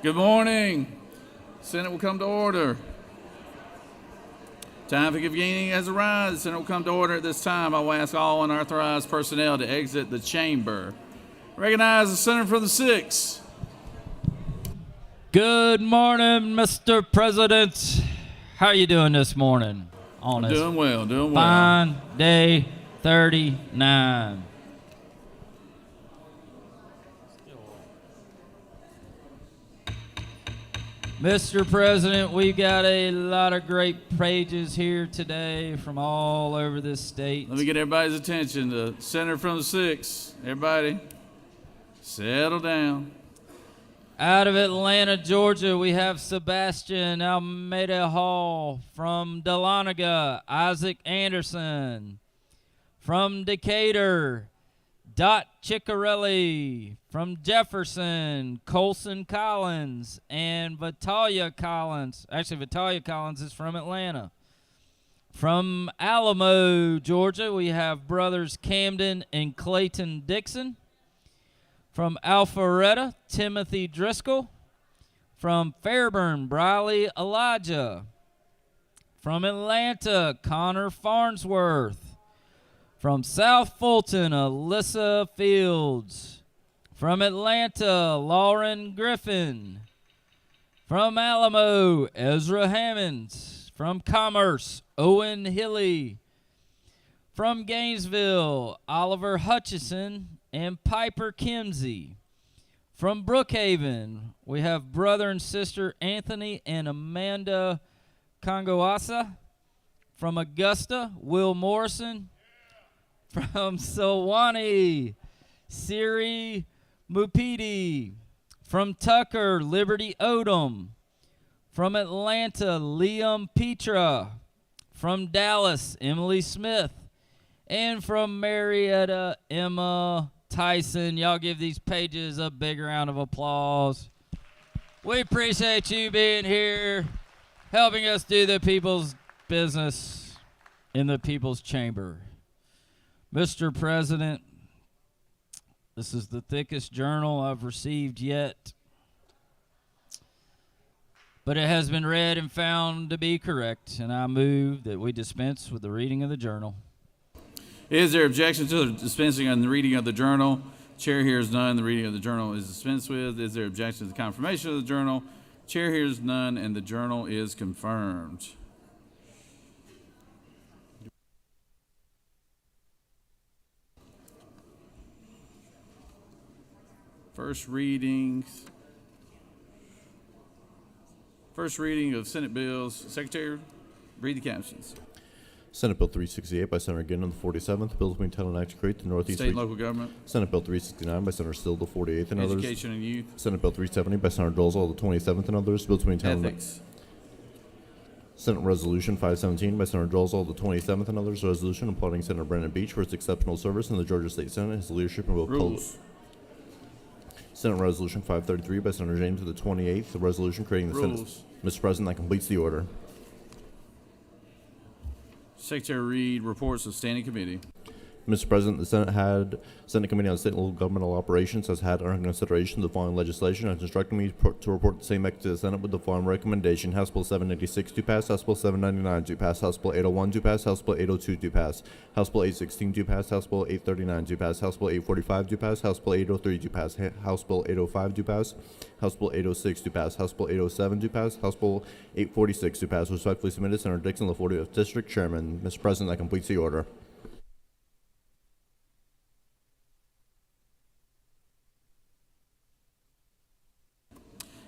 Good morning. Senate will come to order. Time for convening has arrived. The Senate will come to order at this time. I will ask all unauthorized personnel to exit the chamber. Recognize the senator from the 6th. Good morning, Mr. President. How are you doing this morning? Doing well, doing well. Fine day 39. Mr. President, we've got a lot of great pages here today from all over this state. Let me get everybody's attention. The senator from the 6th. Everybody, settle down. Out of Atlanta, Georgia, we have Sebastian Almeida Hall. From Dahlonega, Isaac Anderson. From Decatur, Dot Ciccarelli. From Jefferson, Colson Collins and Vitalia Collins. Actually, Vitalia Collins is from Atlanta. From Alamo, Georgia, we have brothers Camden and Clayton Dixon. From Alpharetta, Timothy Driscoll. From Fairburn, Briley Elijah. From Atlanta, Connor Farnsworth. From South Fulton, Alyssa Fields. From Atlanta, Lauren Griffin. From Alamo, Ezra Hammonds. From Commerce, Owen Hilly. From Gainesville, Oliver Hutchison and Piper Kimsey. From Brookhaven, we have brother and sister Anthony and Amanda Congoasa. From Augusta, Will Morrison. From Sewanee, Siri Mupidi. From Tucker, Liberty Odom. From Atlanta, Liam Petra. From Dallas, Emily Smith. And from Marietta, Emma Tyson. Y'all give these pages a big round of applause. We appreciate you being here, helping us do the people's business in the people's chamber. Mr. President, this is the thickest journal I've received yet, but it has been read and found to be correct, and I move that we dispense with the reading of the journal. Is there objection to the dispensing on the reading of the journal? Chair hears none. The reading of the journal is dispensed with. Is there objection to the confirmation of the journal? Chair hears none, and the journal is confirmed. First reading of Senate bills. Secretary, read the captions. Senate Bill 368 by Senator Ginn on the 47th. Bill between title and act to create the Northeast State and local government. Senate Bill 369 by Senator Still the 48th and others. Education and youth. Senate Bill 370 by Senator Dolezal the 27th and others. Bill between title Ethics. Senate Resolution 517 by Senator Dolezal the 27th and others. Resolution applauding Senator Brandon Beach for his exceptional service in the Georgia State Senate, his leadership and will Rules. Senate Resolution 533 by Senator James of the 28th. The resolution creating the Senate. Mr. President, that completes the order. Secretary read reports of standing committee. Mr. President, the Senate Committee on State and Local Governmental Operations has had under consideration the following legislation and has instructed me to report the same back to the Senate with the following recommendation. House Bill 786 to pass, House Bill 799 to pass, House Bill 801 to pass, House Bill 802 to pass, House Bill 816 to pass, House Bill 839 to pass, House Bill 845 to pass, House Bill 803 to pass, House Bill 805 to pass, House Bill 806 to pass, House Bill 807 to pass, House Bill 846 to pass. Respectfully submitted, Senator Dixon, the 40th District Chairman. Mr. President, that completes the order.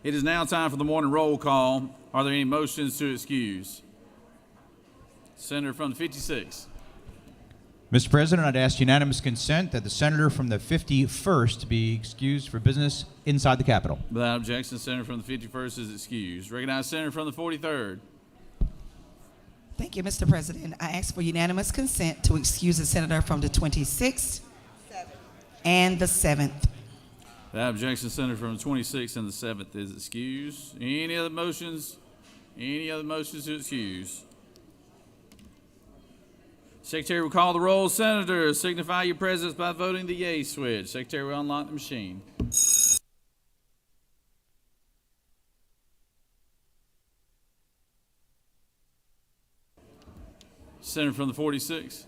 It is now time for the morning roll call. Are there any motions to excuse? Senator from the 56th. Mr. President, I'd ask unanimous consent that the senator from the 51st be excused for business inside the Capitol. Without objection, Senator from the 51st is excused. Recognize Senator from the 43rd. Thank you, Mr. President. I ask for unanimous consent to excuse the senator from the 26th and the 7th. Without objection, Senator from the 26th and the 7th is excused. Any other motions? Any other motions to excuse? Secretary will call the roll. Senators, signify your presence by voting the yea switch. Secretary will unlock the machine. Senator from the 46th.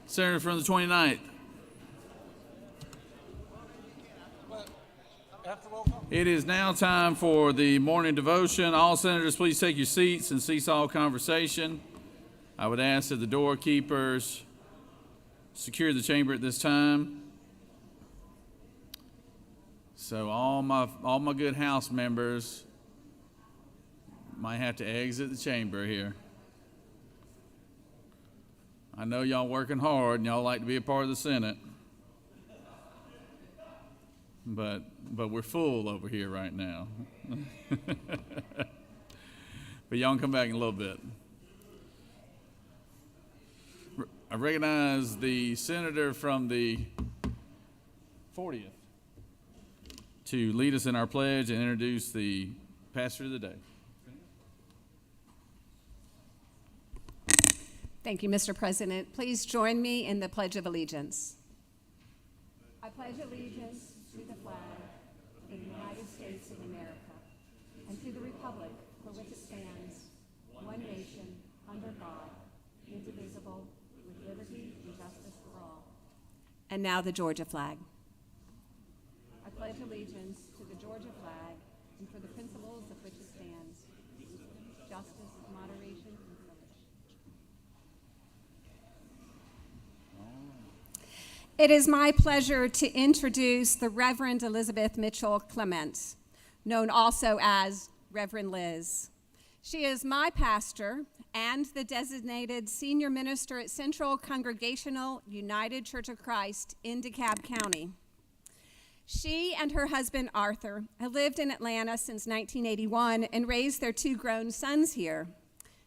Senator from the 29th. It is now time for the morning devotion. All senators, please take your seats and cease all conversation. I would ask that the doorkeepers secure the chamber at this time. So all my good house members might have to exit the chamber here. I know y'all working hard and y'all like to be a part of the Senate, but we're full over here right now. But y'all can come back in a little bit. I recognize the senator from the 40th to lead us in our pledge and introduce the pastor of the day. Thank you, Mr. President. Please join me in the Pledge of Allegiance. I pledge allegiance to the flag of the United States of America and to the republic for which it stands, one nation, under God, indivisible, with liberty and justice for all. And now the Georgia flag. I pledge allegiance to the Georgia flag and for the principles of which it stands, justice, moderation, and courage. It is my pleasure to introduce the Reverend Elizabeth Mitchell Clement, known also as Reverend Liz. She is my pastor and the designated senior minister at Central Congregational United Church of Christ in DeKalb County. She and her husband Arthur have lived in Atlanta since 1981 and raised their 2 grown sons here.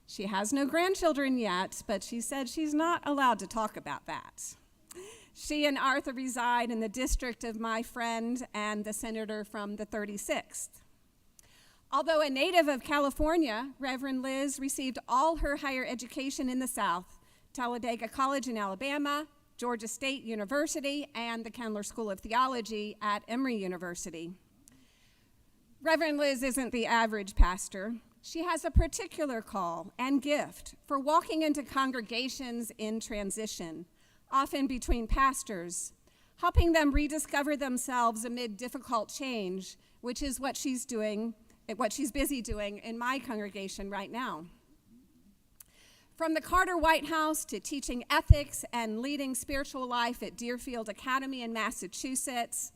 She has no grandchildren yet, but she said she's not allowed to talk about that. She and Arthur reside in the district of my friend and the senator from the 36th. Although a native of California, Reverend Liz received all her higher education in the South, Talladega College in Alabama, Georgia State University, and the Candler School of Theology at Emory University. Reverend Liz isn't the average pastor. She has a particular call and gift for walking into congregations in transition, often between pastors, helping them rediscover themselves amid difficult change, which is what she's busy doing in my congregation right now. From the Carter White House to teaching ethics and leading spiritual life at Deerfield Academy in Massachusetts,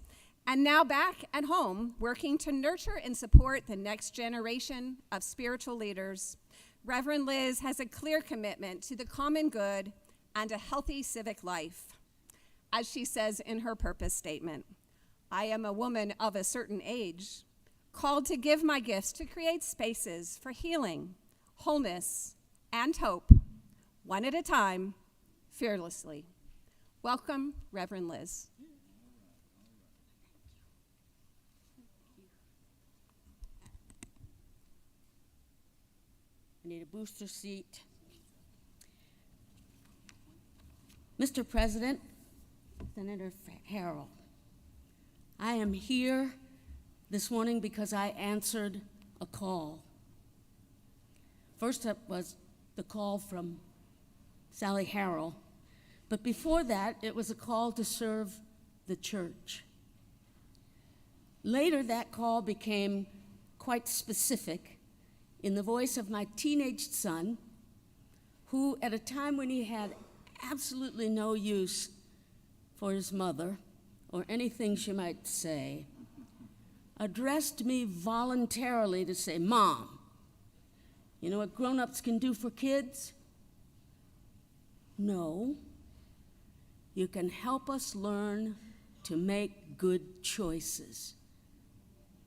and now back at home working to nurture and support the next generation of spiritual leaders, Reverend Liz has a clear commitment to the common good and a healthy civic life. As she says in her purpose statement, I am a woman of a certain age, called to give my gifts to create spaces for healing, wholeness, and hope, one at a time, fearlessly. Welcome, Reverend Liz. I need a booster seat. Mr. President, Senator Harrell, I am here this morning because I answered a call. First up was the call from Sally Harrell, but before that, it was a call to serve the church. Later, that call became quite specific in the voice of my teenage son, who at a time when he had absolutely no use for his mother or anything she might say, addressed me voluntarily to say, "Mom, you know what grown-ups can do for kids? No, you can help us learn to make good choices."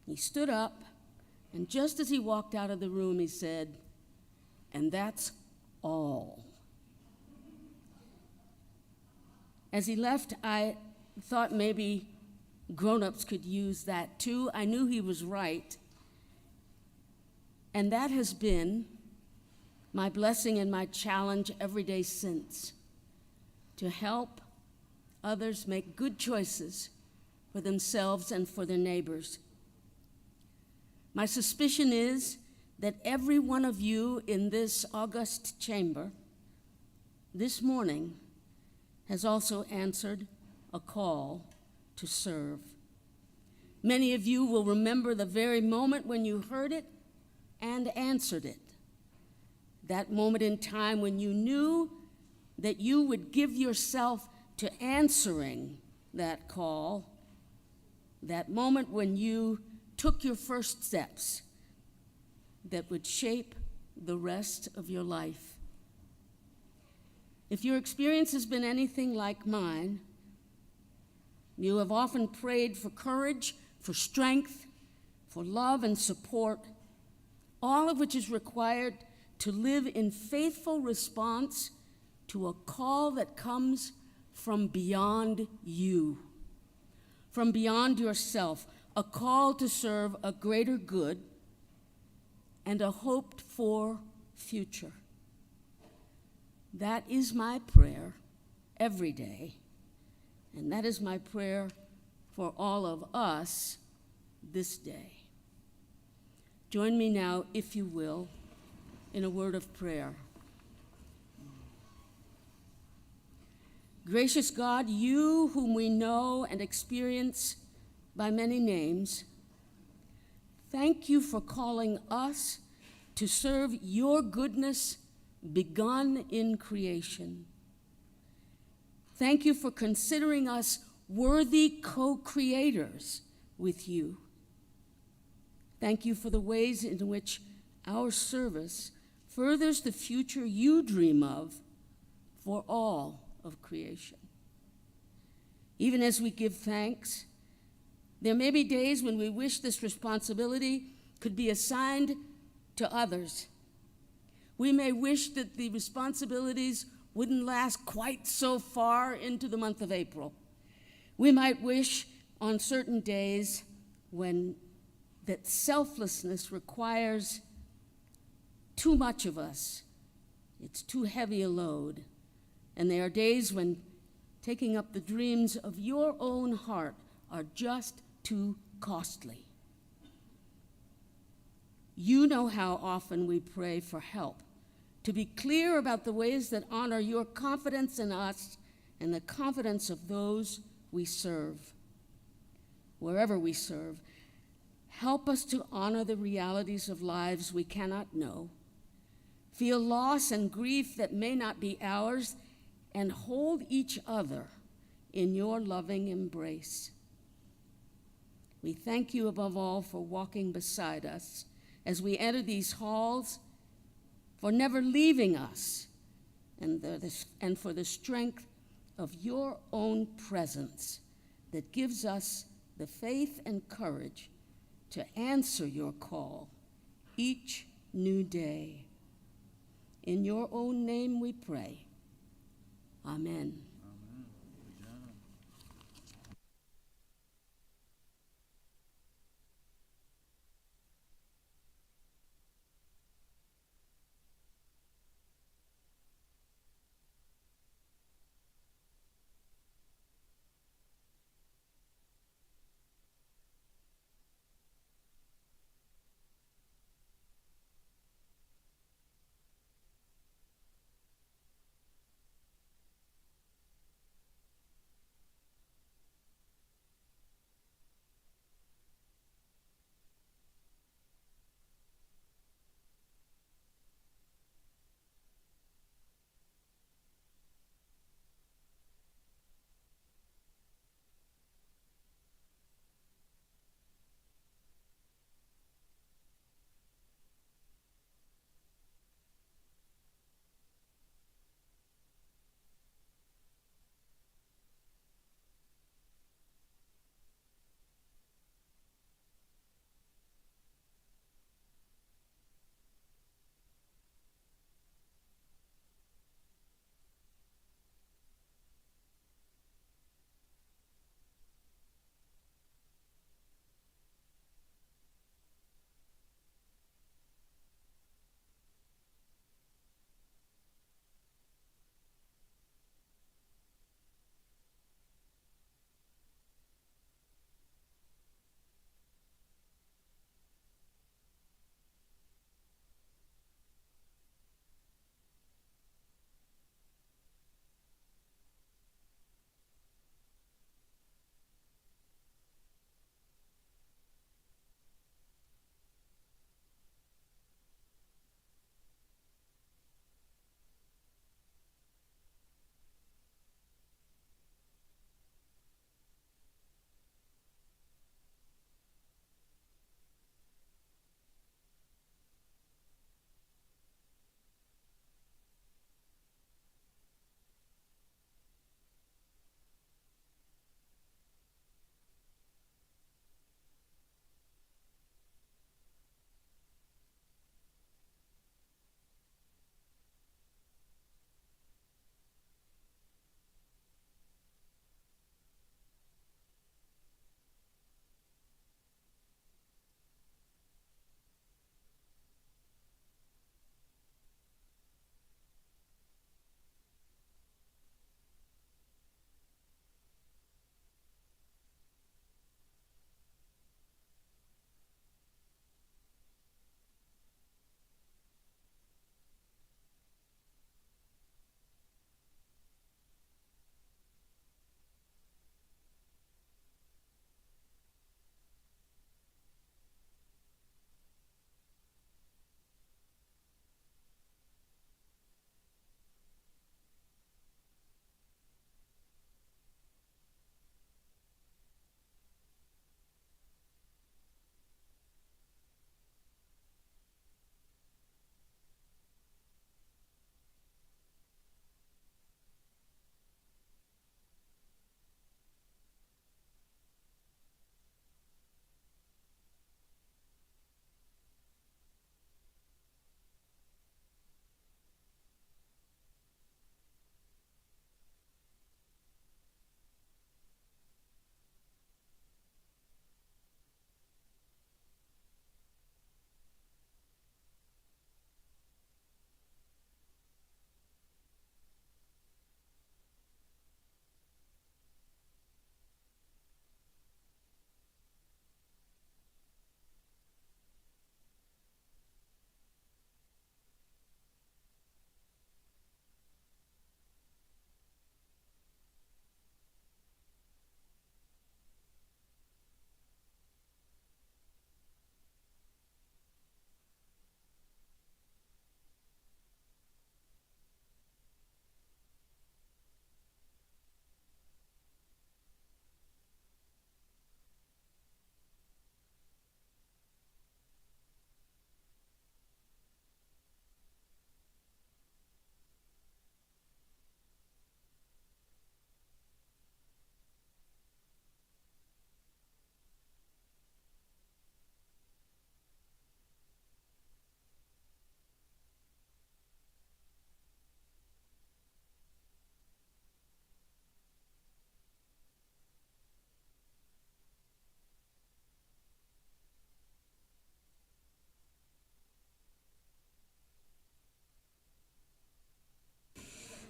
He stood up, and just as he walked out of the room, he said, "And that's all." As he left, I thought maybe grown-ups could use that too. I knew he was right. And that has been my blessing and my challenge every day since, to help others make good choices for themselves and for their neighbors. My suspicion is that every one of you in this august chamber this morning has also answered a call to serve. Many of you will remember the very moment when you heard it and answered it. That moment in time when you knew that you would give yourself to answering that call. That moment when you took your first steps that would shape the rest of your life. If your experience has been anything like mine, you have often prayed for courage, for strength, for love and support, all of which is required to live in faithful response to a call that comes from beyond you, from beyond yourself, a call to serve a greater good and a hoped-for future. That is my prayer every day, and that is my prayer for all of us this day. Join me now, if you will, in a word of prayer. Gracious God, you whom we know and experience by many names, thank you for calling us to serve your goodness begun in creation. Thank you for considering us worthy co-creators with you. Thank you for the ways in which our service furthers the future you dream of for all of creation. Even as we give thanks, there may be days when we wish this responsibility could be assigned to others. We may wish that the responsibilities wouldn't last quite so far into the month of April. We might wish on certain days when that selflessness requires too much of us. It's too heavy a load. And there are days when taking up the dreams of your own heart are just too costly. You know how often we pray for help, to be clear about the ways that honor your confidence in us and the confidence of those we serve. Wherever we serve, help us to honor the realities of lives we cannot know, feel loss and grief that may not be ours, and hold each other in your loving embrace. We thank you above all for walking beside us as we enter these halls, for never leaving us, and for the strength of your own presence that gives us the faith and courage to answer your call each new day. In your own name we pray. Amen.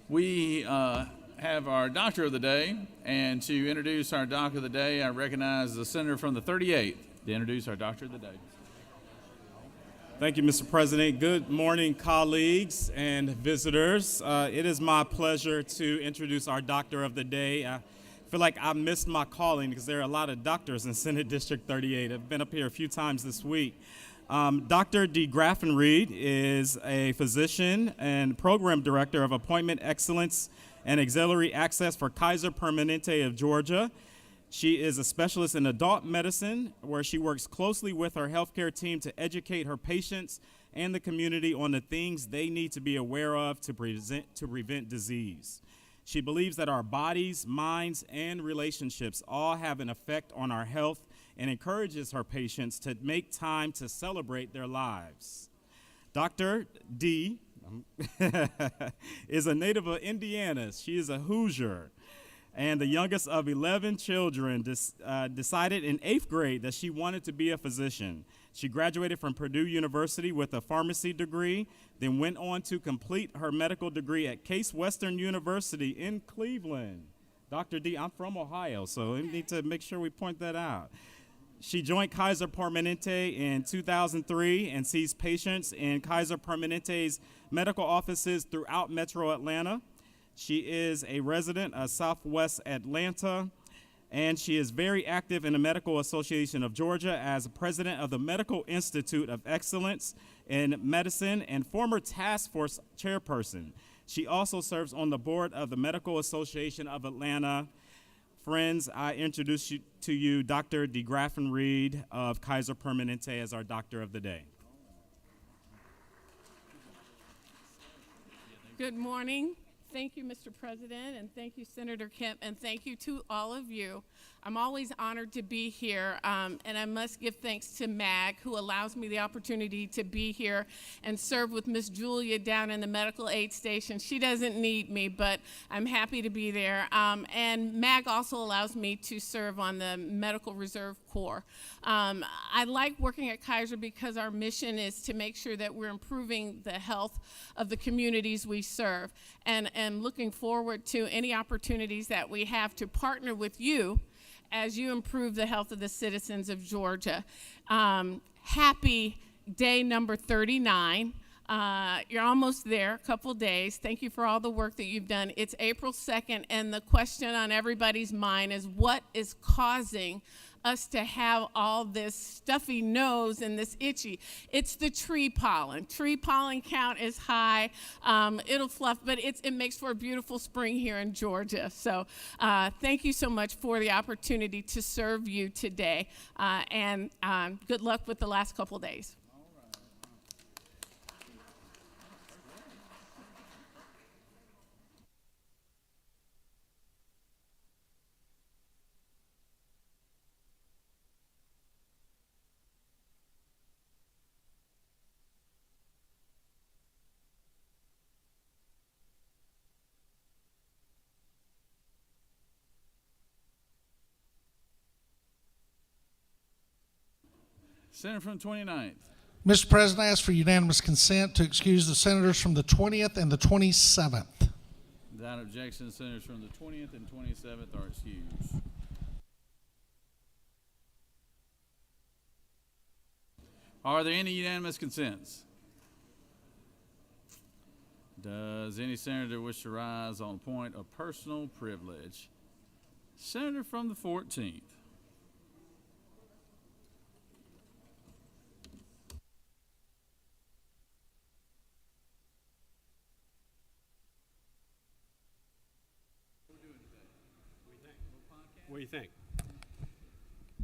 We have our doctor of the day, and to introduce our doctor of the day, I recognize the senator from the 38th to introduce our doctor of the day. Thank you, Mr. President. Good morning, colleagues and visitors. It is my pleasure to introduce our doctor of the day. I feel like I missed my calling because there are a lot of doctors in Senate District 38. I've been up here a few times this week. Dr. D. Graffenried is a physician and program director of Appointment Excellence and Auxiliary Access for Kaiser Permanente of Georgia. She is a specialist in adult medicine, where she works closely with her healthcare team to educate her patients and the community on the things they need to be aware of to prevent disease. She believes that our bodies, minds, and relationships all have an effect on our health and encourages her patients to make time to celebrate their lives. Dr. D is a native of Indiana. She is a Hoosier and the youngest of 11 children. Decided in 8th grade that she wanted to be a physician. She graduated from Purdue University with a pharmacy degree, then went on to complete her medical degree at Case Western University in Cleveland. Dr. D, I'm from Ohio, so we need to make sure we point that out. She joined Kaiser Permanente in 2003 and sees patients in Kaiser Permanente's medical offices throughout Metro Atlanta. She is a resident of Southwest Atlanta, and she is very active in the Medical Association of Georgia as president of the Medical Institute of Excellence in Medicine and former task force chairperson. She also serves on the board of the Medical Association of Atlanta. Friends, I introduce you to you Dr. D. Graffenried of Kaiser Permanente as our doctor of the day. Good morning. Thank you, Mr. President, and thank you, Senator Kemp, and thank you to all of you. I'm always honored to be here, and I must give thanks to MAG, who allows me the opportunity to be here and serve with Miss Julia down in the medical aid station. She doesn't need me, but I'm happy to be there. And MAG also allows me to serve on the Medical Reserve Corps. I like working at Kaiser because our mission is to make sure that we're improving the health of the communities we serve, and looking forward to any opportunities that we have to partner with you as you improve the health of the citizens of Georgia. Happy day number 39. You're almost there, a couple days. Thank you for all the work that you've done. It's April 2nd, and the question on everybody's mind is, what is causing us to have all this stuffy nose and this itchy? It's the tree pollen. Tree pollen count is high. It'll fluff, but it makes for a beautiful spring here in Georgia. So thank you so much for the opportunity to serve you today, and good luck with the last couple days. Senator from the 29th. Mr. President, I ask for unanimous consent to excuse the senators from the 20th and the 27th. Without objection, senators from the 20th and 27th are excused. Are there any unanimous consents? Does any senator wish to rise on a point of personal privilege? Senator from the 14th. What do you think?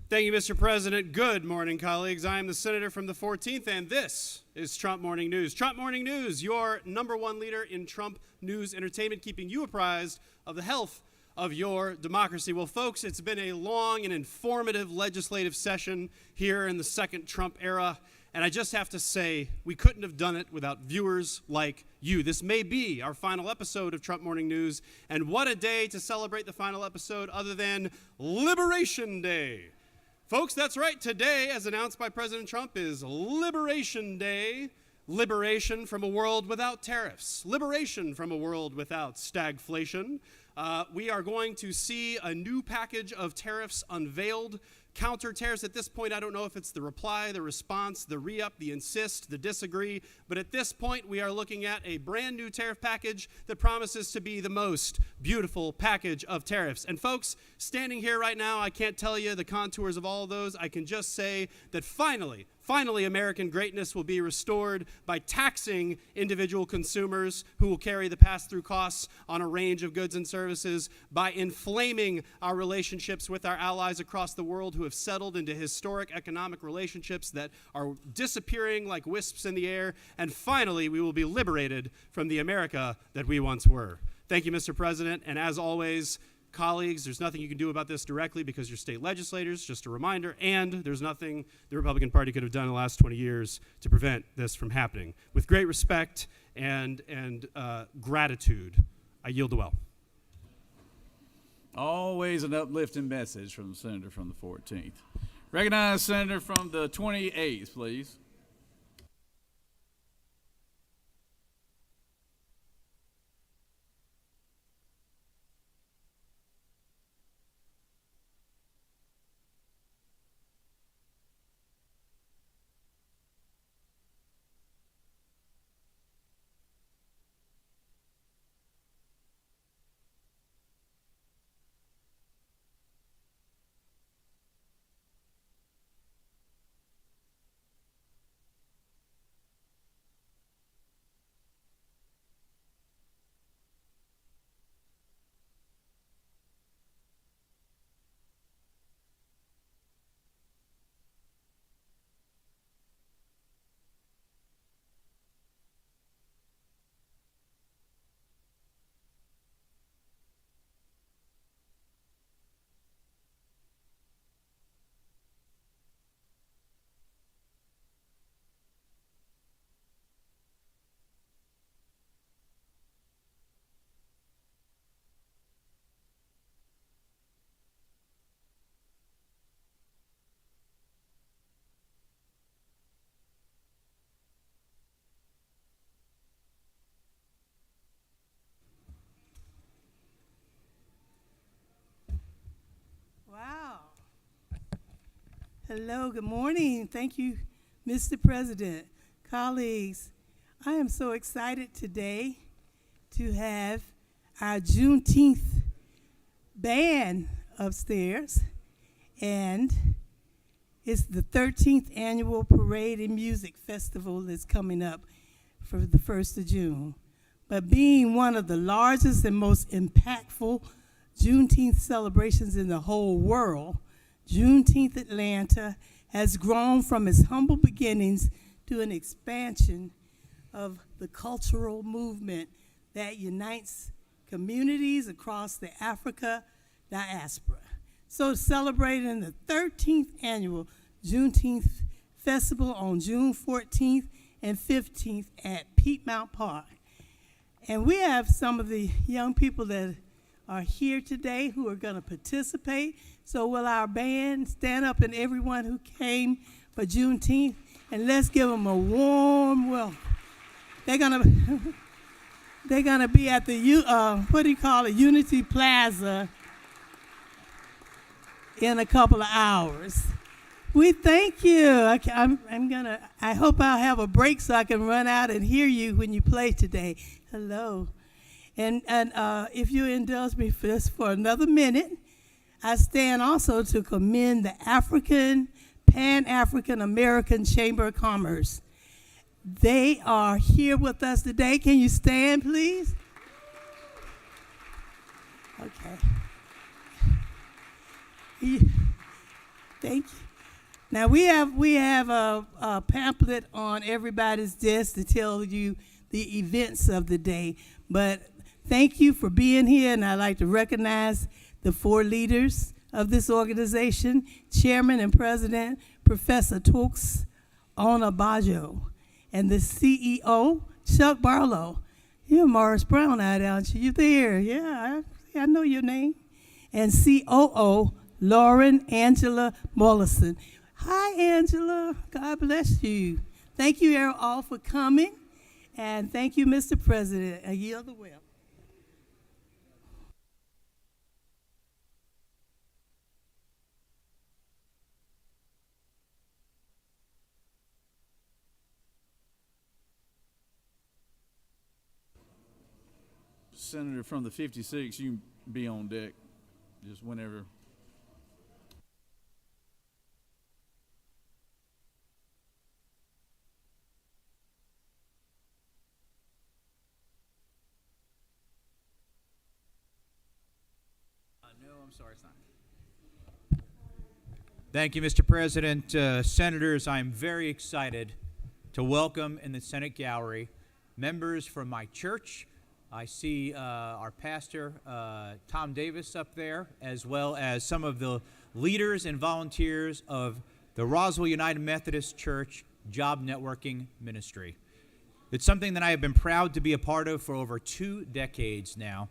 Thank you, Mr. President. Good morning, colleagues. I am the senator from the 14th, and this is Trump Morning News. Trump Morning News, your #1 leader in Trump news entertainment, keeping you apprised of the health of your democracy. Well, folks, it's been a long and informative legislative session here in the second Trump era, and I just have to say, we couldn't have done it without viewers like you. This may be our final episode of Trump Morning News, and what a day to celebrate the final episode other than Liberation Day. Folks, that's right. Today, as announced by President Trump, is Liberation Day. liberation from a world without tariffs, liberation from a world without stagflation. We are going to see a new package of tariffs unveiled. Counter tariffs, at this point, I don't know if it's the reply, the response, the re-up, the insist, the disagree, but at this point, we are looking at a brand new tariff package that promises to be the most beautiful package of tariffs. And folks, standing here right now, I can't tell you the contours of all of those. I can just say that finally, American greatness will be restored by taxing individual consumers who will carry the pass-through costs on a range of goods and services, by inflaming our relationships with our allies across the world who have settled into historic economic relationships that are disappearing like wisps in the air, and finally, we will be liberated from the America that we once were. Thank you, Mr. President, and as always, colleagues, there's nothing you can do about this directly because you're state legislators, just a reminder, and there's nothing the Republican Party could have done in the last 20 years to prevent this from happening. With great respect and gratitude, I yield the well. Always an uplifting message from the senator from the 14th. Recognize senator from the 28th, please. Wow. Hello, good morning. Thank you, Mr. President. Colleagues, I am so excited today to have our Juneteenth band upstairs, and it's the 13th annual Parade and Music Festival that's coming up for the 1st of June. But being one of the largest and most impactful Juneteenth celebrations in the whole world, Juneteenth Atlanta has grown from its humble beginnings to an expansion of the cultural movement that unites communities across the Africa diaspora. So celebrating the 13th annual Juneteenth Festival on June 14th and 15th at Piedmont Park. And we have some of the young people that are here today who are going to participate. So will our band stand up, and everyone who came for Juneteenth, and let's give them a warm welcome. They're gonna be at the Unity Plaza in a couple of hours. We thank you. I hope I'll have a break so I can run out and hear you when you play today. Hello. And if you indulge me for another minute, I stand also to commend the Pan-African American Chamber of Commerce. They are here with us today. Can you stand, please? Okay. Thank you. Now we have a pamphlet on everybody's desk to tell you the events of the day, but thank you for being here, and I'd like to recognize the 4 leaders of this organization: Chairman and President, Professor Tooks Onabajo, and the CEO, Chuck Barlow. You're Morris Brown out, aren't you? You there? Yeah, I know your name. And COO, Lauren Angela Mollison. Hi, Angela. God bless you. Thank you all for coming, and thank you, Mr. President. I yield the will. Senator from the 56, you can be on deck just whenever. No, I'm sorry, it's not. Thank you, Mr. President. Senators, I'm very excited to welcome in the Senate gallery members from my church. I see our pastor, Tom Davis, up there, as well as some of the leaders and volunteers of the Roswell United Methodist Church Job Networking Ministry. It's something that I have been proud to be a part of for over 2 decades now.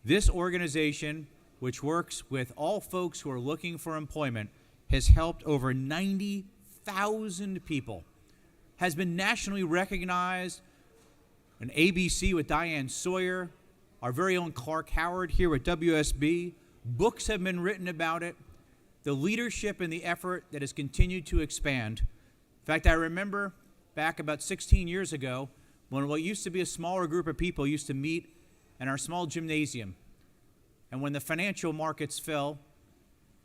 This organization, which works with all folks who are looking for employment, has helped over 90,000 people, has been nationally recognized. An ABC with Diane Sawyer, our very own Clark Howard here at WSB. Books have been written about it. The leadership and the effort that has continued to expand. In fact, I remember back about 16 years ago when what used to be a smaller group of people used to meet in our small gymnasium. And when the financial markets fell,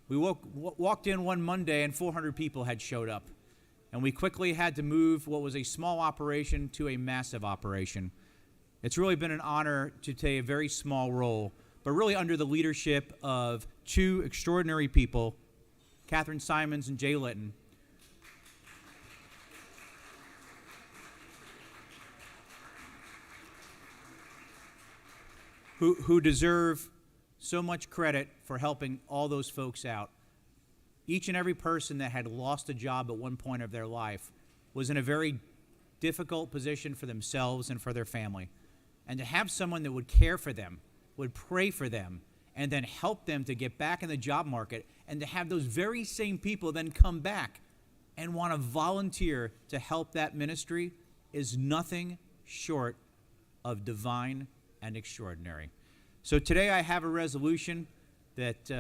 we walked in one Monday and 400 people had showed up. And we quickly had to move what was a small operation to a massive operation. It's really been an honor to take a very small role, but really under the leadership of 2 extraordinary people, Catherine Simons and Jay Litton, who deserve so much credit for helping all those folks out. Each and every person that had lost a job at one point of their life was in a very difficult position for themselves and for their family. And to have someone that would care for them, would pray for them, and then help them to get back in the job market, and to have those very same people then come back and want to volunteer to help that ministry is nothing short of divine and extraordinary. So today I have a resolution that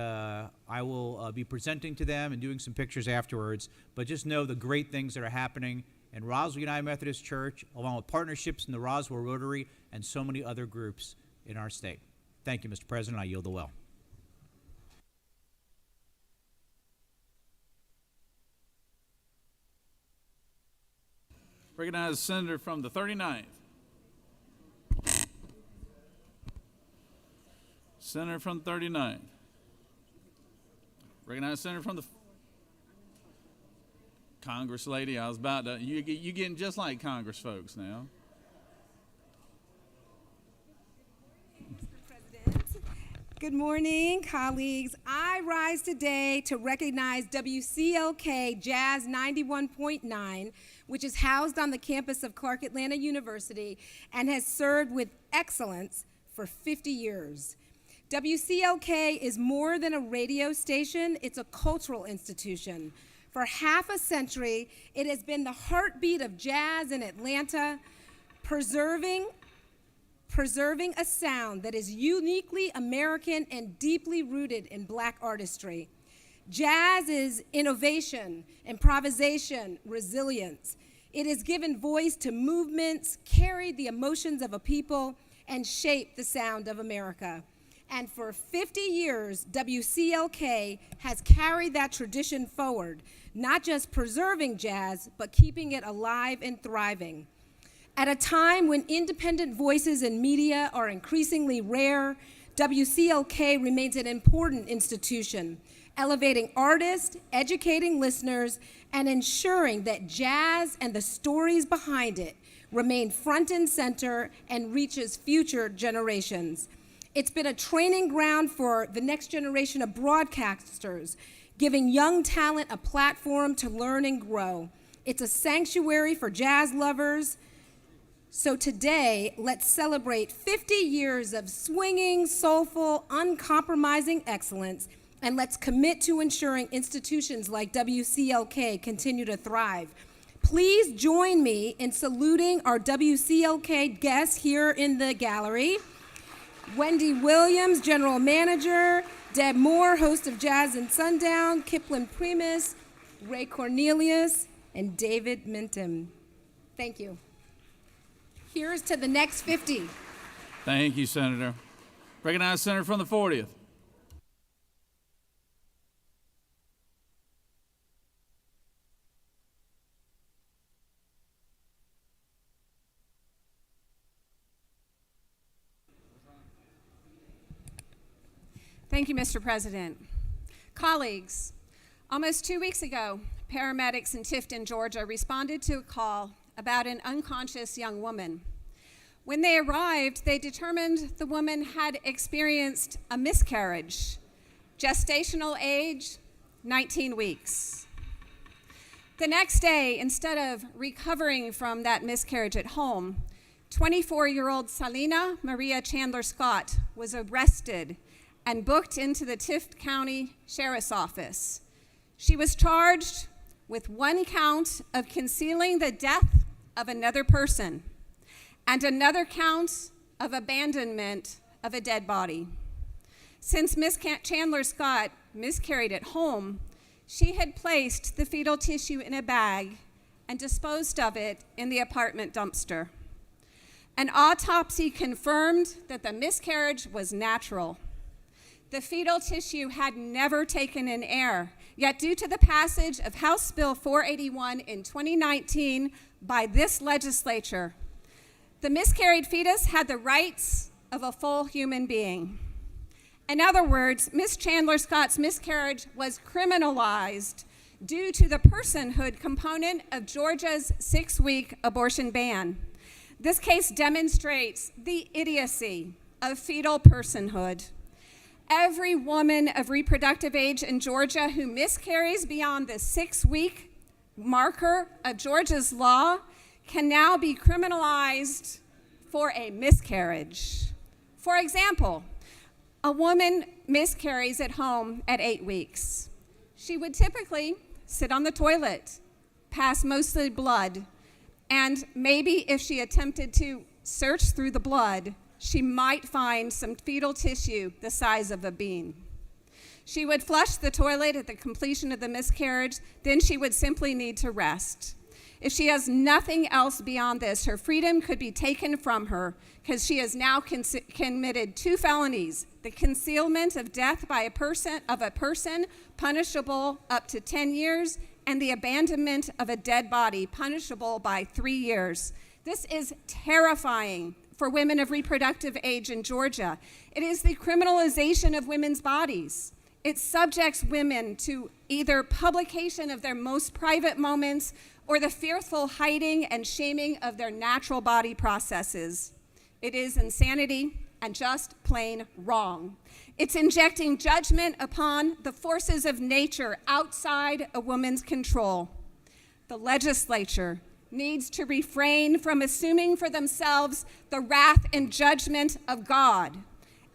I will be presenting to them and doing some pictures afterwards. But just know the great things that are happening in Roswell United Methodist Church, along with partnerships in the Roswell Rotary and so many other groups in our state. Thank you, Mr. President. I yield the will. Recognize the senator from the 39th. Senator from the 39th. Recognize senator from the Congress lady. I was about to. You getting just like Congress folks now. Good morning, colleagues. I rise today to recognize WCLK Jazz 91.9, which is housed on the campus of Clark Atlanta University and has served with excellence for 50 years. WCLK is more than a radio station, it's a cultural institution. For half a century, it has been the heartbeat of jazz in Atlanta, preserving a sound that is uniquely American and deeply rooted in Black artistry. Jazz is innovation, improvisation, resilience. It has given voice to movements, carried the emotions of a people, and shaped the sound of America. And for 50 years, WCLK has carried that tradition forward, not just preserving jazz, but keeping it alive and thriving. At a time when independent voices in media are increasingly rare, WCLK remains an important institution, elevating artists, educating listeners, and ensuring that jazz and the stories behind it remain front and center and reaches future generations. It's been a training ground for the next generation of broadcasters, giving young talent a platform to learn and grow. It's a sanctuary for jazz lovers. So today, let's celebrate 50 years of swinging, soulful, uncompromising excellence, and let's commit to ensuring institutions like WCLK continue to thrive. please join me in saluting our WCLK guests here in the gallery. Wendy Williams, General Manager, Deb Moore, host of Jazz and Sundown, Kipling Primus, Ray Cornelius, and David Minton. Thank you. Here's to the next 50. Thank you, Senator. Recognize Senator from the 40th. Thank you, Mr. President. Colleagues, almost 2 weeks ago, paramedics in Tifton, Georgia, responded to a call about an unconscious young woman. When they arrived, they determined the woman had experienced a miscarriage. Gestational age, 19 weeks. The next day, instead of recovering from that miscarriage at home, 24-year-old Salina Maria Chandler Scott was arrested and booked into the Tift County Sheriff's Office. She was charged with 1 count of concealing the death of another person and another count of abandonment of a dead body. Since Miss Chandler Scott miscarried at home, she had placed the fetal tissue in a bag and disposed of it in the apartment dumpster. An autopsy confirmed that the miscarriage was natural. The fetal tissue had never taken in air, yet due to the passage of House Bill 481 in 2019 by this legislature, the miscarried fetus had the rights of a full human being. In other words, Miss Chandler Scott's miscarriage was criminalized due to the personhood component of Georgia's 6-week abortion ban. This case demonstrates the idiocy of fetal personhood. Every woman of reproductive age in Georgia who miscarries beyond the 6-week marker of Georgia's law can now be criminalized for a miscarriage. For example, a woman miscarries at home at 8 weeks. She would typically sit on the toilet, pass mostly blood, and maybe if she attempted to search through the blood, she might find some fetal tissue the size of a bean. She would flush the toilet at the completion of the miscarriage, then she would simply need to rest. If she has nothing else beyond this, her freedom could be taken from her because she has now committed 2 felonies: the concealment of death by a person punishable up to 10 years, and the abandonment of a dead body punishable by 3 years. This is terrifying for women of reproductive age in Georgia. It is the criminalization of women's bodies. It subjects women to either publication of their most private moments or the fearful hiding and shaming of their natural body processes. It is insanity and just plain wrong. It's injecting judgment upon the forces of nature outside a woman's control. The legislature needs to refrain from assuming for themselves the wrath and judgment of God.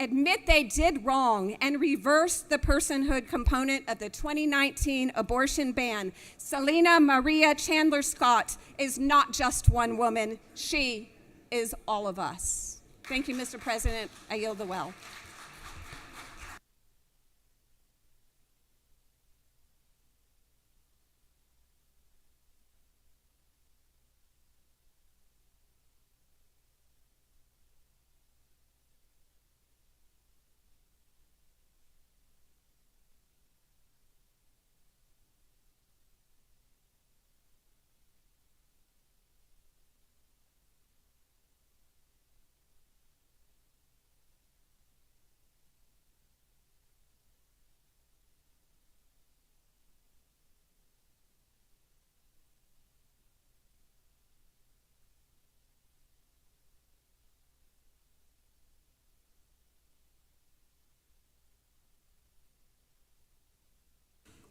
Admit they did wrong and reverse the personhood component of the 2019 abortion ban. Salina Maria Chandler Scott is not just one woman, she is all of us. Thank you, Mr. President. I yield the well.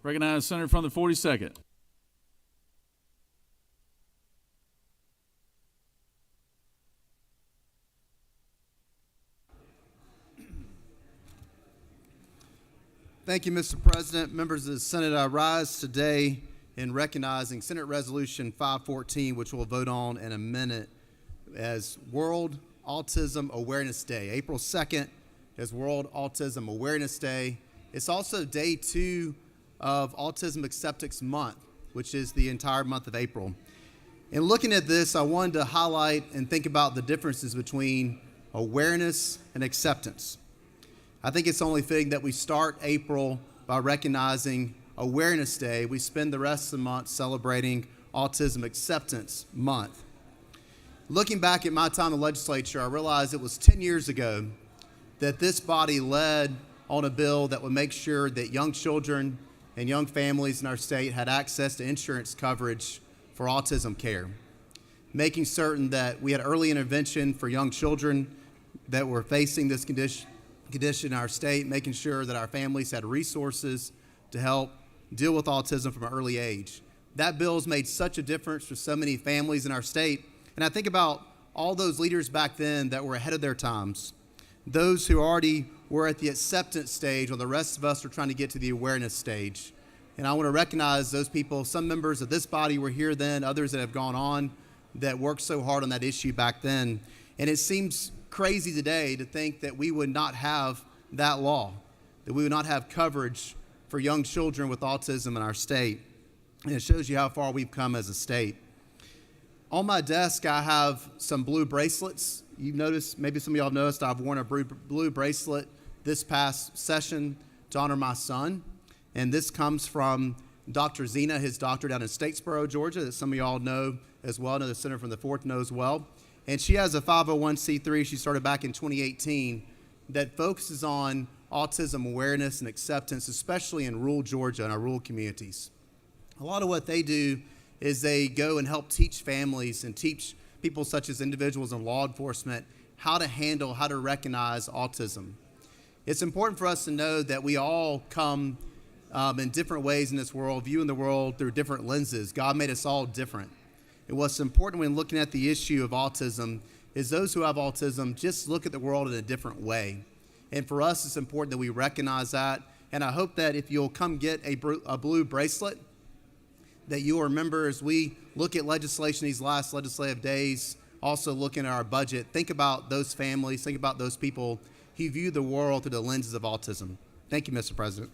Recognize Senator from the 42nd. Thank you, Mr. President. Members of the Senate, I rise today in recognizing Senate Resolution 514, which we'll vote on in a minute, as World Autism Awareness Day. April 2nd is World Autism Awareness Day. It's also day 2 of Autism Acceptance Month, which is the entire month of April. In looking at this, I wanted to highlight and think about the differences between awareness and acceptance. I think it's only fitting that we start April by recognizing Awareness Day. We spend the rest of the month celebrating Autism Acceptance Month. Looking back at my time in the legislature, I realized it was 10 years ago that this body led on a bill that would make sure that young children and young families in our state had access to insurance coverage for autism care, making certain that we had early intervention for young children that were facing this condition in our state, making sure that our families had resources to help deal with autism from an early age. That bill has made such a difference for so many families in our state. And I think about all those leaders back then that were ahead of their times, those who already were at the acceptance stage while the rest of us are trying to get to the awareness stage. And I want to recognize those people. Some members of this body were here then, others that have gone on that worked so hard on that issue back then. And it seems crazy today to think that we would not have that law, that we would not have coverage for young children with autism in our state. And it shows you how far we've come as a state. On my desk, I have some blue bracelets. You've noticed, maybe some of y'all have noticed, I've worn a blue bracelet this past session to honor my son. And this comes from Dr. Zena, his doctor down in Statesboro, Georgia, that some of y'all know as well, another senator from the 4th knows well. And she has a 501c3 she started back in 2018 that focuses on autism awareness and acceptance, especially in rural Georgia and our rural communities. A lot of what they do is they go and help teach families and teach people such as individuals in law enforcement how to handle, how to recognize autism. It's important for us to know that we all come in different ways in this world, viewing the world through different lenses. God made us all different. And what's important when looking at the issue of autism is those who have autism just look at the world in a different way. And for us, it's important that we recognize that. And I hope that if you'll come get a blue bracelet, that you'll remember as we look at legislation these last legislative days, also looking at our budget, think about those families, think about those people who view the world through the lenses of autism. Thank you, Mr. President.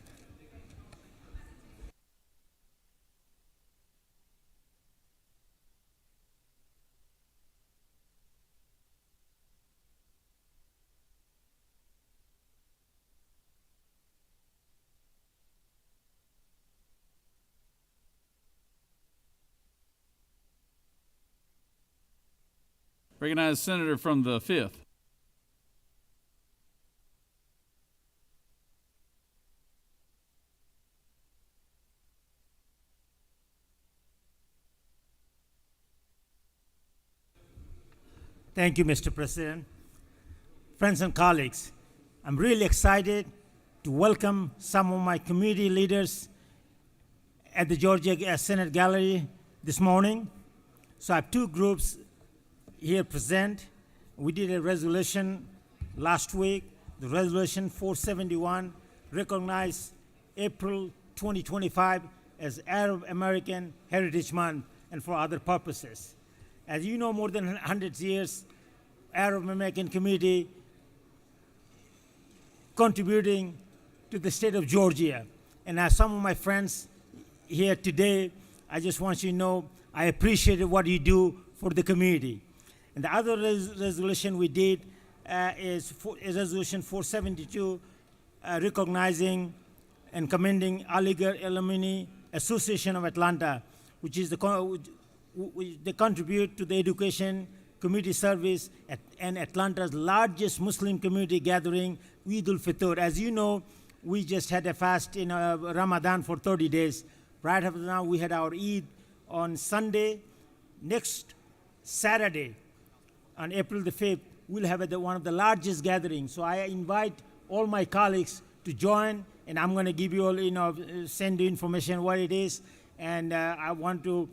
Recognize Senator from the 5th. Thank you, Mr. President. Friends and colleagues, I'm really excited to welcome some of my community leaders at the Georgia Senate Gallery this morning. So I have two groups here present. We did a resolution last week. The resolution 471 recognized April 2025 as Arab American Heritage Month and for other purposes. As you know, more than 100 years, Arab American community contributing to the state of Georgia. And as some of my friends here today, I just want you to know I appreciate what you do for the community. And the other resolution we did is Resolution 472, recognizing and commending Alligator Alumni Association of Atlanta, which is they contribute to the education, community service, and Atlanta's largest Muslim community gathering, Eid al-Fitr. As you know, we just had a fast in Ramadan for 30 days. Right after now, we had our Eid on Sunday. Next Saturday, on April the 5th, we'll have one of the largest gatherings. So I invite all my colleagues to join, and I'm going to give you all, send you information what it is. And I want to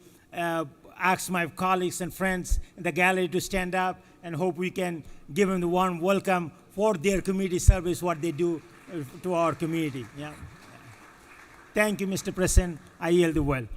ask my colleagues and friends in the gallery to stand up and hope we can give them the warm welcome for their community service, what they do to our community. Yeah. Thank you, Mr. President. I yield the well.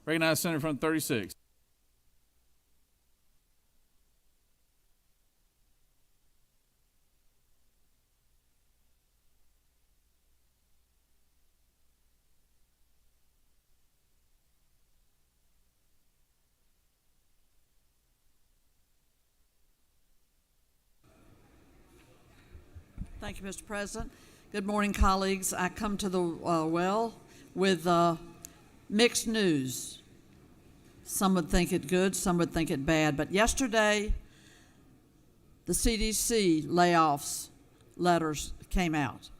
Recognize Senator from 36. Thank you, Mr. President. Good morning, colleagues. I come to the well with mixed news. Some would think it good, some would think it bad. But yesterday, the CDC layoffs letters came out.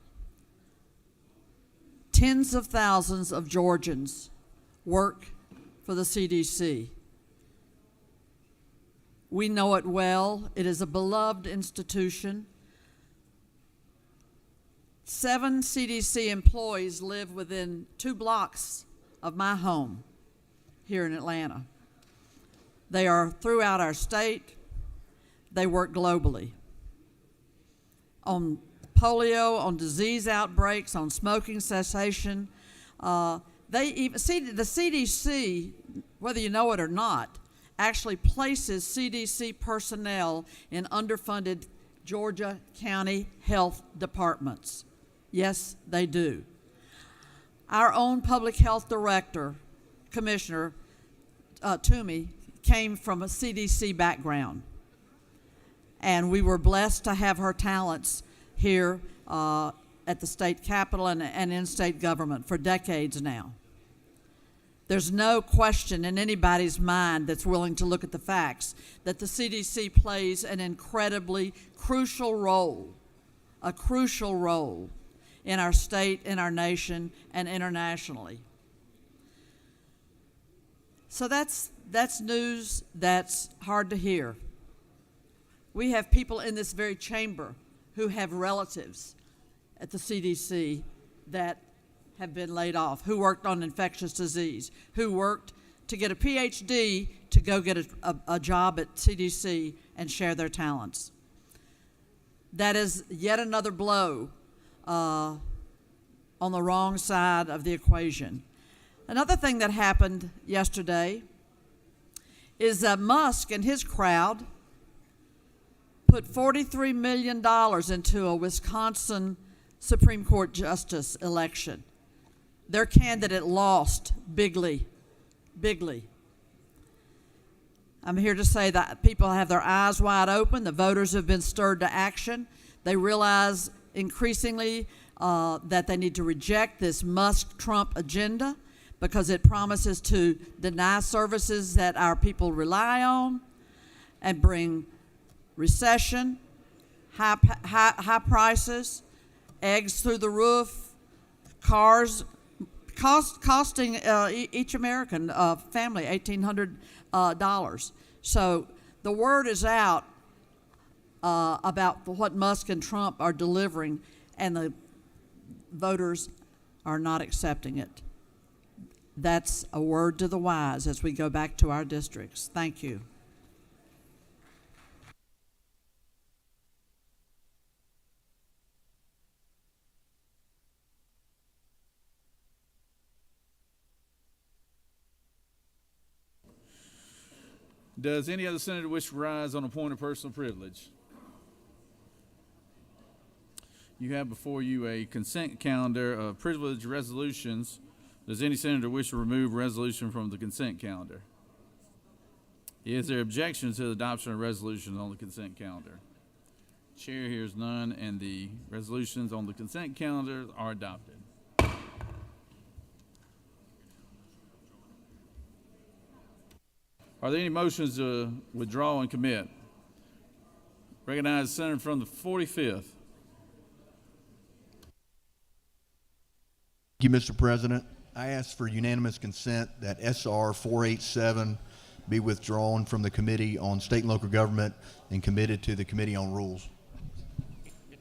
Tens of thousands of Georgians work for the CDC. We know it well. It is a beloved institution. 7 CDC employees live within 2 blocks of my home here in Atlanta. They are throughout our state. They work globally on polio, on disease outbreaks, on smoking cessation. They even see the CDC, whether you know it or not, actually places CDC personnel in underfunded Georgia County health departments. Yes, they do. Our own public health director, Commissioner Toomey, came from a CDC background. And we were blessed to have her talents here at the state capitol and in state government for decades now. There's no question in anybody's mind that's willing to look at the facts that the CDC plays an incredibly crucial role, a crucial role in our state, in our nation, and internationally. So that's news that's hard to hear. We have people in this very chamber who have relatives at the CDC that have been laid off, who worked on infectious disease, who worked to get a PhD to go get a job at CDC and share their talents. That is yet another blow on the wrong side of the equation. Another thing that happened yesterday is that Musk and his crowd put $43 million into a Wisconsin Supreme Court justice election. Their candidate lost bigly. I'm here to say that people have their eyes wide open. The voters have been stirred to action. They realize increasingly that they need to reject this Musk-Trump agenda because it promises to deny services that our people rely on and bring recession, high prices, eggs through the roof, cars costing each American family $1,800. So the word is out about what Musk and Trump are delivering, and the voters are not accepting it. That's a word to the wise as we go back to our districts. Thank you. Does any other senator wish to rise on a point of personal privilege? You have before you a consent calendar of privilege resolutions. Does any senator wish to remove resolution from the consent calendar? Is there objection to the adoption of resolutions on the consent calendar? Chair hears none, and the resolutions on the consent calendar are adopted. Are there any motions to withdraw and commit? Recognize the senator from the 45th. Thank you, Mr. President. I ask for unanimous consent that SR 487 be withdrawn from the Committee on State and Local Government and committed to the Committee on Rules.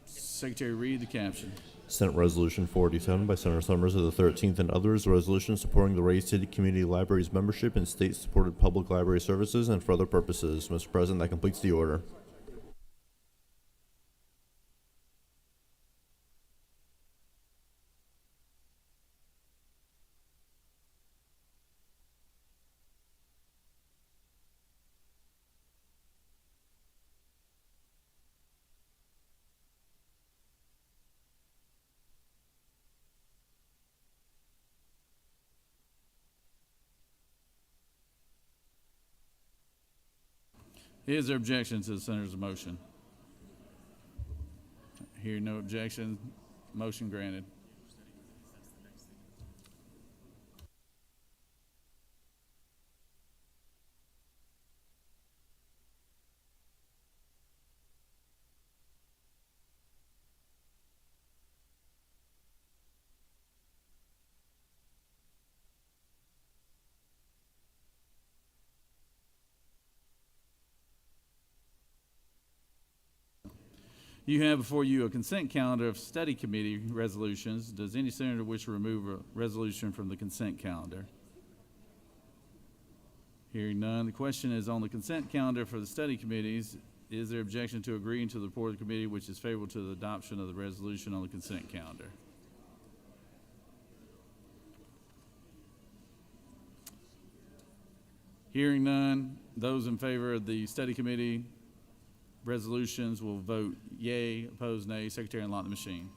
Secretary, read the caption. Senate Resolution 487 by Senator Summers of the 13th and others, a resolution supporting the Ray's City Community Library's membership in state-supported public library services and for other purposes. Mr. President, that completes the order. Is there objection to the senator's motion? Hearing no objection, motion granted. You have before you a consent calendar of study committee resolutions. Does any senator wish to remove a resolution from the consent calendar? Hearing none, the question is on the consent calendar for the study committees. Is there objection to agreeing to the report of the committee which is favorable to the adoption of the resolution on the consent calendar? Hearing none, those in favor of the study committee resolutions will vote yea, opposed nay. Secretary, unlock the machine.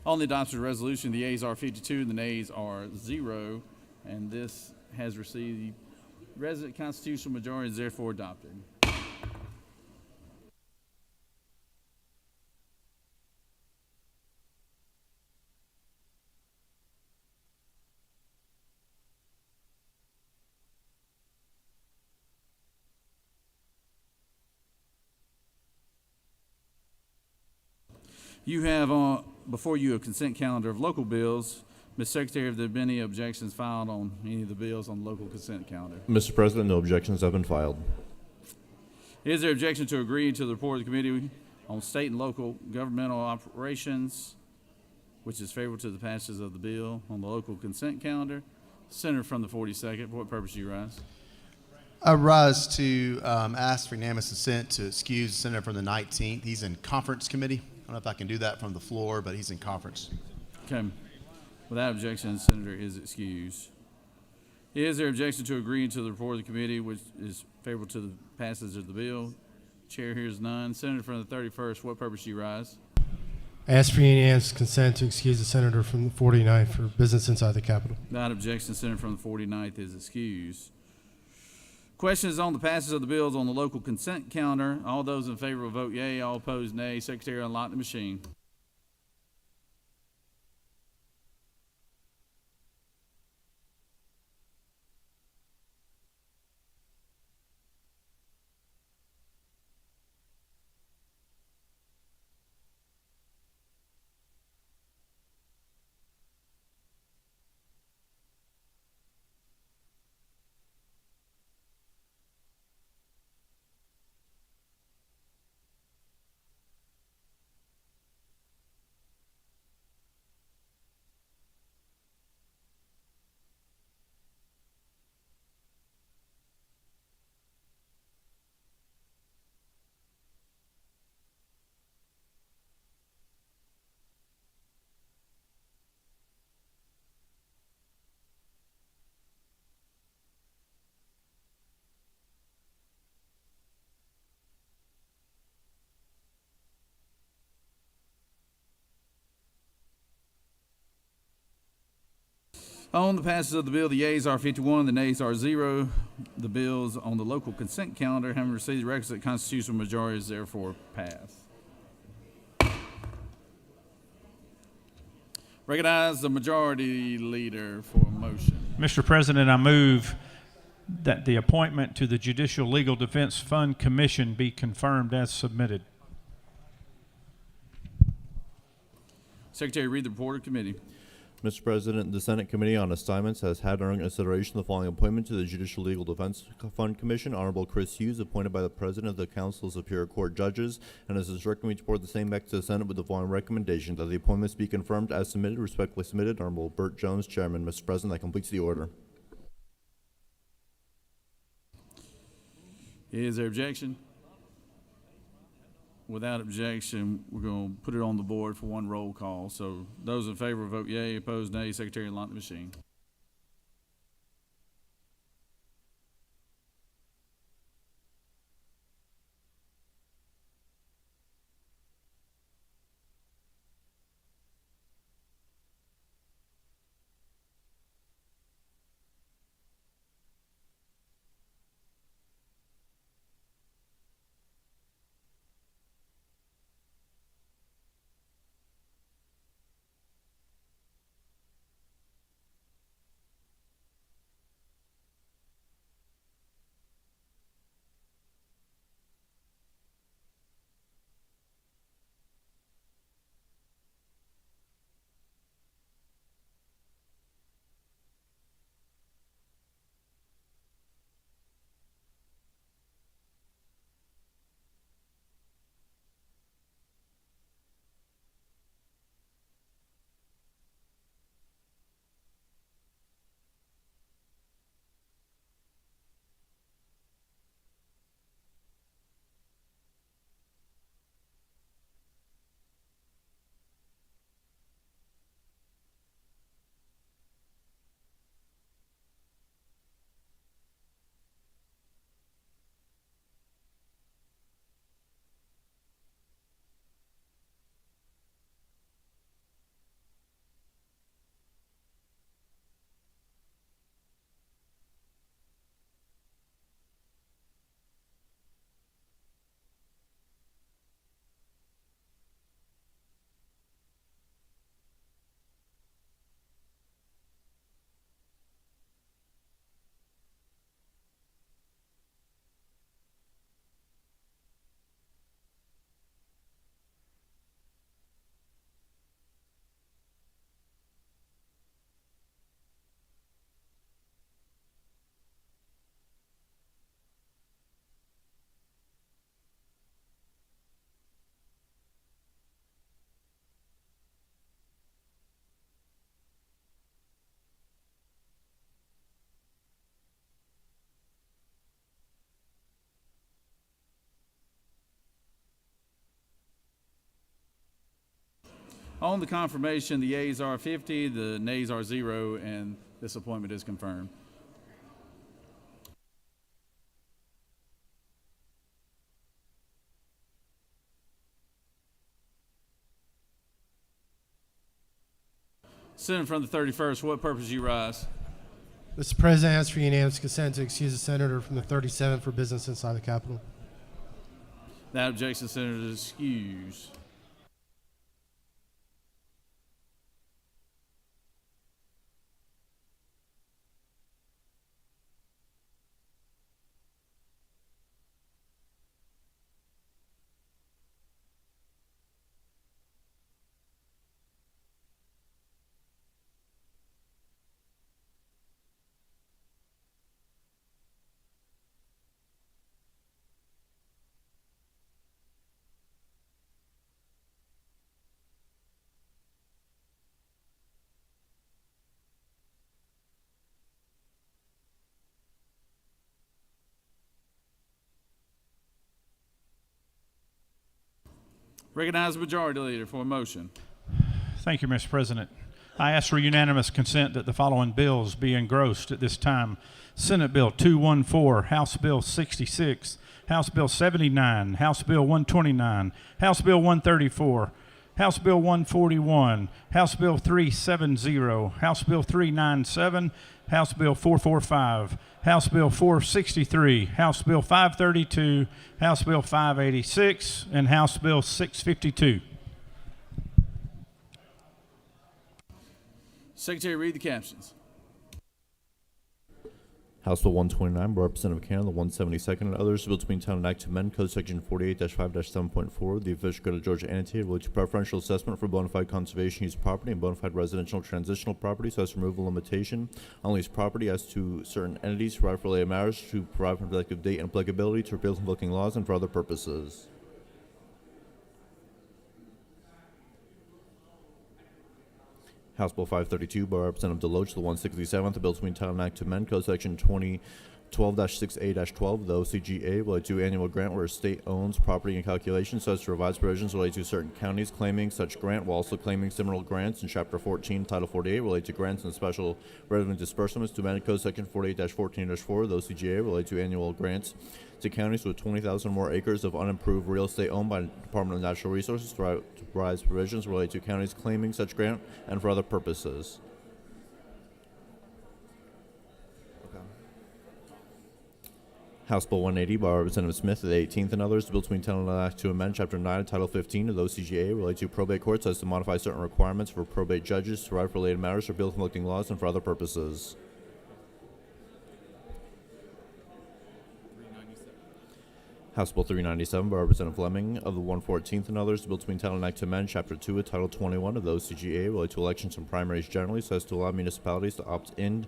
On the adopted resolution, the yeas are 52 and the nays are 0, and this has received resident constitutional majority, is therefore adopted. You have before you a consent calendar of local bills. Ms. Secretary, have there been any objections filed on any of the bills on the local consent calendar? Mr. President, no objections have been filed. Is there objection to agree to the report of the committee on state and local governmental operations, which is favorable to the passage of the bill on the local consent calendar? Senator from the 42nd, for what purpose do you rise? I rise to ask for unanimous consent to excuse the senator from the 19th. He's in conference committee. I don't know if I can do that from the floor, but he's in conference. Okay. Without objection, the senator is excused. Is there objection to agreeing to the report of the committee, which is favorable to the passage of the bill? Chair hears none. Senator from the 31st, for what purpose do you rise? I ask for unanimous consent to excuse the senator from the 49th for business inside the Capitol. Without objection, the senator from the 49th is excused. Questions on the passage of the bills on the local consent calendar. All those in favor will vote yea. All opposed, nay. Secretary, unlock the machine. On the passage of the bill, the yeas are 51, the nays are 0. The bills on the local consent calendar, having received the requisite constitutional majority, is therefore passed. Recognize the majority leader for a motion. Mr. President, I move that the appointment to the Judicial Legal Defense Fund Commission be confirmed as submitted. Secretary, read the report of committee. Mr. President, the Senate Committee on Assignments has had under consideration the following appointment to the Judicial Legal Defense Fund Commission. Honorable Chris Hughes, appointed by the President of the Council of Superior Court Judges, and has instructed me to report the same back to the Senate with the following recommendation: that the appointments be confirmed as submitted. Respectfully submitted. Honorable Burt Jones, Chairman. Mr. President, that completes the order. Is there objection? Without objection, we're going to put it on the board for one roll call. So those in favor vote yea, opposed nay. Secretary, unlock the machine. On the confirmation, the yeas are 50, the nays are 0, and this appointment is confirmed. Senator from the 31st, for what purpose you rise? Mr. President, I ask for unanimous consent to excuse the senator from the 37th for business inside the Capitol. Without objection, the senator is excused. Recognize the majority leader for a motion. Thank you, Mr. President. I ask for unanimous consent that the following bills be engrossed at this time. Senate Bill 214, House Bill 66, House Bill 79, House Bill 129, House Bill 134, House Bill 141, House Bill 370, House Bill 397, House Bill 445, House Bill 463, House Bill 532, House Bill 586, and House Bill 652. Secretary, read the captions. House Bill 129 by Representative Cannon, the 172nd, and others, bill to be entitled an act to amend Code Section 48-5-7.4, the official code of Georgia annotated, related to preferential assessment for bona fide conservation use property and bona fide residential transitional property, so as to remove a limitation on leased property as to certain entities, provide for related matters, to provide for effective date and applicability, to repeal conflicting laws, and for other purposes. House Bill 532 by Representative Deloach, the 167th, the bill to be entitled an act to amend Code Section 2012-6A-12, the OCGA, related to annual grant where a state owns property and calculations, so as to revise provisions related to certain counties claiming such grant while also claiming similar grants in Chapter 14, Title 48, related to grants and special revenue disbursements, to amend Code Section 48-14-4, the OCGA, related to annual grants to counties with 20,000 or more acres of unimproved real estate owned by the Department of Natural Resources to revise provisions related to counties claiming such grant and for other purposes. House Bill 180 by Representative Smith, the 18th, and others, the bill to be entitled an act to amend Chapter 9 of Title 15 of the OCGA related to probate courts as to modify certain requirements for probate judges to provide for related matters, to repeal conflicting laws, and for other purposes. House Bill 397 by Representative Fleming of the 114th and others, the bill to be entitled an act to amend Chapter 2 of Title 21 of the OCGA related to elections and primaries generally, so as to allow municipalities to opt in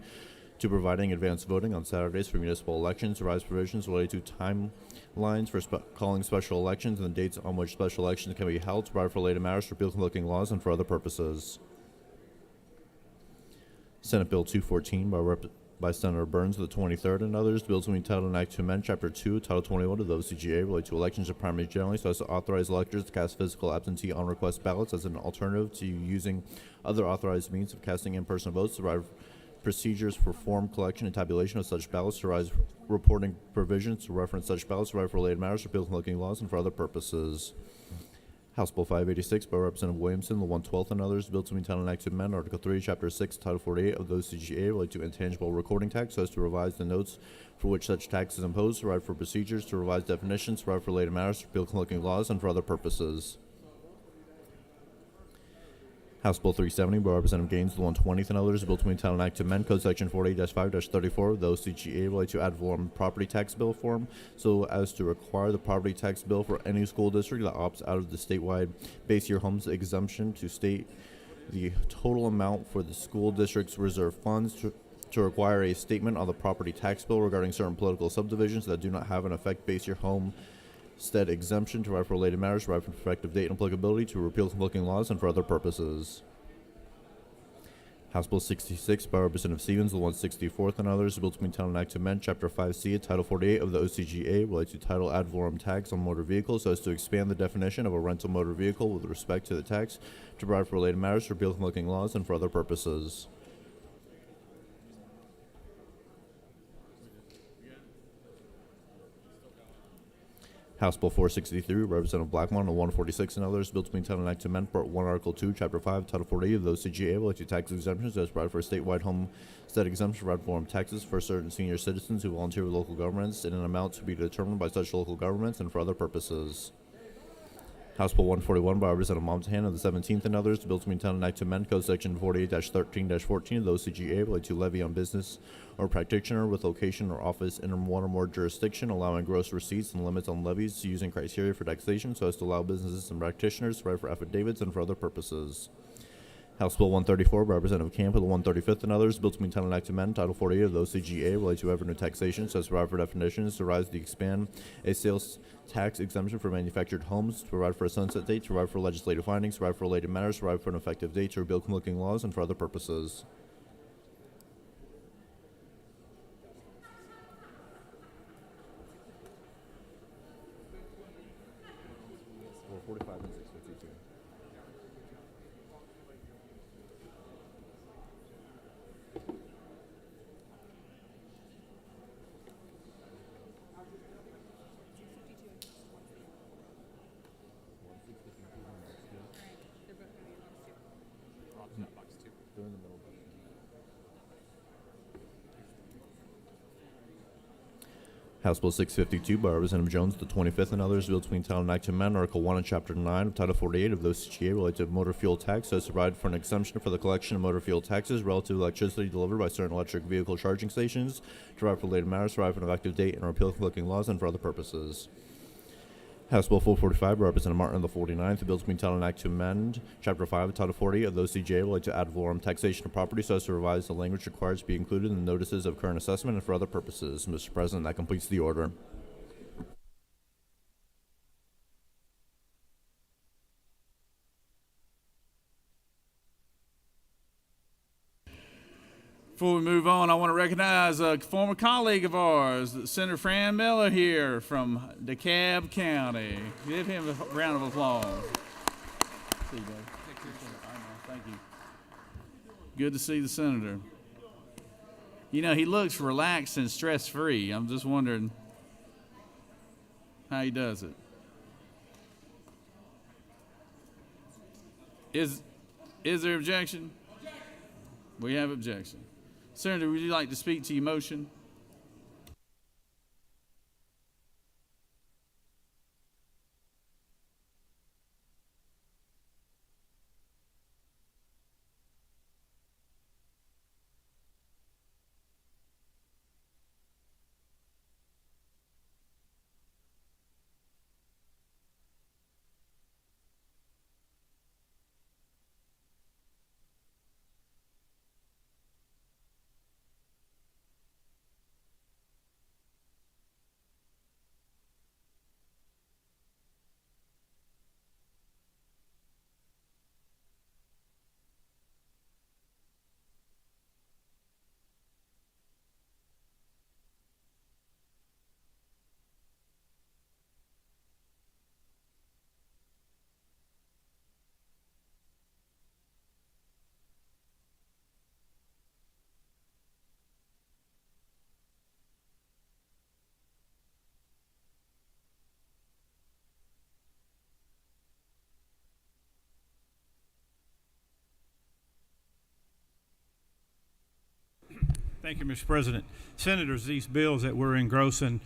to providing advance voting on Saturdays for municipal elections, revise provisions related to timelines for calling special elections and the dates on which special elections can be held, to provide for related matters, to repeal conflicting laws, and for other purposes. Senate Bill 214 by Senator Burns of the 23rd and others, bills will be entitled an act to amend Chapter 2, Title 21 of the OCGA related to elections and primaries generally, so as to authorize electors to cast physical absentee on-request ballots as an alternative to using other authorized means of casting in-person votes, to provide procedures for form collection and tabulation of such ballots, to rise reporting provisions to reference such ballots, to provide for related matters, to repeal conflicting laws, and for other purposes. House Bill 586 by Representative Williamson, the 112th, and others, bill to be entitled an act to amend Article 3, Chapter 6, Title 48 of the OCGA related to intangible recording tax, so as to revise the notes for which such tax is imposed, to provide for procedures, to revise definitions, to provide for related matters, to repeal conflicting laws, and for other purposes. House Bill 370 by Representative Gaines, the 120th, and others, bill to be entitled an act to amend Code Section 48-5-34 of the OCGA related to ad valorem property tax bill form, so as to require the property tax bill for any school district that opts out of the statewide base year homes exemption to state the total amount for the school district's reserve funds, to require a statement on the property tax bill regarding certain political subdivisions that do not have an effect base year home stead exemption, to provide for related matters, to provide for effective date and applicability, to repeal conflicting laws, and for other purposes. House Bill 66 by Representative Stevens, the 164th, and others, bill to be entitled an act to amend Chapter 5C of Title 48 of the OCGA related to title ad valorem tax on motor vehicles, so as to expand the definition of a rental motor vehicle with respect to the tax, to provide for related matters, to repeal conflicting laws, and for other purposes. House Bill 463, Representative Blackmon, and 146 and others, bill to maintain an act to amend Part 1, Article 2, Chapter 5, Title 48 of the OCGA related to tax exemptions as provided for a statewide homestead exemption for ad valorem taxes for certain senior citizens who volunteer with local governments in an amount to be determined by such local governments and for other purposes. House Bill 141 by Representative Montana of the 17th and others, bill to maintain an act to amend Code Section 48-13-14 of the OCGA related to levy on business or practitioner with location or office in one or more jurisdiction, allowing gross receipts and limits on levies using criteria for taxation so as to allow businesses and practitioners to write for affidavits and for other purposes. House Bill 134 by Representative Camp of the 135th and others, bill to maintain an act to amend Title 48 of the OCGA related to revenue taxation so as to provide for definitions to rise to expand a sales tax exemption for manufactured homes, to provide for a sunset date, to provide for legislative findings, to provide for related matters, to provide for an effective date, to repeal conflicting laws, and for other purposes. House Bill 652 by Representative Jones, the 25th, and others, bill to maintain an act to amend Article 1 and Chapter 9 of Title 48 of the OCGA related to motor fuel tax so as to provide for an exemption for the collection of motor fuel taxes relative to electricity delivered by certain electric vehicle charging stations, to provide for related matters, to provide for an effective date, and repeal conflicting laws, and for other purposes. House Bill 445 by Representative Martin of the 49th, the bill to maintain an act to amend Chapter 5 of Title 40 of the OCGA related to ad valorem taxation of property so as to revise the language required to be included in the notices of current assessment and for other purposes. Mr. President, that completes the order. Before we move on, I want to recognize a former colleague of ours, Senator Fran Miller here from DeKalb County. Give him a round of applause. See you, Dave. Thank you. Good to see the senator. You know, he looks relaxed and stress-free. I'm just wondering how he does it. Is there objection? We have objection. Senator, would you like to speak to your motion? Thank you, Mr. President. Senators, these bills that we're engrossing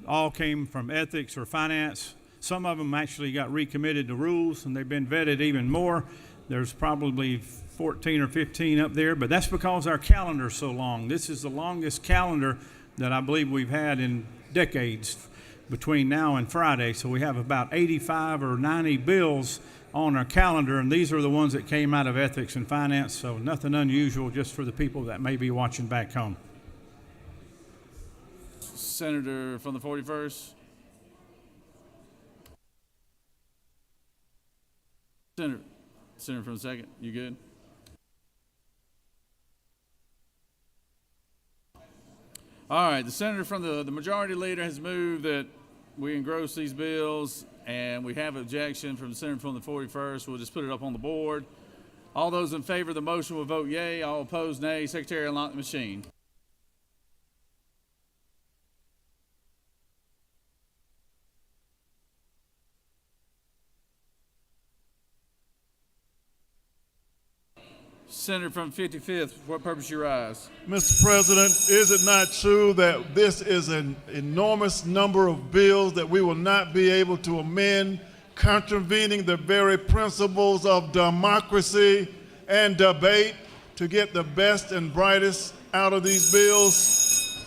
all came from ethics or finance. Some of them actually got recommitted to rules, and they've been vetted even more. There's probably 14 or 15 up there, but that's because our calendar's so long. This is the longest calendar that I believe we've had in decades between now and Friday. So we have about 85 or 90 bills on our calendar, and these are the ones that came out of ethics and finance, so nothing unusual, just for the people that may be watching back home. Senator from the 41st. Senator from the 2nd, you good? All right, the senator from the majority leader has moved that we engross these bills, and we have objection from the senator from the 41st. We'll just put it up on the board. All those in favor of the motion will vote yea. All opposed, nay. Secretary, unlock the machine. Senator from 55th, for what purpose you rise? Mr. President, is it not true that this is an enormous number of bills that we will not be able to amend, contravening the very principles of democracy and debate to get the best and brightest out of these bills?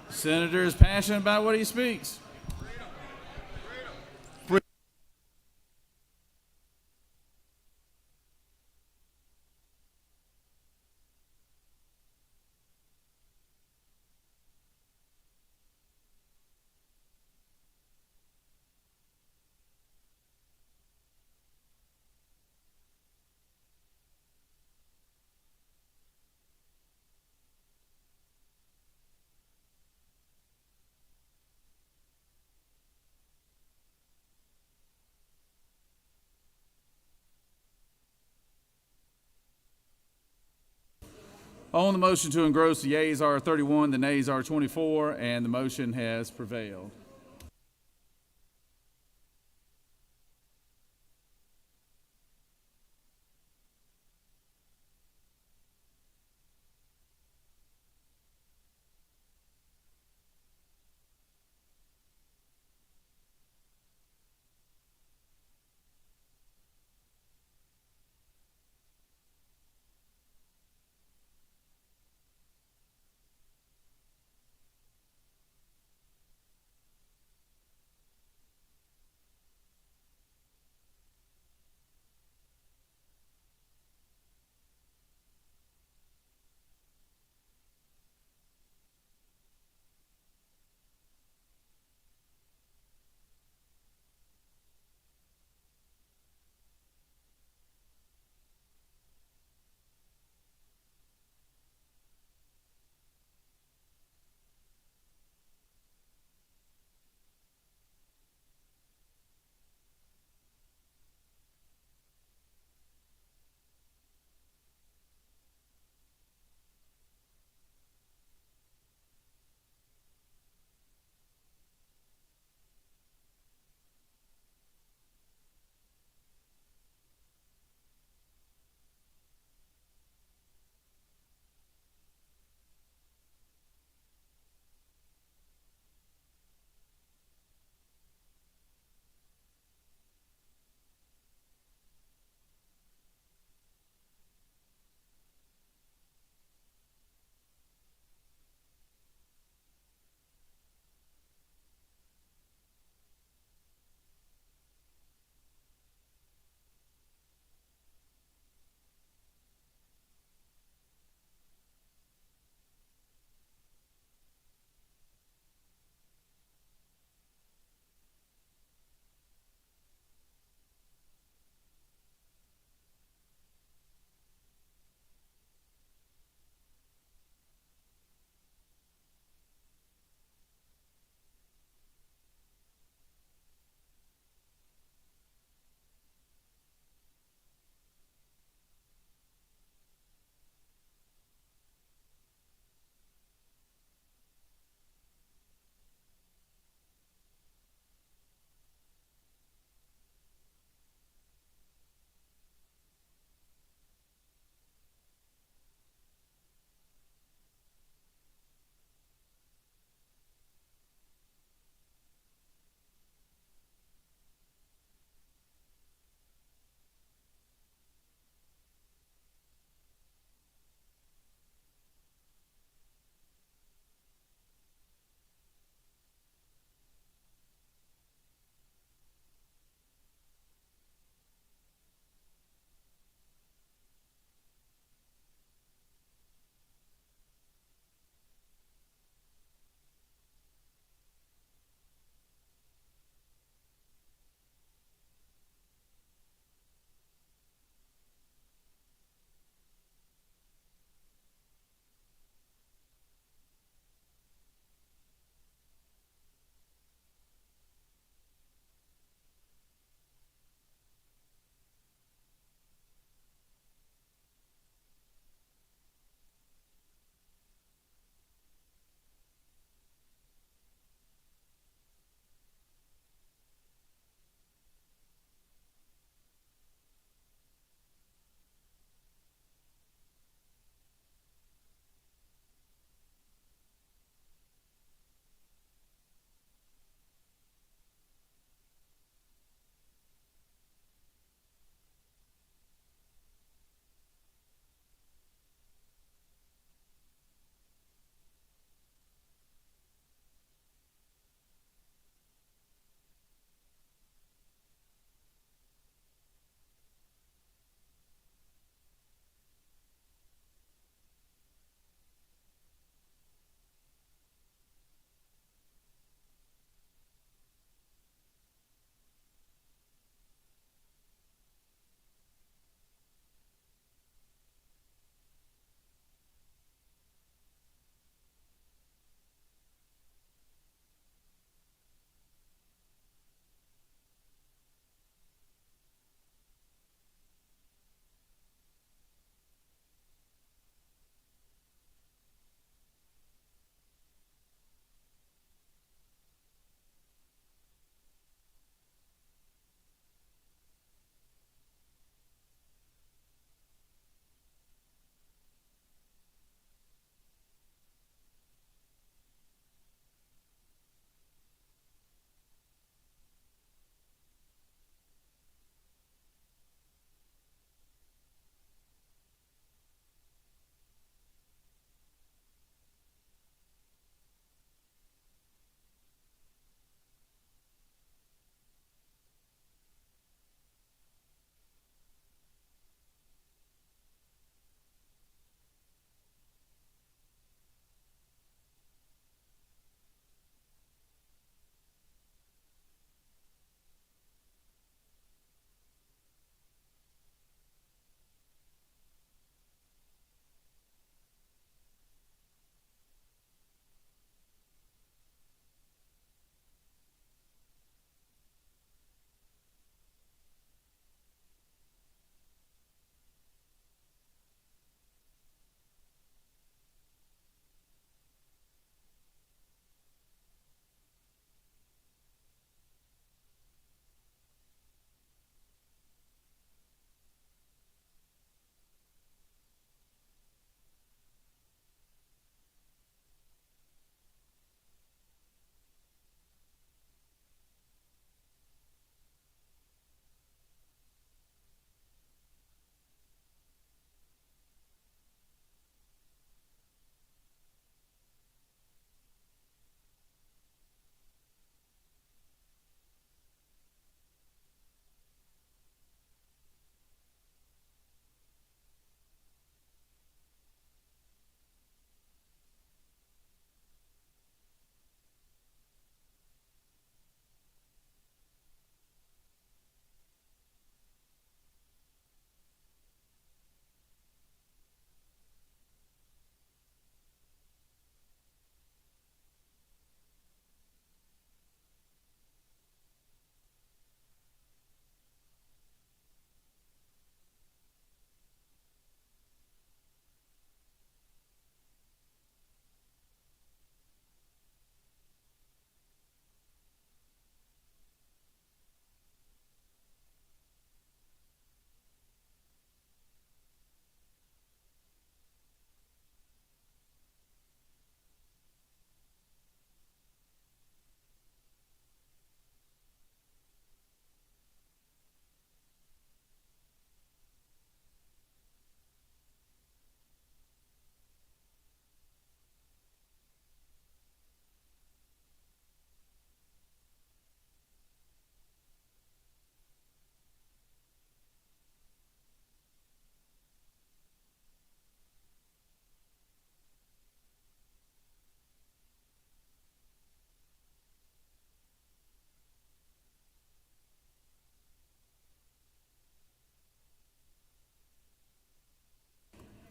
Senator is passionate about what he speaks. On the motion to engross, the yeas are 31, the nays are 24, and the motion has prevailed.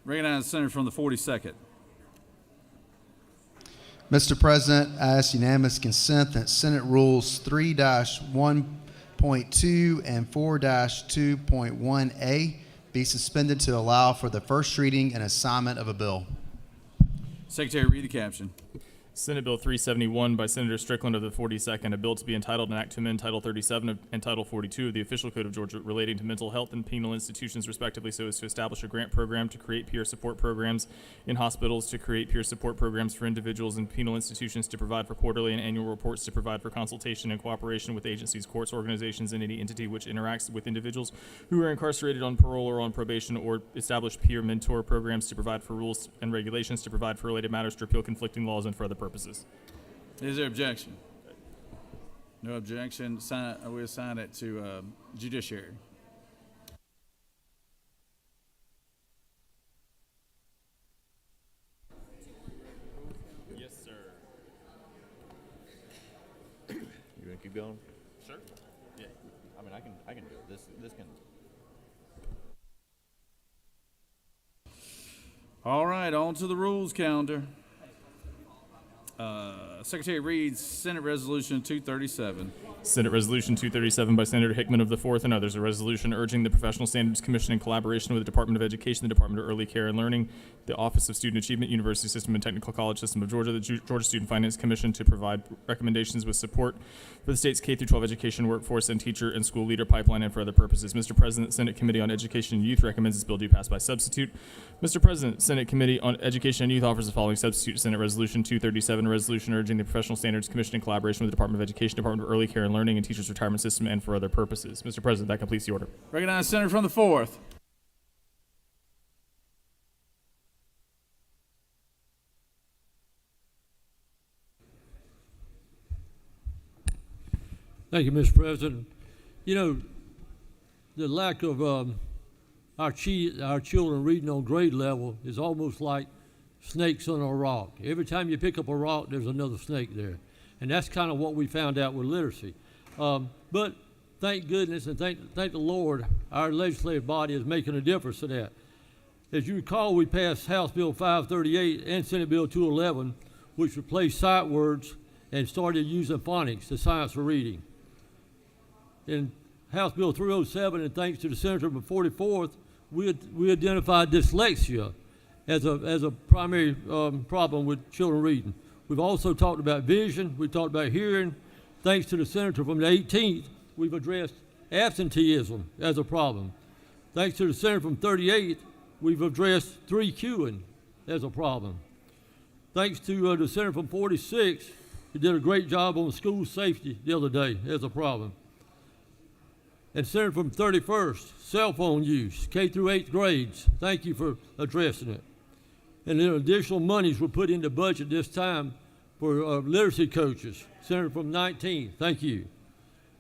Recognize the senator from the 42nd. Mr. President, I ask unanimous consent that Senate Rules 3-1.2 and 4-2.1A be suspended to allow for the first reading and assignment of a bill. Secretary, read the caption. Senate Bill 371 by Senator Strickland of the 42nd, a bill to be entitled an act to amend Title 37 and Title 42 of the Official Code of Georgia relating to mental health and penal institutions respectively, so as to establish a grant program to create peer support programs in hospitals, to create peer support programs for individuals in penal institutions, to provide for quarterly and annual reports, to provide for consultation and cooperation with agencies, courts, organizations, and any entity which interacts with individuals who are incarcerated on parole or on probation, or establish peer mentor programs, to provide for rules and regulations, to provide for related matters, to repeal conflicting laws, and for other purposes. Is there objection? No objection. We assign it to Judiciary. Yes, sir. You want to keep going? Sure. Yeah. I mean, I can do it. This can. All right, on to the rules calendar. Secretary reads Senate Resolution 237. Senate Resolution 237 by Senator Hickman of the 4th and others, a resolution urging the Professional Standards Commission in collaboration with the Department of Education, the Department of Early Care and Learning, the Office of Student Achievement, University System and Technical College System of Georgia, the Georgia Student Finance Commission to provide recommendations with support for the state's K-12 education workforce and teacher and school leader pipeline and for other purposes. Mr. President, Senate Committee on Education and Youth recommends this bill be passed by substitute. Mr. President, Senate Committee on Education and Youth offers the following substitute: Senate Resolution 237, a resolution urging the Professional Standards Commission in collaboration with the Department of Education, Department of Early Care and Learning, and Teachers Retirement System and for other purposes. Mr. President, that completes the order. Recognize Senator from the 4th. Thank you, Mr. President. You know, the lack of our children reading on grade level is almost like snakes on a rock. Every time you pick up a rock, there's another snake there. And that's kind of what we found out with literacy. But thank goodness and thank the Lord, our legislative body is making a difference to that. As you recall, we passed House Bill 538 and Senate Bill 211, which replaced sight words and started using phonics, the science of reading. In House Bill 307, and thanks to the senator from the 44th, we identified dyslexia as a primary problem with children reading. We've also talked about vision. We talked about hearing. Thanks to the senator from the 18th, we've addressed absenteeism as a problem. Thanks to the senator from 38th, we've addressed 3Qing as a problem. Thanks to the senator from 46, he did a great job on school safety the other day as a problem. And senator from 31st, cell phone use, K through 8th grades. Thank you for addressing it. And then additional monies were put into budget this time for literacy coaches. Senator from 19, thank you.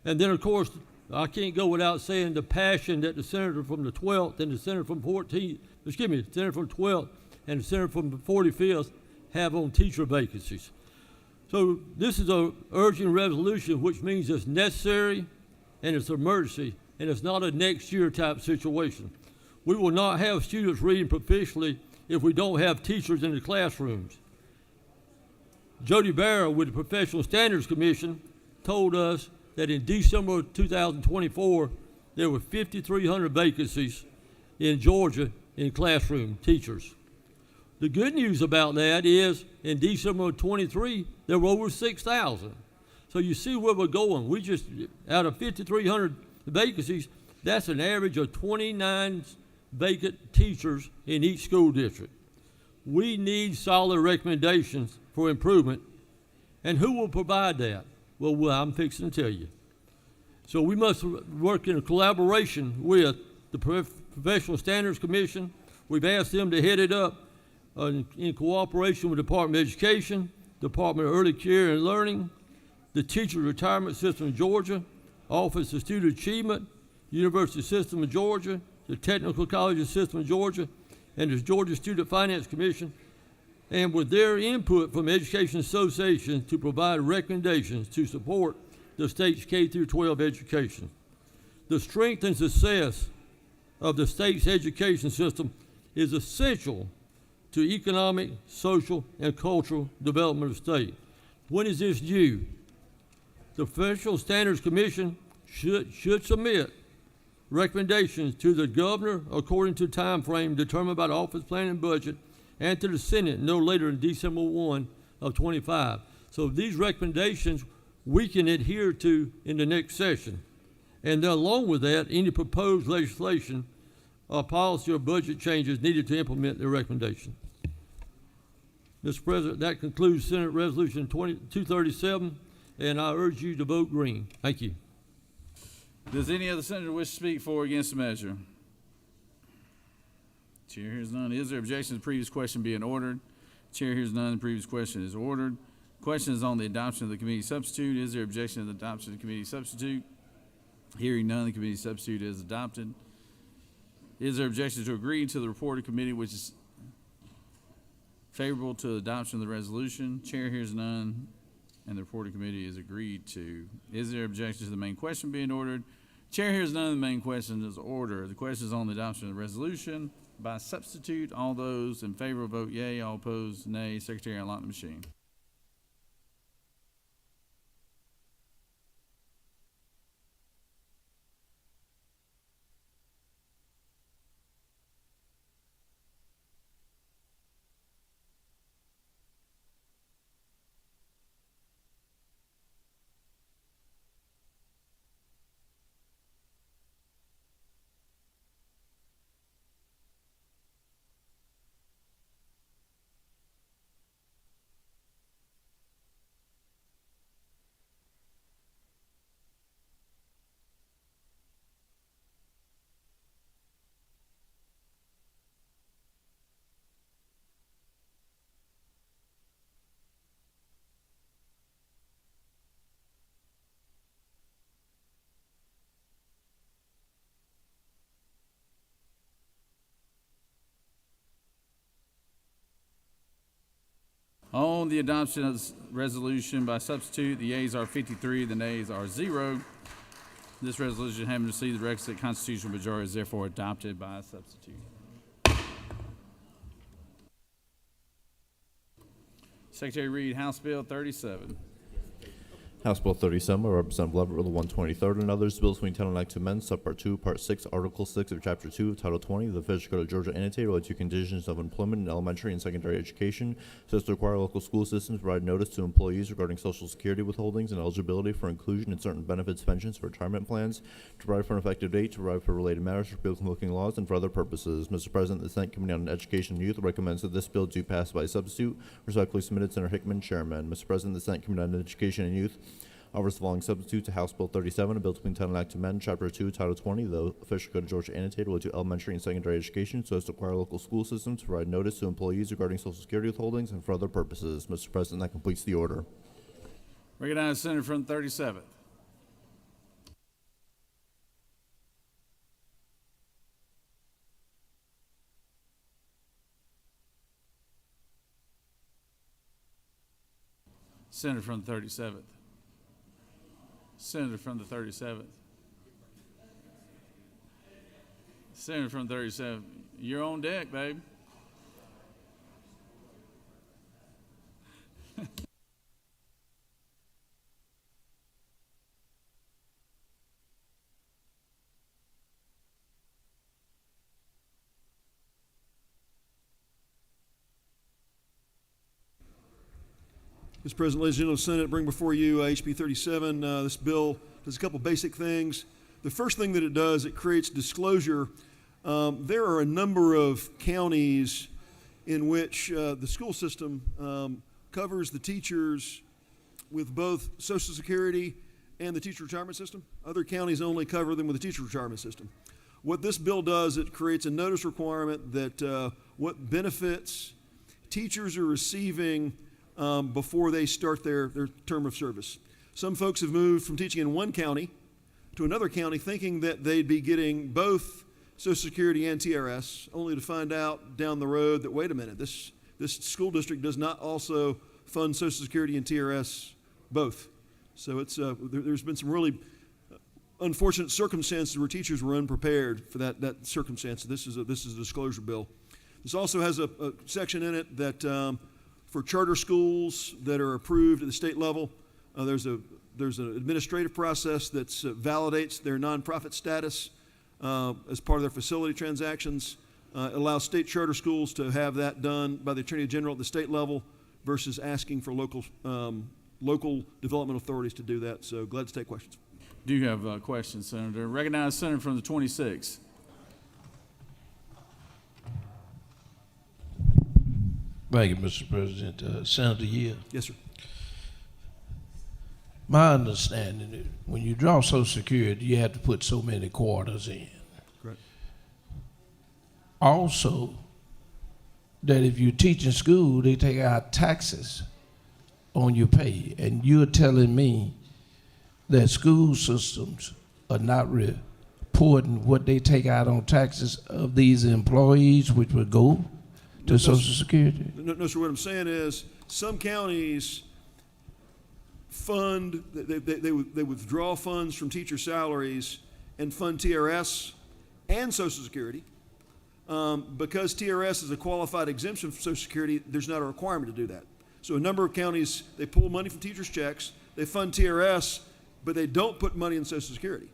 And then, of course, I can't go without saying the passion that the senator from the 12th and the senator from 14th, senator from 12th and the senator from the 45th have on teacher vacancies. So this is an urgent resolution, which means it's necessary and it's an emergency, and it's not a next year type situation. We will not have students reading proficiently if we don't have teachers in the classrooms. Jody Barrow with the Professional Standards Commission told us that in December of 2024, there were 5,300 vacancies in Georgia in classroom teachers. The good news about that is in December of 23, there were over 6,000. So you see where we're going. We just, out of 5,300 vacancies, that's an average of 29 vacant teachers in each school district. We need solid recommendations for improvement. And who will provide that? Well, I'm fixing to tell you. So we must work in a collaboration with the Professional Standards Commission. We've asked them to head it up in cooperation with the Department of Education, Department of Early Care and Learning, the Teacher Retirement System of Georgia, Office of Student Achievement, University System of Georgia, the Technical College System of Georgia, and the Georgia Student Finance Commission, and with their input from Education Association to provide recommendations to support the state's K-12 education. The strength and success of the state's education system is essential to economic, social, and cultural development of the state. When is this due? The Professional Standards Commission should submit recommendations to the governor according to time frame determined by the Office of Planning and Budget, and to the Senate no later than December 1 of 25. So these recommendations we can adhere to in the next session. And then along with that, any proposed legislation or policy or budget changes needed to implement the recommendation. Mr. President, that concludes Senate Resolution 237, and I urge you to vote green. Thank you. Does any other senator wish to speak for or against the measure? Chair hears none. Is there objection to the previous question being ordered? Chair hears none. The previous question is ordered. Question is on the adoption of the committee substitute. Is there objection to the adoption of the committee substitute? Hearing none, the committee substitute is adopted. Is there objection to agree to the report of committee which is favorable to the adoption of the resolution? Chair hears none, and the report of committee is agreed to. Is there objection to the main question being ordered? Chair hears none, the main question is ordered. The question is on the adoption of the resolution by substitute. All those in favor vote yea, all opposed nay. Secretary, unlock the machine. On the adoption of this resolution by substitute, the yeas are 53, the nays are 0. This resolution, having received the requisite constitutional majority, is therefore adopted by substitute. Secretary read House Bill 37. House Bill 37 by Representative Levitt, Rule 123rd, and others. Bills between 10 and Act to amend Subpart 2, Part 6, Article 6 of Chapter 2 of Title 20 of the Federal Code of Georgia annotated related to conditions of employment in elementary and secondary education, so as to require local school systems to provide notice to employees regarding Social Security withholdings and eligibility for inclusion in certain benefits, pensions, or retirement plans, to provide for an effective date, to provide for related matters, for bill-convoking laws, and for other purposes. Mr. President, the Senate Committee on Education and Youth recommends that this bill do pass by substitute. Respectfully submitted, Senator Hickman, Chairman. Mr. President, the Senate Committee on Education and Youth offers the following substitute to House Bill 37, a bill between 10 and Act to amend Chapter 2, Title 20, the Official Code of Georgia annotated related to elementary and secondary education, so as to require local school systems to provide notice to employees regarding Social Security withholdings and for other purposes. Mr. President, that completes the order. Recognize Senator from the 37th. Senator from the 37th. Senator from the 37th. Senator from the 37th. You're on deck, babe. Mr. President, ladies and gentlemen of the Senate, bring before you HB 37. This bill does a couple basic things. The first thing that it does, it creates disclosure. There are a number of counties in which the school system covers the teachers with both Social Security and the teacher retirement system. Other counties only cover them with the teacher retirement system. What this bill does, it creates a notice requirement that what benefits teachers are receiving before they start their term of service. Some folks have moved from teaching in one county to another county thinking that they'd be getting both Social Security and TRS, only to find out down the road that, wait a minute, this school district does not also fund Social Security and TRS both. So it's there's been some really unfortunate circumstances where teachers were unprepared for that circumstance. This is a disclosure bill. This also has a section in it that for charter schools that are approved at the state level, there's an administrative process that validates their nonprofit status as part of their facility transactions. It allows state charter schools to have that done by the Attorney General at the state level versus asking for local development authorities to do that. So glad to take questions. Do you have questions, Senator? Recognize Senator from the 26th. Thank you, Mr. President. Senator Yield. Yes, sir. My understanding is when you draw Social Security, you have to put so many quarters in. Correct. Also, that if you teach in school, they take out taxes on your pay. And you're telling me that school systems are not reporting what they take out on taxes of these employees, which would go to Social Security? No, sir. What I'm saying is some counties fund, they withdraw funds from teacher salaries and fund TRS and Social Security. Because TRS is a qualified exemption from Social Security, there's not a requirement to do that. So a number of counties, they pull money from teachers' checks, they fund TRS, but they don't put money in Social Security.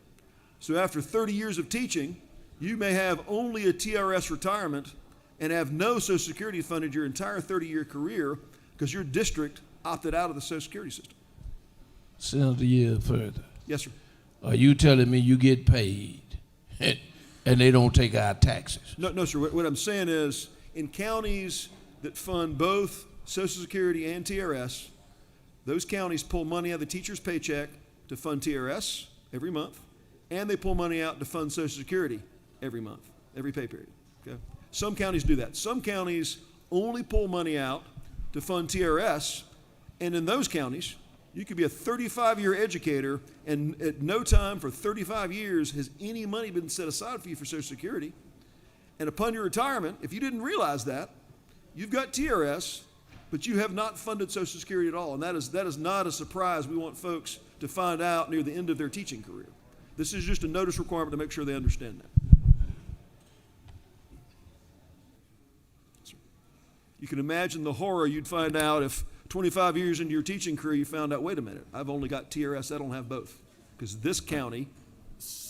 So after 30 years of teaching, you may have only a TRS retirement and have no Social Security funded your entire 30-year career because your district opted out of the Social Security system. Senator Yield further. Yes, sir. Are you telling me you get paid and they don't take out taxes? No, sir. What I'm saying is in counties that fund both Social Security and TRS, those counties pull money out of the teacher's paycheck to fund TRS every month, and they pull money out to fund Social Security every month, every pay period. Okay? Some counties do that. Some counties only pull money out to fund TRS, and in those counties, you could be a 35-year educator, and at no time for 35 years has any money been set aside for you for Social Security. And upon your retirement, if you didn't realize that, you've got TRS, but you have not funded Social Security at all. And that is not a surprise. We want folks to find out near the end of their teaching career. This is just a notice requirement to make sure they understand that. You can imagine the horror you'd find out if 25 years into your teaching career you found out, wait a minute, I've only got TRS, I don't have both. Because this county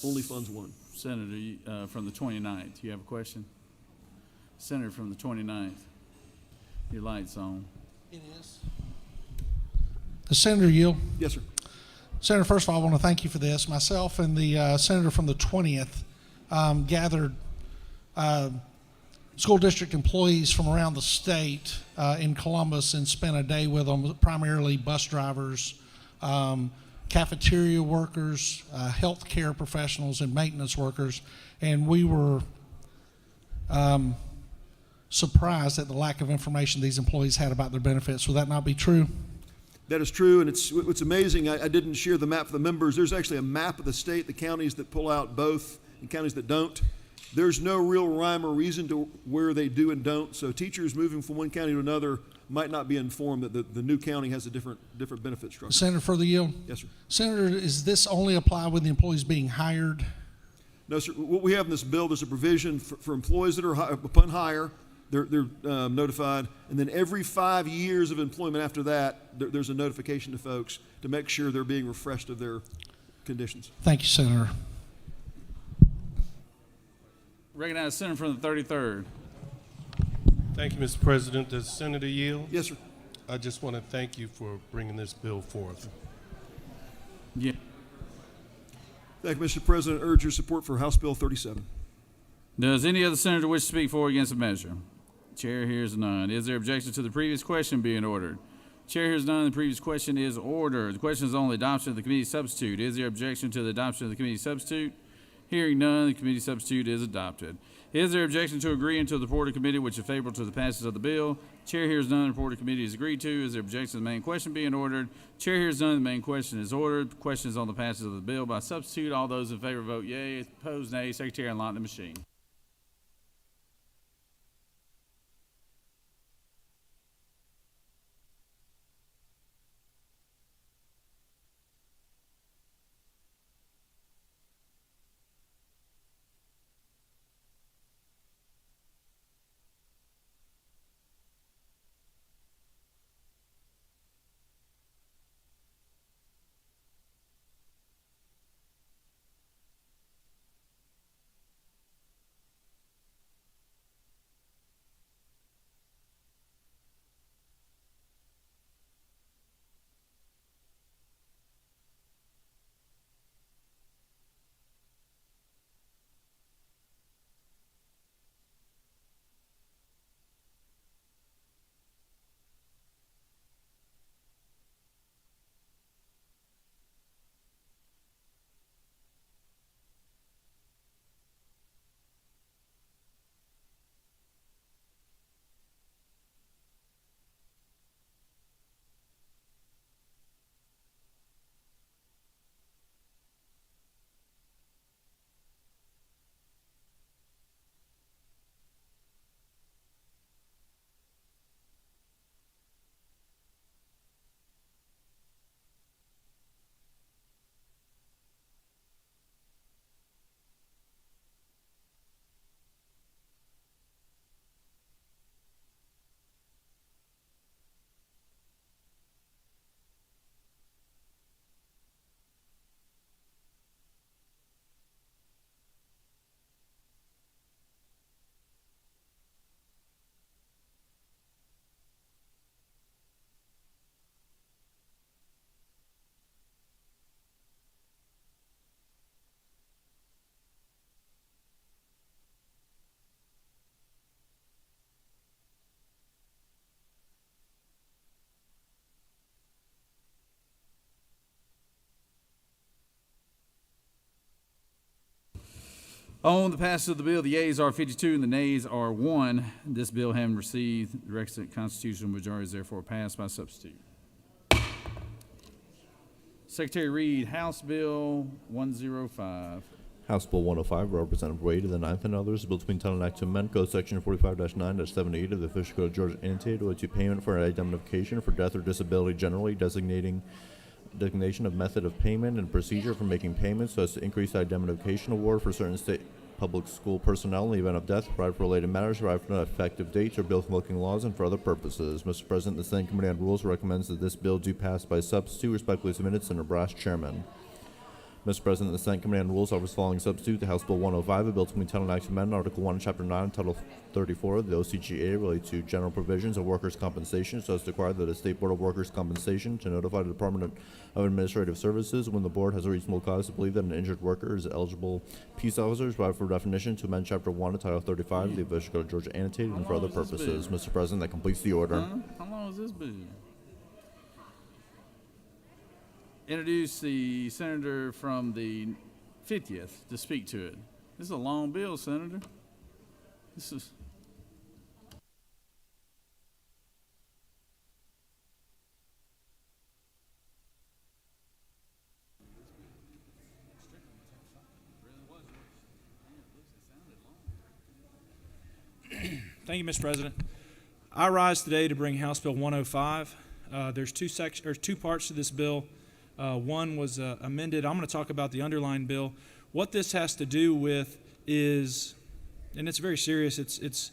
only funds one. Senator from the 29th, you have a question? Senator from the 29th, your light's on. It is. Senator Yield. Yes, sir. Senator, first of all, I want to thank you for this. Myself and the senator from the 20th gathered school district employees from around the state in Columbus and spent a day with them, primarily bus drivers, cafeteria workers, healthcare professionals, and maintenance workers. And we were surprised at the lack of information these employees had about their benefits. Would that not be true? That is true, and it's amazing. I didn't share the map for the members. There's actually a map of the state, the counties that pull out both and counties that don't. There's no real rhyme or reason to where they do and don't. So teachers moving from one county to another might not be informed that the new county has a different benefit structure. Senator, for the yield. Yes, sir. Senator, is this only apply with the employees being hired? No, sir. What we have in this bill, there's a provision for employees that are upon hire, they're notified, and then every 5 years of employment after that, there's a notification to folks to make sure they're being refreshed of their conditions. Thank you, Senator. Recognize Senator from the 33rd. Thank you, Mr. President. Does Senator yield? Yes, sir. I just want to thank you for bringing this bill forth. Yeah. Thank you, Mr. President. Urge your support for House Bill 37. Does any other senator wish to speak for or against the measure? Chair hears none. Is there objection to the previous question being ordered? Chair hears none. The previous question is ordered. The question is on the adoption of the committee substitute. Is there objection to the adoption of the committee substitute? Hearing none, the committee substitute is adopted. Is there objection to agreeing to the report of committee which is favorable to the passage of the bill? Chair hears none. The report of committee is agreed to. Is there objection to the main question being ordered? Chair hears none. The main question is ordered. The question is on the passage of the bill by substitute. All those in favor vote yea. Opposed, nay. Secretary, unlock the machine. On the passage of the bill, the yeas are 52 and the nays are 1. This bill having received the requisite constitutional majority is therefore passed by substitute. Secretary read House Bill 105. House Bill 105, Representative Wade of the 9th and others, a bill to be entitled an act to amend Code Section 45-9-78 of the Official Code of Georgia annotated to payment for indemnification for death or disability generally, designation of method of payment and procedure for making payments so as to increase the indemnification award for certain state public school personnel in the event of death, provide for related matters, provide for effective dates or bill smoking laws, and for other purposes. Mr. President, the Senate Committee on Rules recommends that this bill do pass by substitute. Respectfully submitted, Senator Brass, Chairman. Mr. President, the Senate Committee on Rules offers following substitute to House Bill 105, a bill to be entitled an act to amend Article 1, Chapter 9, Title 34 of the OCGA related to general provisions of workers' compensation so as to require that the State Board of Workers' Compensation to notify the Department of Administrative Services when the board has a reasonable cause to believe that an injured worker is eligible peace officers, provide for definition to amend Chapter 1 of Title 35 of the Official Code of Georgia annotated and for other purposes. Mr. President, that completes the order. How long has this been? Introduce the senator from the 50th to speak to it. This is a long bill, Senator. This is. Thank you, Mr. President. I rise today to bring House Bill 105. There's two parts to this bill. One was amended. I'm going to talk about the underlying bill. What this has to do with is, and it's very serious, it's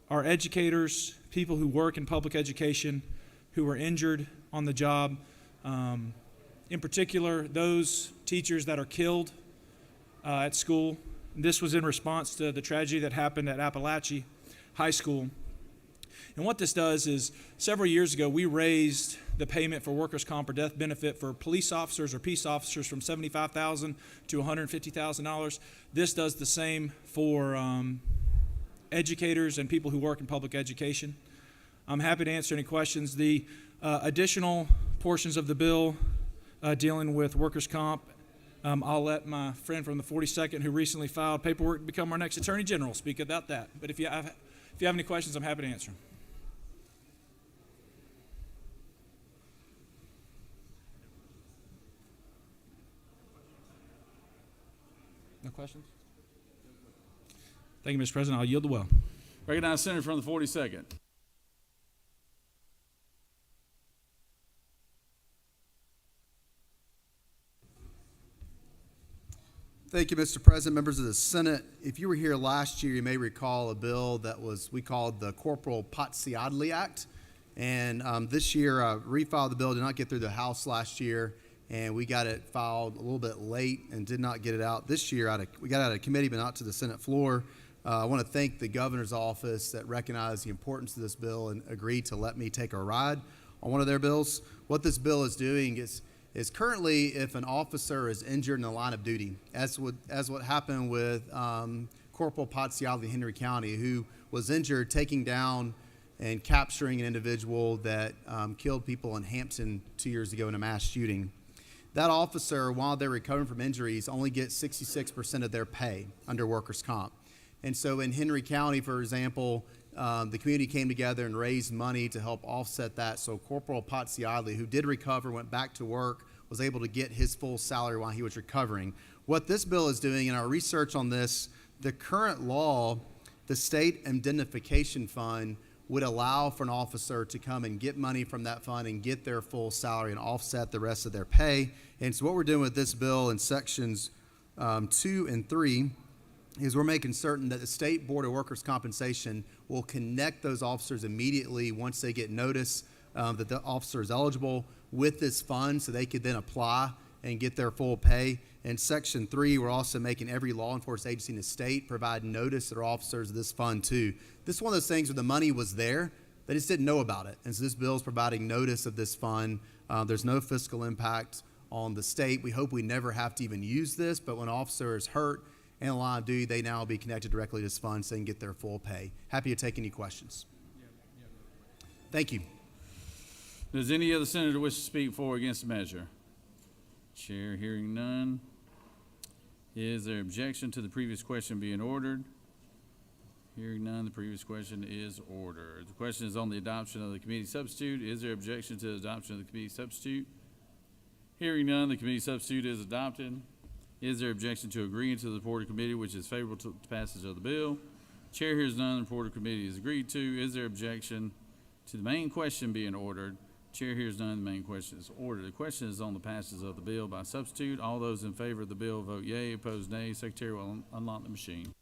our educators, people who work in public education, who are injured on the job. In particular, those teachers that are killed at school. This was in response to the tragedy that happened at Appalachia High School. And what this does is, several years ago, we raised the payment for workers' comp or death benefit for police officers or peace officers from $75,000 to $150,000. This does the same for educators and people who work in public education. I'm happy to answer any questions. The additional portions of the bill dealing with workers' comp, I'll let my friend from the 42nd who recently filed paperwork to become our next Attorney General speak about that. But if you have any questions, I'm happy to answer them. No questions? Thank you, Mr. President. I'll yield the well. Recognize Senator from the 42nd. Thank you, Mr. President, members of the Senate. If you were here last year, you may recall a bill that we called the Corporal Patsiadli Act. And this year, refiled the bill, did not get through the House last year, and we got it filed a little bit late and did not get it out this year. We got it out of committee, but not to the Senate floor. I want to thank the governor's office that recognized the importance of this bill and agreed to let me take a ride on one of their bills. What this bill is doing is currently, if an officer is injured in the line of duty, as what happened with Corporal Patsiadli in Henry County, who was injured taking down and capturing an individual that killed people in Hampton 2 years ago in a mass shooting. That officer, while they're recovering from injuries, only gets 66% of their pay under workers' comp. And so in Henry County, for example, the community came together and raised money to help offset that. So Corporal Patsiadli, who did recover, went back to work, was able to get his full salary while he was recovering. What this bill is doing, in our research on this, the current law, the State Indemnification Fund, would allow for an officer to come and get money from that fund and get their full salary and offset the rest of their pay. And so what we're doing with this bill in sections 2 and 3 is we're making certain that the State Board of Workers' Compensation will connect those officers immediately once they get notice that the officer is eligible with this fund so they could then apply and get their full pay. In Section 3, we're also making every law enforcement agency in the state provide notice to their officers of this fund too. This is one of those things where the money was there, they just didn't know about it. And so this bill is providing notice of this fund. There's no fiscal impact on the state. We hope we never have to even use this, but when an officer is hurt in a line of duty, they now will be connected directly to this fund so they can get their full pay. Happy to take any questions. Thank you. Does any other senator wish to speak for or against the measure? Chair hearing none. Is there objection to the previous question being ordered? Hearing none, the previous question is ordered. The question is on the adoption of the committee substitute. Is there objection to the adoption of the committee substitute? Hearing none, the committee substitute is adopted. Is there objection to agreeing to the report of committee which is favorable to passage of the bill? Chair hears none, the report of committee is agreed to. Is there objection to the main question being ordered? Chair hears none, the main question is ordered. The question is on the passage of the bill by substitute. All those in favor of the bill vote yea, opposed nay. Secretary will unlock the machine.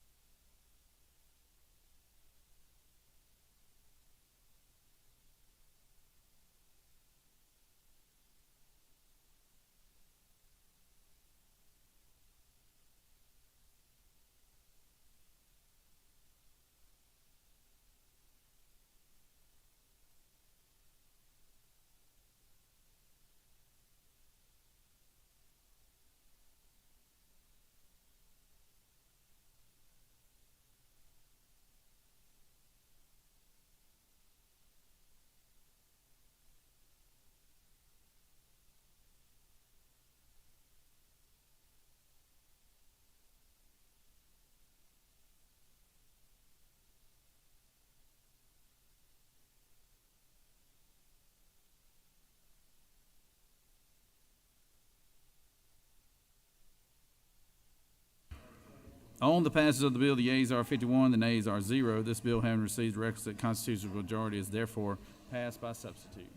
On the passage of the bill, the yeas are 51, the nays are 0. This bill, having received the requisite constitutional majority, is therefore passed by substitute.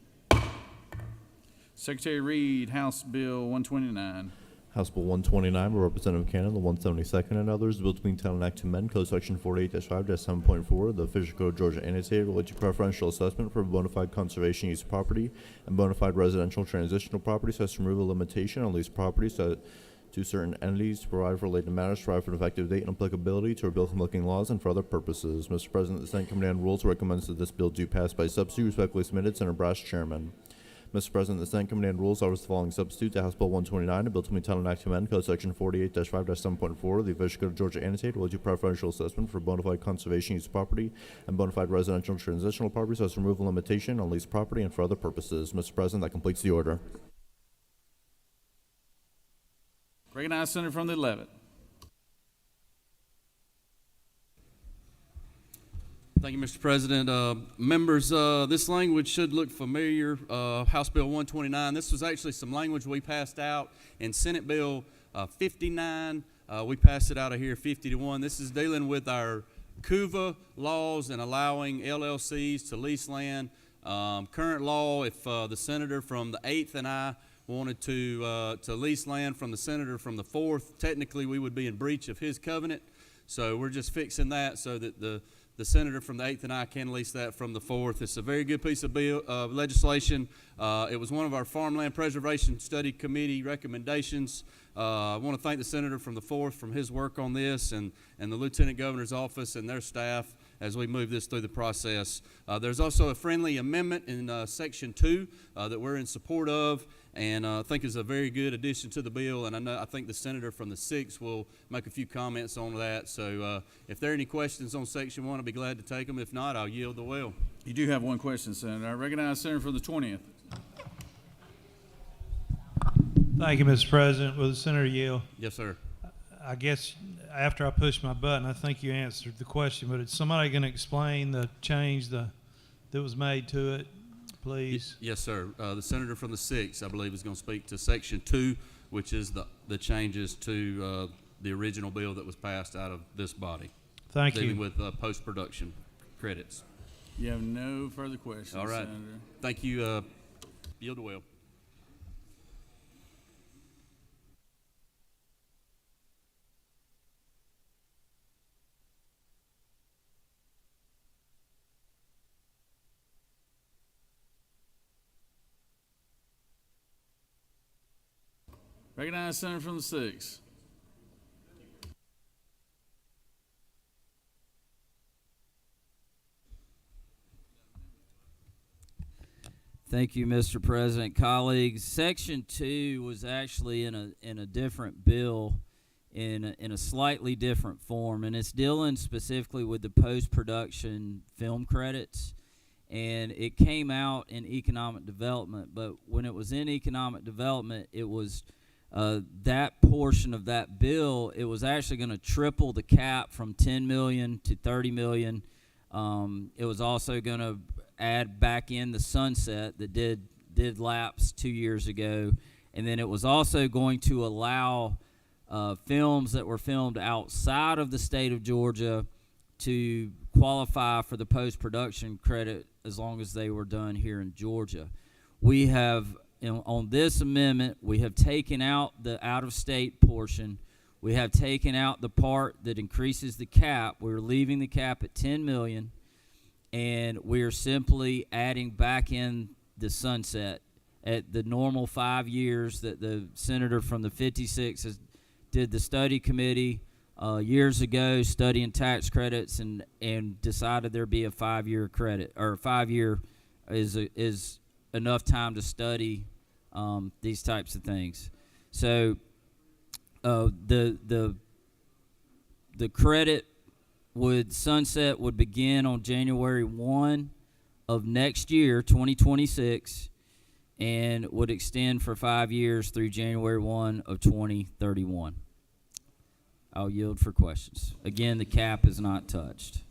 Secretary read House Bill 129. House Bill 129 by Representative Cannon, the 172nd and others, bill to be entitled an act to amend Code Section 48-5-7.4, the Official Code Georgia annotated related to preferential assessment for bona fide conservation use property and bona fide residential transitional property, so as to remove a limitation on these properties to certain entities to provide for related matters, provide for an effective date and applicability to repeal conflicting laws and for other purposes. Mr. President, the Senate Committee on Rules recommends that this bill do pass by substitute. Respectfully submitted, Senator Brash, Chairman. Mr. President, the Senate Committee on Rules offers the following substitute to House Bill 129, a bill to be entitled an act to amend Code Section 48-5-7.4, the Official Code of Georgia annotated related to preferential assessment for bona fide conservation use property and bona fide residential transitional property, so as to remove a limitation on leased property and for other purposes. Mr. President, that completes the order. Recognize Senator from the 11th. Thank you, Mr. President. Members, this language should look familiar. House Bill 129. This was actually some language we passed out in Senate Bill 59. We passed it out of here 50-1. This is dealing with our CUVA laws and allowing LLCs to lease land. Current law, if the senator from the 8th and I wanted to lease land from the senator from the 4th, technically we would be in breach of his covenant. So we're just fixing that so that the senator from the 8th and I can lease that from the 4th. It's a very good piece of legislation. It was one of our Farmland Preservation Study Committee recommendations. I want to thank the senator from the 4th for his work on this and the Lieutenant Governor's office and their staff as we move this through the process. There's also a friendly amendment in Section 2 that we're in support of, and I think is a very good addition to the bill. And I think the senator from the 6th will make a few comments on that. So if there are any questions on Section 1, I'll be glad to take them. If not, I'll yield the will. You do have one question, Senator. I recognize Senator from the 20th. Thank you, Mr. President. Will the senator yield? Yes, sir. I guess after I push my button, I think you answered the question, but is somebody going to explain the change that was made to it, please? Yes, sir. The senator from the 6th, I believe, is going to speak to Section 2, which is the changes to the original bill that was passed out of this body. Thank you. Dealing with post-production credits. You have no further questions, All right. Senator. Thank you. Yield the will. Recognize Senator from the 6th. Thank you, Mr. President. Colleagues, Section 2 was actually in a different bill in a slightly different form, and it's dealing specifically with the post-production film credits. And it came out in economic development, but when it was in economic development, it was that portion of that bill, it was actually going to triple the cap from 10 million to 30 million. It was also going to add back in the sunset that did lapse 2 years ago, and then it was also going to allow films that were filmed outside of the state of Georgia to qualify for the post-production credit as long as they were done here in Georgia. We have, on this amendment, we have taken out the out-of-state portion. We have taken out the part that increases the cap. We're leaving the cap at 10 million, and we are simply adding back in the sunset at the normal 5 years that the senator from the 56 did the study committee years ago, studying tax credits, and decided there'd be a 5-year credit, or 5 year is enough time to study these types of things. So the credit sunset would begin on January 1 of next year, 2026, and would extend for 5 years through January 1 of 2031. I'll yield for questions. Again, the cap is not touched.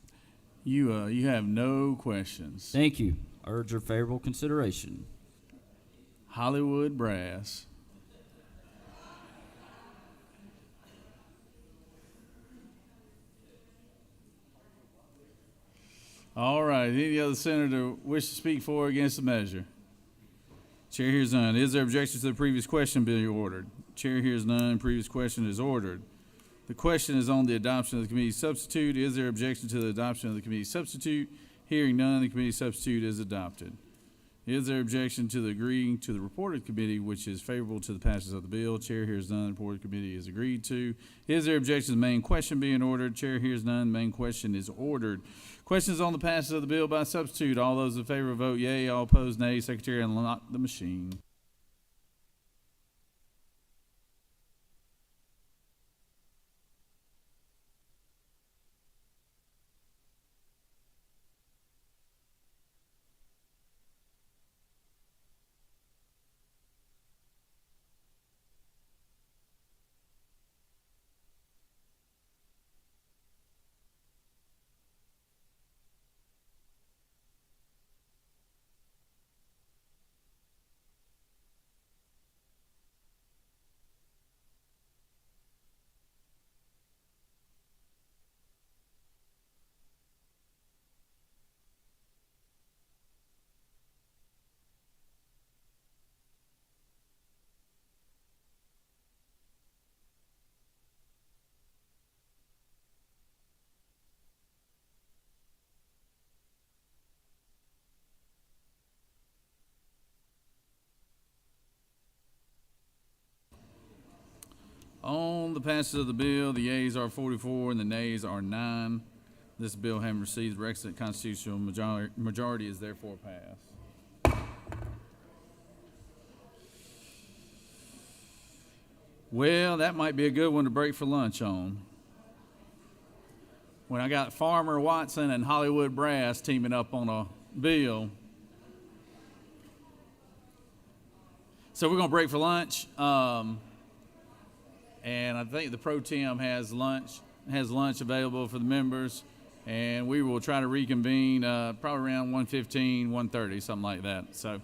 You have no questions. Thank you. Urge your favorable consideration. Hollywood Brass. All right. Any other senator wish to speak for or against the measure? Chair hears none. Is there objection to the previous question being ordered? Chair hears none. Previous question is ordered. The question is on the adoption of the committee substitute. Is there objection to the adoption of the committee substitute? Hearing none, the committee substitute is adopted. Is there objection to the agreeing to the report of the committee, which is favorable to the passage of the bill? Chair hears none. The report of the committee is agreed to. Is there objection to the main question being ordered? Chair hears none. The main question is ordered. Questions on the passage of the bill by substitute. All those in favor vote yea. All opposed nay. Secretary, unlock the machine. On the passage of the bill, the yeas are 44 and the nays are 9. This bill, having received the requisite constitutional majority, is therefore passed. Well, that might be a good one to break for lunch on. When I got Farmer Watson and Hollywood Brass teaming up on a bill. So we're going to break for lunch. And I think the pro tem has lunch available for the members, and we will try to reconvene probably around 1:15, 1:30, something like that. So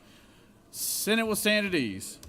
Senate will stand at ease.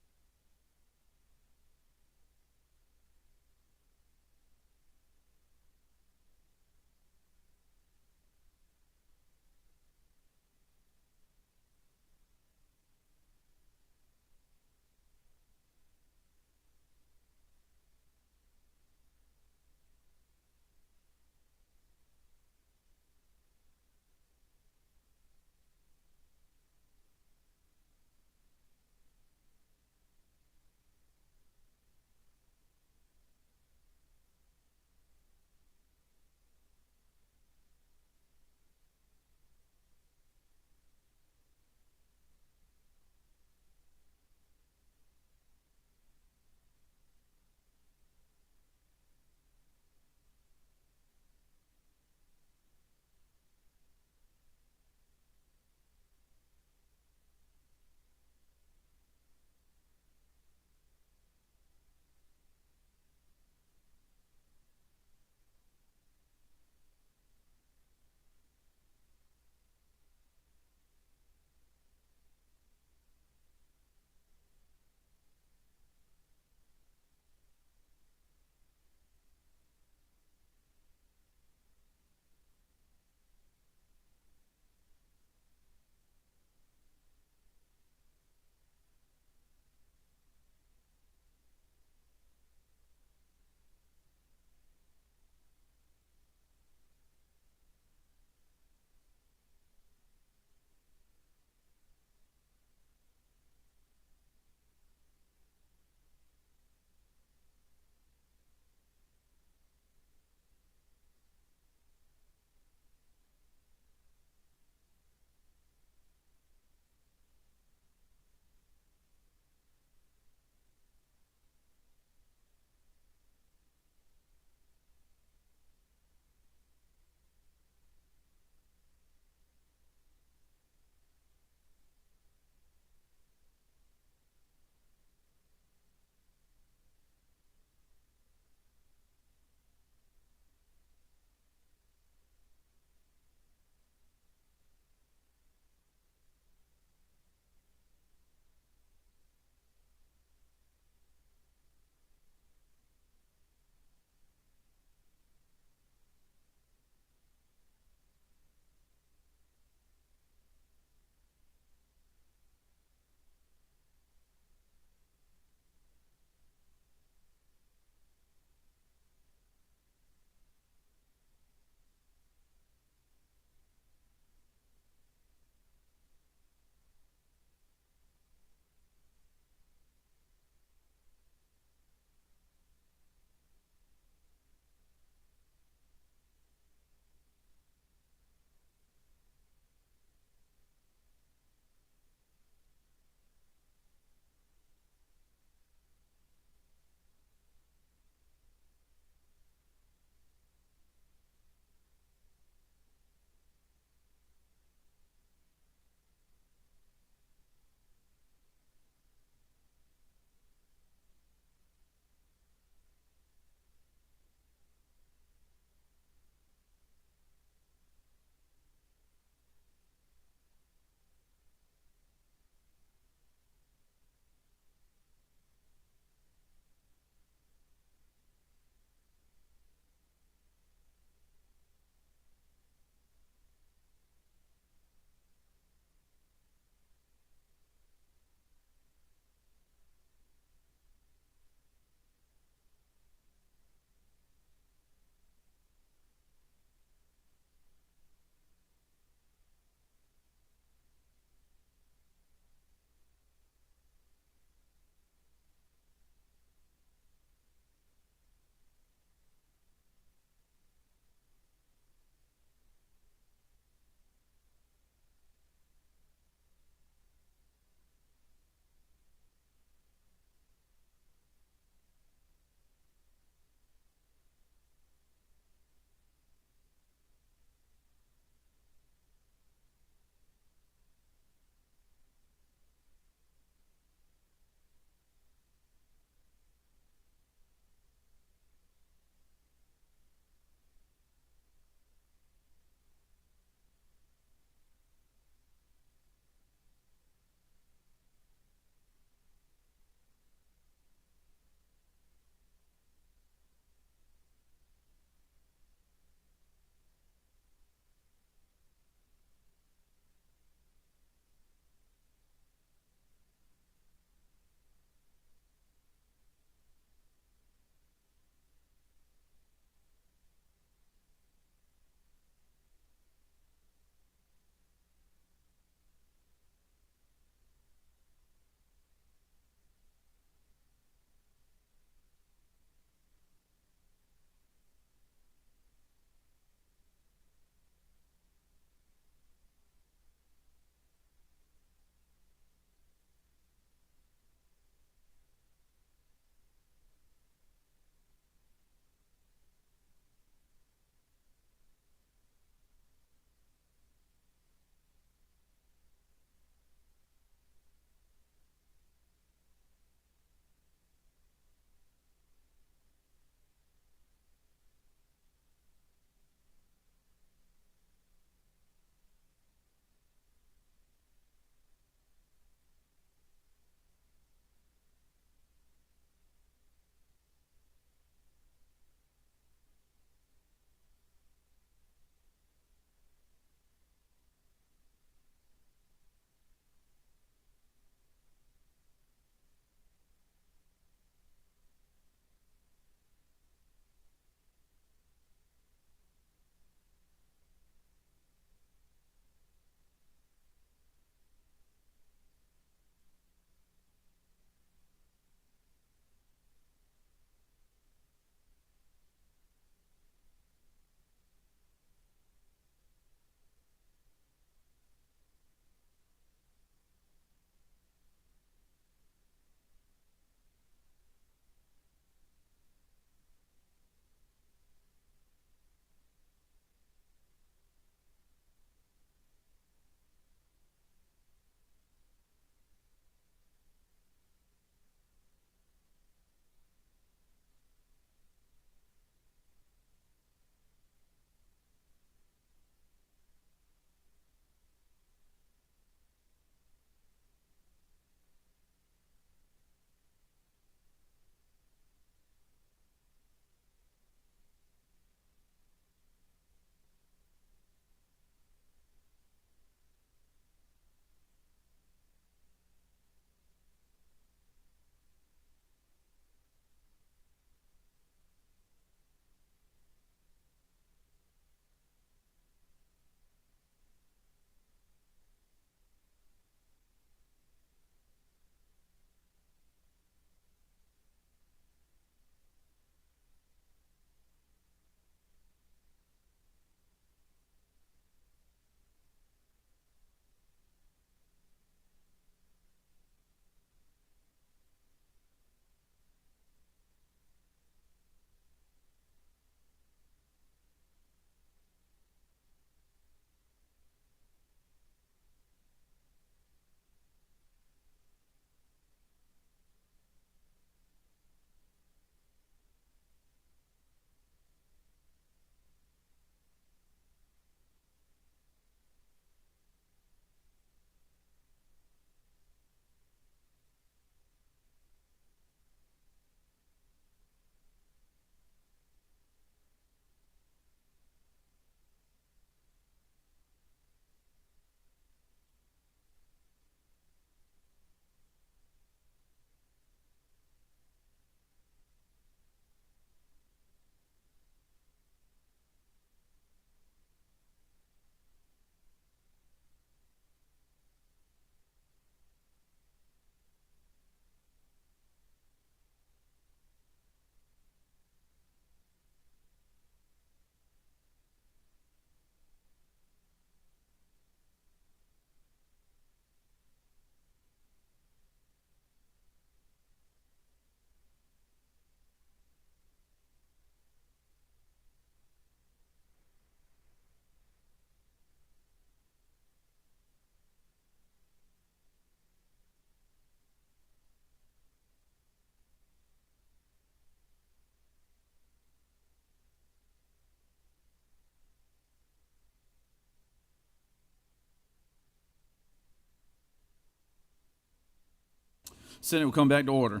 Senate will come back to order.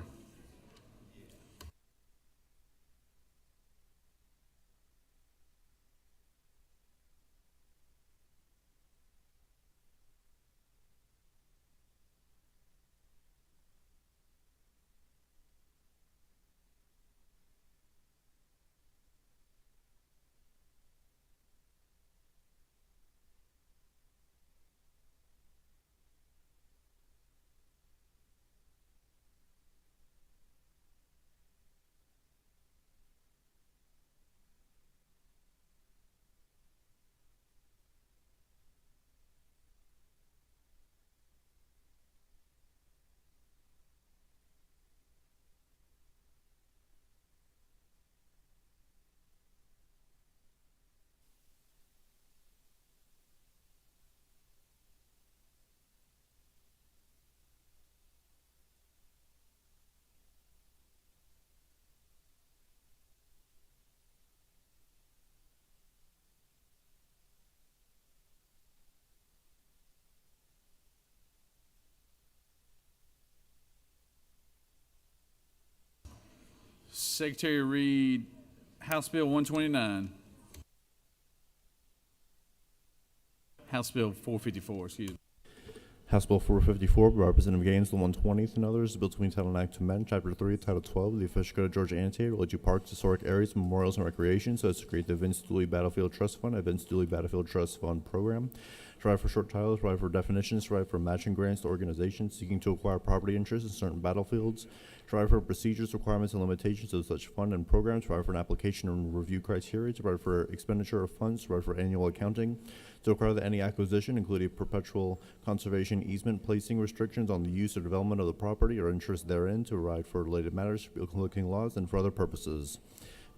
Secretary read House Bill 129. House Bill 454, excuse me. House Bill 454 by Representative Gaines, the 120th, and others, a bill to entitle an act to amend Chapter 3, Title 12 of the Official Code of Georgia Annotated related to parks, historic areas, memorials, and recreation, so as to create the Vince Dooley Battlefield Trust Fund, a Vince Dooley Battlefield Trust Fund program. Provide for short titles, provide for definitions, provide for matching grants to organizations seeking to acquire property interests in certain battlefields, provide for procedures, requirements, and limitations of such fund and programs, provide for an application and review criteria, to provide for expenditure of funds, provide for annual accounting, to require that any acquisition, including perpetual conservation easement, placing restrictions on the use or development of the property or interest therein, to provide for related matters, conflicting laws, and for other purposes.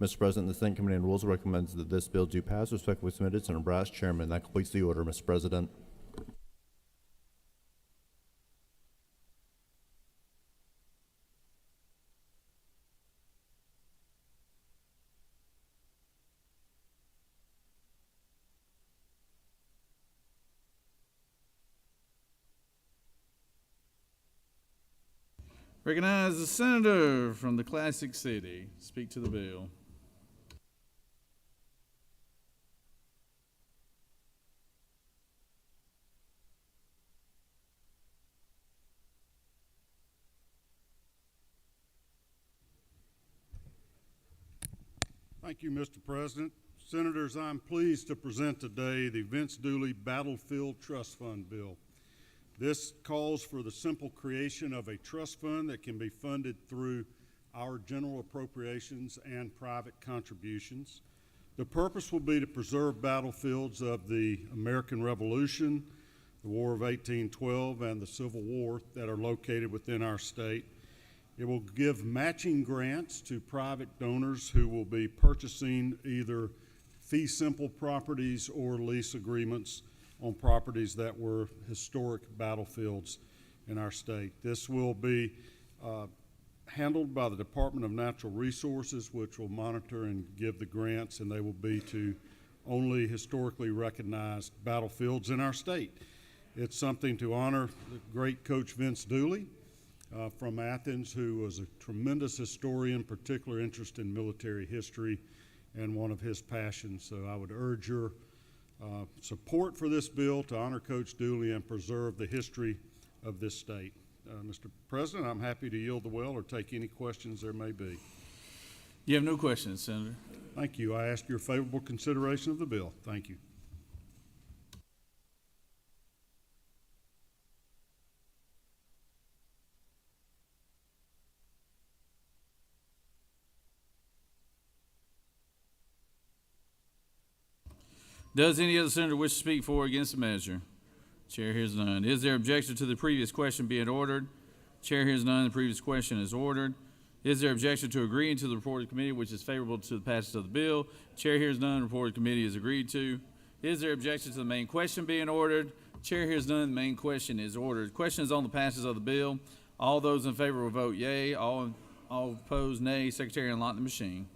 Mr. President, the Senate Committee on Rules recommends that this bill do pass. Respectfully submitted, Senator Brass, Chairman. That completes the order, Mr. President. Recognize the senator from the Classic City. Speak to the bill. Thank you, Mr. President. Senators, I'm pleased to present today the Vince Dooley Battlefield Trust Fund bill. This calls for the simple creation of a trust fund that can be funded through our general appropriations and private contributions. The purpose will be to preserve battlefields of the American Revolution, the War of 1812, and the Civil War that are located within our state. It will give matching grants to private donors who will be purchasing either fee simple properties or lease agreements on properties that were historic battlefields in our state. This will be handled by the Department of Natural Resources, which will monitor and give the grants, and they will be to only historically recognized battlefields in our state. It's something to honor the great Coach Vince Dooley from Athens, who was a tremendous historian, particular interest in military history, and one of his passions. So I would urge your support for this bill to honor Coach Dooley and preserve the history of this state. Mr. President, I'm happy to yield the well or take any questions there may be. You have no questions, Senator. Thank you. I ask your favorable consideration of the bill. Thank you. Does any other senator wish to speak for or against the measure? Chair hears none. Is there objection to the previous question being ordered? Chair hears none. The previous question is ordered. Is there objection to agreeing to the report of the committee, which is favorable to the passage of the bill? Chair hears none. The report of the committee is agreed to. Is there objection to the main question being ordered? Chair hears none. The main question is ordered. Question is on the passage of the bill. All those in favor will vote yea. All opposed, nay. Secretary, unlock the machine.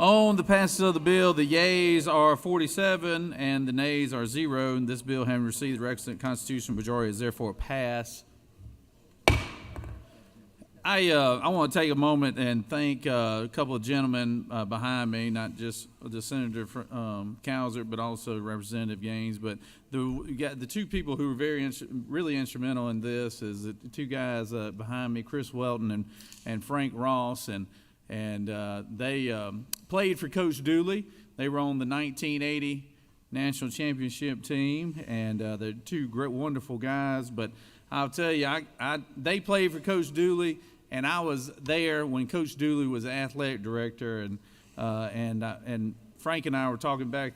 On the passage of the bill, the yeas are 47 and the nays are 0. And this bill, having received the requisite constitutional majority, is therefore passed. I want to take a moment and thank a couple of gentlemen behind me, not just the Senator Cowser, but also Representative Gaines. But the two people who were really instrumental in this is the two guys behind me, Chris Welton and Frank Ross, and they played for Coach Dooley. They were on the 1980 national championship team, and they're two great, wonderful guys. But I'll tell you, they played for Coach Dooley, and I was there when Coach Dooley was athletic director, and Frank and I were talking back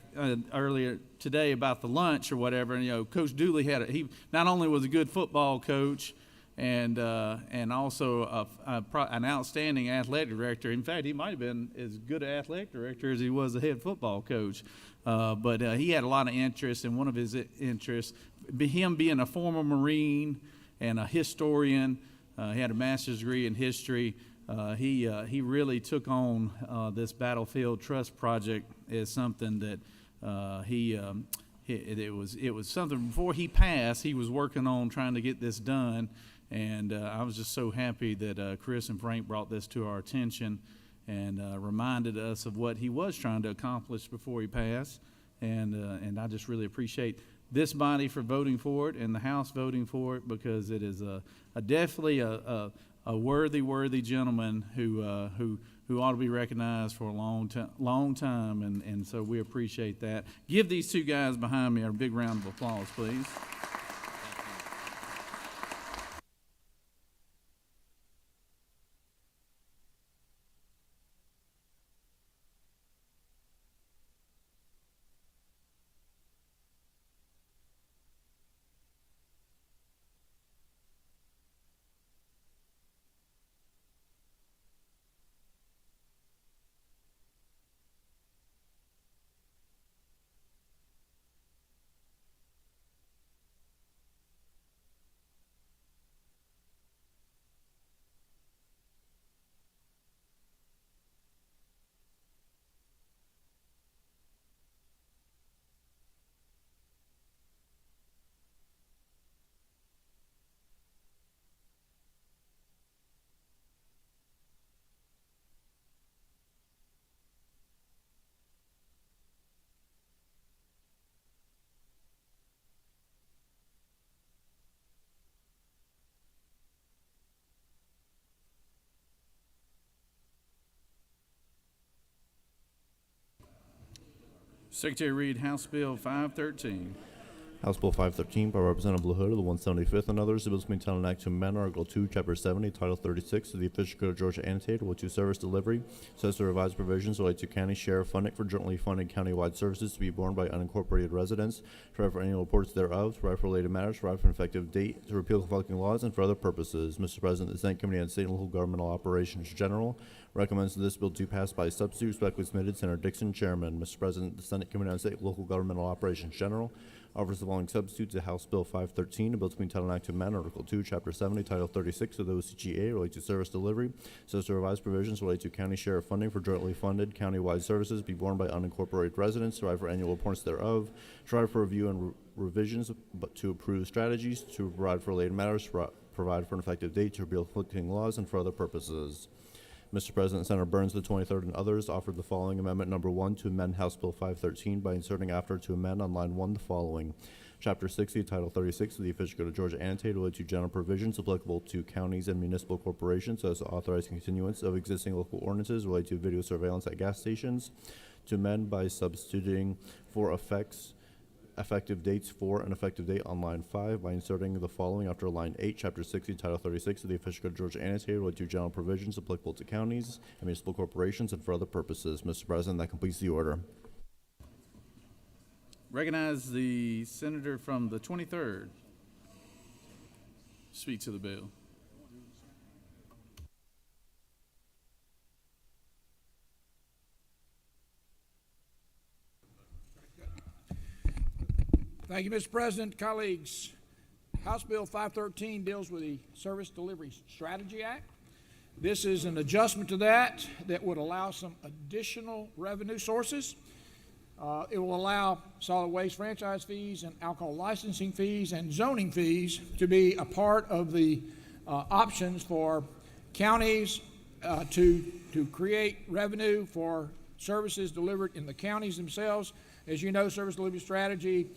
earlier today about the lunch or whatever. And Coach Dooley he not only was a good football coach, and also an outstanding athletic director. In fact, he might have been as good an athletic director as he was a head football coach. But he had a lot of interest, and one of his interests, him being a former Marine and a historian, he had a master's degree in history. He really took on this Battlefield Trust project as something that it was something before he passed. He was working on trying to get this done, and I was just so happy that Chris and Frank brought this to our attention and reminded us of what he was trying to accomplish before he passed. And I just really appreciate this body for voting for it and the House voting for it, because it is definitely a worthy gentleman who ought to be recognized for a long time, and so we appreciate that. Give these two guys behind me a big round of applause, please. Secretary read House Bill 513. House Bill 513 by Representative LaHood of the 175th and others. The bill is being entitled an act to amend Article 2, Chapter 70, Title 36 of the Official Code of Georgia annotated with to service delivery, so as to revise provisions related to county share funding for jointly funded countywide services to be borne by unincorporated residents, to provide for annual reports thereof, to provide for related matters, to provide for an effective date, to repeal conflicting laws, and for other purposes. Mr. President, the Senate Committee on State and Local Governmental Operations General recommends that this bill to pass by substitute. Respectfully submitted, Senator Dixon, Chairman. Mr. President, the Senate Committee on State and Local Governmental Operations General offers the following substitute to House Bill 513, a bill to be entitled an act to amend Article 2, Chapter 70, Title 36 of the OCGA related to service delivery, so as to revise provisions related to county share of funding for jointly funded countywide services be borne by unincorporated residents, to provide for annual reports thereof, to provide for review and revisions, but to approve strategies, to provide for related matters, to provide for an effective date, to repeal conflicting laws, and for other purposes. Mr. President, Senator Burns, the 23rd, and others offered the following amendment number 1 to amend House Bill 513 by inserting after to amend on line 1 the following. Chapter 60, Title 36 of the Official Code of Georgia annotated related to general provisions applicable to counties and municipal corporations, so as to authorize continuance of existing local ordinances related to video surveillance at gas stations, to amend by substituting for effective dates for an effective date on line 5 by inserting the following after line 8, Chapter 60, Title 36 of the Official Code of Georgia annotated related to general provisions applicable to counties and municipal corporations and for other purposes. Mr. President, that completes the order. Recognize the senator from the 23rd. Speak to the bill. Thank you, Mr. President. Colleagues, House Bill 513 deals with the Service Delivery Strategy Act. This is an adjustment to that would allow some additional revenue sources. It will allow solid waste franchise fees and alcohol licensing fees and zoning fees to be a part of the options for counties to create revenue for services delivered in the counties themselves. As you know, service delivery strategy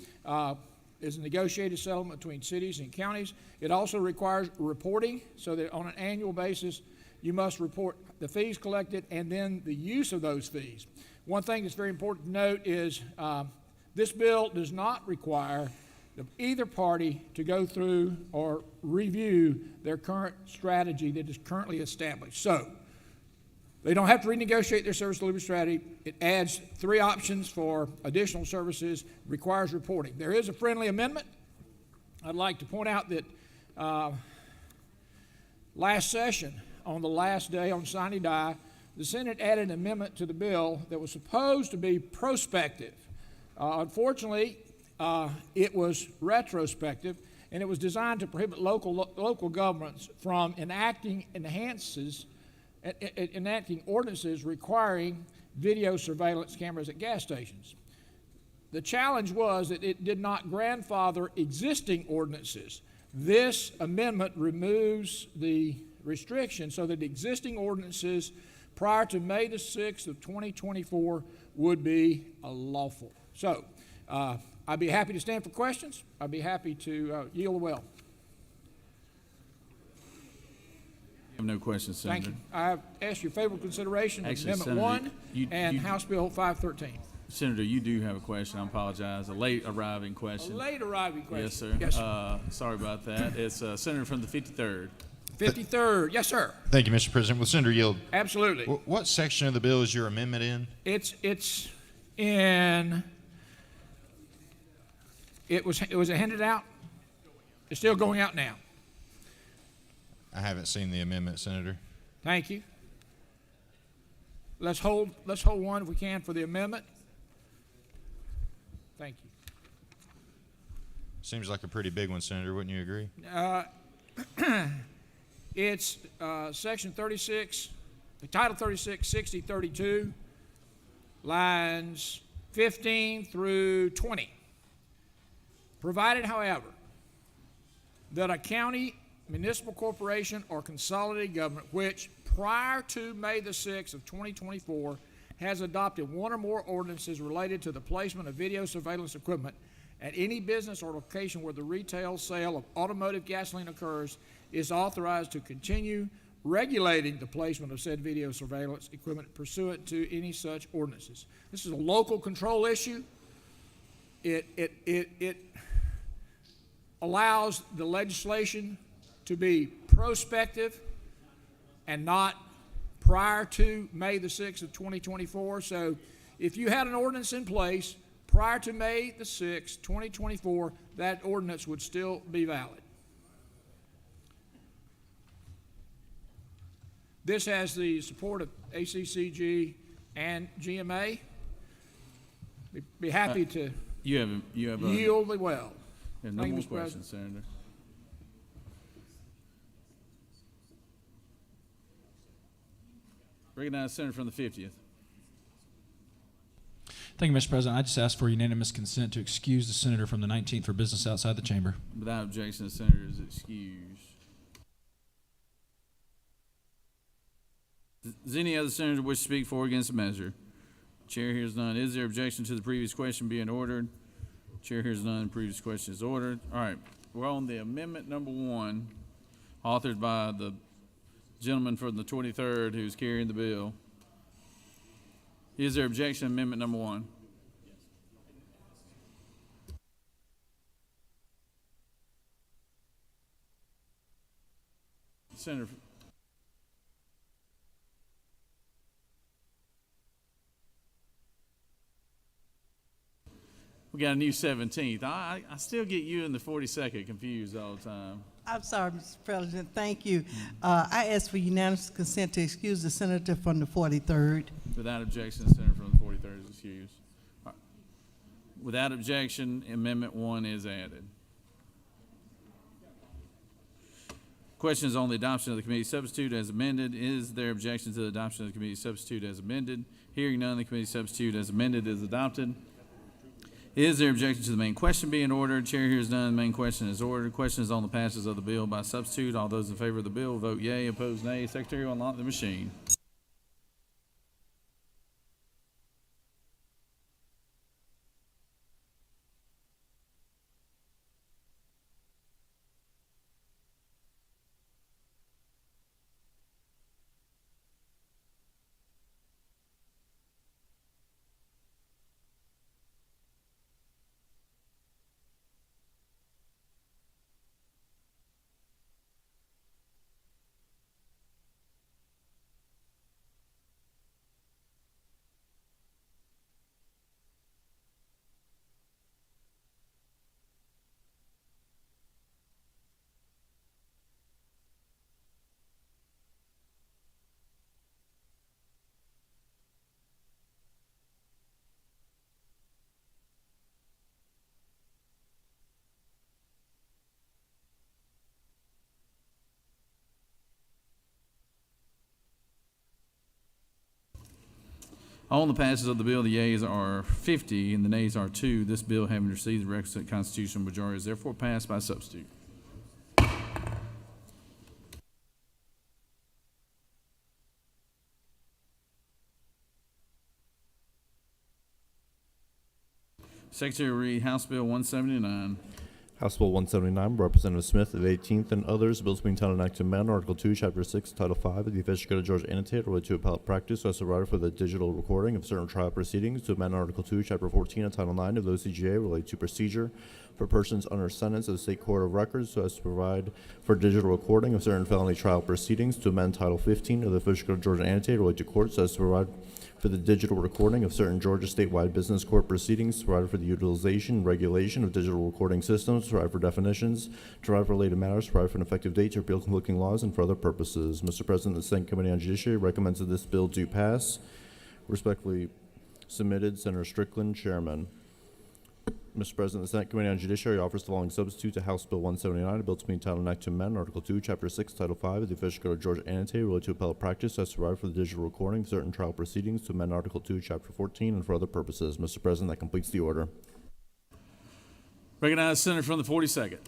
is a negotiated settlement between cities and counties. It also requires reporting, so that on an annual basis, you must report the fees collected and then the use of those fees. One thing that's very important to note is this bill does not require either party to go through or review their current strategy that is currently established. So they don't have to renegotiate their service delivery strategy. It adds 3 options for additional services, requires reporting. There is a friendly amendment. I'd like to point out that last session, on the last day, on sine die, the Senate added an amendment to the bill that was supposed to be prospective. Unfortunately, it was retrospective, and it was designed to prohibit local governments from enacting ordinances requiring video surveillance cameras at gas stations. The challenge was that it did not grandfather existing ordinances. This amendment removes the restriction so that existing ordinances prior to May the 6th of 2024 would be lawful. So I'd be happy to stand for questions. I'd be happy to yield the well. You have no questions, Senator. Thank you. I have asked your favorable consideration of Actually, Amendment Senator, 1 and House Bill 513. Senator, you do have a question. I apologize. A late arriving question. A late arriving question. Yes, sir. Yes, sir. Sorry about that. It's Senator from the 53rd. 53rd. Yes, sir. Thank you, Mr. President. Will Senator yield? Absolutely. What section of the bill is your amendment in? It's in. It was handed out. It's still going out now. I haven't seen the amendment, Senator. Thank you. Let's hold one if we can for the amendment. Thank you. Seems like a pretty big one, Senator. Wouldn't you agree? It's section 36, title 36, 60, 32, lines 15 through 20. Provided, however, that a county, municipal corporation, or consolidated government which prior to May the 6th of 2024 has adopted one or more ordinances related to the placement of video surveillance equipment at any business or location where the retail sale of automotive gasoline occurs is authorized to continue regulating the placement of said video surveillance equipment pursuant to any such ordinances. This is a local control issue. It allows the legislation to be prospective and not prior to May the 6th of 2024. So if you had an ordinance in place prior to May the 6th, 2024, that ordinance would still be valid. This has the support of ACCG and GMA. Be happy to You have yield the well. No Thank you, more Mr. questions, President. Senator. Recognize Senator from the 50th. Thank you, Mr. President. I just ask for unanimous consent to excuse the senator from the 19th for business outside the chamber. Without objection, the senator is excused. Does any other senator wish to speak for or against the measure? Chair hears none. Is there objection to the previous question being ordered? Chair hears none. The previous question is ordered. All right. We're on the amendment number 1, authored by the gentleman from the 23rd who's carrying the bill. Is there objection to amendment number 1? Senator. We got a new 17th. I still get you and the 42nd confused all the time. I'm sorry, Mr. President. Thank you. I ask for unanimous consent to excuse the senator from the 43rd. Without objection, the senator from the 43rd is excused. All right. Without objection, amendment 1 is added. Questions on the adoption of the committee substitute as amended. Is there objection to the adoption of the committee substitute as amended? Hearing none, the committee substitute as amended is adopted. Is there objection to the main question being ordered? Chair hears none. The main question is ordered. Questions on the passage of the bill by substitute. All those in favor of the bill vote yea. Opposed, nay. Secretary will unlock the machine. On the passage of the bill, the yeas are 50 and the nays are 2. This bill, having received the requisite constitutional majority, is therefore passed by substitute. Secretary will read House Bill 179. House Bill 179, Representative Smith of 18th and others, bills being titled Act to amend Article 2, Chapter 6, Title 5 of the Official Code of Georgia Annotated related to appellate practice as provided for the digital recording of certain trial proceedings, to amend Article 2, Chapter 14 and Title 9 of the OCGA related to procedure for persons under sentence of the State Court of Records so as to provide for digital recording of certain felony trial proceedings, to amend Title 15 of the Official Code of Georgia Annotated related to courts so as to provide for the digital recording of certain Georgia statewide business court proceedings, to provide for the utilization and regulation of digital recording systems, to provide for definitions, to provide for related matters, to provide for an effective date, to repeal conflicting laws, and for other purposes. Mr. President, the Senate Committee on Judiciary recommends that this bill do pass. Respectfully submitted, Senator Strickland, Chairman. Mr. President, the Senate Committee on Judiciary offers the following substitute to House Bill 179, a bill to be entitled Act to amend Article 2, Chapter 6, Title 5 of the Official Code of Georgia Annotated related to appellate practice as to provide for the digital recording of certain trial proceedings, to amend Article 2, Chapter 14, and for other purposes. Mr. President, that completes the order. Recognize the senator from the 42nd.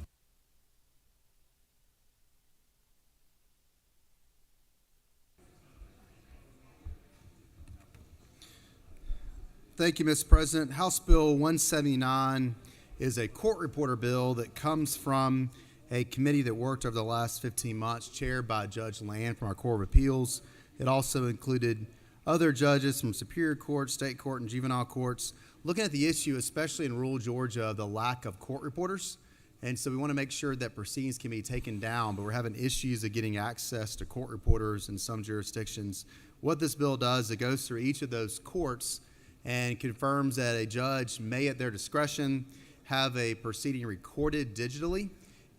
Thank you, Mr. President. House Bill 179 is a court reporter bill that comes from a committee that worked over the last 15 months, chaired by Judge Land from our Court of Appeals. It also included other judges from Superior Court, State Court, and Juvenile Courts, looking at the issue, especially in rural Georgia, of the lack of court reporters. And so we want to make sure that proceedings can be taken down, but we're having issues of getting access to court reporters in some jurisdictions. What this bill does, it goes through each of those courts and confirms that a judge may, at their discretion, have a proceeding recorded digitally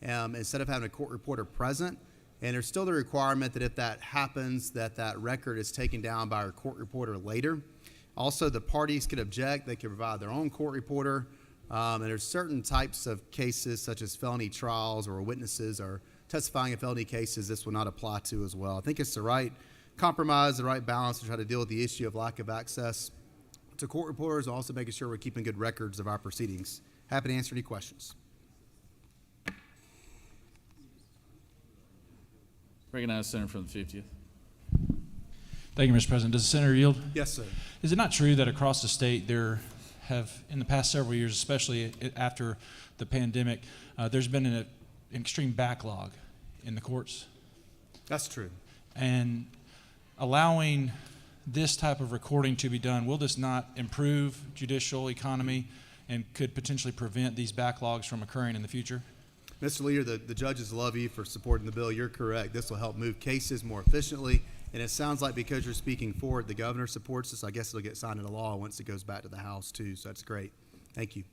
instead of having a court reporter present. And there's still the requirement that if that happens, that record is taken down by our court reporter later. Also, the parties could object. They can provide their own court reporter. And there's certain types of cases, such as felony trials or witnesses are testifying in felony cases, this will not apply to as well. I think it's the right compromise, the right balance to try to deal with the issue of lack of access to court reporters, also making sure we're keeping good records of our proceedings. Happy to answer any questions. Recognize the senator from the 50th. Thank you, Mr. President. Does the senator yield? Yes, sir. Is it not true that across the state there have, in the past several years, especially after the pandemic, there's been an extreme backlog in the courts? That's true. And allowing this type of recording to be done, will this not improve judicial economy and could potentially prevent these backlogs from occurring in the future? Mr. Leader, the judges love you for supporting the bill. You're correct. This will help move cases more efficiently. And it sounds like because you're speaking for it, the governor supports this. I guess it'll get signed into law once it goes back to the House, too. So that's great. Thank you.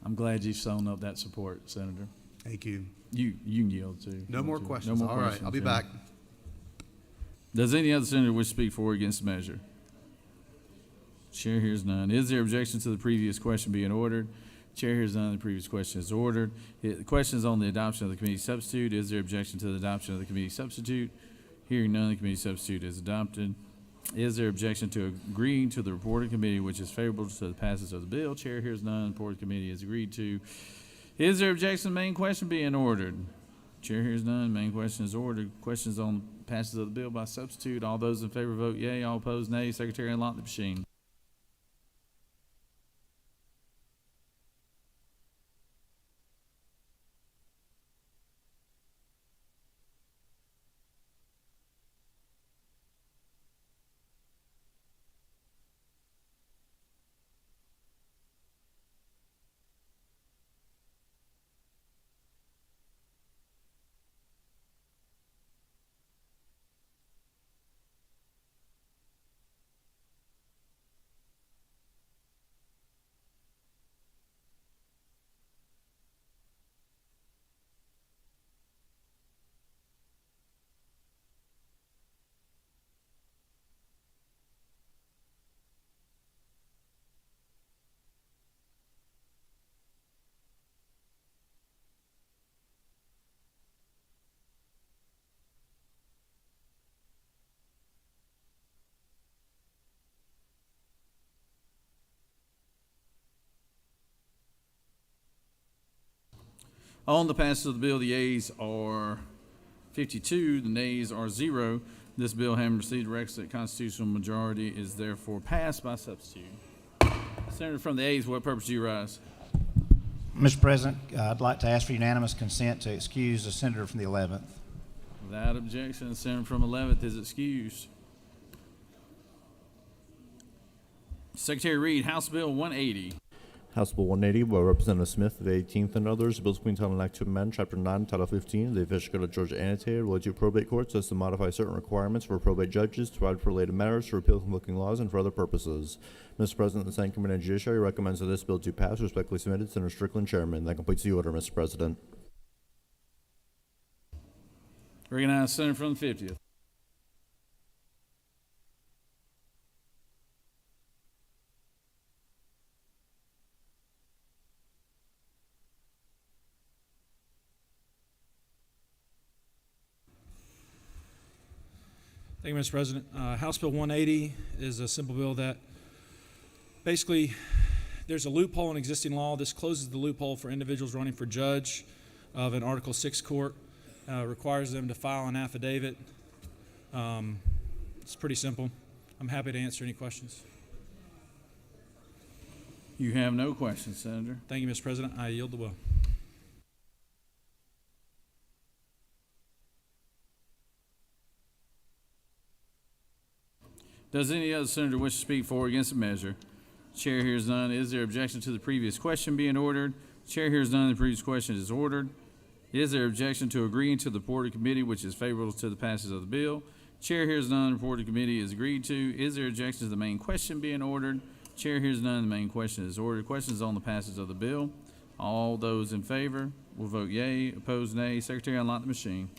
I'm glad you've shown up that support, Senator. Thank you. You can yield, too. No more questions. No more All questions. right. I'll be Senator. back. Does any other senator wish to speak for or against the measure? Chair hears none. Is there objection to the previous question being ordered? Chair hears none. The previous question is ordered. The question is on the adoption of the committee substitute. Is there objection to the adoption of the committee substitute? Hearing none, the committee substitute is adopted. Is there objection to agreeing to the report of committee which is favorable to the passage of the bill? Chair hears none. The report of committee is agreed to. Is there objection to the main question being ordered? Chair hears none. Main question is ordered. Questions on passage of the bill by substitute. All those in favor vote yea. All opposed nay. Secretary, unlock the machine. On the passage of the bill, the yeas are 52, the nays are 0. This bill, having received a requisite constitutional majority, is therefore passed by substitute. Senator from the A's, what purpose do you rise? Mr. President, I'd like to ask for unanimous consent to excuse the senator from the 11th. Without objection, the senator from 11th is excused. Secretary Reed, House Bill 180. House Bill 180 by Representative Smith of the 18th and others. Bills being titled Act to amend Chapter 9, Title 15 of the Official Code of Georgia annotated related to probate courts as to modify certain requirements for probate judges, to provide for related matters, to repeal conflicting laws, and for other purposes. Mr. President, the Senate Committee on Judiciary recommends that this bill to pass. Respectfully submitted, Senator Strickland, Chairman. That completes the order, Mr. President. Recognize the senator from the 50th. Thank you, Mr. President. House Bill 180 is a simple bill that basically there's a loophole in existing law. This closes the loophole for individuals running for judge of an Article 6 court. Requires them to file an affidavit. It's pretty simple. I'm happy to answer any questions. You have no questions, Senator. Thank you, Mr. President. I yield the will. Does any other senator wish to speak for or against the measure? Chair hears none. Is there objection to the previous question being ordered? Chair hears none. The previous question is ordered. Is there objection to agreeing to the report of committee which is favorable to the passage of the bill? Chair hears none. The report of committee is agreed to. Is there objection to the main question being ordered? Chair hears none. The main question is ordered. Questions on the passage of the bill. All those in favor will vote yea. Opposed, nay. Secretary, unlock the machine.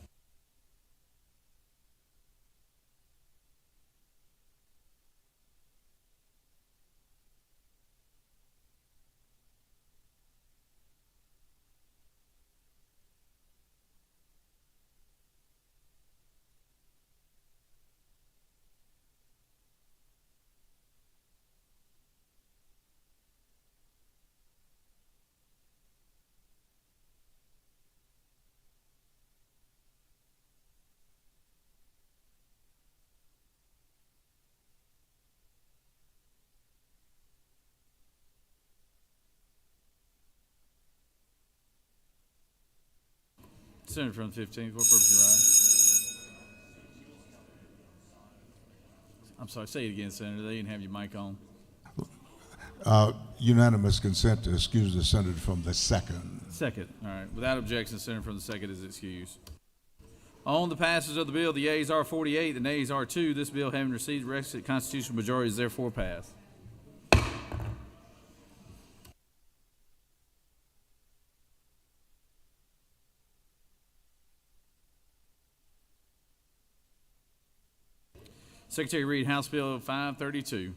Senator from the 15th, what purpose you rise? I'm sorry, say it again, Senator. They didn't have your mic on. Unanimous consent to excuse the senator from the 2nd. Second, all right. Without objection, the senator from the 2nd is excused. On the passage of the bill, the yeas are 48, the nays are 2. This bill, having received requisite constitutional majority, is therefore passed. Secretary Reed, House Bill 532.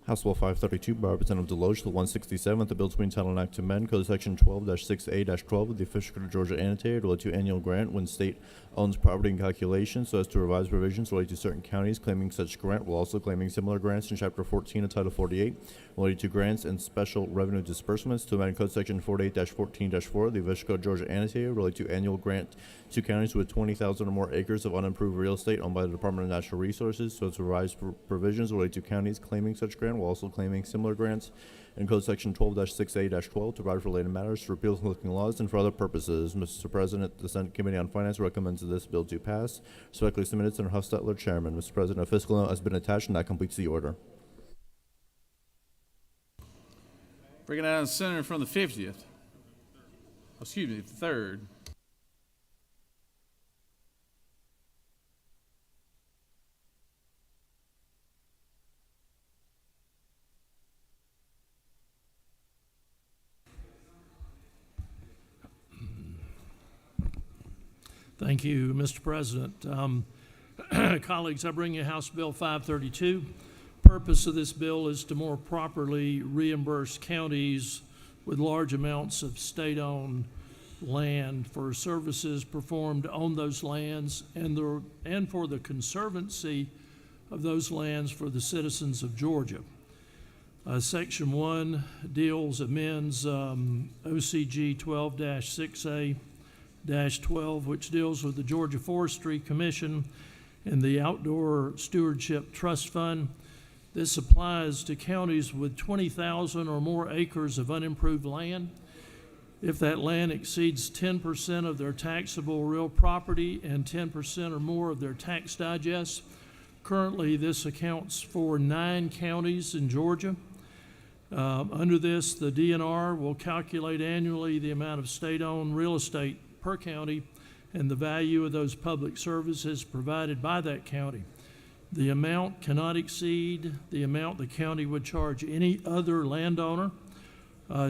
House Bill 532 by Representative Deloche, the 167th, the bill to be entitled an act to amend Code Section 12-6A-12 of the Official Code of Georgia annotated related to annual grant when state owns property and calculations so as to revise provisions related to certain counties claiming such grant while also claiming similar grants in Chapter 14 of Title 48 related to grants and special revenue disbursements to amend Code Section 48-14-4 of the Official Code of Georgia annotated related to annual grant to counties with 20,000 or more acres of unimproved real estate owned by the Department of Natural Resources so as to revise provisions related to counties claiming such grant while also claiming similar grants in Code Section 12-6A-12 to provide for related matters, to repeal conflicting laws, and for other purposes. Mr. President, the Senate Committee on Finance recommends that this bill to pass. Respectfully submitted, Senator Hufstetler, Chairman. Mr. President, a fiscal note has been attached, and that completes the order. Bringing out a senator from the 50th. Excuse me, the 3rd. Thank you, Mr. President. Colleagues, I bring you House Bill 532. Purpose of this bill is to more properly reimburse counties with large amounts of state-owned land for services performed on those lands and for the conservancy of those lands for the citizens of Georgia. Section 1 amends OCG 12-6A-12, which deals with the Georgia Forestry Commission and the Outdoor Stewardship Trust Fund. This applies to counties with 20,000 or more acres of unimproved land. If that land exceeds 10% of their taxable real property and 10% or more of their tax digest, currently this accounts for 9 counties in Georgia. Under this, the DNR will calculate annually the amount of state-owned real estate per county and the value of those public services provided by that county. The amount cannot exceed the amount the county would charge any other landowner.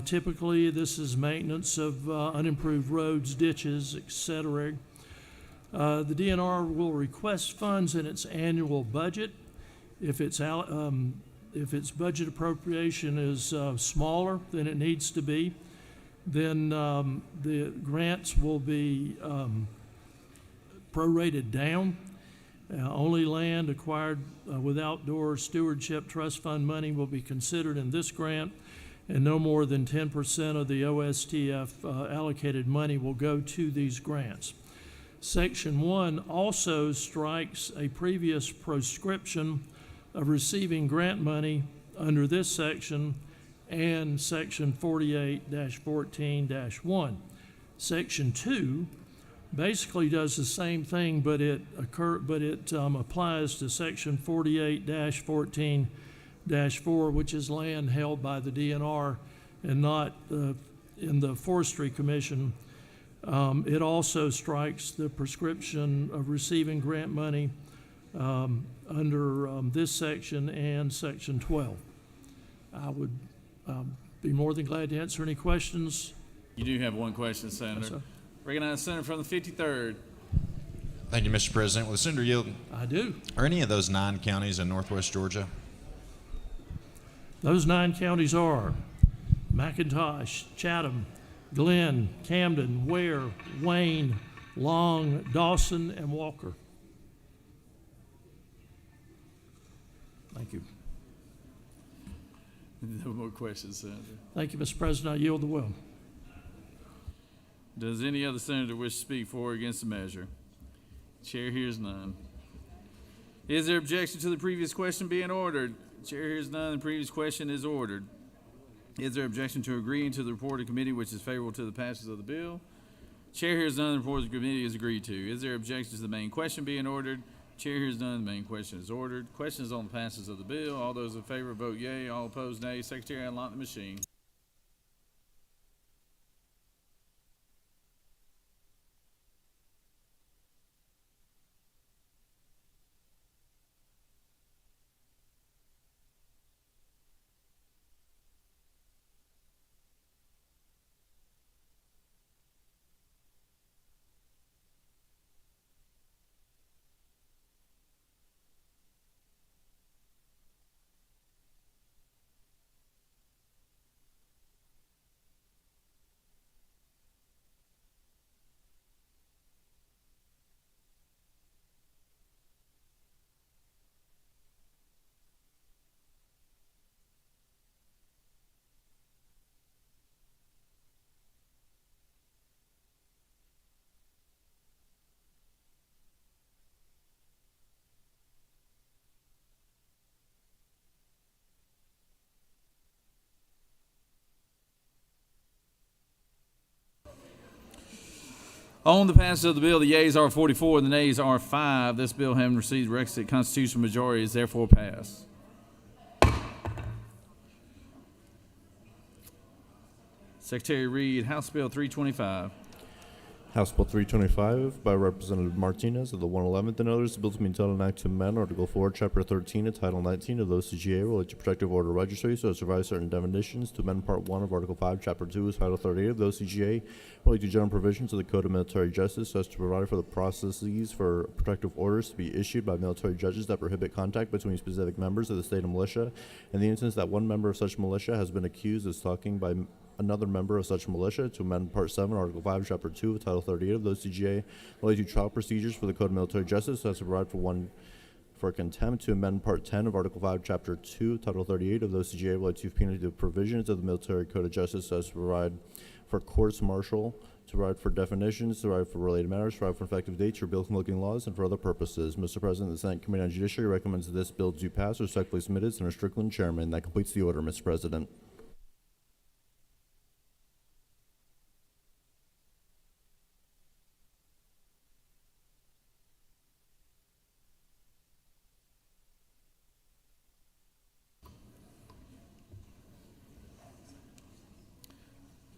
Typically, this is maintenance of unimproved roads, ditches, etc. The DNR will request funds in its annual budget. If its budget appropriation is smaller than it needs to be, then the grants will be prorated down. Only land acquired with outdoor stewardship trust fund money will be considered in this grant, and no more than 10% of the OSTF allocated money will go to these grants. Section 1 also strikes a previous proscription of receiving grant money under this section and Section 48-14-1. Section 2 basically does the same thing, but it applies to Section 48-14-4, which is land held by the DNR and not in the Forestry Commission. It also strikes the prescription of receiving grant money under this section and Section 12. I would be more than glad to answer any questions. You do have one question, Senator. Yes, sir. Recognize the senator from the 53rd. Thank you, Mr. President. Will the senator yield? I do. Are any of those 9 counties in northwest Georgia? Those 9 counties are McIntosh, Chatham, Glenn, Camden, Ware, Wayne, Long, Dawson, and Walker. Thank you. No more questions, Senator. Thank you, Mr. President. I yield the will. Does any other senator wish to speak for or against the measure? Chair hears none. Is there objection to the previous question being ordered? Chair hears none. The previous question is ordered. Is there objection to agreeing to the report of committee which is favorable to the passage of the bill? Chair hears none. The report of the committee is agreed to. Is there objection to the main question being ordered? Chair hears none. The main question is ordered. Questions on the passage of the bill. All those in favor vote yea. All opposed nay. Secretary, unlock the machine. On the passage of the bill, the yeas are 44 and the nays are 5. This bill, having received the requisite constitutional majority, is therefore passed. Secretary read House Bill 325. House Bill 325 by Representative Martinez of the 111th and others. The bill to be entitled an act to amend Article 4, Chapter 13 of Title 19 of the OCGA related to protective order registry so as to revise certain definitions, to amend Part 1 of Article 5, Chapter 2 of Title 38 of the OCGA related to general provisions of the Code of Military Justice so as to provide for the processes for protective orders to be issued by military judges that prohibit contact between specific members of the state of militia in the instance that one member of such militia has been accused of stalking by another member of such militia, to amend Part 7, Article 5, Chapter 2 of Title 38 of the OCGA related to trial procedures for the Code of Military Justice so as to provide for contempt, to amend Part 10 of Article 5, Chapter 2, Title 38 of the OCGA related to punitive provisions of the Military Code of Justice so as to provide for courts martial, to provide for definitions, to provide for related matters, to provide for effective dates, repeal conflicting laws, and for other purposes. Mr. President, the Senate Committee on Judiciary recommends that this bill do pass. Respectfully submitted, Senator Strickland, Chairman. That completes the order, Mr. President.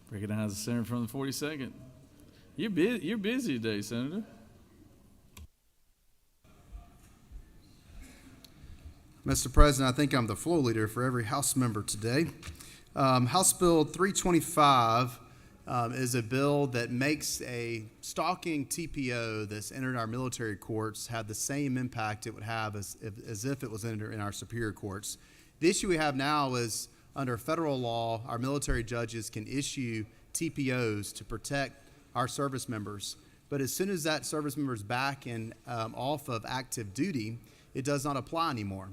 Recognize the senator from the 42nd. You're busy today, Senator. Mr. President, I think I'm the floor leader for every House member today. House Bill 325 is a bill that makes a stalking TPO that's entered our military courts have the same impact it would have as if it was entered in our superior courts. The issue we have now is under federal law, our military judges can issue TPOs to protect our service members. But as soon as that service member is back and off of active duty, it does not apply anymore.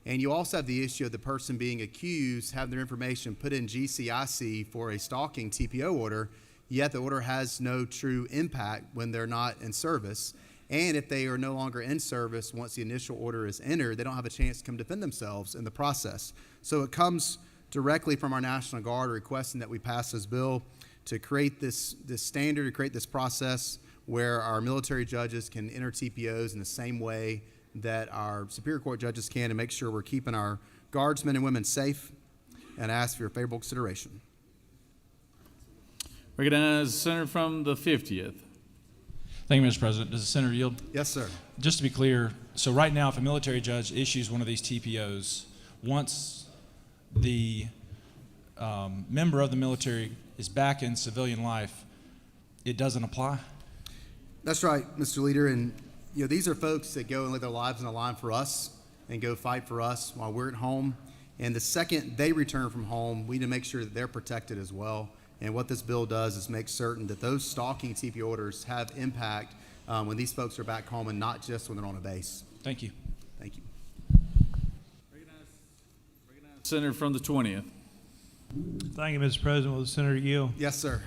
And you also have the issue of the person being accused, having their information put in GCIC for a stalking TPO order, yet the order has no true impact when they're not in service. And if they are no longer in service, once the initial order is entered, they don't have a chance to come defend themselves in the process. So it comes directly from our National Guard requesting that we pass this bill to create this standard, to create this process where our military judges can enter TPOs in the same way that our Superior Court judges can, and make sure we're keeping our guardsmen and women safe, and ask for your favorable consideration. Recognize the senator from the 50th. Thank you, Mr. President. Does the senator yield? Yes, sir. Just to be clear, so right now, if a military judge issues one of these TPOs, once the member of the military is back in civilian life, it doesn't apply? That's right, Mr. Leader. And these are folks that go and lay their lives on the line for us and go fight for us while we're at home. And the second they return from home, we need to make sure that they're protected as well. And what this bill does is make certain that those stalking TP orders have impact when these folks are back home and not just when they're on a base. Thank you. Thank you. Senator from the 20th. Thank you, Mr. President. Will the senator yield? Yes, sir.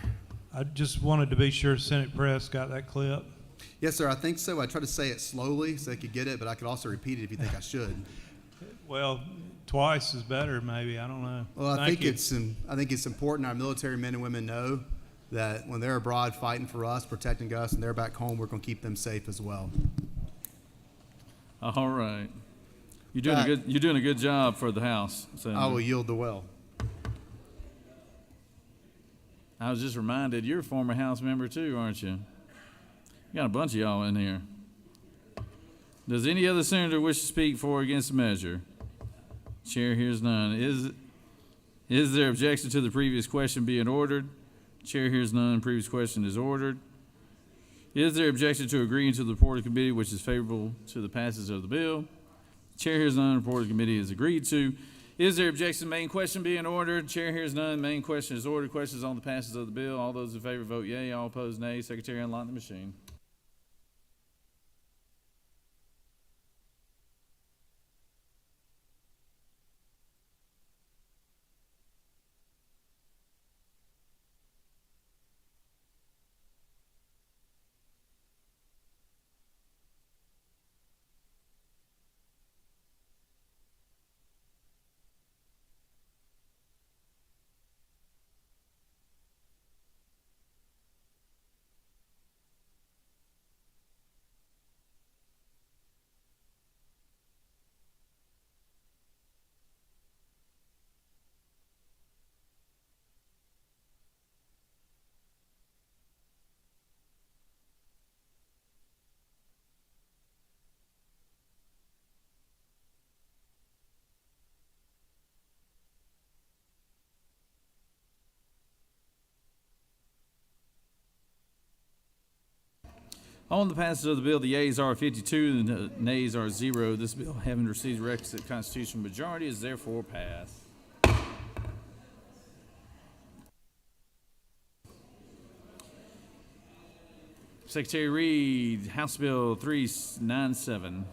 I just wanted to be sure Senate Press got that clip. Yes, sir. I think so. I tried to say it slowly so they could get it, but I could also repeat it if you think I should. Well, twice is better, maybe. I don't know. Well, I think it's important our military men and women know that when they're abroad fighting for us, protecting us, and they're back home, we're going to keep them safe as well. All right. You're doing a good job for the House, Senator. I will yield the well. I was just reminded, you're a former House member too, aren't you? You got a bunch of y'all in here. Does any other senator wish to speak for or against the measure? Chair hears none. Is there objection to the previous question being ordered? Chair hears none. Previous question is ordered. Is there objection to agreeing to the report of committee which is favorable to the passage of the bill? Chair hears none. Report of committee is agreed to. Is there objection to main question being ordered? Chair hears none. Main question is ordered. Questions on the passage of the bill. All those in favor vote yea. All opposed nay. Secretary, unlock the machine. On the passage of the bill, the yeas are 52 and the nays are 0. This bill, having received the requisite constitutional majority, is therefore passed. Secretary Reed, House Bill 397.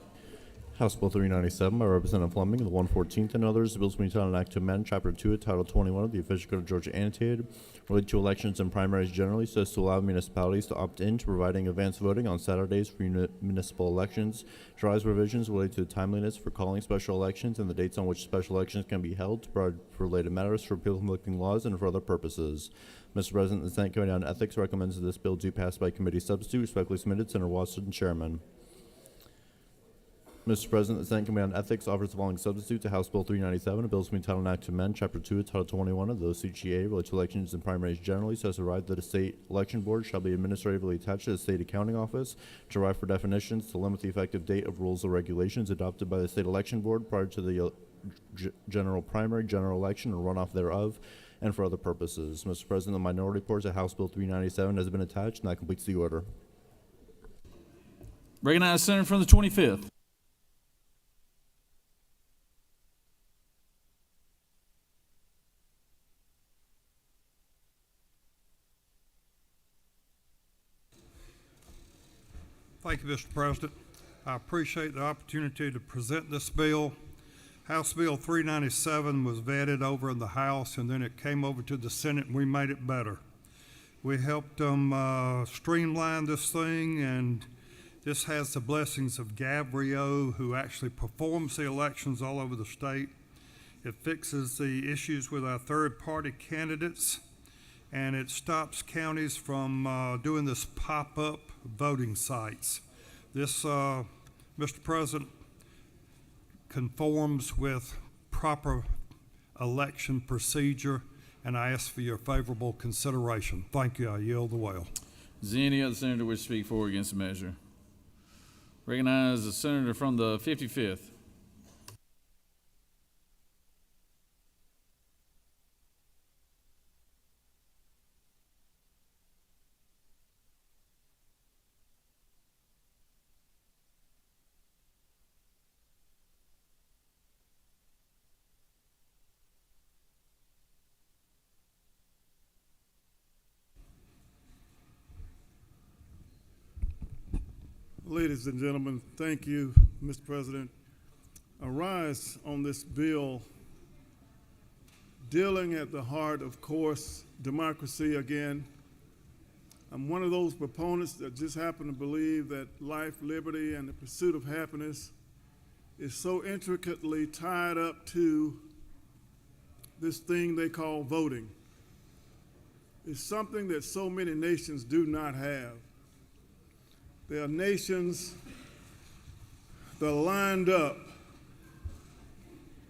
House Bill 397 by Representative Fleming, the 114th, and others. The bills being titled an act to amend Chapter 2 of Title 21 of the Official Code of Georgia annotated, related to elections and primaries generally, so as to allow municipalities to opt in to providing advance voting on Saturdays for municipal elections, to revise provisions related to the timeliness for calling special elections and the dates on which special elections can be held, to provide for related matters, for repeal conflicting laws, and for other purposes. Mr. President, the Senate Committee on Ethics recommends that this bill do pass by committee substitute. Respectfully submitted, Senator Watson, Chairman. Mr. President, the Senate Committee on Ethics offers the following substitute to House Bill 397, a bill to be entitled an act to amend Chapter 2 of Title 21 of the OCGA related to elections and primaries generally, so as to provide that a state election board shall be administratively attached to the state accounting office, to provide for definitions, to limit the effective date of rules or regulations adopted by the state election board prior to the general primary, general election, or runoff thereof, and for other purposes. Mr. President, the minority report to House Bill 397 has been attached, and that completes the order. Recognize Senator from the 25th. Thank you, Mr. President. I appreciate the opportunity to present this bill. House Bill 397 was vetted over in the House, and then it came over to the Senate, and we made it better. We helped them streamline this thing, and this has the blessings of Gabrielle, who actually performs the elections all over the state. It fixes the issues with our third-party candidates, and it stops counties from doing this pop-up voting sites. This, Mr. President, conforms with proper election procedure, and I ask for your favorable consideration. Thank you. I yield the will. Does any other senator wish to speak for or against the measure? Recognize the senator from the 55th. Ladies and gentlemen, thank you, Mr. President. I rise on this bill dealing at the heart, of course, democracy again. I'm one of those proponents that just happen to believe that life, liberty, and the pursuit of happiness is so intricately tied up to this thing they call voting. It's something that so many nations do not have. There are nations that are lined up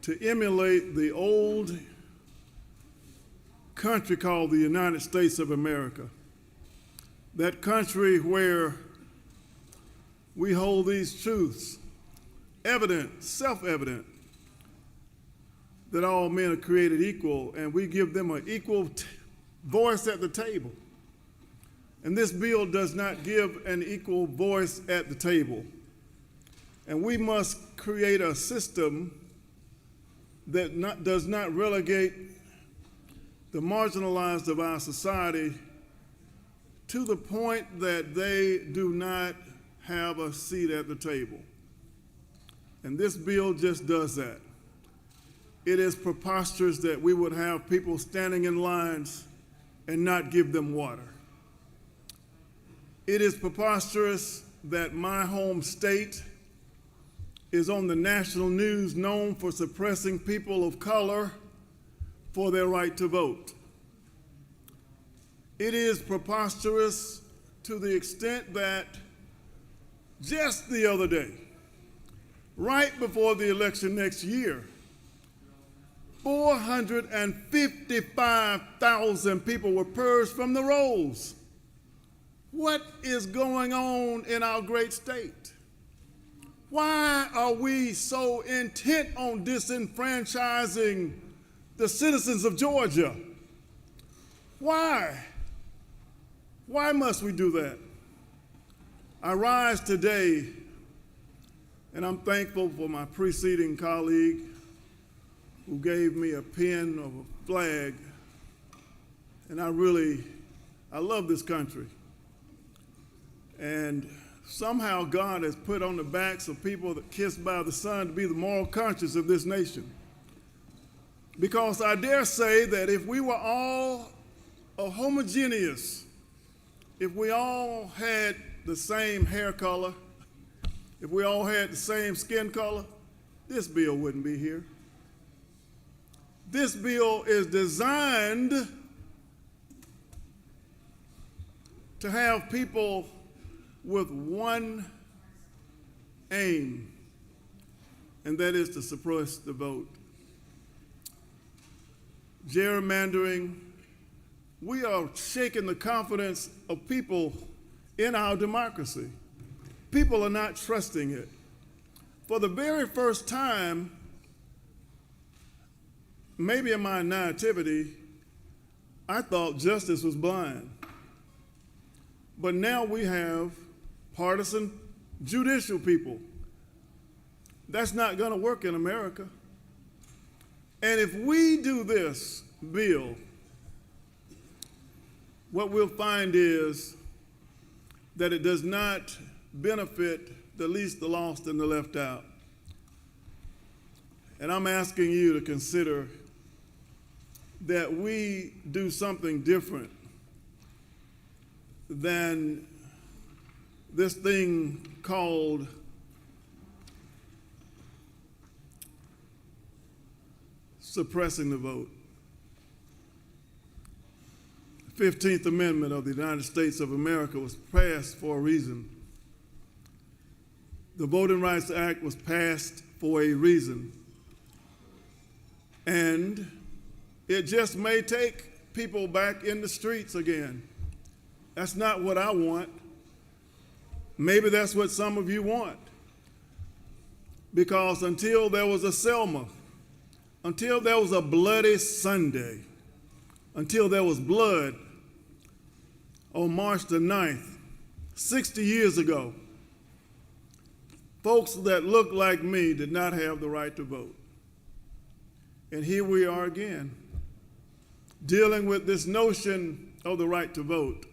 to emulate the old country called the United States of America. That country where we hold these truths evident, self-evident, that all men are created equal, and we give them an equal voice at the table. And this bill does not give an equal voice at the table. And we must create a system that does not relegate the marginalized of our society to the point that they do not have a seat at the table. And this bill just does that. It is preposterous that we would have people standing in lines and not give them water. It is preposterous that my home state is on the national news known for suppressing people of color for their right to vote. It is preposterous to the extent that just the other day, right before the election next year, 455,000 people were purged from the rolls. What is going on in our great state? Why are we so intent on disenfranchising the citizens of Georgia? Why? Why must we do that? I rise today, and I'm thankful for my preceding colleague who gave me a pen of a flag, and I love this country. And somehow God has put on the backs of people that kissed by the sun to be the moral conscience of this nation. Because I dare say that if we were all homogeneous, if we all had the same hair color, if we all had the same skin color, this bill wouldn't be here. This bill is designed to have people with one aim, and that is to suppress the vote. Gerrymandering, we are shaking the confidence of people in our democracy. People are not trusting it. For the very first time, maybe in my naivety, I thought justice was blind. But now we have partisan judicial people. That's not going to work in America. And if we do this bill, what we'll find is that it does not benefit the least, the lost, and the left out. And I'm asking you to consider that we do something different than this thing called suppressing the vote. The 15th Amendment of the United States of America was passed for a reason. The Voting Rights Act was passed for a reason. And it just may take people back in the streets again. That's not what I want. Maybe that's what some of you want. Because until there was a Selma, until there was a bloody Sunday, until there was blood on March the 9th, 60 years ago, folks that looked like me did not have the right to vote. And here we are again, dealing with this notion of the right to vote.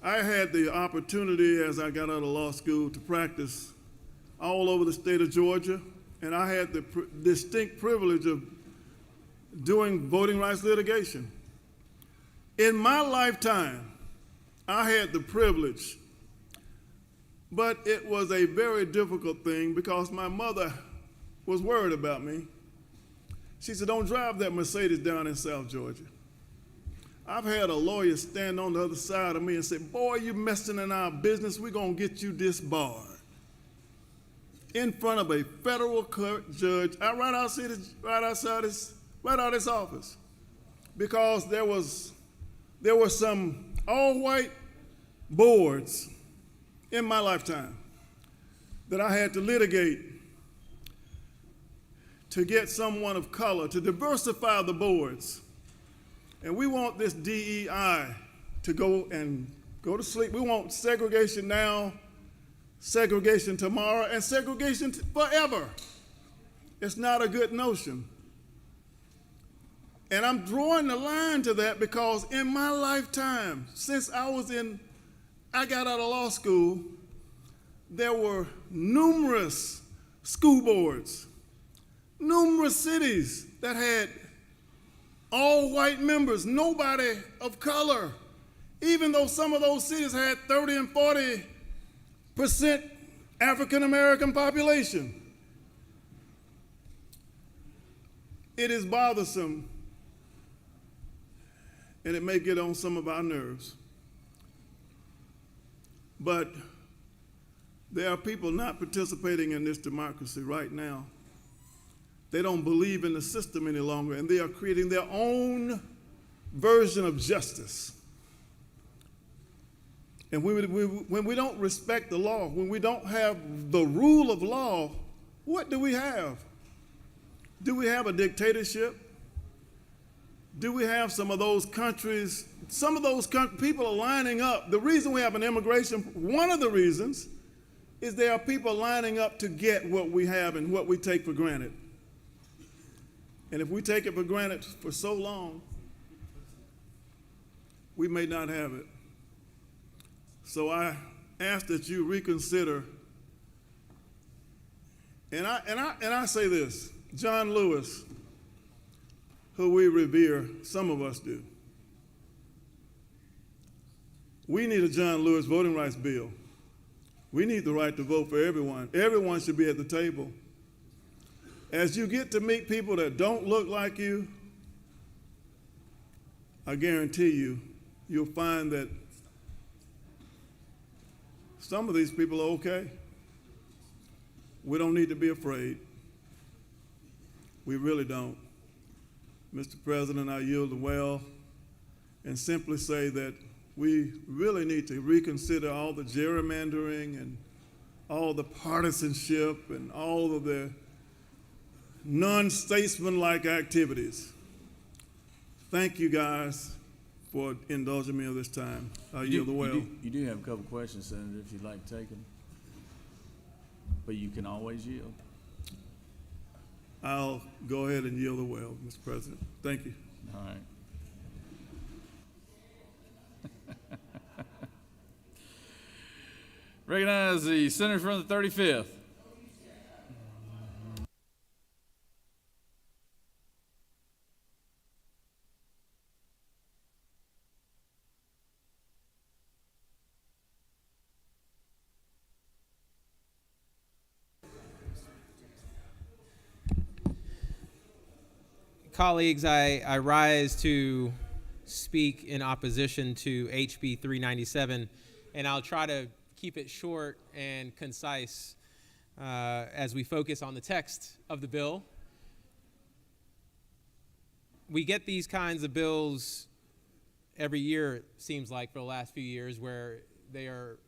I had the opportunity as I got out of law school to practice all over the state of Georgia, and I had the distinct privilege of doing voting rights litigation. In my lifetime, I had the privilege, but it was a very difficult thing because my mother was worried about me. She said, "Don't drive that Mercedes down in South Georgia." I've had a lawyer stand on the other side of me and say, "Boy, you messing in our business, we're gonna get you disbarred." In front of a federal court judge, right outside his office, because there were some all-white boards in my lifetime that I had to litigate to get someone of color, to diversify the boards. And we want this DEI to go to sleep. We want segregation now, segregation tomorrow, and segregation forever. It's not a good notion. And I'm drawing the line to that because in my lifetime, since I got out of law school, there were numerous school boards, numerous cities that had all white members, nobody of color, even though some of those cities had 30 and 40% African American population. It is bothersome, and it may get on some of our nerves. But there are people not participating in this democracy right now. They don't believe in the system any longer, and they are creating their own version of justice. And when we don't respect the law, when we don't have the rule of law, what do we have? Do we have a dictatorship? Do we have some of those countries, people are lining up. The reason we have an immigration, one of the reasons, is there are people lining up to get what we have and what we take for granted. And if we take it for granted for so long, we may not have it. So I ask that you reconsider. And I say this, John Lewis, who we revere, some of us do. We need a John Lewis voting rights bill. We need the right to vote for everyone. Everyone should be at the table. As you get to meet people that don't look like you, I guarantee you, you'll find that some of these people are okay. We don't need to be afraid. We really don't. Mr. President, I yield the well and simply say that we really need to reconsider all the gerrymandering and all the partisanship and all of the non-statesman-like activities. Thank you guys for indulging me of this time. I yield the well. You do have a couple questions, Senator, if you'd like to take them. But you can always yield. I'll go ahead and yield the well, Mr. President. Thank you. All right. Recognize the senator from the 35th. Colleagues, I rise to speak in opposition to HB 397, and I'll try to keep it short and concise as we focus on the text of the bill. We get these kinds of bills every year, it seems like, for the last few years, where they are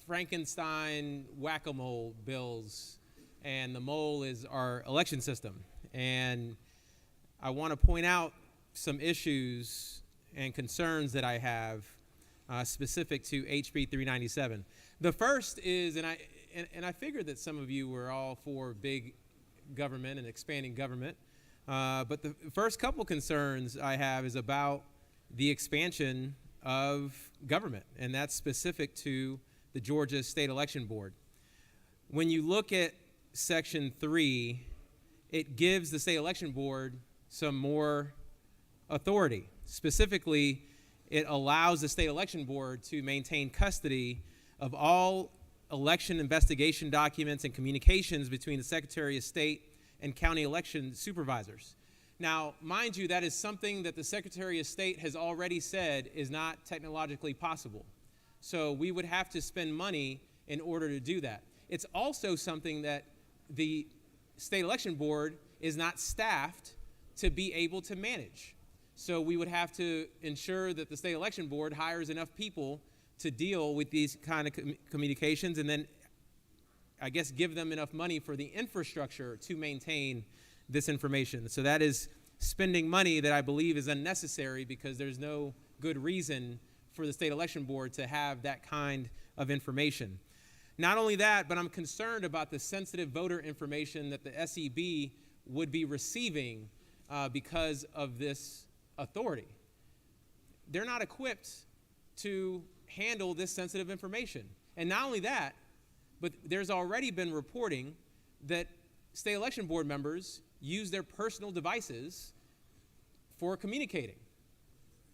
Frankenstein whack-a-mole bills, and the mole is our election system. And I want to point out some issues and concerns that I have specific to HB 397. The first is, and I figured that some of you were all for big government and expanding government, but the first couple concerns I have is about the expansion of government, and that's specific to the Georgia State Election Board. When you look at Section 3, it gives the State Election Board some more authority. Specifically, it allows the State Election Board to maintain custody of all election investigation documents and communications between the Secretary of State and county election supervisors. Now, mind you, that is something that the Secretary of State has already said is not technologically possible. So we would have to spend money in order to do that. It's also something that the State Election Board is not staffed to be able to manage. So we would have to ensure that the State Election Board hires enough people to deal with these kind of communications, and then I guess give them enough money for the infrastructure to maintain this information. So that is spending money that I believe is unnecessary, because there's no good reason for the State Election Board to have that kind of information. Not only that, but I'm concerned about the sensitive voter information that the SEB would be receiving because of this authority. They're not equipped to handle this sensitive information. And not only that, but there's already been reporting that State Election Board members use their personal devices for communicating.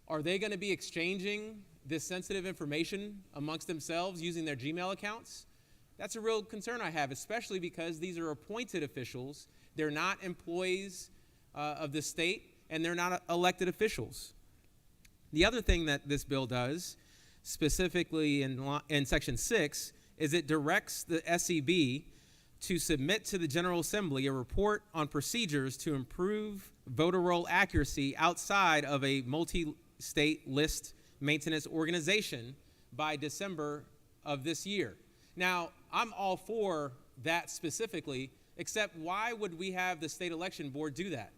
Are they going to be exchanging this sensitive information amongst themselves using their Gmail accounts? That's a real concern I have, especially because these are appointed officials. They're not employees of the state, and they're not elected officials. The other thing that this bill does, specifically in Section 6, is it directs the SEB to submit to the General Assembly a report on procedures to improve voter roll accuracy outside of a multi-state list maintenance organization by December of this year. Now, I'm all for that specifically, except why would we have the State Election Board do that?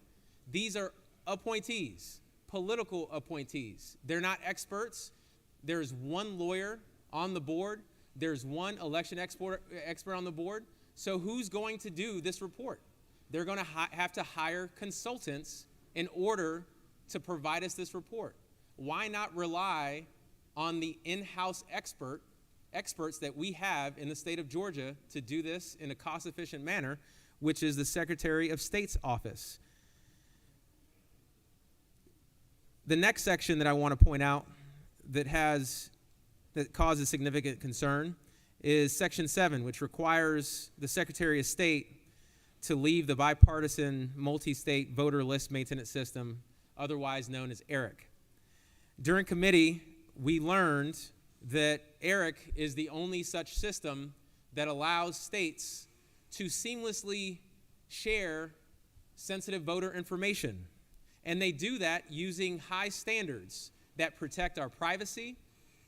These are appointees. political appointees. They're not experts. There's one lawyer on the board. There's one election expert on the board. So who's going to do this report? They're going to have to hire consultants in order to provide us this report. Why not rely on the in-house experts that we have in the state of Georgia to do this in a cost-efficient manner, which is the Secretary of State's office? The next section that I want to point out that causes significant concern is Section 7, which requires the Secretary of State to leave the bipartisan multi-state voter list maintenance system, otherwise known as ERIC. During committee, we learned that ERIC is the only such system that allows states to seamlessly share sensitive voter information. And they do that using high standards that protect our privacy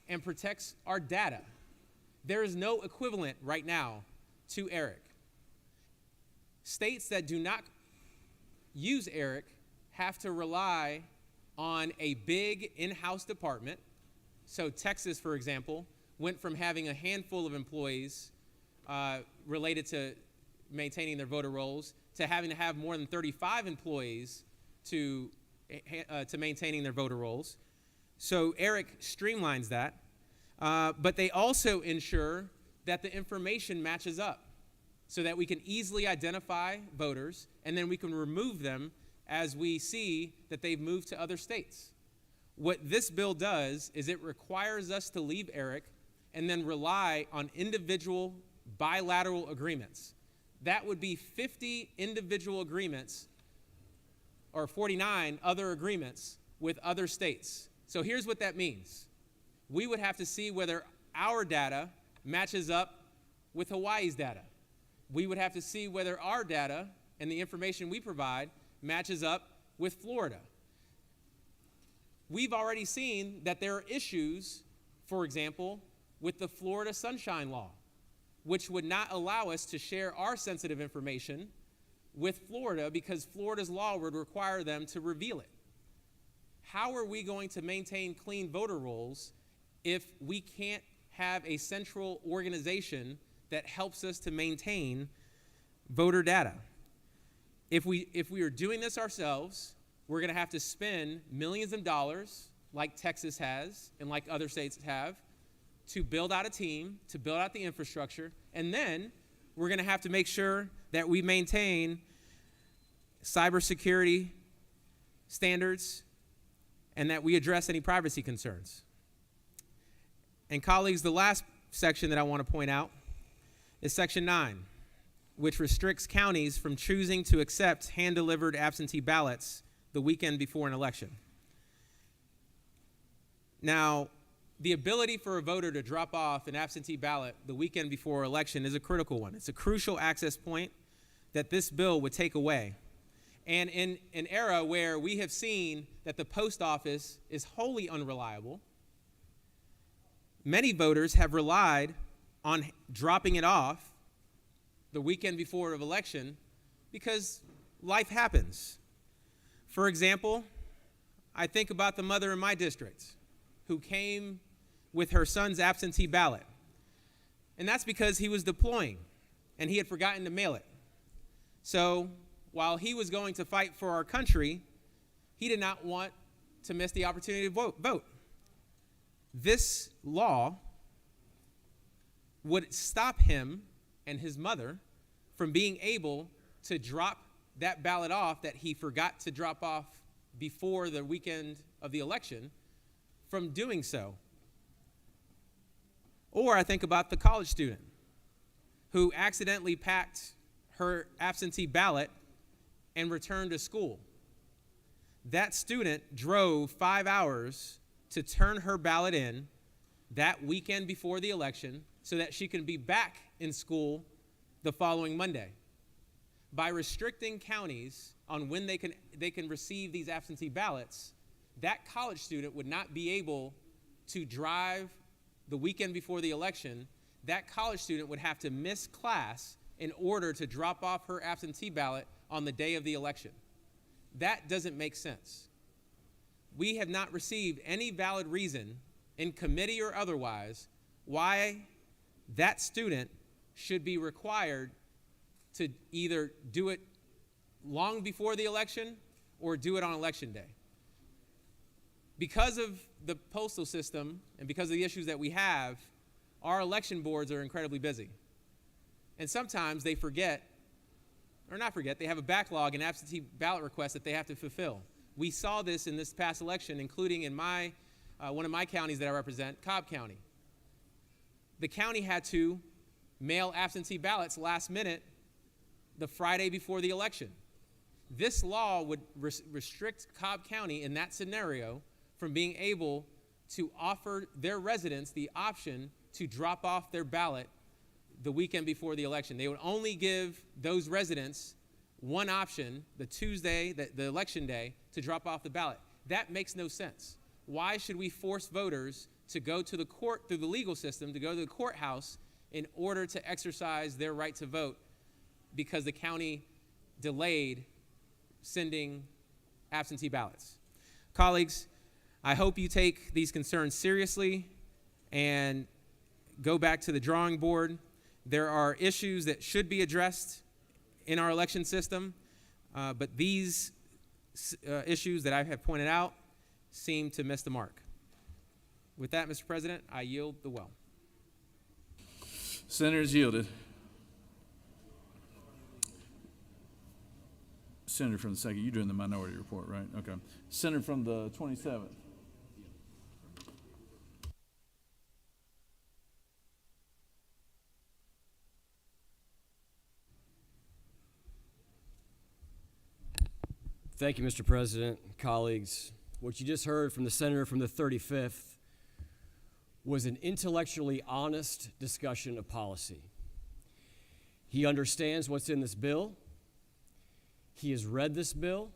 and protects our data. There is no equivalent right now to ERIC. States that do not use ERIC have to rely on a big in-house department. So Texas, for example, went from having a handful of employees related to maintaining their voter rolls to having to have more than 35 employees to maintaining their voter rolls. So ERIC streamlines that, but they also ensure that the information matches up so that we can easily identify voters and then we can remove them as we see that they've moved to other states. What this bill does is it requires us to leave ERIC and then rely on individual bilateral agreements. That would be 50 individual agreements or 49 other agreements with other states. So here's what that means. We would have to see whether our data matches up with Hawaii's data. We would have to see whether our data and the information we provide matches up with Florida. We've already seen that there are issues, for example, with the Florida Sunshine Law, which would not allow us to share our sensitive information with Florida because Florida's law would require them to reveal it. How are we going to maintain clean voter rolls if we can't have a central organization that helps us to maintain voter data? If we are doing this ourselves, we're going to have to spend millions of dollars, like Texas has and like other states have, to build out a team, to build out the infrastructure, and then we're going to have to make sure that we maintain cybersecurity standards and that we address any privacy concerns. And colleagues, the last section that I want to point out is Section 9, which restricts counties from choosing to accept hand-delivered absentee ballots the weekend before an election. Now, the ability for a voter to drop off an absentee ballot the weekend before election is a critical one. It's a crucial access point that this bill would take away. And in an era where we have seen that the post office is wholly unreliable, many voters have relied on dropping it off the weekend before an election because life happens. For example, I think about the mother in my district who came with her son's absentee ballot. And that's because he was deploying and he had forgotten to mail it. So while he was going to fight for our country, he did not want to miss the opportunity to vote. This law would stop him and his mother from being able to drop that ballot off that he forgot to drop off before the weekend of the election from doing so. Or I think about the college student who accidentally packed her absentee ballot and returned to school. That student drove 5 hours to turn her ballot in that weekend before the election so that she can be back in school the following Monday. By restricting counties on when they can receive these absentee ballots, that college student would not be able to drive the weekend before the election. That college student would have to miss class in order to drop off her absentee ballot on the day of the election. That doesn't make sense. we have not received any valid reason in committee or otherwise why that student should be required to either do it long before the election or do it on election day. Because of the postal system and because of the issues that we have, our election boards are incredibly busy. And sometimes they forget, or not forget, they have a backlog in absentee ballot requests that they have to fulfill. We saw this in this past election, including in one of my counties that I represent, Cobb County. The county had to mail absentee ballots last minute the Friday before the election. This law would restrict Cobb County in that scenario from being able to offer their residents the option to drop off their ballot the weekend before the election. They would only give those residents one option, the Tuesday, the election day, to drop off the ballot. That makes no sense. Why should we force voters to go to the court through the legal system, to go to the courthouse in order to exercise their right to vote because the county delayed sending absentee ballots? Colleagues, I hope you take these concerns seriously and go back to the drawing board. There are issues that should be addressed in our election system, but these issues that I have pointed out seem to miss the mark. With that, Mr. President, I yield the well. Senators yielded. Senator from the second, you're doing the minority report, right? Okay. Senator from the 27th. Thank you, Mr. President, colleagues. What you just heard from the senator from the 35th was an intellectually honest discussion of policy. He understands what's in this bill. He has read this bill.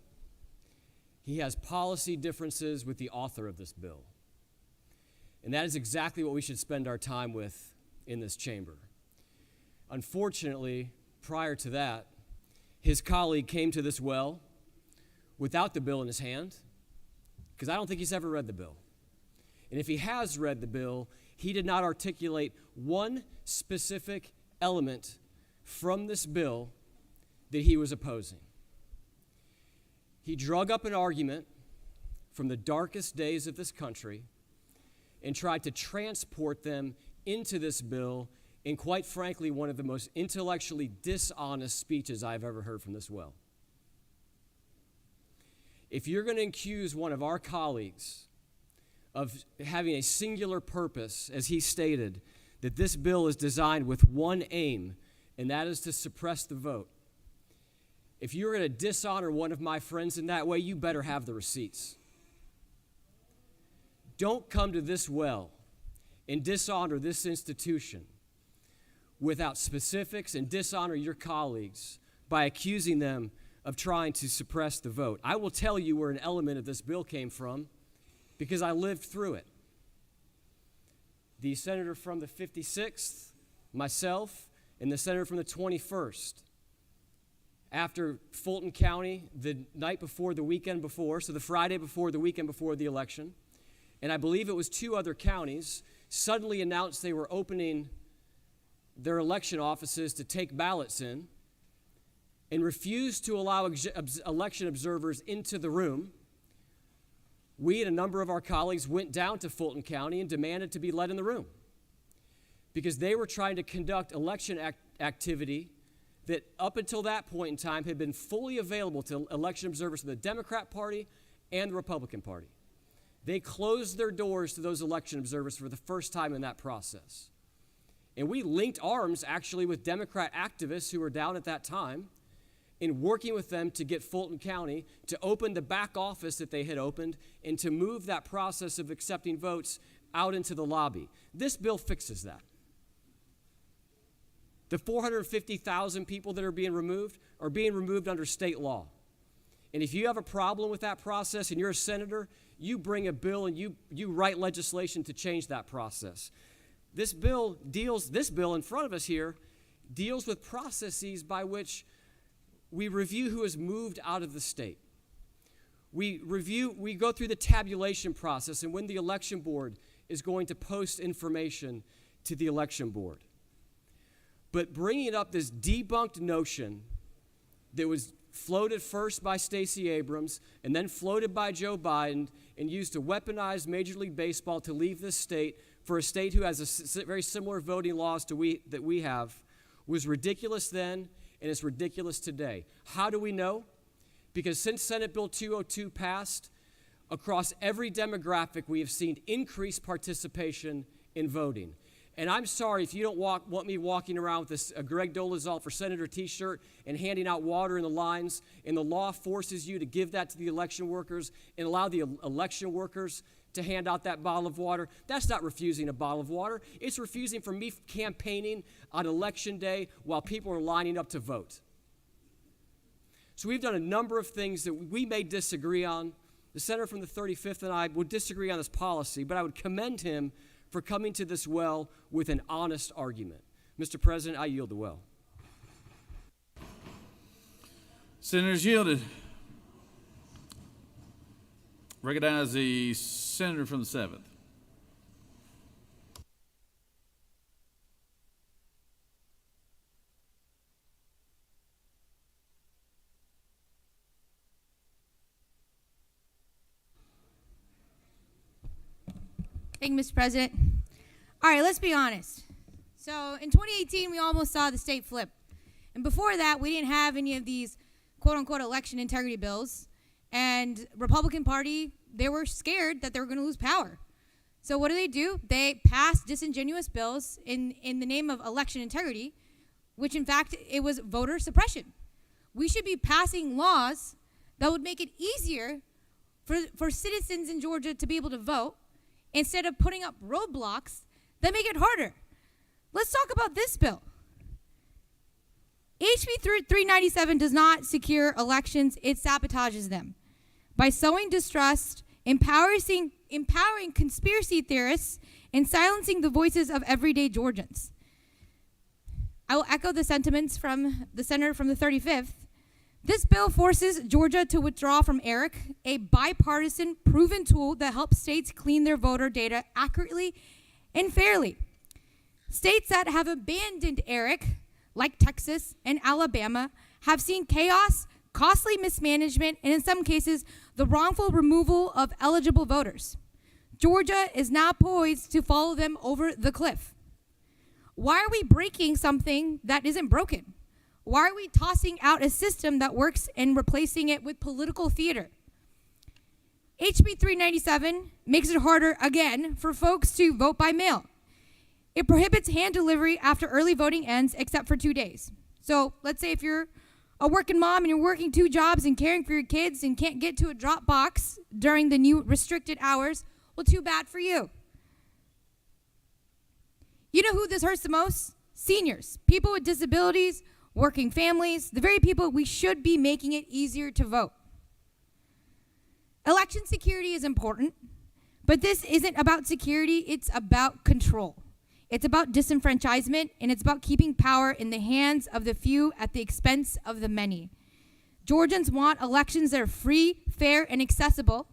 He has policy differences with the author of this bill. And that is exactly what we should spend our time with in this chamber. Unfortunately, prior to that, his colleague came to this well without the bill in his hand, because I don't think he's ever read the bill. And if he has read the bill, he did not articulate one specific element from this bill that he was opposing. He drug up an argument from the darkest days of this country and tried to transport them into this bill in, quite frankly, one of the most intellectually dishonest speeches I've ever heard from this well. If you're going to accuse one of our colleagues of having a singular purpose, as he stated, that this bill is designed with one aim, and that is to suppress the vote, if you're going to dishonor one of my friends in that way, you better have the receipts. Don't come to this well and dishonor this institution without specifics and dishonor your colleagues by accusing them of trying to suppress the vote. I will tell you where an element of this bill came from because I lived through it. The senator from the 56th, myself, and the senator from the 21st, after Fulton County, the night before, the weekend before, so the Friday before, the weekend before the election, and I believe it was 2 other counties, suddenly announced they were opening their election offices to take ballots in, and refused to allow election observers into the room. We and a number of our colleagues went down to Fulton County and demanded to be let in the room because they were trying to conduct election activity that up until that point in time had been fully available to election observers from the Democrat Party and the Republican Party. They closed their doors to those election observers for the first time in that process. And we linked arms actually with Democrat activists who were down at that time in working with them to get Fulton County to open the back office that they had opened and to move that process of accepting votes out into the lobby. This bill fixes that. The 450,000 people that are being removed under state law. And if you have a problem with that process and you're a senator, you bring a bill and you write legislation to change that process. This bill in front of us here deals with processes by which we review who has moved out of the state. We go through the tabulation process, and when the election board is going to post information to the election board. But bringing up this debunked notion that was floated first by Stacey Abrams and then floated by Joe Biden and used to weaponize Major League Baseball to leave this state for a state who has very similar voting laws that we have was ridiculous then, and it's ridiculous today. How do we know? Because since Senate Bill 202 passed, across every demographic, we have seen increased participation in voting. And I'm sorry if you don't want me walking around with this Greg Dolezal for Senator t-shirt and handing out water in the lines, and the law forces you to give that to the election workers and allow the election workers to hand out that bottle of water. That's not refusing a bottle of water. It's refusing from me campaigning on election day while people are lining up to vote. So we've done a number of things that we may disagree on. The senator from the 35th and I would disagree on this policy, but I would commend him for coming to this well with an honest argument. Mr. President, I yield the well. Senators yielded. Recognize the senator from the 7th. Thank you, Mr. President. All right, let's be honest. So in 2018, we almost saw the state flip. And before that, we didn't have any of these quote-unquote election integrity bills. And Republican Party, they were scared that they were going to lose power. So what do? They passed disingenuous bills in the name of election integrity, which in fact, it was voter suppression. We should be passing laws that would make it easier for citizens in Georgia to be able to vote, instead of putting up roadblocks that make it harder. Let's talk about this bill. HB 397 does not secure elections, it sabotages them by sowing distrust, empowering conspiracy theorists, and silencing the voices of everyday Georgians. I will echo the sentiments from the senator from the 35th. This bill forces Georgia to withdraw from ERIC, a bipartisan, proven tool that helps states clean their voter data accurately and fairly. States that have abandoned ERIC, like Texas and Alabama, have seen chaos, costly mismanagement, and in some cases, the wrongful removal of eligible voters. Georgia is now poised to follow them over the cliff. Why are we breaking something that isn't broken? Why are we tossing out a system that works and replacing it with political theater? HB 397 makes it harder again for folks to vote by mail. It prohibits hand delivery after early voting ends except for 2 days. So let's say if you're a working mom and you're working 2 jobs and caring for your kids and can't get to a drop box during the new restricted hours, well, too bad for you. You know who this hurts the most? Seniors, people with disabilities, working families, the very people we should be making it easier to vote. Election security is important, but this isn't about security, it's about control. It's about disenfranchisement, and it's about keeping power in the hands of the few at the expense of the many. Georgians want elections that are free, fair, and accessible,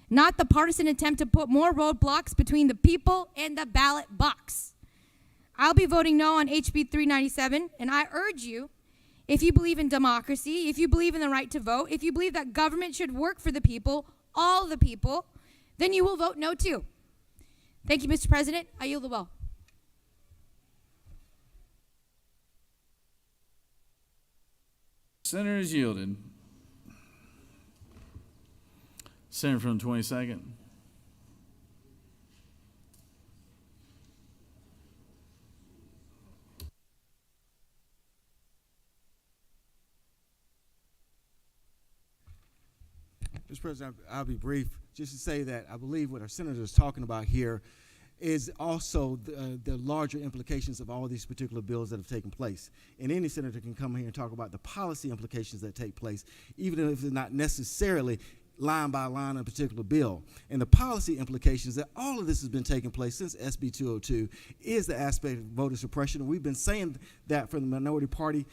not the partisan attempt to put more roadblocks between the people and the ballot box. I'll be voting no on HB 397, and I urge you, if you believe in democracy, if you believe in the right to vote, if you believe that government should work for the people, all the people, then you will vote no too. Thank you, Mr. President. I yield the well. Senator is yielded. Senator from the 22nd. Mr. President, I'll be brief. Just to say that I believe what our senator is talking about here is also the larger implications of all these particular bills that have taken place. And any senator can come here and talk about the policy implications that take place, even if they're not necessarily line by line in a particular bill. And the policy implications that all of this has been taking place since SB 202 is the aspect of voter suppression. And we've been saying that from the minority party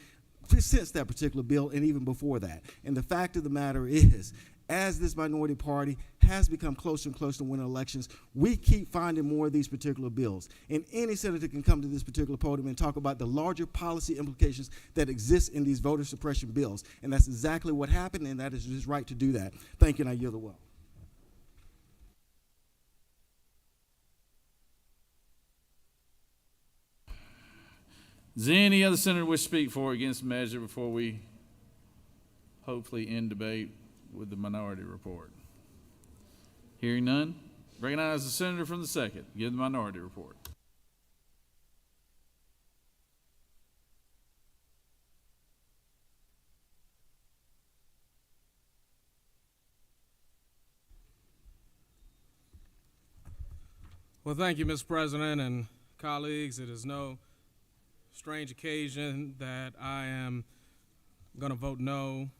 since that particular bill and even before that. And the fact of the matter is, as this minority party has become closer and closer to winning elections, we keep finding more of these particular bills. And any senator can come to this particular podium and talk about the larger policy implications that exist in these voter suppression bills. And that's exactly what happened, and that is his right to do that. Thank you, and I yield the well. Does any other senator wish to speak for or against the measure before we hopefully end debate with the minority report? Hearing none, recognize the senator from the second. Give the minority report. Well, thank you, Mr. President and colleagues. It is no strange occasion that I am going to vote no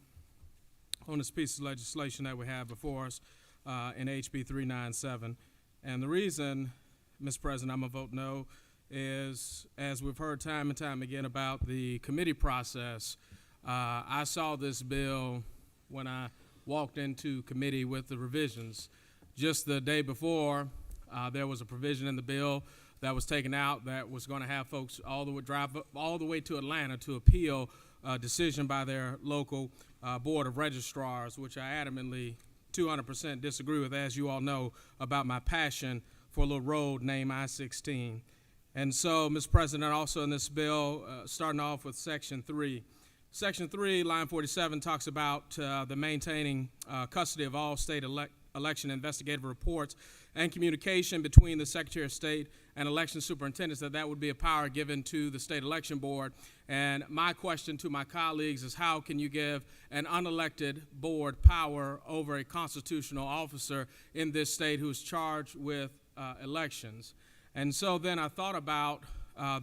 on this piece of legislation that we have before us in HB 397. And the reason, Mr. President, I'm going to vote no is, as we've heard time and time again about the committee process, I saw this bill when I walked into committee with the revisions. Just the day before, there was a provision in the bill that was taken out that was going to have folks drive all the way to Atlanta to appeal a decision by their local board of registrars, which I adamantly 200% disagree with, as you all know, about my passion for a little road named I-16. And so, Mr. President, also in this bill, starting off with Section 3. Section 3, line 47, talks about the maintaining custody of all state election investigative reports and communication between the Secretary of State and election superintendents, that would be a power given to the state election board. And my question to my colleagues is, how can you give an unelected board power over a constitutional officer in this state who is charged with elections? And so then I thought about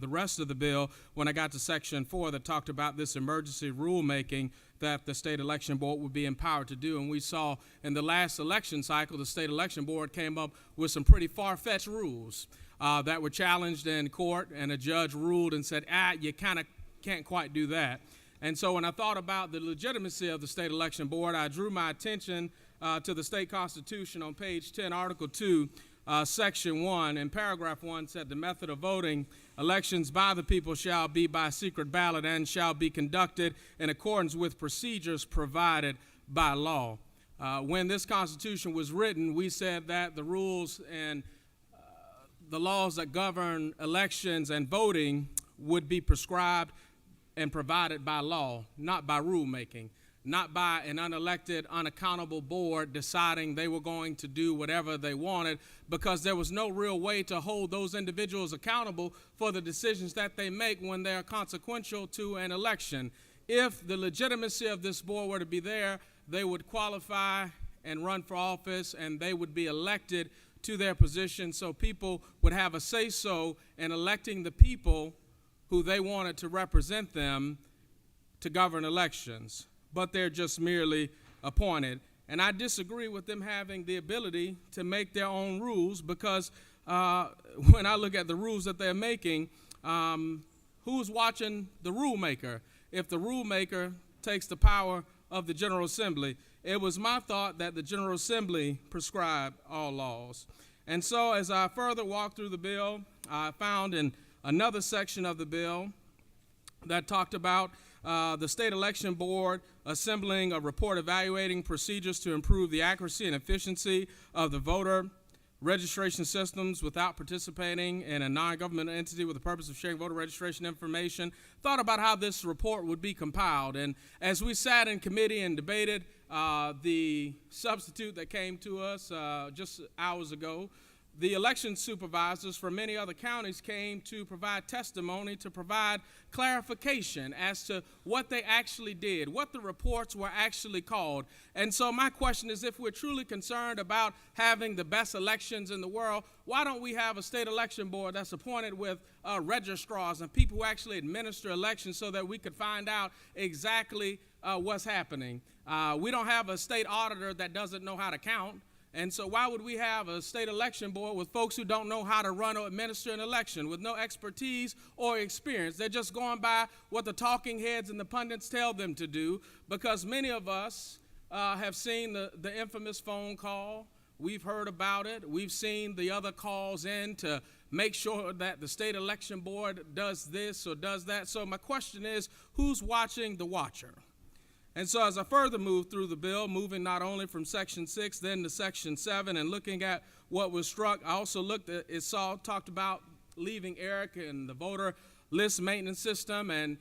the rest of the bill when I got to Section 4 that talked about this emergency rulemaking that the state election board would be empowered to do. And we saw in the last election cycle, the state election board came up with some pretty far-fetched rules that were challenged in court, and a judge ruled and said, you kind of can't quite do that. And so when I thought about the legitimacy of the state election board, I drew my attention to the state constitution on page 10, Article 2, Section 1, and paragraph 1 said, the method of voting elections by the people shall be by secret ballot and shall be conducted in accordance with procedures provided by law. When this Constitution was written, we said that the rules and the laws that govern elections and voting would be prescribed and provided by law, not by rulemaking, not by an unelected, unaccountable board deciding they were going to do whatever they wanted, because there was no real way to hold those individuals accountable for the decisions that they make when they're consequential to an election. If the legitimacy of this board were to be there, they would qualify and run for office, and they would be elected to their position, so people would have a say-so in electing the people who they wanted to represent them to govern elections. But they're just merely appointed. And I disagree with them having the ability to make their own rules, because when I look at the rules that they're making, who's watching the rulemaker? If the rulemaker takes the power of the General Assembly, it was my thought that the General Assembly prescribed all laws. And so as I further walked through the bill, I found in another section of the bill that talked about the state election board assembling a report evaluating procedures to improve the accuracy and efficiency of the voter registration systems without participating in a non-governmental entity with the purpose of sharing voter registration information. Thought about how this report would be compiled. And as we sat in committee and debated the substitute that came to us just hours ago, the election supervisors from many other counties came to provide testimony, to provide clarification as to what they actually did, what the reports were actually called. And so my question is, if we're truly concerned about having the best elections in the world, why don't we have a state election board that's appointed with registrars and people who actually administer elections, so that we could find out exactly what's happening? We don't have a state auditor that doesn't know how to count. And so why would we have a state election board with folks who don't know how to run or administer an election, with no expertise or experience? They're just going by what the talking heads and the pundits tell them to do, because many of us have seen the infamous phone call. We've heard about it. We've seen the other calls in to make sure that the state election board does this or does that. So my question is, who's watching the watcher? And so as I further move through the bill, moving not only from Section 6 then to Section 7 and looking at what was struck, I also looked at, talked about leaving Eric and the voter list maintenance system. And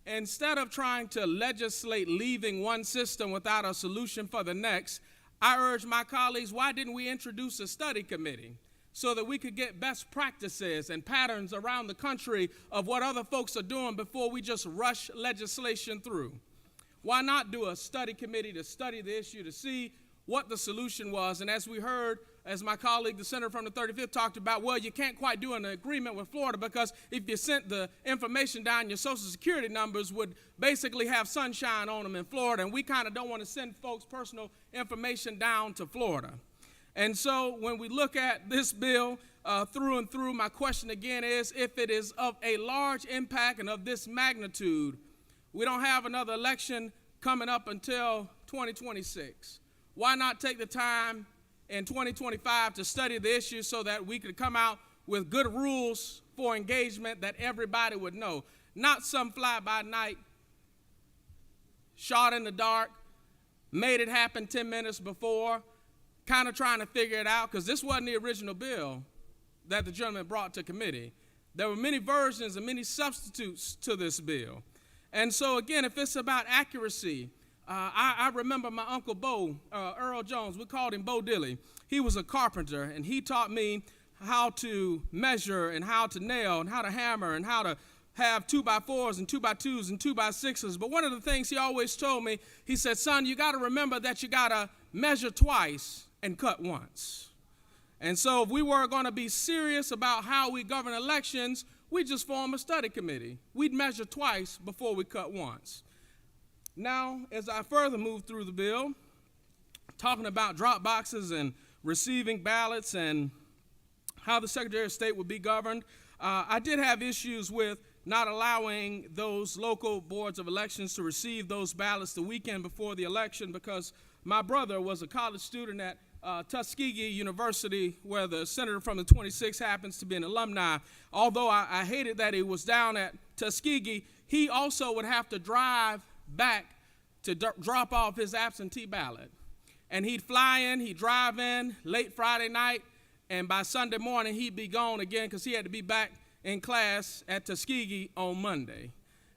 instead of trying to legislate leaving one system without a solution for the next, I urge my colleagues, why didn't we introduce a study committee so that we could get best practices and patterns around the country of what other folks are doing before we just rush legislation through? Why not do a study committee to study the issue to see what the solution was? And as we heard, as my colleague, the senator from the 35th, talked about, well, you can't quite do an agreement with Florida because if you sent the information down, your Social Security numbers would basically have sunshine on them in Florida, and we kind of don't want to send folks' personal information down to Florida. And so when we look at this bill through and through, my question again is, if it is of a large impact and of this magnitude, we don't have another election coming up until 2026. Why not take the time in 2025 to study the issue so that we could come out with good rules for engagement that everybody would know? Not some fly-by-night, shot in the dark, made it happen 10 minutes before, kind of trying to figure it out, because this wasn't the original bill that the gentleman brought to committee. There were many versions and many substitutes to this bill. And so, again, if it's about accuracy, I remember my Uncle Bo, Earl Jones, we called him Bo Dilly. He was a carpenter, and he taught me how to measure and how to nail and how to hammer and how to have 2x4s and 2x2s and 2x6s. But one of the things he always told me, he said, son, you got to remember that you got to measure twice and cut once. And so if we were going to be serious about how we govern elections, we just form a study committee. We'd measure twice before we cut once. Now, as I further move through the bill, talking about drop boxes and receiving ballots and how the Secretary of State would be governed, I did have issues with not allowing those local boards of elections to receive those ballots the weekend before the election, because my brother was a college student at Tuskegee University, where the senator from the 26th happens to be an alumni. Although I hated that he was down at Tuskegee, he also would have to drive back to drop off his absentee ballot. And he'd fly in, he'd drive in late Friday night, and by Sunday morning he'd be gone again because he had to be back in class at Tuskegee on Monday.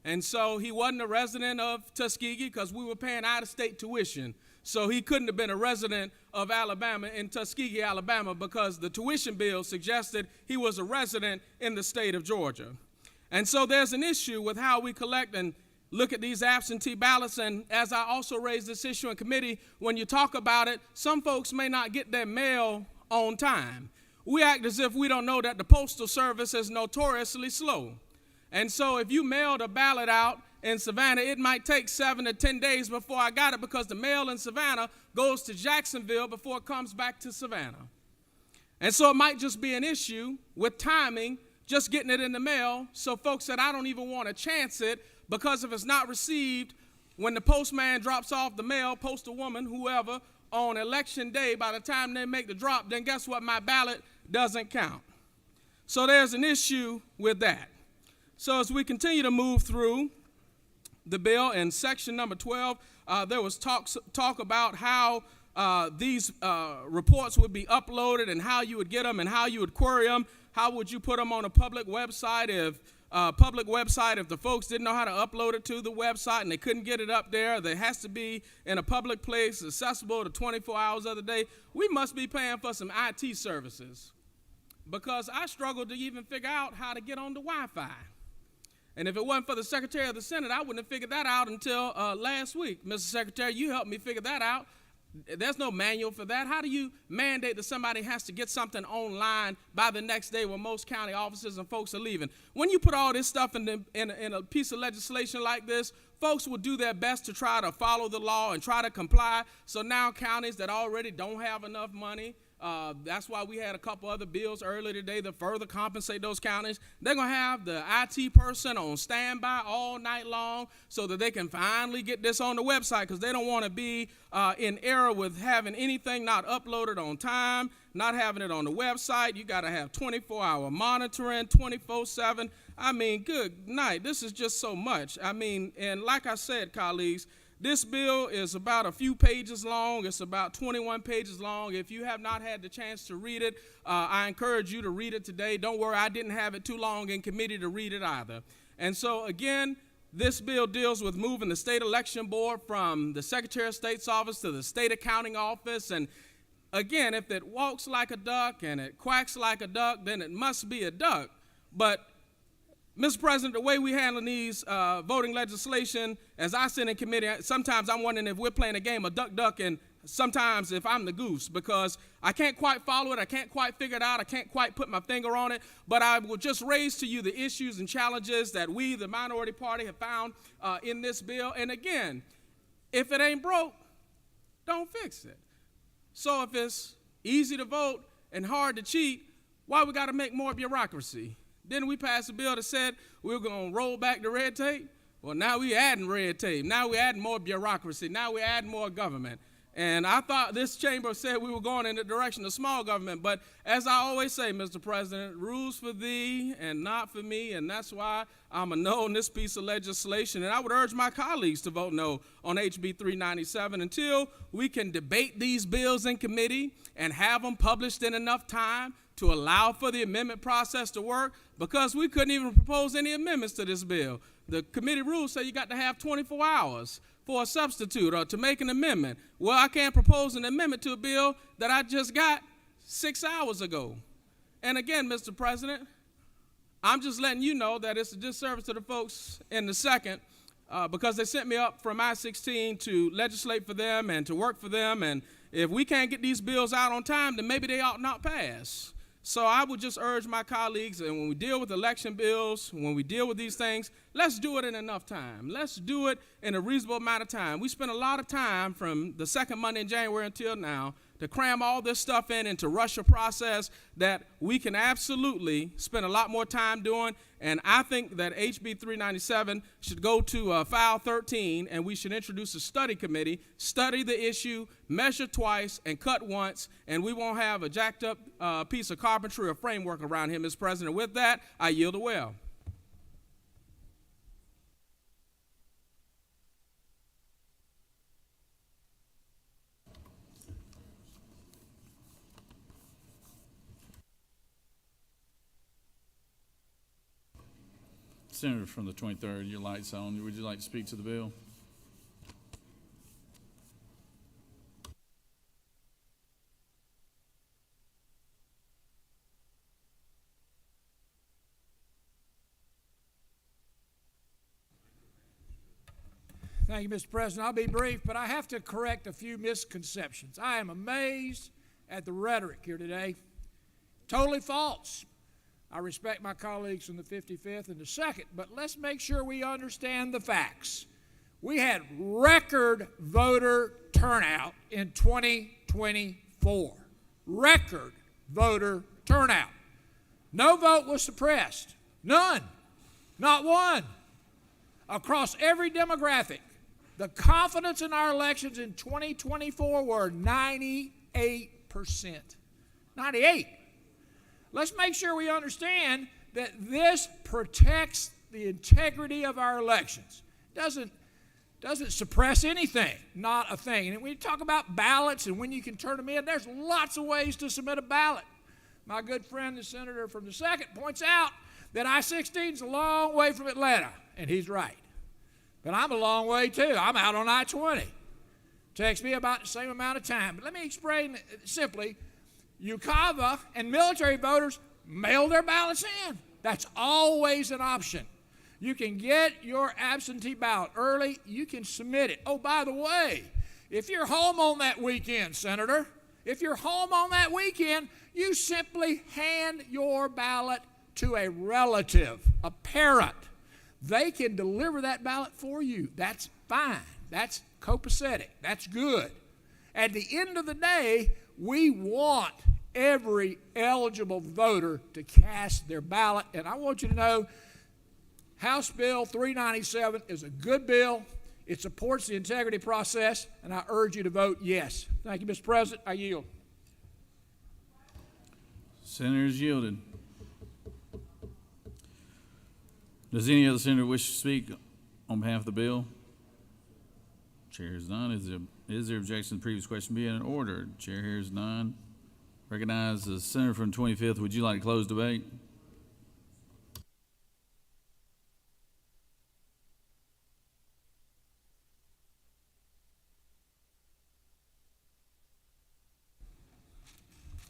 And so he wasn't a resident of Tuskegee because we were paying out-of-state tuition. So he couldn't have been a resident of Alabama in Tuskegee, Alabama, because the tuition bill suggested he was a resident in the state of Georgia. And so there's an issue with how we collect and look at these absentee ballots. And as I also raised this issue in committee, when you talk about it, some folks may not get their mail on time. We act as if we don't know that the Postal Service is notoriously slow. And so if you mailed a ballot out in Savannah, it might take 7 to 10 days before I got it, because the mail in Savannah goes to Jacksonville before it comes back to Savannah. And so it might just be an issue with timing, just getting it in the mail. So folks said, I don't even want to chance it, because if it's not received when the postman drops off the mail, postal woman, whoever, on election day, by the time they make the drop, then guess what? My ballot doesn't count. So there's an issue with that. So as we continue to move through the bill, in section number 12, there was talk about how these reports would be uploaded and how you would get them and how you would query them. How would you put them on a public website if the folks didn't know how to upload it to the website and they couldn't get it up there? There has to be in a public place, accessible to 24 hours of the day. We must be paying for some IT services, because I struggled to even figure out how to get on the Wi-Fi. And if it wasn't for the Secretary of the Senate, I wouldn't have figured that out until last week. Mr. Secretary, you helped me figure that out. There's no manual for that. How do you mandate that somebody has to get something online by the next day when most county offices and folks are leaving? When you put all this stuff in a piece of legislation like this, folks will do their best to try to follow the law and try to comply. So now counties that already don't have enough money That's why we had a couple other bills earlier today to further compensate those counties. They're going to have the IT person on standby all night long so that they can finally get this on the website, because they don't want to be in error with having anything not uploaded on time, not having it on the website. You got to have 24-hour monitoring, 24/7. I mean, good night. This is just so much. I mean, and like I said, colleagues, this bill is about a few pages long. It's about 21 pages long. If you have not had the chance to read it, I encourage you to read it today. Don't worry, I didn't have it too long in committee to read it either. And so, again, this bill deals with moving the state election board from the Secretary of State's office to the state accounting office. And again, if it walks like a duck and it quacks like a duck, then it must be a duck. But Mr. President, the way we handle these voting legislation, as I sit in committee, sometimes I'm wondering if we're playing a game of duck, and sometimes if I'm the goose, because I can't quite follow it, I can't quite figure it out, I can't quite put my finger on it, but I will just raise to you the issues and challenges that we, the minority party, have found in this bill. And again, if it ain't broke, don't fix it. So if it's easy to vote and hard to cheat, why we got to make more bureaucracy? Didn't we pass a bill that said we were going to roll back the red tape? Well, now we're adding red tape. Now we're adding more bureaucracy. Now we're adding more government. And I thought this chamber said we were going in the direction of small government. But as I always say, Mr. President, rules for thee and not for me. And that's why I'm a no on this piece of legislation. And I would urge my colleagues to vote no on HB 397 until we can debate these bills in committee and have them published in enough time to allow for the amendment process to work, because we couldn't even propose any amendments to this bill. The committee rules say you got to have 24 hours for a substitute or to make an amendment. Well, I can't propose an amendment to a bill that I just got 6 hours ago. And again, Mr. President, I'm just letting you know that it's a disservice to the folks in the second, because they sent me up from I-16 to legislate for them and to work for them. And if we can't get these bills out on time, then maybe they ought not pass. So I would just urge my colleagues, and when we deal with election bills, when we deal with these things, let's do it in enough time. Let's do it in a reasonable amount of time. We spent a lot of time from the second Monday in January until now to cram all this stuff in and to rush a process that we can absolutely spend a lot more time doing. And I think that HB 397 should go to file 13, and we should introduce a study committee, study the issue, measure twice, and cut once, and we won't have a jacked up piece of carpentry or framework around here, Mr. President. With that, I yield the well. Senator from the 23rd, your light's on. Would you like to speak to the bill? Thank you, Mr. President. I'll be brief, but I have to correct a few misconceptions. I am amazed at the rhetoric here today. Totally false. I respect my colleagues from the 55th and the 2nd, but let's make sure we understand the facts. We had record voter turnout in 2024. Record voter turnout. No vote was suppressed. None. Not one. Across every demographic, the confidence in our elections in 2024 were 98%. 98. Let's make sure we understand that this protects the integrity of our elections. Doesn't suppress anything, not a thing. And when you talk about ballots and when you can turn them in, there's lots of ways to submit a ballot. My good friend, the senator from the 2nd, points out that I-16 is a long way from Atlanta, and he's right. But I'm a long way too. I'm out on I-20. Takes me about the same amount of time. But let me explain simply. UCAVA and military voters mail their ballots in. That's always an option. You can get your absentee ballot early. You can submit it. Oh, by the way, if you're home on that weekend, Senator, if you're home on that weekend, you simply hand your ballot to a relative, a parent. They can deliver that ballot for you. That's fine. That's copacetic. That's good. At the end of the day, We want every eligible voter to cast their ballot. And I want you to know House Bill 397 is a good bill. It supports the integrity process, and I urge you to vote yes. Thank you, Mr. President. I yield. Senators yielded. Does any other senator wish to speak on behalf of the bill? Chair hears none. Is there objection to the previous question being ordered? Chair hears none. Recognize the senator from 25th. Would you like to close debate?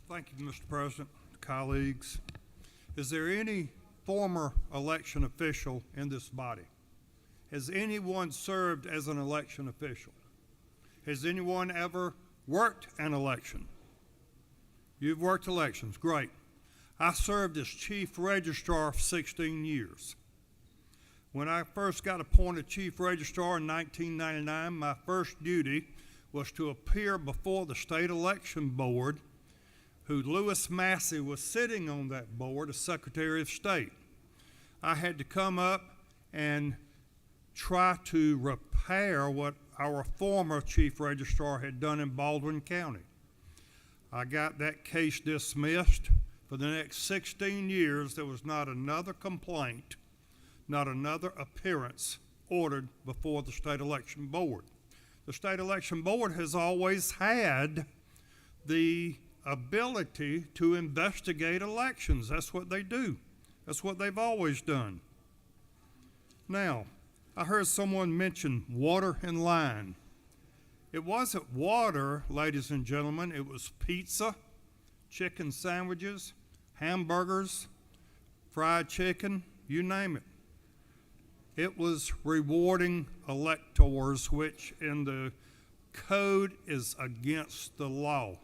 Thank you, Mr. President, colleagues. Is there any former election official in this body? Has anyone served as an election official? Has anyone ever worked an election? You've worked elections, great. I served as chief registrar for 16 years. When I first got appointed chief registrar in 1999, my first duty was to appear before the state election board, who Lewis Massey was sitting on that board as Secretary of State. I had to come up and try to repair what our former chief registrar had done in Baldwin County. I got that case dismissed. For the next 16 years, there was not another complaint, not another appearance ordered before the state election board. The state election board has always had the ability to investigate elections. That's what they do. That's what they've always done. Now, I heard someone mention water and line. It wasn't water, ladies and gentlemen. It was pizza, chicken sandwiches, hamburgers, fried chicken, you name it. It was rewarding electors, which in the code is against the law.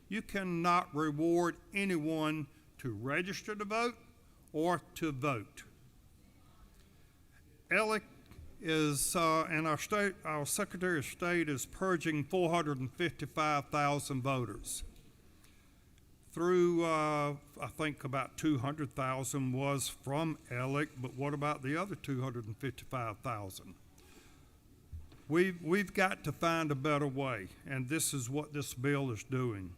You cannot reward anyone to register to vote or to vote. ELEC is, and our Secretary of State is purging 455,000 voters. Through, I think about 200,000 was from ELEC, but what about the other 255,000? We've got to find a better way, and this is what this bill is doing.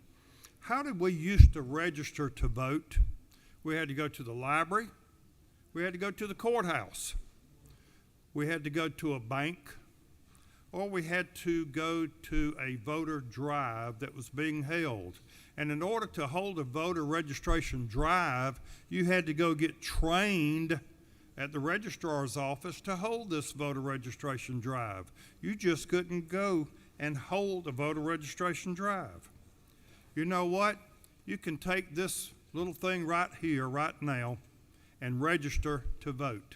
How did we used to register to vote? We had to go to the library. We had to go to the courthouse. We had to go to a bank, or we had to go to a voter drive that was being held. And in order to hold a voter registration drive, you had to go get trained at the registrar's office to hold this voter registration drive. You just couldn't go and hold a voter registration drive. You know what? You can take this little thing right here, right now, and register to vote.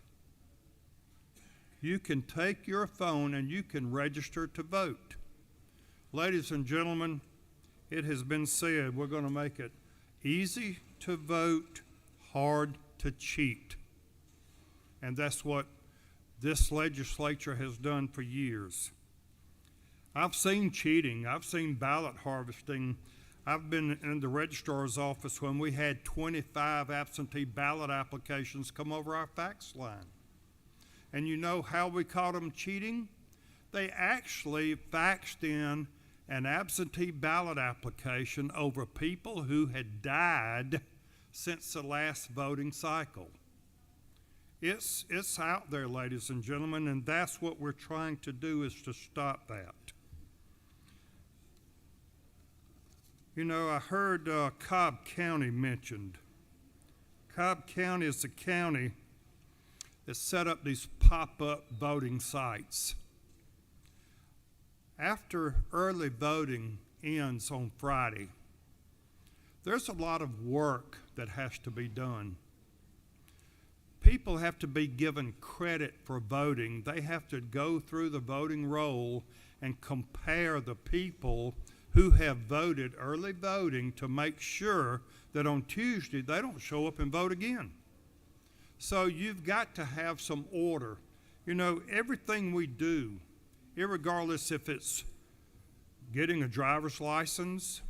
You can take your phone and you can register to vote. Ladies and gentlemen, it has been said we're going to make it easy to vote, hard to cheat. And that's what this legislature has done for years. I've seen cheating. I've seen ballot harvesting. I've been in the registrar's office when we had 25 absentee ballot applications come over our fax line. And you know how we caught them cheating? They actually faxed in an absentee ballot application over people who had died since the last voting cycle. It's out there, ladies and gentlemen, and that's what we're trying to do, is to stop that. You know, I heard Cobb County mentioned. Cobb County is the county that set up these pop-up voting sites. After early voting ends on Friday, there's a lot of work that has to be done. People have to be given credit for voting. They have to go through the voting roll and compare the people who have voted early voting to make sure that on Tuesday they don't show up and vote again. So you've got to have some order. You know, everything we do, irregardless if it's getting a driver's license,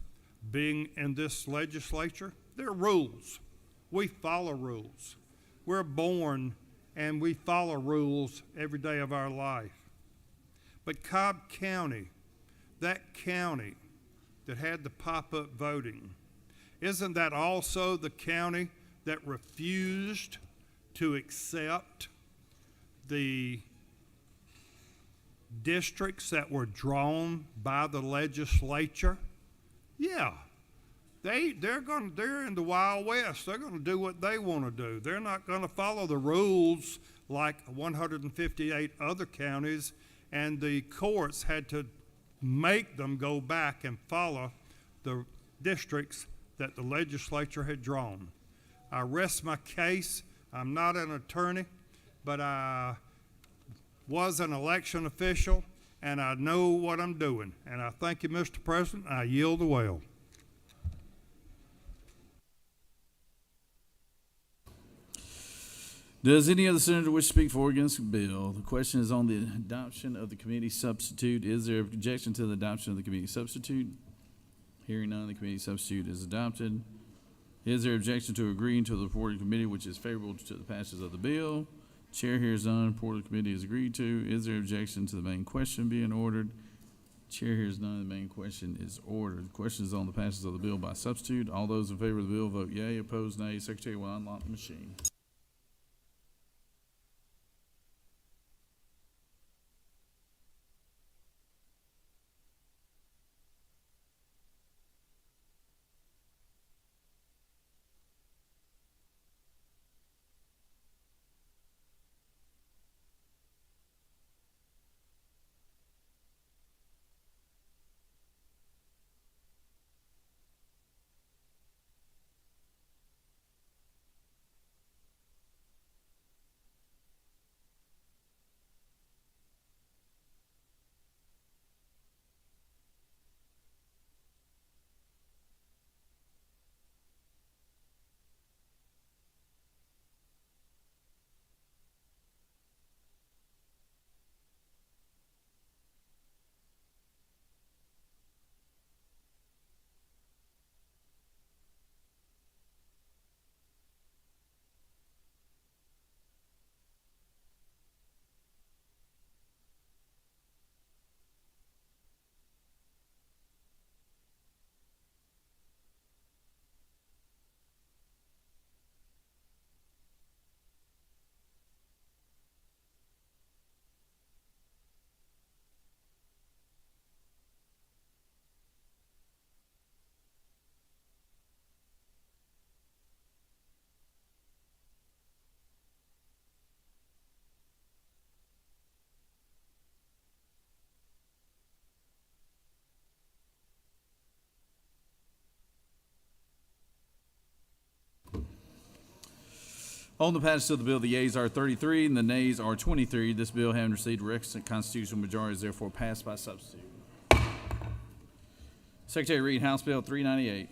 being in this legislature. There are rules. We follow rules. We're born and we follow rules every day of our life. But Cobb County, that county that had the pop-up voting, isn't that also the county that refused to accept the districts that were drawn by the legislature? Yeah. They're in the Wild West. They're going to do what they want to do. They're not going to follow the rules like 158 other counties, and the courts had to make them go back and follow the districts that the legislature had drawn. I rest my case. I'm not an attorney, but I was an election official, and I know what I'm doing. And I thank you, Mr. President. I yield the well. Does any other senator wish to speak for or against the bill? The question is on the adoption of the committee substitute. Is there objection to the adoption of the committee substitute? Hearing none, the committee substitute is adopted. Is there objection to agreeing to the report of the committee which is favorable to the passage of the bill? Chair hears none. Report of the committee is agreed to. Is there objection to the main question being ordered? Chair hears none. The main question is ordered. The question is on the passage of the bill by substitute. All those in favor of the bill vote yea. Opposed, nay. Secretary will unlock the machine. On the passage of the bill, the yeas are 33 and the nays are 23. This bill, having received a requisite constitutional majority, is therefore passed by substitute. Secretary, read House Bill 398.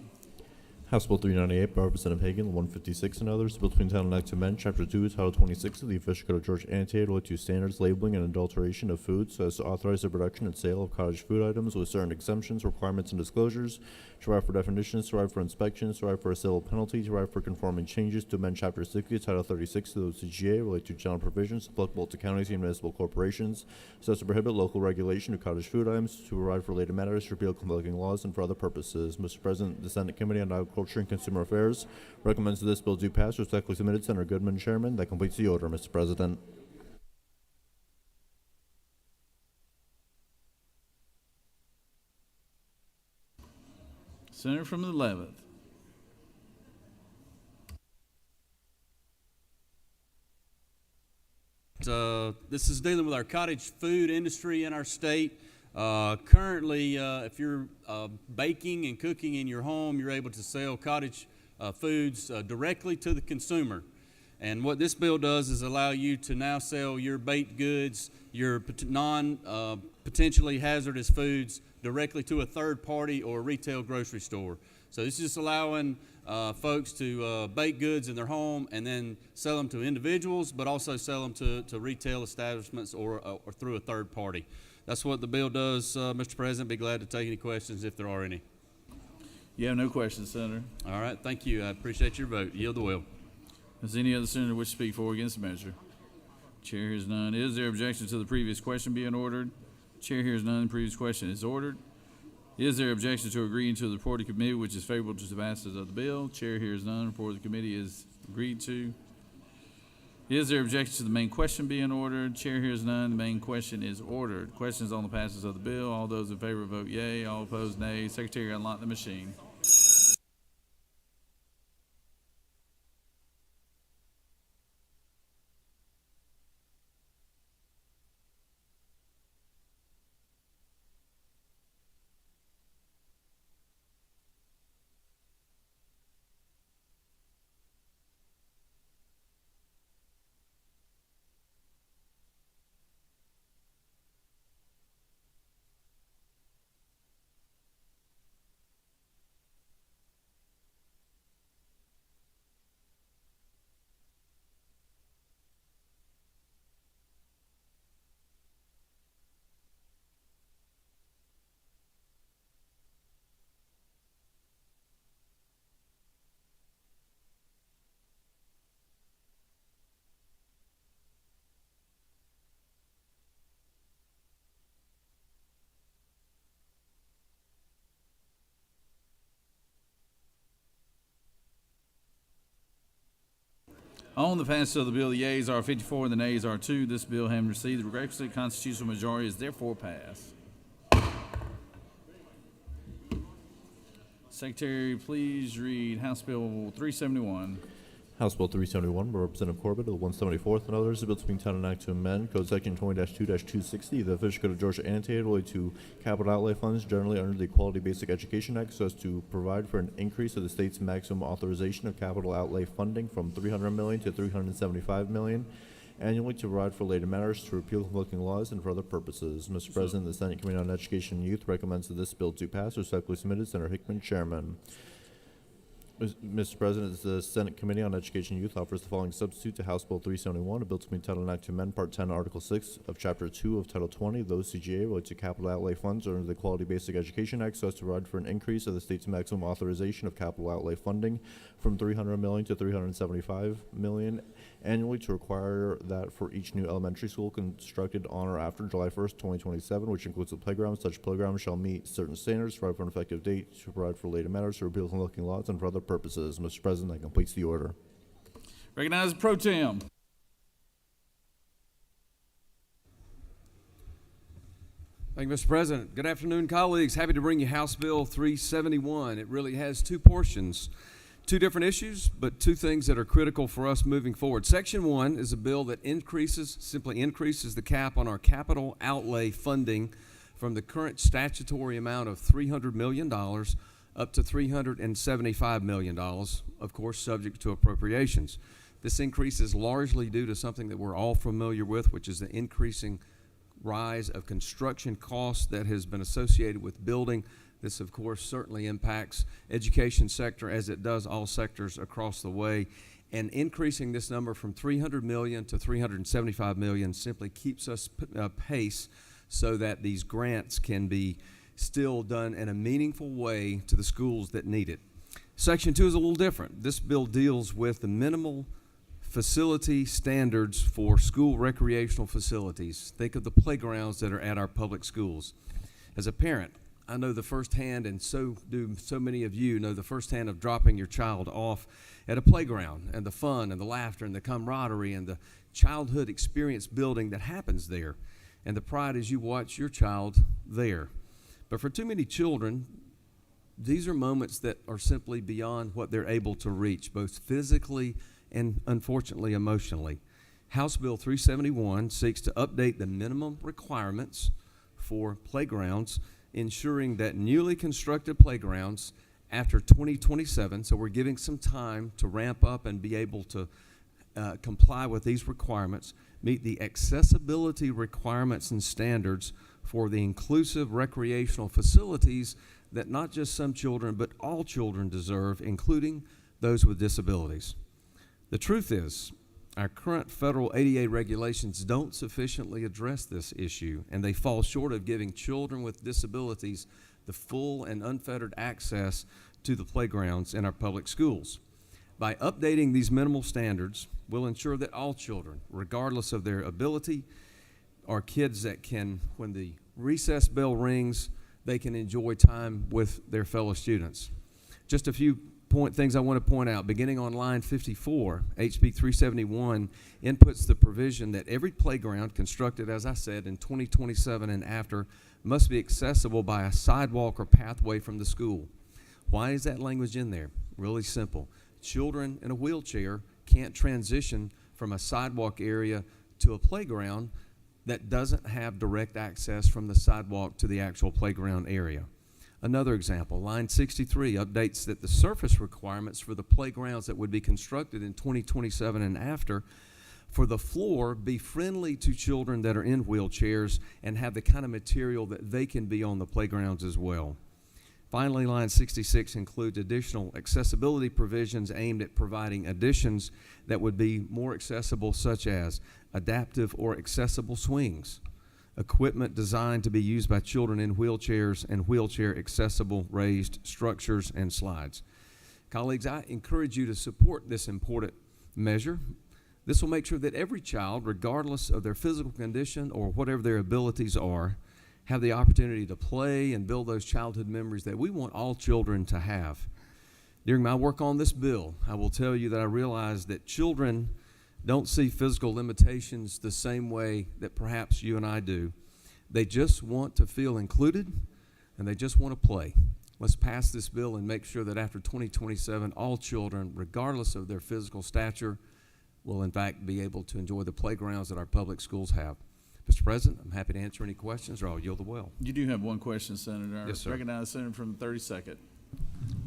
House Bill 398 by Representative Hagan, 156 and others. Bill between Title and Act to amend Chapter 2, Title 26 of the Official Code of Georgia annotated related to standards, labeling, and adulteration of food so as to authorize the production and sale of cottage food items with certain exemptions, requirements, and disclosures, to provide for definitions, to provide for inspections, to provide for a civil penalty, to provide for conforming changes, to amend Chapter 60, Title 36 of the OCGA related to general provisions applicable to counties and municipal corporations so as to prohibit local regulation of cottage food items, to provide for related matters, to repeal conflicting laws, and for other purposes. Mr. President, the Senate Committee on Agriculture and Consumer Affairs recommends that this bill do pass. Respectfully submitted, Senator Goodman, Chairman. That completes the order, Mr. President. Senator from the 11th. This is dealing with our cottage food industry in our state. Currently, if you're baking and cooking in your home, you're able to sell cottage foods directly to the consumer. And what this bill does is allow you to now sell your baked goods, your potentially hazardous foods directly to a third party or a retail grocery store. So this is just allowing folks to bake goods in their home and then sell them to individuals, but also sell them to retail establishments or through a third party. That's what the bill does, Mr. President. Be glad to take any questions if there are any. You have no questions, Senator. All right, thank you. I appreciate your vote. Yield the will. Does any other senator wish to speak for or against the measure? Chair hears none. Is there objection to the previous question being ordered? Chair hears none. The previous question is ordered. Is there objection to agreeing to the report of the committee which is favorable to the passage of the bill? Chair hears none. Report of the committee is agreed to. Is there objection to the main question being ordered? Chair hears none. The main question is ordered. Questions on the passage of the bill. All those in favor vote yea. All opposed nay. Secretary, unlock the machine. On the passage of the bill, the yeas are 54 and the nays are 2. This bill, having received the requisite constitutional majority, is therefore passed. Secretary, please read House Bill 371. House Bill 371 by Representative Corbett of the 174th and others, a bill to be entitled an act to amend Code Section 20-2-260, the official code of Georgia annotated related to capital outlay funds generally under the Quality Basic Education Act so as to provide for an increase of the state's maximum authorization of capital outlay funding from $300 million to $375 million annually to provide for related matters, to repeal conflicting laws, and for other purposes. Mr. President, the Senate Committee on Education and Youth recommends that this bill to pass. Respectfully submitted, Senator Hickman, Chairman. Mr. President, the Senate Committee on Education and Youth offers the following substitute to House Bill 371, a bill to be entitled an act to amend Part 10, Article 6 of Chapter 2 of Title 20 of the OCGA related to capital outlay funds under the Quality Basic Education Act so as to provide for an increase of the state's maximum authorization of capital outlay funding from $300 million to $375 million annually, to require that for each new elementary school constructed on or after July 1st, 2027, which includes a playground, such playground shall meet certain standards, provide for an effective date, to provide for related matters, to repeal conflicting laws, and for other purposes. Mr. President, that completes the order. Recognize the pro tem. Thank you, Mr. President. Good afternoon, colleagues. Happy to bring you House Bill 371. It really has two portions, two different issues, but two things that are critical for us moving forward. Section 1 is a bill that simply increases the cap on our capital outlay funding from the current statutory amount of $300 million up to $375 million, of course, subject to appropriations. This increase is largely due to something that we're all familiar with, which is the increasing rise of construction costs that has been associated with building. This, of course, certainly impacts education sector as it does all sectors across the way. And increasing this number from $300 million to $375 million simply keeps us pace so that these grants can be still done in a meaningful way to the schools that need it. Section 2 is a little different. This bill deals with the minimal facility standards for school recreational facilities. Think of the playgrounds that are at our public schools. As a parent, I know the firsthand, and so do so many of you know the firsthand of dropping your child off at a playground and the fun and the laughter and the camaraderie and the childhood experience building that happens there, and the pride as you watch your child there. But for too many children, these are moments that are simply beyond what they're able to reach, both physically and, unfortunately, emotionally. House Bill 371 seeks to update the minimum requirements for playgrounds, ensuring that newly constructed playgrounds after 2027, so we're giving some time to ramp up and be able to comply with these requirements, meet the accessibility requirements and standards for the inclusive recreational facilities that not just some children, but all children deserve, including those with disabilities. The truth is, our current federal ADA regulations don't sufficiently address this issue, and they fall short of giving children with disabilities the full and unfettered access to the playgrounds in our public schools. By updating these minimal standards, we'll ensure that all children, regardless of their ability, are kids that can, when the recess bell rings, they can enjoy time with their fellow students. Just a few things I want to point out. Beginning on line 54, HB 371 inputs the provision that every playground constructed, as I said, in 2027 and after must be accessible by a sidewalk or pathway from the school. Why is that language in there? Really simple. Children in a wheelchair can't transition from a sidewalk area to a playground that doesn't have direct access from the sidewalk to the actual playground area. Another example, line 63 updates that the surface requirements for the playgrounds that would be constructed in 2027 and after for the floor be friendly to children that are in wheelchairs and have the kind of material that they can be on the playgrounds as well. Finally, line 66 includes additional accessibility provisions aimed at providing additions that would be more accessible, such as adaptive or accessible swings, equipment designed to be used by children in wheelchairs, and wheelchair accessible raised structures and slides. Colleagues, I encourage you to support this important measure. This will make sure that every child, regardless of their physical condition or whatever their abilities are, have the opportunity to play and build those childhood memories that we want all children to have. During my work on this bill, I will tell you that I realize that children don't see physical limitations the same way that perhaps you and I do. They just want to feel included, and they just want to play. Let's pass this bill and make sure that after 2027, all children, regardless of their physical stature, will in fact be able to enjoy the playgrounds that our public schools have. Mr. President, I'm happy to answer any questions, or I'll yield the well. You do have one question, Senator. Yes, sir. Recognize the Senator from the 32nd.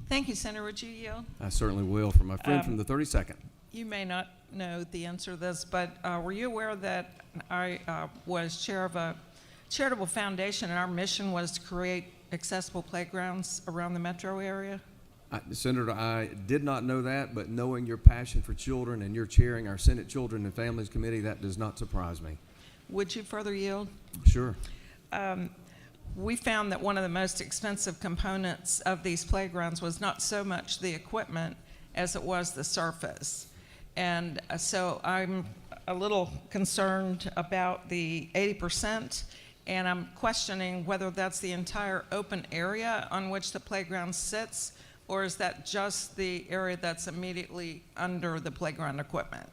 Thank you, Senator. Would you yield? I certainly will. For my friend from the 32nd. You may not know the answer to this, but were you aware that I was chair of a charitable foundation, and our mission was to create accessible playgrounds around the metro area? Senator, I did not know that, but knowing your passion for children and you're chairing our Senate Children and Families Committee, that does not surprise me. Would you further yield? Sure. We found that one of the most expensive components of these playgrounds was not so much the equipment as it was the surface. And so I'm a little concerned about the 80%, and I'm questioning whether that's the entire open area on which the playground sits, or is that just the area that's immediately under the playground equipment?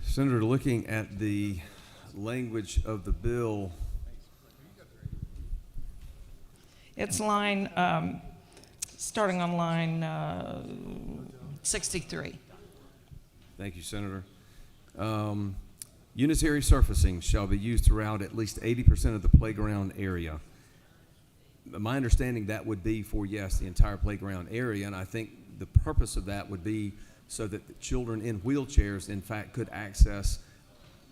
Senator, looking at the language of the bill, it's line, starting on line 63. Thank you, Senator. Unitary surfacing shall be used throughout at least 80% of the playground area. My understanding that would be for, yes, the entire playground area, and I think the purpose of that would be so that the children in wheelchairs, in fact, could access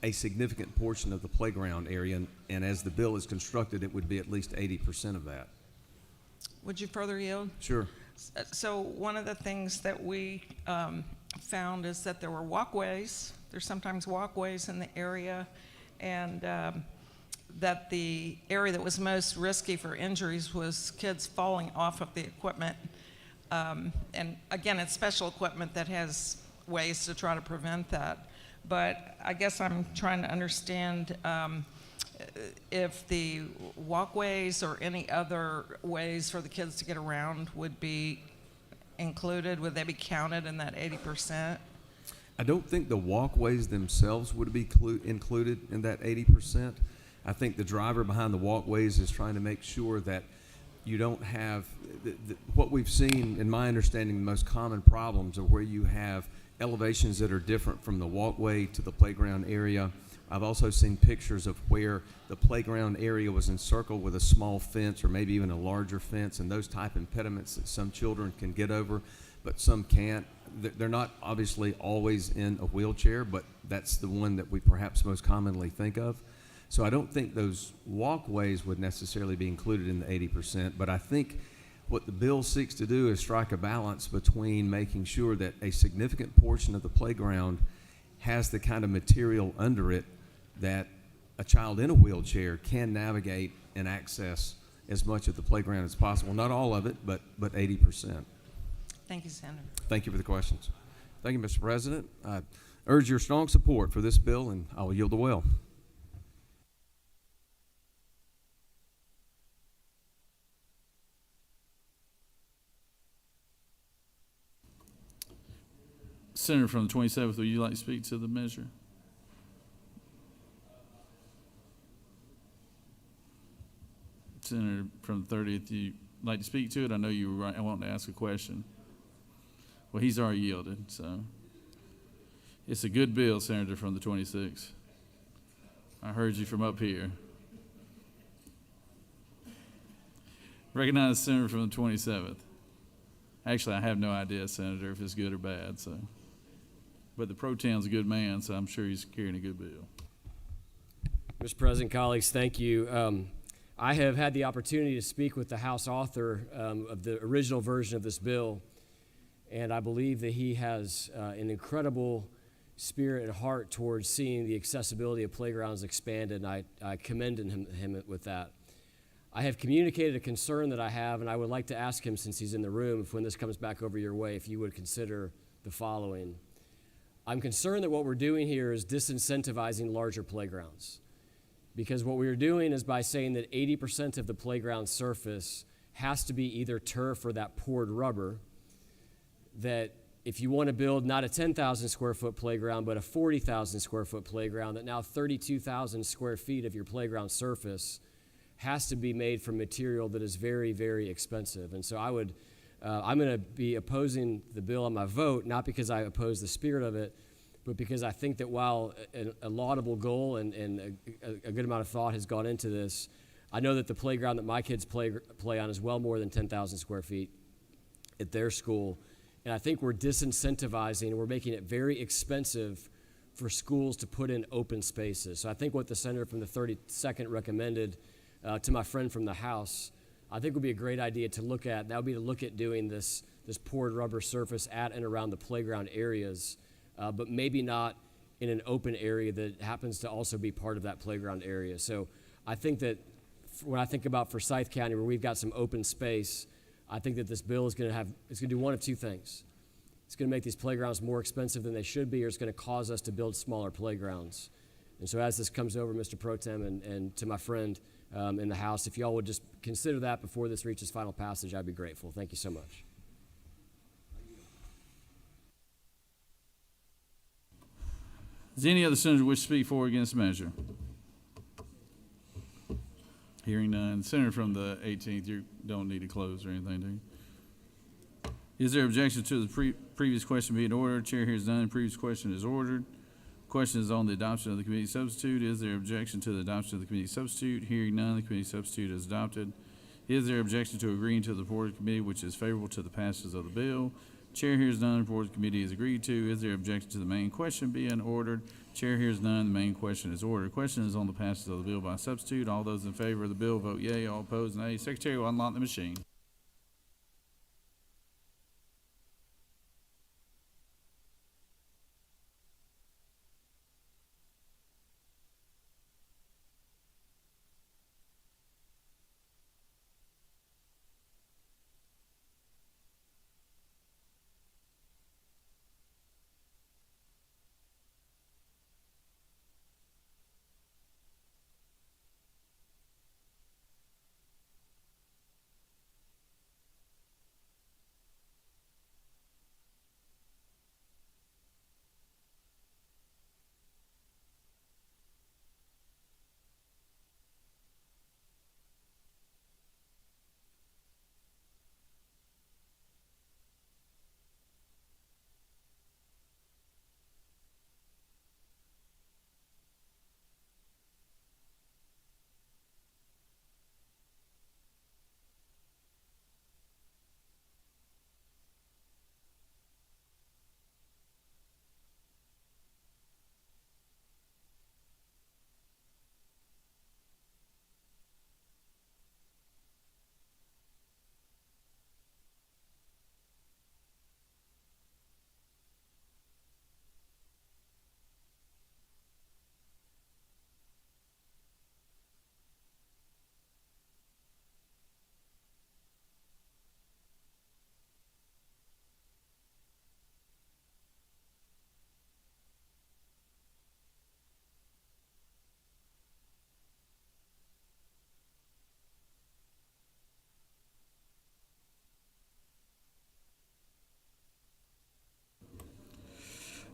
a significant portion of the playground area, and as the bill is constructed, it would be at least 80% of that. Would you further yield? Sure. So one of the things that we found is that there were walkways. There's sometimes walkways in the area, and that the area that was most risky for injuries was kids falling off of the equipment. And again, it's special equipment that has ways to try to prevent that. But I guess I'm trying to understand if the walkways or any other ways for the kids to get around would be included. Would they be counted in that 80%? I don't think the walkways themselves would be included in that 80%. I think the driver behind the walkways is trying to make sure that you don't have what we've seen, in my understanding, the most common problems are where you have elevations that are different from the walkway to the playground area. I've also seen pictures of where the playground area was encircled with a small fence or maybe even a larger fence, and those type impediments that some children can get over, but some can't. They're not obviously always in a wheelchair, but that's the one that we perhaps most commonly think of. So I don't think those walkways would necessarily be included in the 80%, but I think what the bill seeks to do is strike a balance between making sure that a significant portion of the playground has the kind of material under it that a child in a wheelchair can navigate and access as much of the playground as possible. Not all of it, but 80%. Thank you, Senator. Thank you for the questions. Thank you, Mr. President. I urge your strong support for this bill, and I will yield the well. Senator from the 27th, would you like to speak to the measure? Senator from the 30th, you like to speak to it? I know you were right. I want to ask a question. Well, he's already yielded, so. It's a good bill, Senator from the 26th. I heard you from up here. Recognize the Senator from the 27th. Actually, I have no idea, Senator, if it's good or bad, so. But the pro tem's a good man, so I'm sure he's carrying a good bill. Mr. President, colleagues, thank you. I have had the opportunity to speak with the House author of the original version of this bill, and I believe that he has an incredible spirit and heart towards seeing the accessibility of playgrounds expanded, and I commend him with that. I have communicated a concern that I have, and I would like to ask him, since he's in the room, if when this comes back over your way, if you would consider the following. I'm concerned that what we're doing here is disincentivizing larger playgrounds. Because what we are doing is by saying that 80% of the playground surface has to be either turf or that poured rubber, that if you want to build not a 10,000 square foot playground, but a 40,000 square foot playground, that now 32,000 square feet of your playground surface has to be made from material that is very, very expensive. And so I'm going to be opposing the bill on my vote, not because I oppose the spirit of it, but because I think that while a laudable goal and a good amount of thought has gone into this, I know that the playground that my kids play on is well more than 10,000 square feet at their school. And I think we're disincentivizing and we're making it very expensive for schools to put in open spaces. So I think what the senator from the 32nd recommended to my friend from the House, I think would be a great idea to look at. That would be to look at doing this poured rubber surface at and around the playground areas, but maybe not in an open area that happens to also be part of that playground area. So I think that when I think about Forsyth County, where we've got some open space, I think that this bill is going to do one of two things. It's going to make these playgrounds more expensive than they should be, or it's going to cause us to build smaller playgrounds. And so as this comes over, Mr. Pro Tem, and to my friend in the House, if y'all would just consider that before this reaches final passage, I'd be grateful. Thank you so much. Does any other senator wish to speak for or against the measure? Hearing none. Senator from the 18th, you don't need to close or anything, do you? Is there objection to the previous question being ordered? Chair hears none. Previous question is ordered. Question is on the adoption of the committee substitute. Is there objection to the adoption of the committee substitute? Hearing none, the committee substitute is adopted. Is there objection to agreeing to the report of the committee, which is favorable to the passage of the bill? Chair hears none. The report of the committee is agreed to. Is there objection to the main question being ordered? Chair hears none. The main question is ordered. Question is on the passage of the bill by substitute. All those in favor of the bill vote yea. All opposed, nay. Secretary will unlock the machine.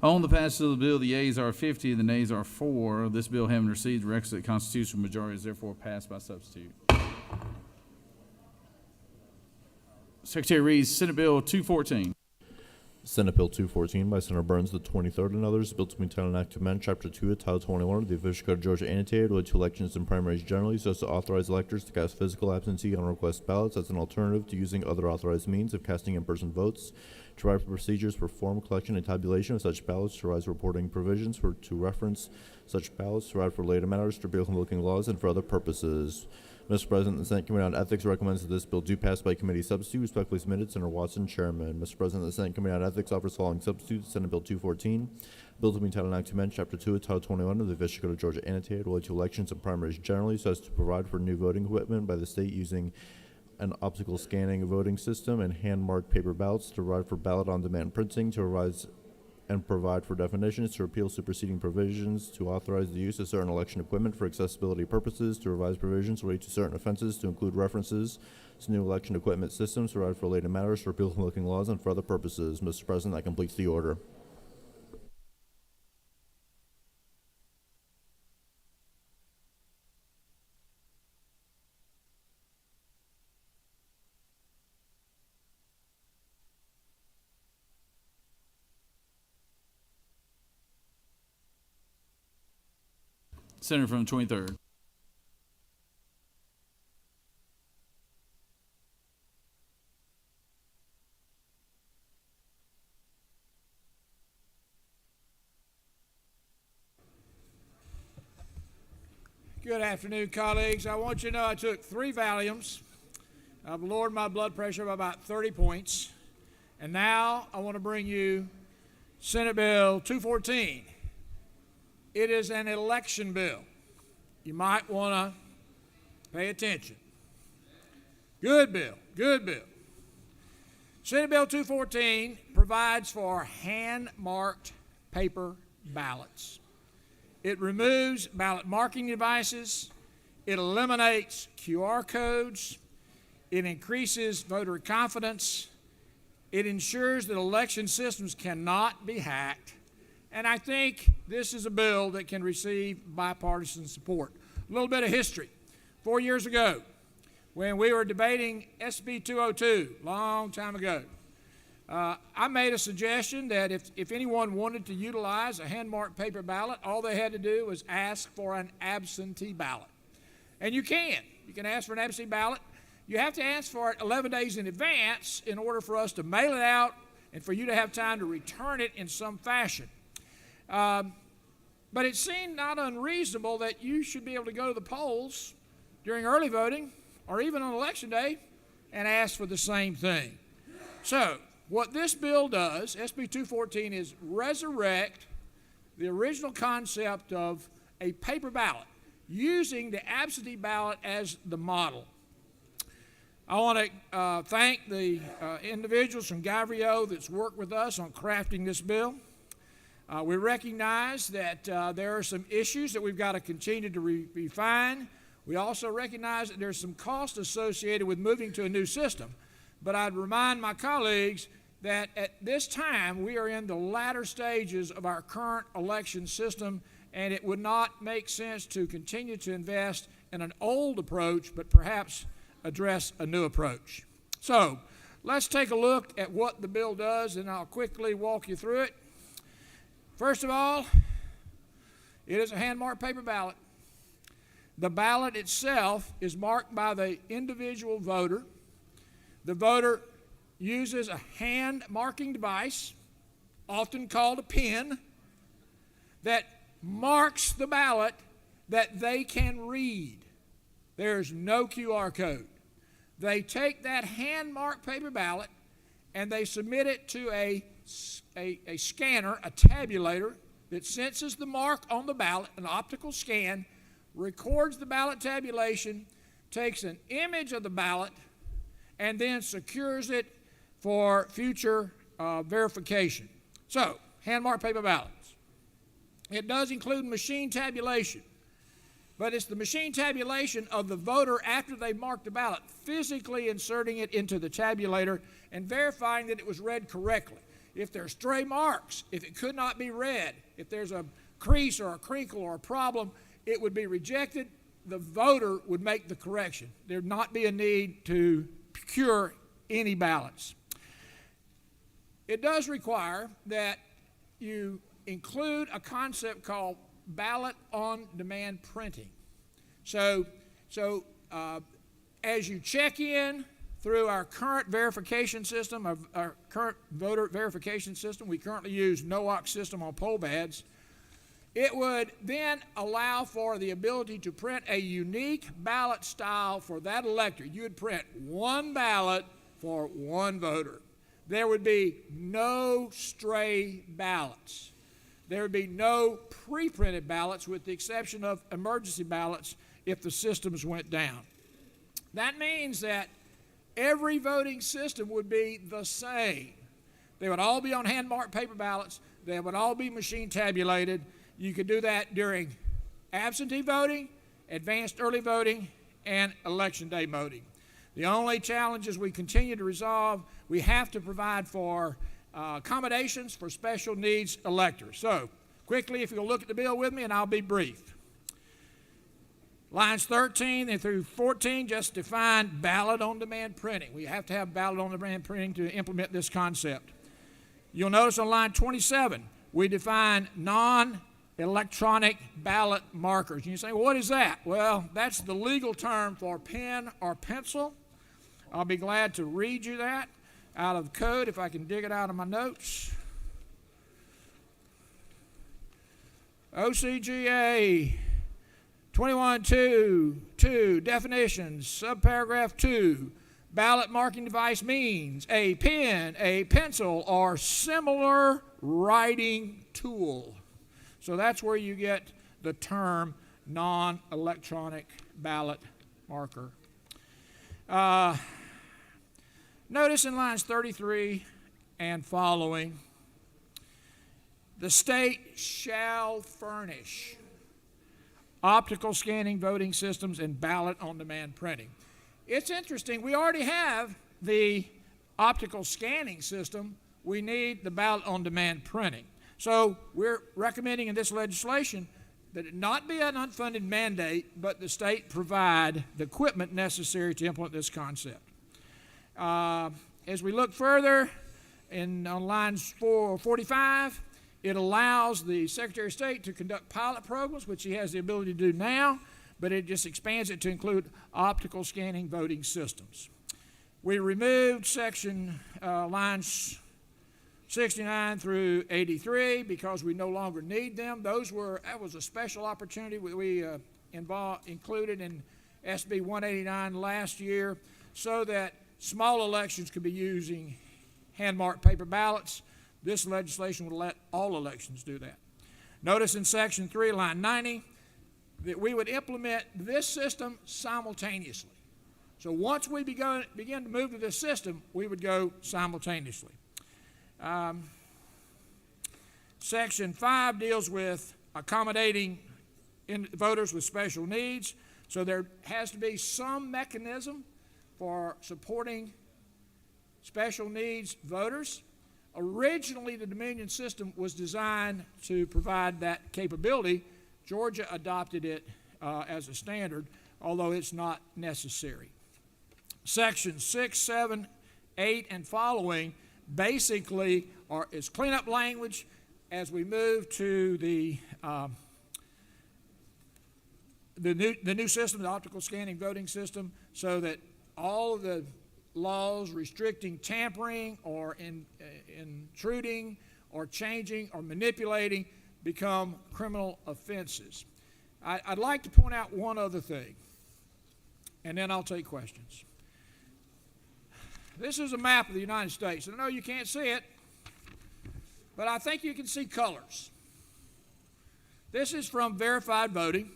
On the passage of the bill, the yeas are 50, the nays are 4. This bill having received the requisite constitutional majority is therefore passed by substitute. Secretary reads Senate Bill 214. Senate Bill 214 by Senator Burns, the 23rd, and others, a bill to be entitled an act to amend Chapter 2 of Title 21 of the Official Code of Georgia annotated related to elections and primaries generally, so as to authorize electors to cast physical absentee on request ballots as an alternative to using other authorized means of casting in-person votes, to provide for procedures for form collection and tabulation of such ballots, to provide reporting provisions to reference such ballots, to provide for related matters, to repeal convoking laws, and for other purposes. Mr. President, the Senate Committee on Ethics recommends that this bill do pass by committee substitute. Respectfully submitted, Senator Watson, Chairman. Mr. President, the Senate Committee on Ethics offers following substitutes. Senate Bill 214, bill to be entitled an act to amend Chapter 2 of Title 21 of the Official Code of Georgia annotated related to elections and primaries generally, so as to provide for new voting equipment by the state using an optical scanning voting system and hand-marked paper ballots, to provide for ballot-on-demand printing, to revise and provide for definitions, to repeal superseding provisions, to authorize the use of certain election equipment for accessibility purposes, to revise provisions related to certain offenses, to include references to new election equipment systems, to provide for related matters, to repeal convoking laws, and for other purposes. Mr. President, that completes the order. Senator from the 23rd. Good afternoon, colleagues. I want you to know I took 3 Valiums. I've lowered my blood pressure by about 30 points. And now I want to bring you Senate Bill 214. It is an election bill. You might want to pay attention. Good bill, good bill. Senate Bill 214 provides for hand-marked paper ballots. It removes ballot marking devices. It eliminates QR codes. It increases voter confidence. It ensures that election systems cannot be hacked. And I think this is a bill that can receive bipartisan support. A little bit of history. 4 years ago, when we were debating SB 202, long time ago, I made a suggestion that if anyone wanted to utilize a hand-marked paper ballot, all they had to do was ask for an absentee ballot. And you can ask for an absentee ballot. You have to ask for it 11 days in advance in order for us to mail it out and for you to have time to return it in some fashion. But it seemed not unreasonable that you should be able to go to the polls during early voting or even on election day and ask for the same thing. So what this bill does, SB 214, is resurrect the original concept of a paper ballot using the absentee ballot as the model. I want to thank the individuals from Gavrio that's worked with us on crafting this bill. We recognize that there are some issues that we've got to continue to refine. We also recognize that there's some cost associated with moving to a new system. But I'd remind my colleagues that at this time we are in the latter stages of our current election system, and it would not make sense to continue to invest in an old approach, but perhaps address a new approach. So let's take a look at what the bill does, and I'll quickly walk you through it. First of all, it is a hand-marked paper ballot. The ballot itself is marked by the individual voter. The voter uses a hand marking device, often called a pen, that marks the ballot that they can read. There's no QR code. They take that hand-marked paper ballot and they submit it to a scanner, a tabulator, that senses the mark on the ballot, an optical scan, records the ballot tabulation, takes an image of the ballot, and then secures it for future verification. So, hand-marked paper ballots. It does include machine tabulation, but it's the machine tabulation of the voter after they marked the ballot, physically inserting it into the tabulator and verifying that it was read correctly. if there's stray marks, if it could not be read, if there's a crease or a crinkle or a problem, it would be rejected. The voter would make the correction. There'd not be a need to cure any ballots. It does require that you include a concept called ballot on demand printing. So as you check in through our current verification system, our current voter verification system, we currently use NOAC system on poll bads. It would then allow for the ability to print a unique ballot style for that elector. You would print one ballot for one voter. There would be no stray ballots. There would be no pre-printed ballots with the exception of emergency ballots if the systems went down. That means that every voting system would be the same. They would all be on hand-marked paper ballots. They would all be machine tabulated. You could do that during absentee voting, advanced early voting, and election day voting. The only challenges we continue to resolve, we have to provide for accommodations for special needs electors. So, quickly, if you'll look at the bill with me, and I'll be brief. Lines 13 and through 14 just define ballot on demand printing. We have to have ballot on demand printing to implement this concept. You'll notice on line 27, we define non-electronic ballot markers. And you say, well, what is that? Well, that's the legal term for pen or pencil. I'll be glad to read you that out of code if I can dig it out of my notes. OCGA 21.2, definitions, subparagraph 2, ballot marking device means a pen, a pencil, or similar writing tool. So that's where you get the term non-electronic ballot marker. Notice in lines 33 and following, the state shall furnish optical scanning voting systems and ballot on demand printing. It's interesting, we already have the optical scanning system. We need the ballot on demand printing. So we're recommending in this legislation that it not be an unfunded mandate, but the state provide the equipment necessary to implement this concept. As we look further on lines 45, it allows the Secretary of State to conduct pilot programs, which he has the ability to do now, but it just expands it to include optical scanning voting systems. We removed section lines 69 through 83 because we no longer need them. That was a special opportunity we included in SB 189 last year so that small elections could be using hand-marked paper ballots. This legislation would let all elections do that. Notice in section 3, line 90, that we would implement this system simultaneously. So once we begin to move to this system, we would go simultaneously. Section 5 deals with accommodating voters with special needs. So there has to be some mechanism for supporting special needs voters. Originally, the Dominion system was designed to provide that capability. Georgia adopted it as a standard, although it's not necessary. Sections 6, 7, 8, and following basically is cleanup language as we move to the new system, the optical scanning voting system, so that all of the laws restricting tampering or intruding or changing or manipulating become criminal offenses. I'd like to point out one other thing, and then I'll take questions. This is a map of the United States. I know you can't see it, but I think you can see colors. This is from verified voting,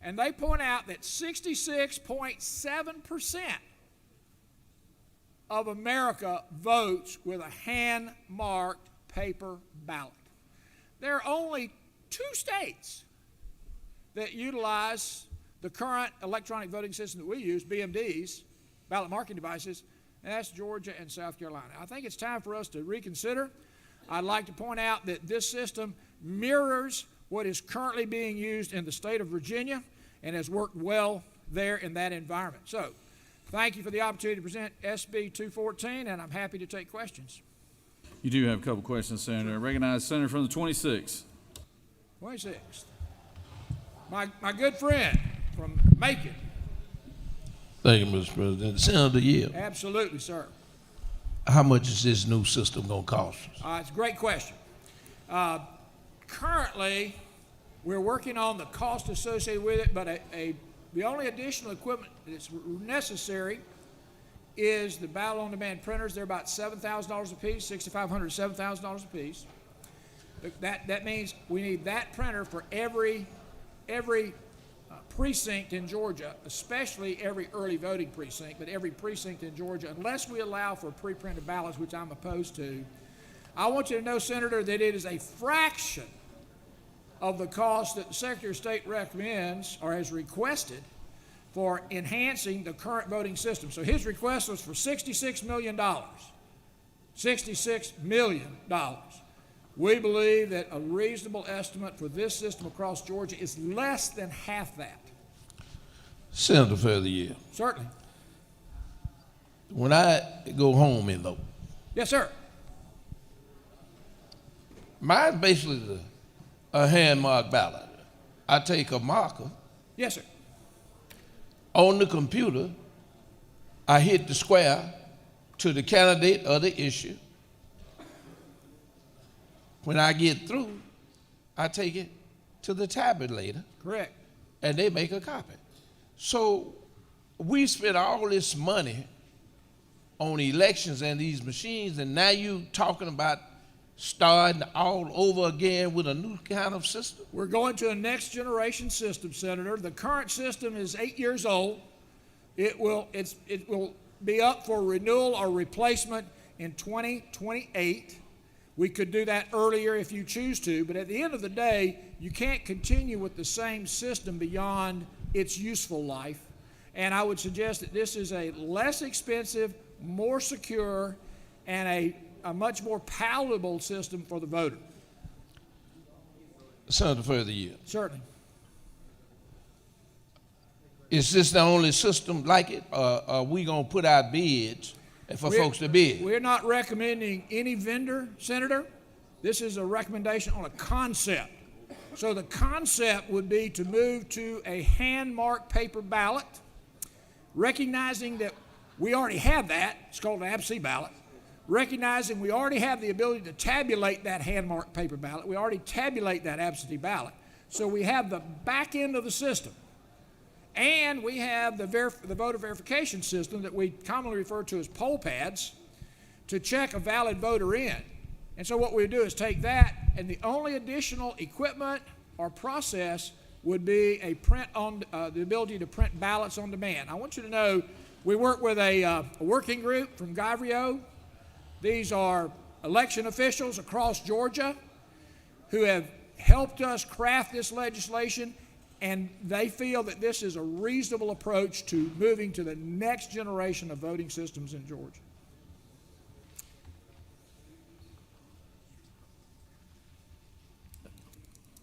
and they point out that 66.7% of America votes with a hand-marked paper ballot. There are only 2 states that utilize the current electronic voting system that we use, BMDs, ballot marking devices. and that's Georgia and South Carolina. I think it's time for us to reconsider. I'd like to point out that this system mirrors what is currently being used in the state of Virginia and has worked well there in that environment. So, thank you for the opportunity to present SB 214, and I'm happy to take questions. You do have a couple questions, Senator. I recognize Senator from the 26th. 26th. My good friend from Macon. Thank you, Mr. President. Senator Yield, Absolutely, sir. how much is this new system going to cost us? It's a great question. Currently, we're working on the cost associated with it, but the only additional equipment that's necessary is the ballot-on-demand printers. They're about $7,000 a piece, $6,500, $7,000 a piece. That means we need that printer for every precinct in Georgia, especially every early voting precinct, but every precinct in Georgia, unless we allow for pre-printed ballots, which I'm opposed to. I want you to know, Senator, that it is a fraction of the cost that the Secretary of State recommends or has requested for enhancing the current voting system. So his request was for $66 million. $66 million. We believe that a reasonable estimate for this system across Georgia is less than half that. Senator for the year. Certainly. When I go home and vote, Yes, sir. mine's basically a hand-marked ballot. I take a marker. Yes, sir. On the computer, I hit the square to the candidate or the issue. When I get through, I take it to the tabulator. Correct. And they make a copy. So we spent all this money on elections and these machines, and now you talking about starting all over again with a new kind of system? We're going to a next generation system, Senator. The current system is 8 years old. It will be up for renewal or replacement in 2028. We could do that earlier if you choose to, but at the end of the day, you can't continue with the same system beyond its useful life. And I would suggest that this is a less expensive, more secure, and a much more palatable system for the voter. Senator for the year. Certainly. Is this the only system like it, or are we going to put out bids for folks to bid? We're not recommending any vendor, Senator. This is a recommendation on a concept. So the concept would be to move to a hand-marked paper ballot, recognizing that we already have that. It's called an absentee ballot. Recognizing we already have the ability to tabulate that hand-marked paper ballot. We already tabulate that absentee ballot. So we have the back end of the system. And we have the voter verification system that we commonly refer to as poll pads to check a valid voter in. And so what we do is take that, and the only additional equipment or process would be the ability to print ballots on demand. I want you to know we work with a working group from Guyvrio. These are election officials across Georgia who have helped us craft this legislation, and they feel that this is a reasonable approach to moving to the next generation of voting systems in Georgia.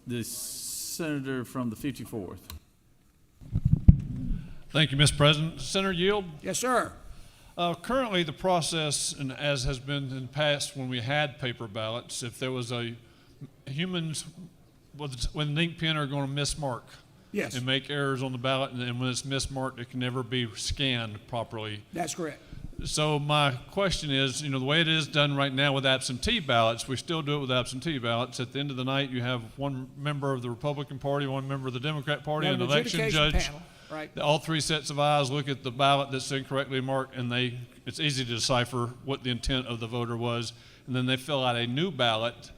The senator from the 54th. Thank you, Mr. President. Senator Yield? Yes, sir. Currently, the process, and as has been in the past when we had paper ballots, if there was humans with an ink pen are going to mismark. Yes. And make errors on the ballot, and when it's mismarked, it can never be scanned properly. That's correct. So my question is, the way it is done right now with absentee ballots, we still do it with absentee ballots. At the end of the night, you have one member of the Republican Party, one member of the Democrat Party, and an election judge. Panel, right. All three sets of eyes look at the ballot that's incorrectly marked, and it's easy to decipher what the intent of the voter was. And then they fill out a new ballot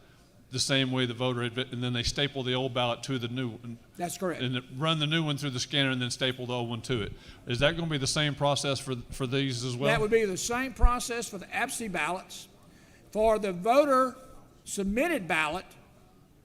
the same way the voter had been, and then they staple the old ballot to the new one. That's correct. And run the new one through the scanner and then staple the old one to it. Is that going to be the same process for these as well? That would be the same process for the absentee ballots. For the voter submitted ballot,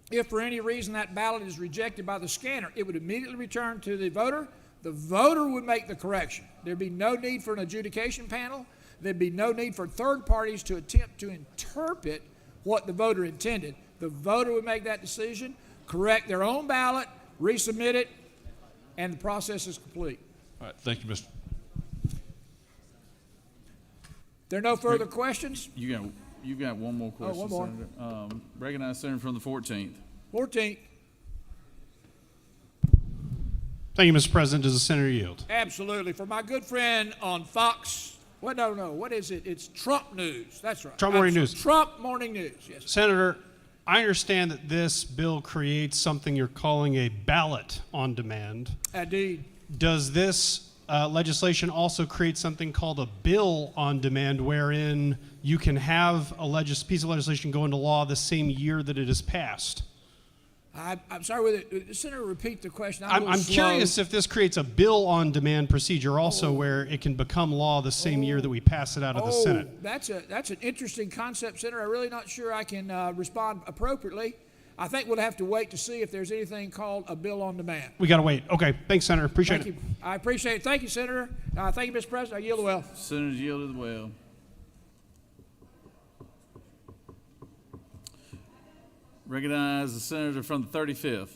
if for any reason that ballot is rejected by the scanner, it would immediately return to the voter. The voter would make the correction. There'd be no need for an adjudication panel. there'd be no need for third parties to attempt to interpret what the voter intended. The voter would make that decision, correct their own ballot, resubmit it, and the process is complete. All right, thank you, Mr. There are no further questions? You've got one more question, one more. Senator. Recognize Senator from the 14th. 14th. Thank you, Mr. President. Does the senator yield? Absolutely. For my good friend on Fox, what is it? It's Trump News. That's right. Trump Morning News. Trump Morning News, yes. Senator, I understand that this bill creates something you're calling a ballot on demand. Indeed. Does this legislation also create something called a bill on demand, wherein you can have a piece of legislation go into law the same year that it is passed? I'm sorry, with Senator, repeat the question. I'm curious if this creates a bill on demand procedure also, where it can become law the same year that we pass it out of the Senate. That's an interesting concept, Senator. I'm really not sure I can respond appropriately. I think we'll have to wait to see if there's anything called a bill on demand. We got to wait. Okay. Thanks, Senator. Appreciate Thank it. you. I appreciate it. Thank you, Senator. Thank you, Mr. President. I yield the well. Senators yielded the well. Recognize the senator from the 35th.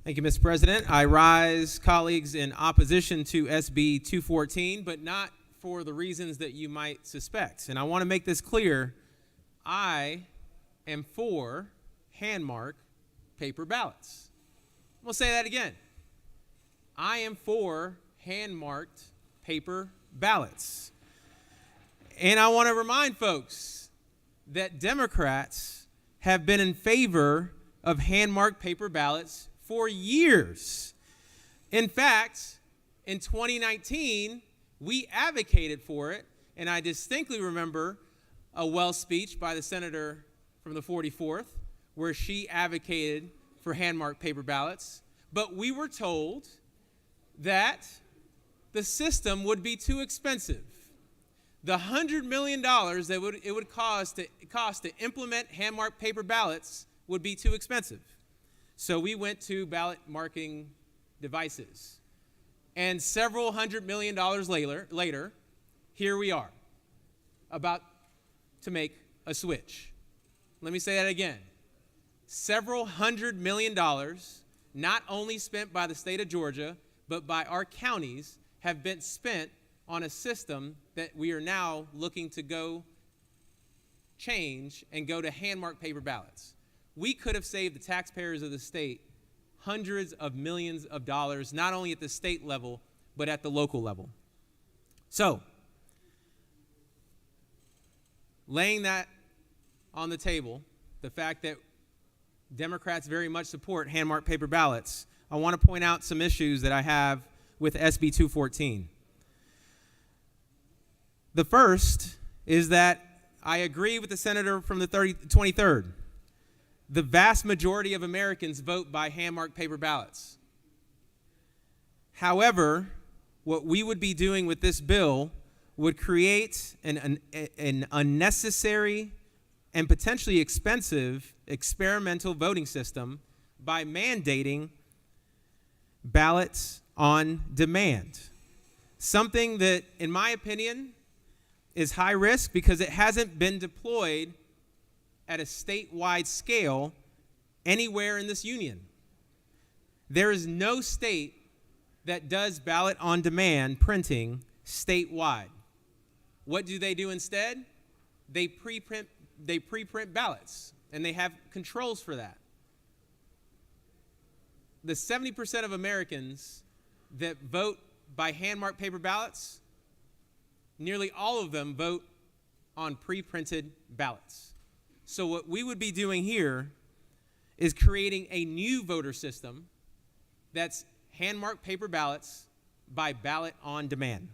Thank you, Mr. President. I rise, colleagues, in opposition to SB 214, but not for the reasons that you might suspect. And I want to make this clear. I am for hand-mark paper ballots. I'm going to say that again. I am for hand-marked paper ballots. And I want to remind folks that Democrats have been in favor of hand-marked paper ballots for years. In fact, in 2019, we advocated for it, and I distinctly remember a well speech by the senator from the 44th where she advocated for hand-marked paper ballots, but we were told that the system would be too expensive. The $100 million that it would cost to implement hand-marked paper ballots would be too expensive. So we went to ballot marking devices. And several $100 million later, here we are, about to make a switch. Let me say that again. Several $100 million, not only spent by the state of Georgia, but by our counties, have been spent on a system that we are now looking to go change and go to hand-marked paper ballots. We could have saved the taxpayers of the state hundreds of millions of dollars, not only at the state level, but at the local level. So, laying that on the table, the fact that Democrats very much support hand-marked paper ballots, I want to point out some issues that I have with SB 214. The first is that I agree with the senator from the 23rd. The vast majority of Americans vote by hand-marked paper ballots. However, what we would be doing with this bill would create an unnecessary and potentially expensive experimental voting system by mandating ballots on demand. Something that, in my opinion, is high risk because it hasn't been deployed at a statewide scale anywhere in this union. There is no state that does ballot on demand printing statewide. What do they do instead? They pre-print ballots, and they have controls for that. The 70% of Americans that vote by hand-marked paper ballots, nearly all of them vote on pre-printed ballots. So what we would be doing here is creating a new voter system that's hand-marked paper ballots by ballot on demand.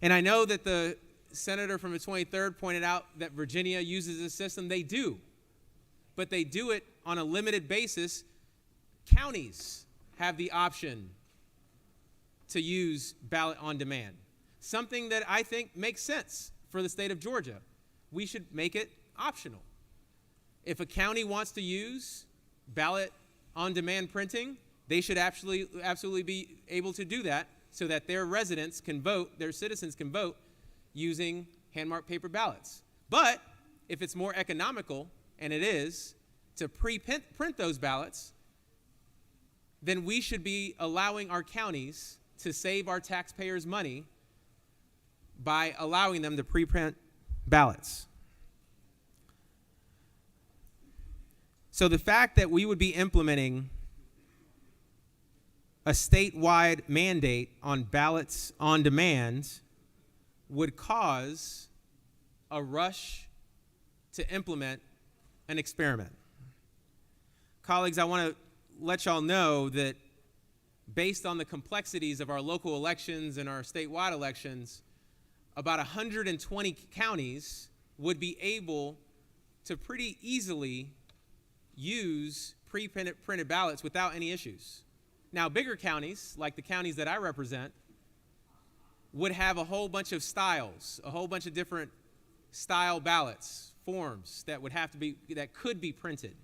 And I know that the senator from the 23rd pointed out that Virginia uses this system. They do, but they do it on a limited basis. Counties have the option to use ballot on demand. Something that I think makes sense for the state of Georgia. We should make it optional. If a county wants to use ballot on demand printing, they should absolutely be able to do that so that their residents can vote, their citizens can vote using hand-marked paper ballots. But if it's more economical, and it is, to pre-print those ballots, then we should be allowing our counties to save our taxpayers money by allowing them to pre-print ballots. So the fact that we would be implementing a statewide mandate on ballots on demand would cause a rush to implement an experiment. Colleagues, I want to let y'all know that based on the complexities of our local elections and our statewide elections, about 120 counties would be able to pretty easily use pre-printed ballots without any issues. Now, bigger counties, like the counties that I represent, would have a whole bunch of styles, a whole bunch of different style ballots, forms that could be printed.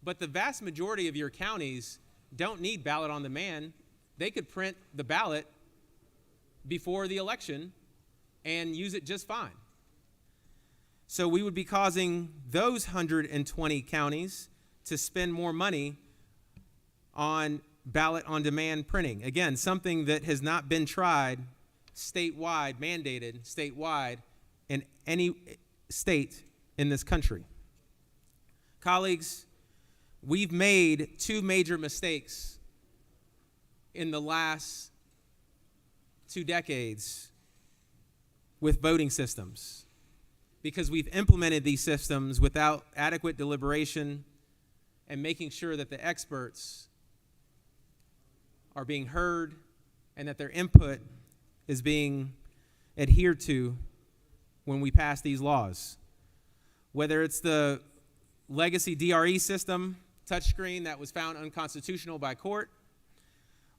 But the vast majority of your counties don't need ballot on demand. They could print the ballot before the election and use it just fine. So we would be causing those 120 counties to spend more money on ballot on demand printing. Again, something that has not been tried statewide, mandated statewide in any state in this country. Colleagues, we've made two major mistakes in the last 2 decades with voting systems because we've implemented these systems without adequate deliberation and making sure that the experts are being heard and that their input is being adhered to when we pass these laws. Whether it's the legacy DRE system, touchscreen that was found unconstitutional by court,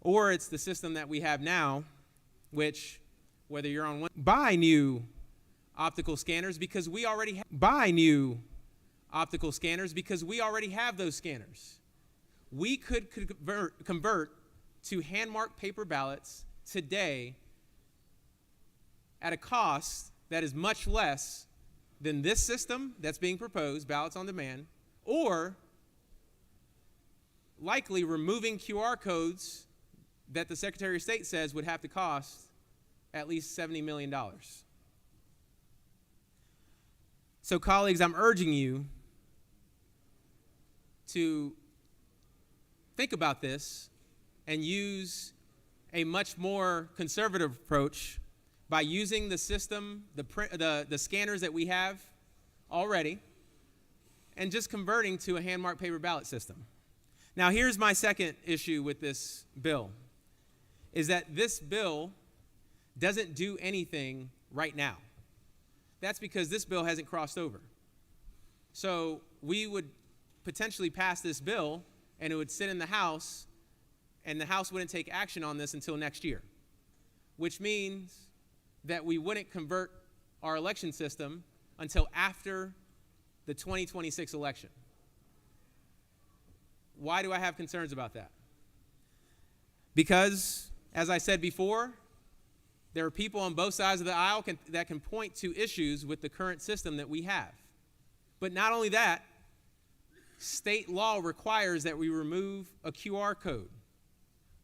or it's the system that we have now, which, whether you're on one, buy new optical scanners because we already have those scanners. We could convert to hand-marked paper ballots today at a cost that is much less than this system that's being proposed, ballots on demand, or likely removing QR codes that the Secretary of State says would have to cost at least $70 million. So, colleagues, I'm urging you to think about this and use a much more conservative approach by using the system, the scanners that we have already, and just converting to a hand-marked paper ballot system. Now, here's my second issue with this bill, is that this bill doesn't do anything right now. That's because this bill hasn't crossed over. So we would potentially pass this bill, and it would sit in the House, and the House wouldn't take action on this until next year, which means that we wouldn't convert our election system until after the 2026 election. Why do I have concerns about that? Because, as I said before, there are people on both sides of the aisle that can point to issues with the current system that we have. But not only that, state law requires that we remove a QR code.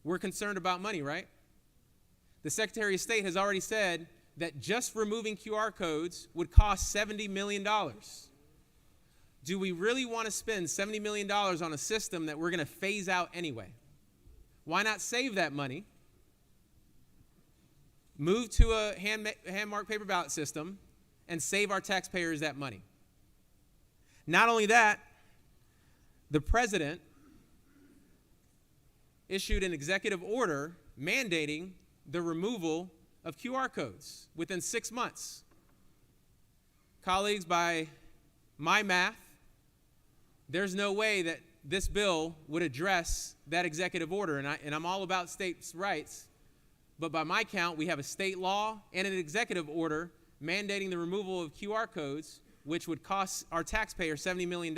We're concerned about money, right? The Secretary of State has already said that just removing QR codes would cost $70 million. Do we really want to spend $70 million on a system that we're going to phase out anyway? Why not save that money, move to a hand-marked paper ballot system, and save our taxpayers that money? Not only that, the president issued an executive order mandating the removal of QR codes within 6 months. Colleagues, by my math, there's no way that this bill would address that executive order, and I'm all about states' rights, But by my count, we have a state law and an executive order mandating the removal of QR codes, which would cost our taxpayers $70 million.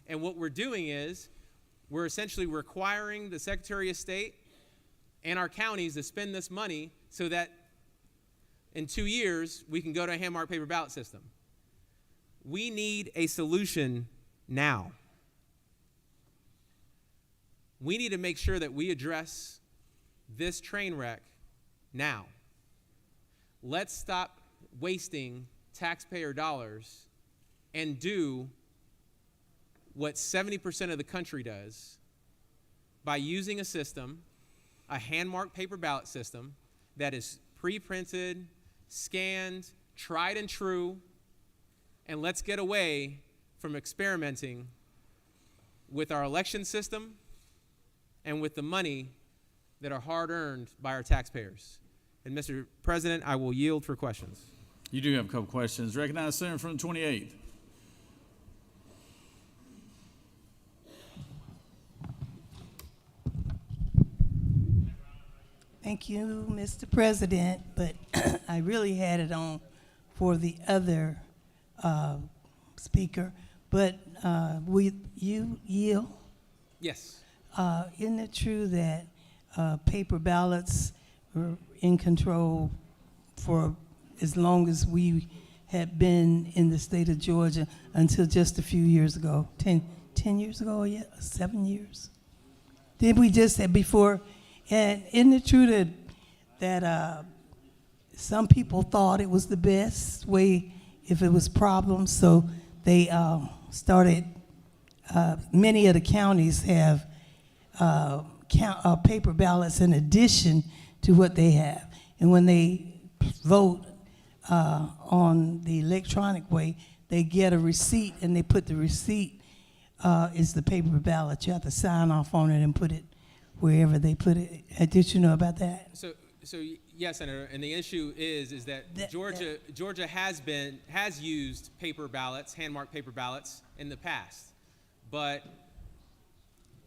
And what we're doing is we're essentially requiring the Secretary of State and our counties to spend this money so that in 2 years we can go to a hand-marked paper ballot system. We need a solution now. We need to make sure that we address this train wreck now. Let's stop wasting taxpayer dollars and do what 70% of the country does by using a system, a hand-marked paper ballot system that is pre-printed, scanned, tried and true, and let's get away from experimenting with our election system and with the money that are hard-earned by our taxpayers. And Mr. President, I will yield for questions. You do have a couple questions. Recognize Senator from the 28th. Thank you, Mr. President, but I really had it on for the other speaker, but will you yield? Yes. Isn't it true that paper ballots were in control for as long as we had been in the state of Georgia until just a few years ago? 10 years ago, yeah, 7 years? Did we just say before? And isn't it true that some people thought it was the best way if it was problems, so they started, many of the counties have paper ballots in addition to what they have. And when they vote on the electronic way, they get a receipt and they put the receipt is the paper ballot. You have to sign off on it and put it wherever they put it. Did you know about that? So yes, Senator, and the issue is that Georgia has used paper ballots, hand-marked paper ballots in the past. But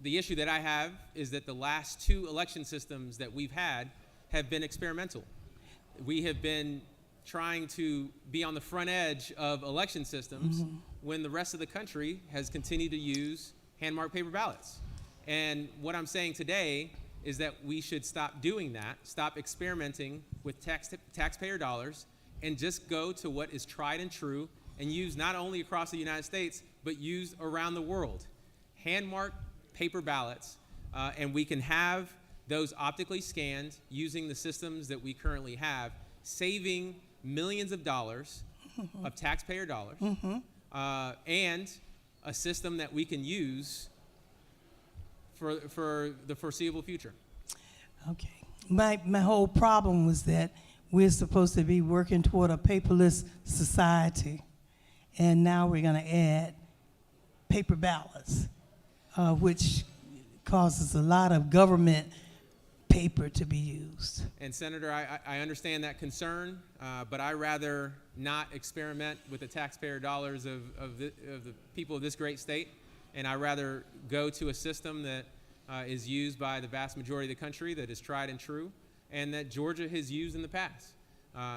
the issue that I have is that the last 2 election systems that we've had have been experimental. We have been trying to be on the front edge of election systems when the rest of the country has continued to use hand-marked paper ballots. And what I'm saying today is that we should stop doing that, stop experimenting with taxpayer dollars, and just go to what is tried and true and used not only across the United States, but used around the world. Hand-marked paper ballots, and we can have those optically scanned using the systems that we currently have, saving millions of dollars of taxpayer dollars, and a system that we can use for the foreseeable future. Okay. My whole problem was that we're supposed to be working toward a paperless society, and now we're going to add paper ballots, which causes a lot of government paper to be used. And Senator, I understand that concern, but I rather not experiment with the taxpayer dollars of the people of this great state, and I rather go to a system that is used by the vast majority of the country, that is tried and true, and that Georgia has used in the past.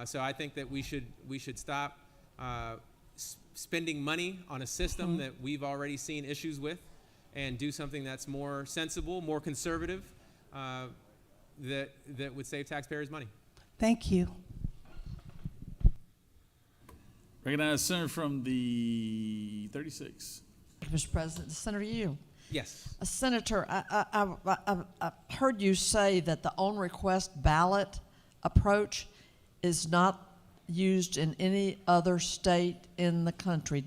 So I think that we should stop spending money on a system that we've already seen issues with, and do something that's more sensible, more conservative, that would save taxpayers money. Thank you. Recognize Senator from the 36. Mr. President, Senator Yu. Yes. Senator, I heard you say that the on-request ballot approach is not used in any other state in the country.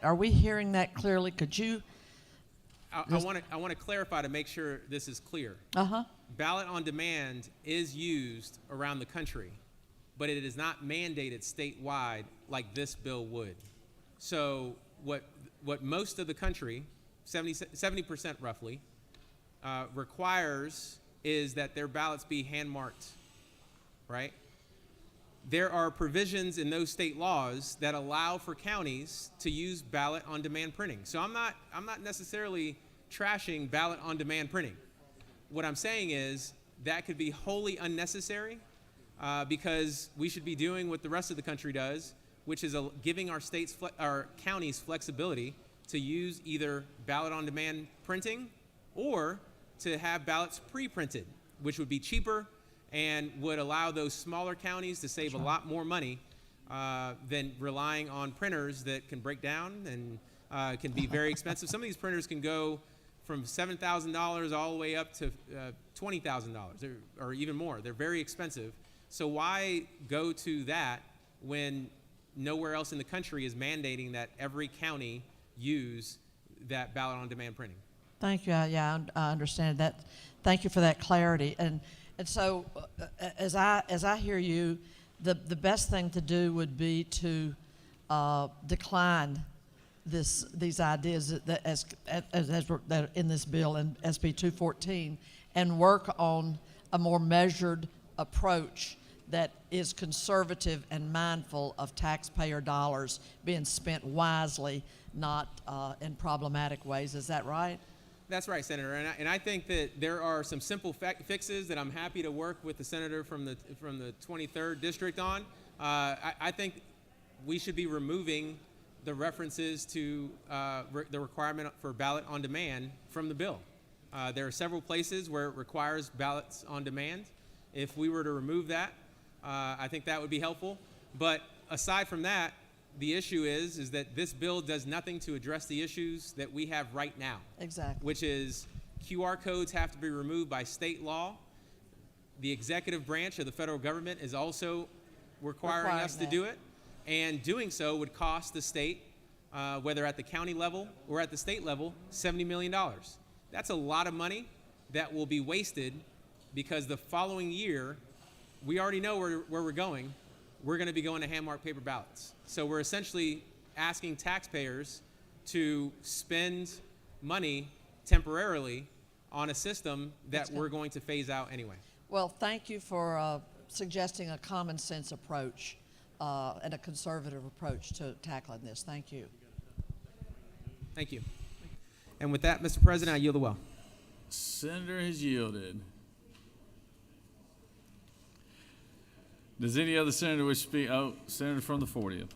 Are we hearing that clearly? Could you? I want to clarify to make sure this is clear. Ballot on demand is used around the country, but it is not mandated statewide like this bill would. So what most of the country, 70% roughly, requires is that their ballots be hand-marked, right? There are provisions in those state laws that allow for counties to use ballot on demand printing. So I'm not necessarily trashing ballot on demand printing. What I'm saying is that could be wholly unnecessary because we should be doing what the rest of the country does, which is giving our counties flexibility to use either ballot on demand printing or to have ballots pre-printed, which would be cheaper and would allow those smaller counties to save a lot more money than relying on printers that can break down and can be very expensive. Some of these printers can go from $7,000 all the way up to $20,000 or even more. They're very expensive. So why go to that when nowhere else in the country is mandating that every county use that ballot on demand printing? Thank you. Yeah, I understand that. Thank you for that clarity. And so, as I hear you, the best thing to do would be to decline these ideas that as that are in this bill in SB 214, and work on a more measured approach that is conservative and mindful of taxpayer dollars being spent wisely, not in problematic ways. Is that right? That's right, Senator. And I think that there are some simple fixes that I'm happy to work with the senator from the 23rd district on. I think we should be removing the references to the requirement for ballot on demand from the bill. There are several places where it requires ballots on demand. If we were to remove that, I think that would be helpful. But aside from that, the issue is that this bill does nothing to address the issues that we have right now. Exactly. Which is QR codes have to be removed by state law. The executive branch of the federal government is also requiring us to do it. And doing so would cost the state, whether at the county level or at the state level, $70 million. That's a lot of money that will be wasted because the following year, we already know where we're going. We're going to be going to hand-marked paper ballots. So we're essentially asking taxpayers to spend money temporarily on a system that we're going to phase out anyway. Well, thank you for suggesting a common sense approach and a conservative approach to tackling this. Thank you. Thank you. And with that, Mr. President, I yield the well. Senator has yielded. Does any other senator wish to speak? Oh, senator from the 40th.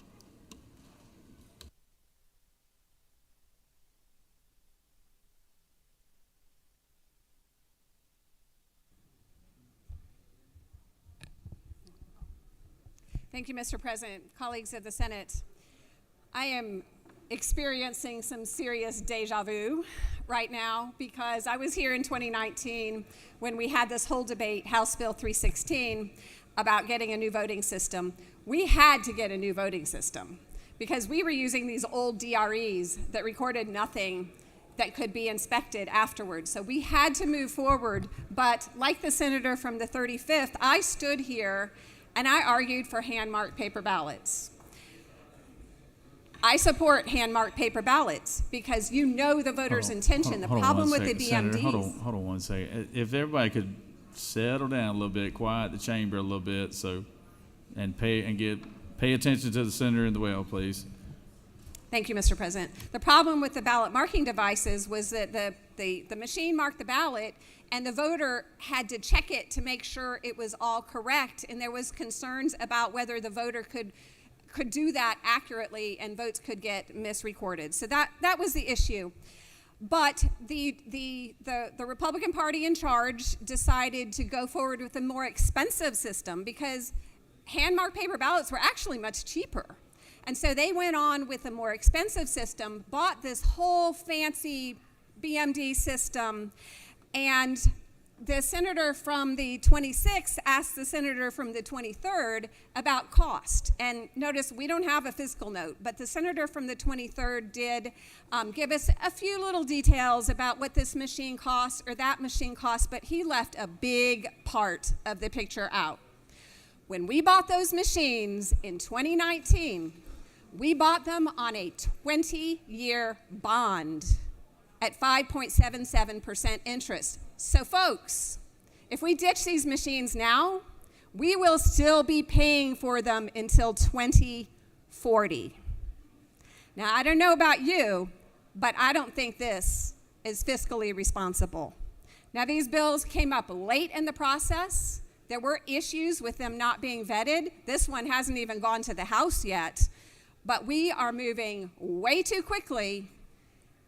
Thank you, Mr. President. Colleagues of the Senate, I am experiencing some serious deja vu right now because I was here in 2019 when we had this whole debate, House Bill 316, about getting a new voting system. We had to get a new voting system because we were using these old DREs that recorded nothing that could be inspected afterwards. So we had to move forward, but like the senator from the 35th, I stood here and I argued for hand-marked paper ballots. I support hand-marked paper ballots because you know the voter's intention. The problem with the BMDs. Senator, hold on one second. If everybody could settle down a little bit, quiet the chamber a little bit, and pay attention to the senator in the well, please. Thank you, Mr. President. The problem with the ballot marking devices was that the machine marked the ballot and the voter had to check it to make sure it was all correct, and there was concerns about whether the voter could do that accurately and votes could get misrecorded. So that was the issue. But the Republican Party in charge decided to go forward with a more expensive system because hand-marked paper ballots were actually much cheaper. And so they went on with a more expensive system, bought this whole fancy BMD system, and the senator from the 26th asked the senator from the 23rd about cost. And notice we don't have a fiscal note, but the senator from the 23rd did give us a few little details about what this machine costs or that machine costs, but he left a big part of the picture out. When we bought those machines in 2019, we bought them on a 20-year bond at 5.77% interest. So folks, if we ditch these machines now, we will still be paying for them until 2040. Now, I don't know about you, but I don't think this is fiscally responsible. Now, these bills came up late in the process. There were issues with them not being vetted. This one hasn't even gone to the House yet. But we are moving way too quickly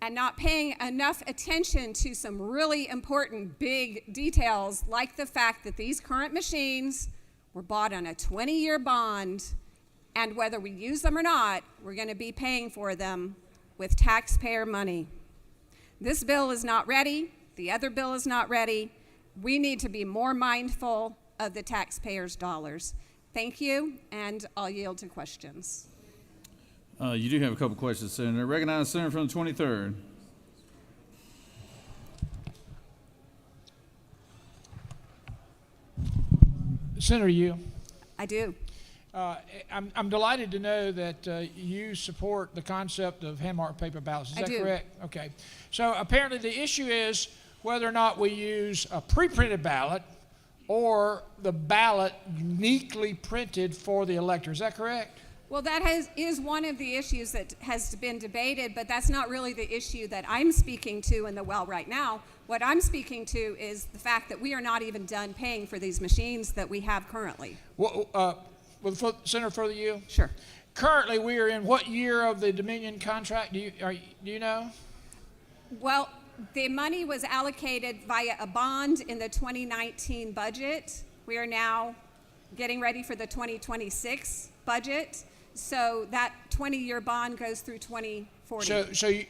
and not paying enough attention to some really important big details, like the fact that these current machines were bought on a 20-year bond, and whether we use them or not, we're going to be paying for them with taxpayer money. This bill is not ready. The other bill is not ready. We need to be more mindful of the taxpayers' dollars. Thank you, and I'll yield to questions. You do have a couple questions, Senator. Recognize the Senator from the 23rd. Senator Yield. I do. I'm delighted to know that you support the concept of hand-marked paper ballots. Is that correct? Okay. So apparently the issue is whether or not we use a pre-printed ballot or the ballot uniquely printed for the elector. Is that correct? Well, that is one of the issues that has been debated, but that's not really the issue that I'm speaking to in the well right now. What I'm speaking to is the fact that we are not even done paying for these machines that we have currently. Well, Senator, further you? Sure. Currently, we are in what year of the Dominion contract? Do you know? Well, the money was allocated via a bond in the 2019 budget. We are now getting ready for the 2026 budget. So that 20-year bond goes through 2040. So you,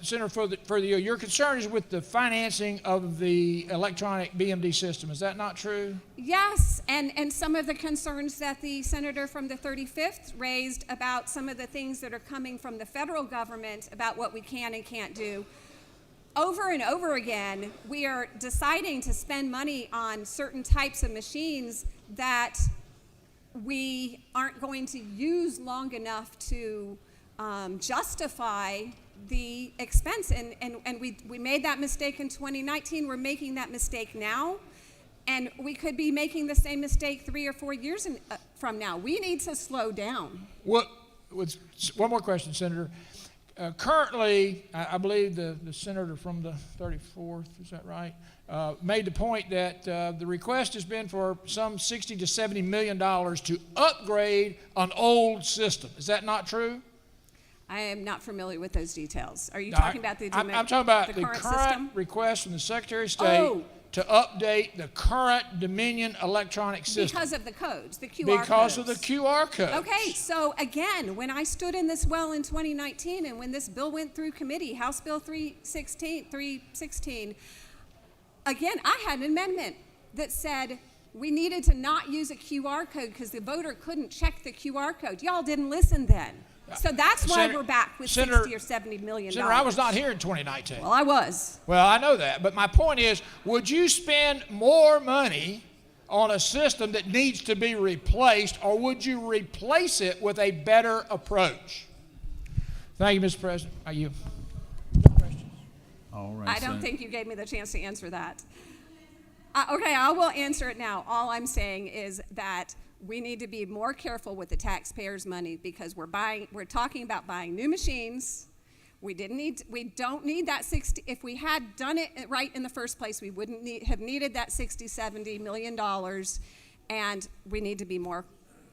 Senator, further you, your concern is with the financing of the electronic BMD system. Is that not true? Yes, and some of the concerns that the senator from the 35th raised about some of the things that are coming from the federal government about what we can and can't do. Over and over again, we are deciding to spend money on certain types of machines that we aren't going to use long enough to justify the expense. And we made that mistake in 2019. We're making that mistake now. And we could be making the same mistake 3 or 4 years from now. We need to slow down. One more question, Senator. Currently, I believe the senator from the 34th, is that right, made the point that the request has been for some $60 to $70 million to upgrade an old system. Is that not true? I am not familiar with those details. Are you talking about the I'm talking about the current system? request from the Secretary of State to update the current Dominion electronic system. Because of the codes, the QR codes. Because of the QR codes. Okay, so again, when I stood in this well in 2019 and when this bill went through committee, House Bill 316, again, I had an amendment that said we needed to not use a QR code because the voter couldn't check the QR code. Y'all didn't listen then. So that's why we're back with $60 or $70 million. Senator, I was not here in 2019. Well, I was. Well, I know that. But my point is, would you spend more money on a system that needs to be replaced, or would you replace it with a better approach? Thank you, Mr. President. Are you? All right. I don't think you gave me the chance to answer that. Okay, I will answer it now. All I'm saying is that we need to be more careful with the taxpayers' money because we're talking about buying new machines. We don't need that 60. If we had done it right in the first place, we wouldn't have needed that $60-70 million, and we need to be more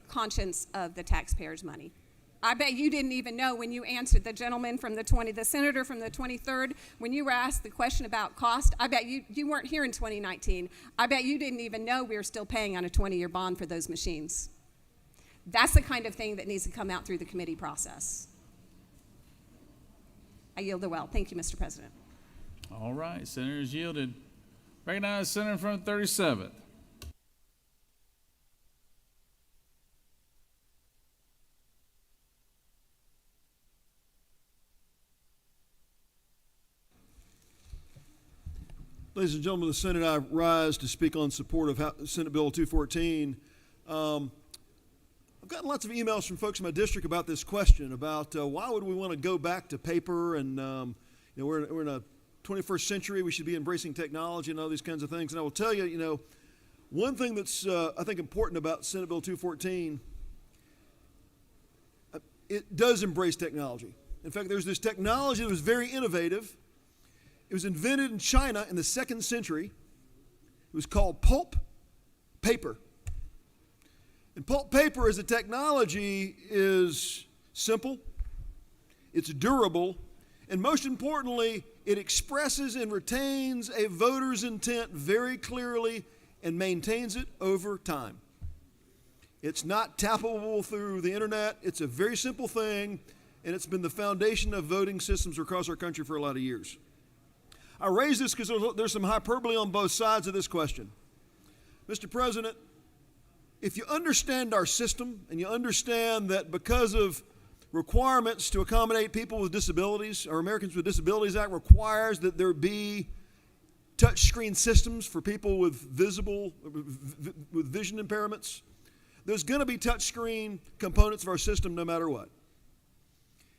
conscious of the taxpayers' money. I bet you didn't even know when you answered the gentleman from the senator from the 23rd, when you were asked the question about cost. I bet you weren't here in 2019. I bet you didn't even know we were still paying on a 20-year bond for those machines. That's the kind of thing that needs to come out through the committee process. I yield the well. Thank you, Mr. President. All right, Senator is yielded. Recognize Senator from the 37th. Ladies and gentlemen of the Senate, I rise to speak on support of Senate Bill 214. I've gotten lots of emails from folks in my district about this question, about why would we want to go back to paper, and we're in a 21st century, we should be embracing technology and all these kinds of things. And I will tell you, one thing that's I think important about Senate Bill 214, it does embrace technology. In fact, there's this technology that was very innovative, It was invented in China in the 2nd century. It was called pulp paper. And pulp paper as a technology is simple, it's durable, and most importantly, it expresses and retains a voter's intent very clearly and maintains it over time. It's not tappable through the internet. It's a very simple thing, and it's been the foundation of voting systems across our country for a lot of years. I raise this because there's some hyperbole on both sides of this question. Mr. President, if you understand our system and you understand that because of requirements to accommodate people with disabilities, our Americans with Disabilities Act requires that there be touchscreen systems for people with vision impairments, there's going to be touchscreen components of our system no matter what.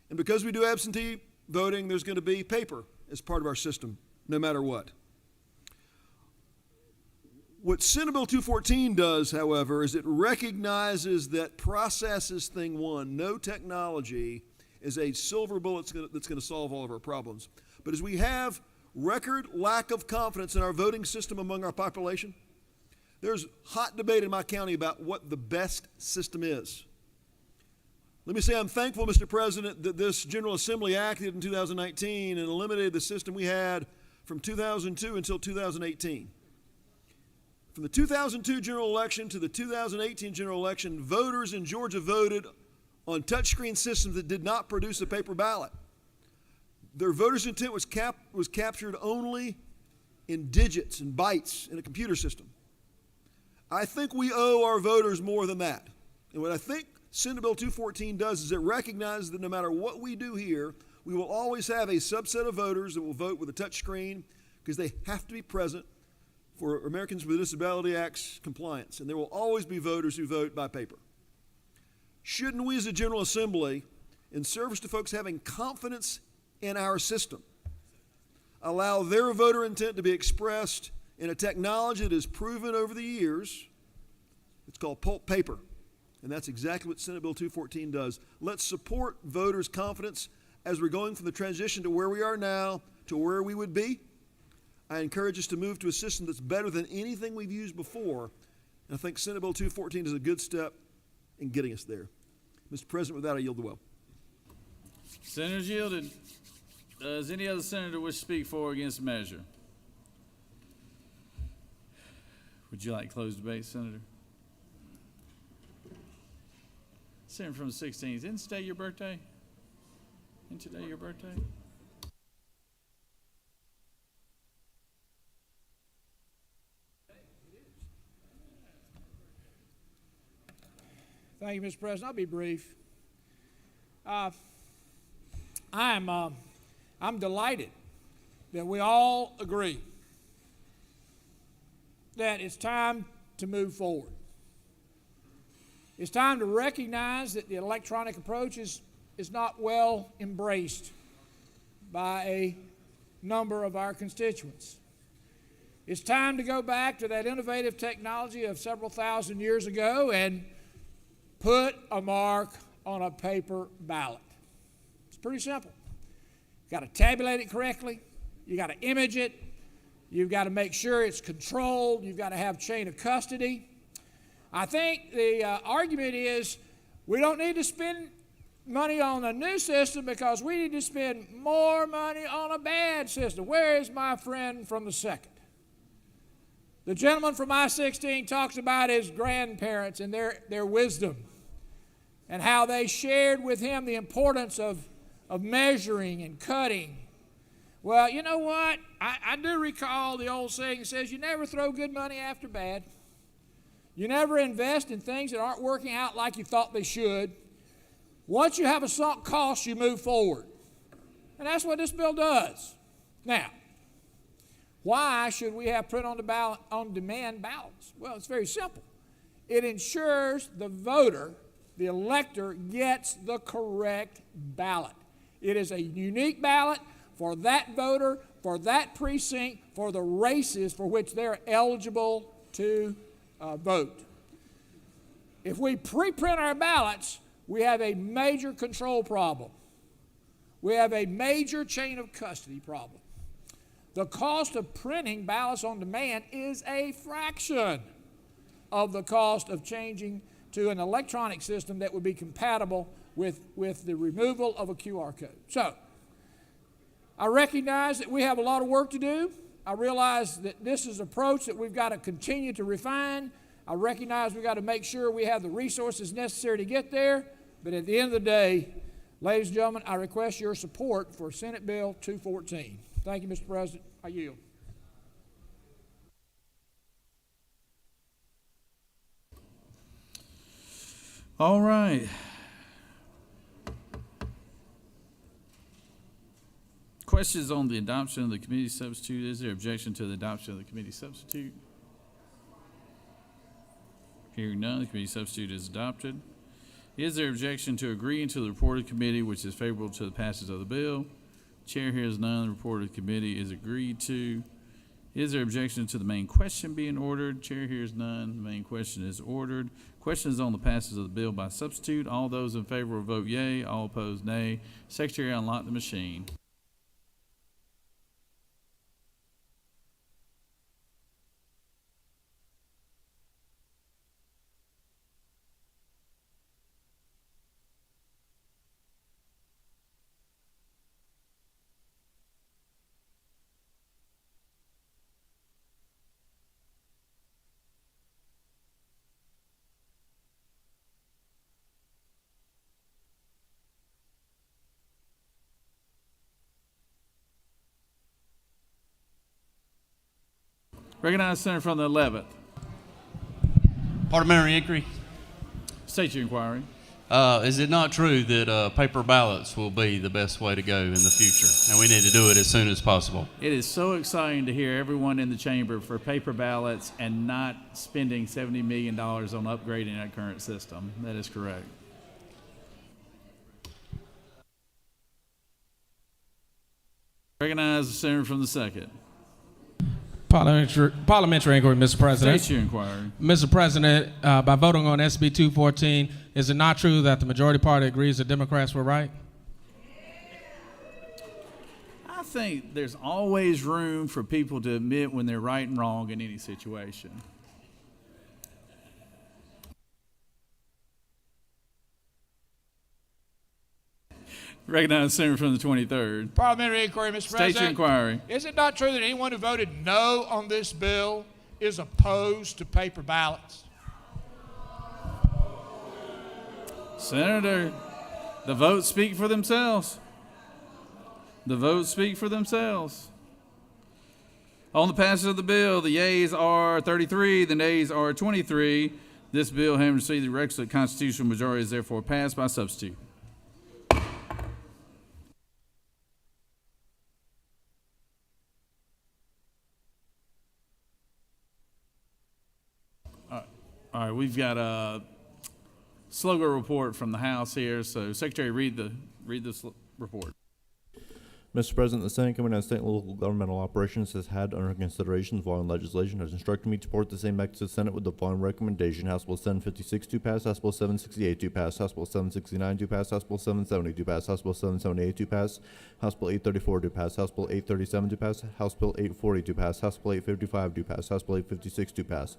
And because we do absentee voting, there's going to be paper as part of our system no matter what. What Senate Bill 214 does, however, is it recognizes that process is thing one. No technology is a silver bullet that's going to solve all of our problems. But as we have record lack of confidence in our voting system among our population, there's hot debate in my county about what the best system is. Let me say I'm thankful, Mr. President, that this General Assembly acted in 2019 and eliminated the system we had from 2002 until 2018. From the 2002 general election to the 2018 general election, voters in Georgia voted on touchscreen systems that did not produce a paper ballot. Their voters' intent was captured only in digits and bytes in a computer system. I think we owe our voters more than that. And what I think Senate Bill 214 does is it recognizes that no matter what we do here, we will always have a subset of voters that will vote with a touch screen because they have to be present for Americans with Disability Act's compliance. And there will always be voters who vote by paper. Shouldn't we as a General Assembly, in service to folks having confidence in our system, allow their voter intent to be expressed in a technology that is proven over the years? It's called pulp paper. And that's exactly what Senate Bill 214 does. Let's support voters' confidence as we're going from the transition to where we are now to where we would be. I encourage us to move to a system that's better than anything we've used before. And I think Senate Bill 214 is a good step in getting us there. Mr. President, with that, I yield the well. Senators yielded. Does any other senator wish to speak for or against the measure? Would you like closed debate, Senator? Senator from the 16th. Isn't today your birthday? Isn't today your birthday? Thank you, Mr. President. I'll be brief. I'm delighted that we all agree that it's time to move forward. It's time to recognize that the electronic approach is not well embraced by a number of our constituents. It's time to go back to that innovative technology of several thousand years ago and put a mark on a paper ballot. It's pretty simple. You've got to tabulate it correctly. You've got to image it. You've got to make sure it's controlled. You've got to have chain of custody. I think the argument is we don't need to spend money on a new system because we need to spend more money on a bad system. Where is my friend from the second? The gentleman from I-16 talks about his grandparents and their wisdom and how they shared with him the importance of measuring and cutting. Well, you know what? I do recall the old saying that says you never throw good money after bad. You never invest in things that aren't working out like you thought they should. Once you have a sunk cost, you move forward. And that's what this bill does. Now, why should we have print-on-demand ballots? Well, it's very simple. It ensures the voter, the elector, gets the correct ballot. It is a unique ballot for that voter, for that precinct, for the races for which they're eligible to vote. If we pre-print our ballots, we have a major control problem. We have a major chain of custody problem. The cost of printing ballots on demand is a fraction of the cost of changing to an electronic system that would be compatible with the removal of a QR code. So, I recognize that we have a lot of work to do. I realize that this is an approach that we've got to continue to refine. I recognize we've got to make sure we have the resources necessary to get there. But at the end of the day, ladies and gentlemen, I request your support for Senate Bill 214. Thank you, Mr. President. I yield. All right. Questions on the adoption of the committee substitute? Is there objection to the adoption of the committee substitute? Hearing none, the committee substitute is adopted. Is there objection to agreeing to the report of the committee which is favorable to the passage of the bill? Chair hears none. The report of the committee is agreed to. Is there objection to the main question being ordered? Chair hears none. The main question is ordered. Questions on the passage of the bill by substitute. All those in favor will vote yea. All opposed, nay. Secretary, unlock the machine. Recognize the senator from the 11th. Parliamentary inquiry. State your inquiry. Is it not true that paper ballots will be the best way to go in the future, and we need to do it as soon as possible? It is so exciting to hear everyone in the chamber for paper ballots and not spending $70 million on upgrading our current system. That is correct. Recognize the senator from the 2nd. Parliamentary inquiry, Mr. President. State your inquiry. Mr. President, by voting on SB 214, is it not true that the majority party agrees that Democrats were right? I think there's always room for people to admit when they're right and wrong in any situation. Recognize the senator from the 23rd. Parliamentary inquiry, Mr. President. State your inquiry. Is it not true that anyone who voted no on this bill is opposed to paper ballots? Senator, the votes speak for themselves. The votes speak for themselves. On the passage of the bill, the yeas are 33, the nays are 23. This bill, having received the requisite constitutional majority, is therefore passed by substitute. All right, we've got a slogan report from the House here. So, Secretary, read the report. Mr. President, the Senate Committee on State and Local Governmental Operations has had under consideration the following legislation, has instructed me to report the same back to the Senate with the following recommendation: House Bill 756 to pass, House Bill 768 to pass, House Bill 769 to pass, House Bill 770 to pass, House Bill 778 to pass, House Bill 834 to pass, House Bill 837 to pass, House Bill 840 to pass, House Bill 855 to pass, House Bill 856 to pass,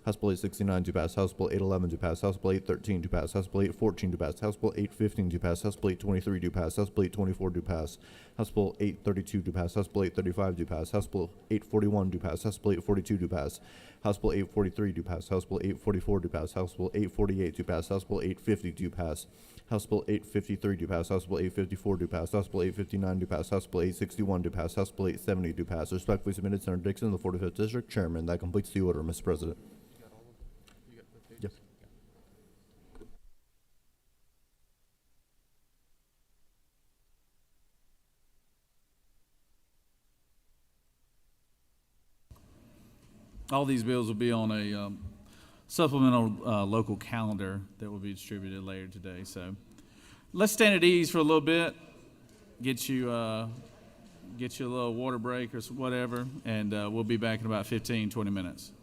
House Bill 869 to pass, House Bill 811 to pass, House Bill 813 to pass, House Bill 814 to pass, House Bill 815 to pass, House Bill 823 to pass, House Bill 824 to pass, House Bill 832 to pass, House Bill 835 to pass, House Bill 841 to pass, House Bill 842 to pass, House Bill 843 to pass, House Bill 844 to pass, House Bill 848 to pass, House Bill 850 to pass, House Bill 853 to pass, House Bill 854 to pass, House Bill 859 to pass, House Bill 861 to pass, House Bill 870 to pass. Respectfully submitted, Senator Dixon, the 45th District Chairman. That completes the order, Mr. President. Yep. All these bills will be on a supplemental local calendar that will be distributed later today. So let's stand at ease for a little bit, get you a little water break or whatever, and we'll be back in about 15, 20 minutes.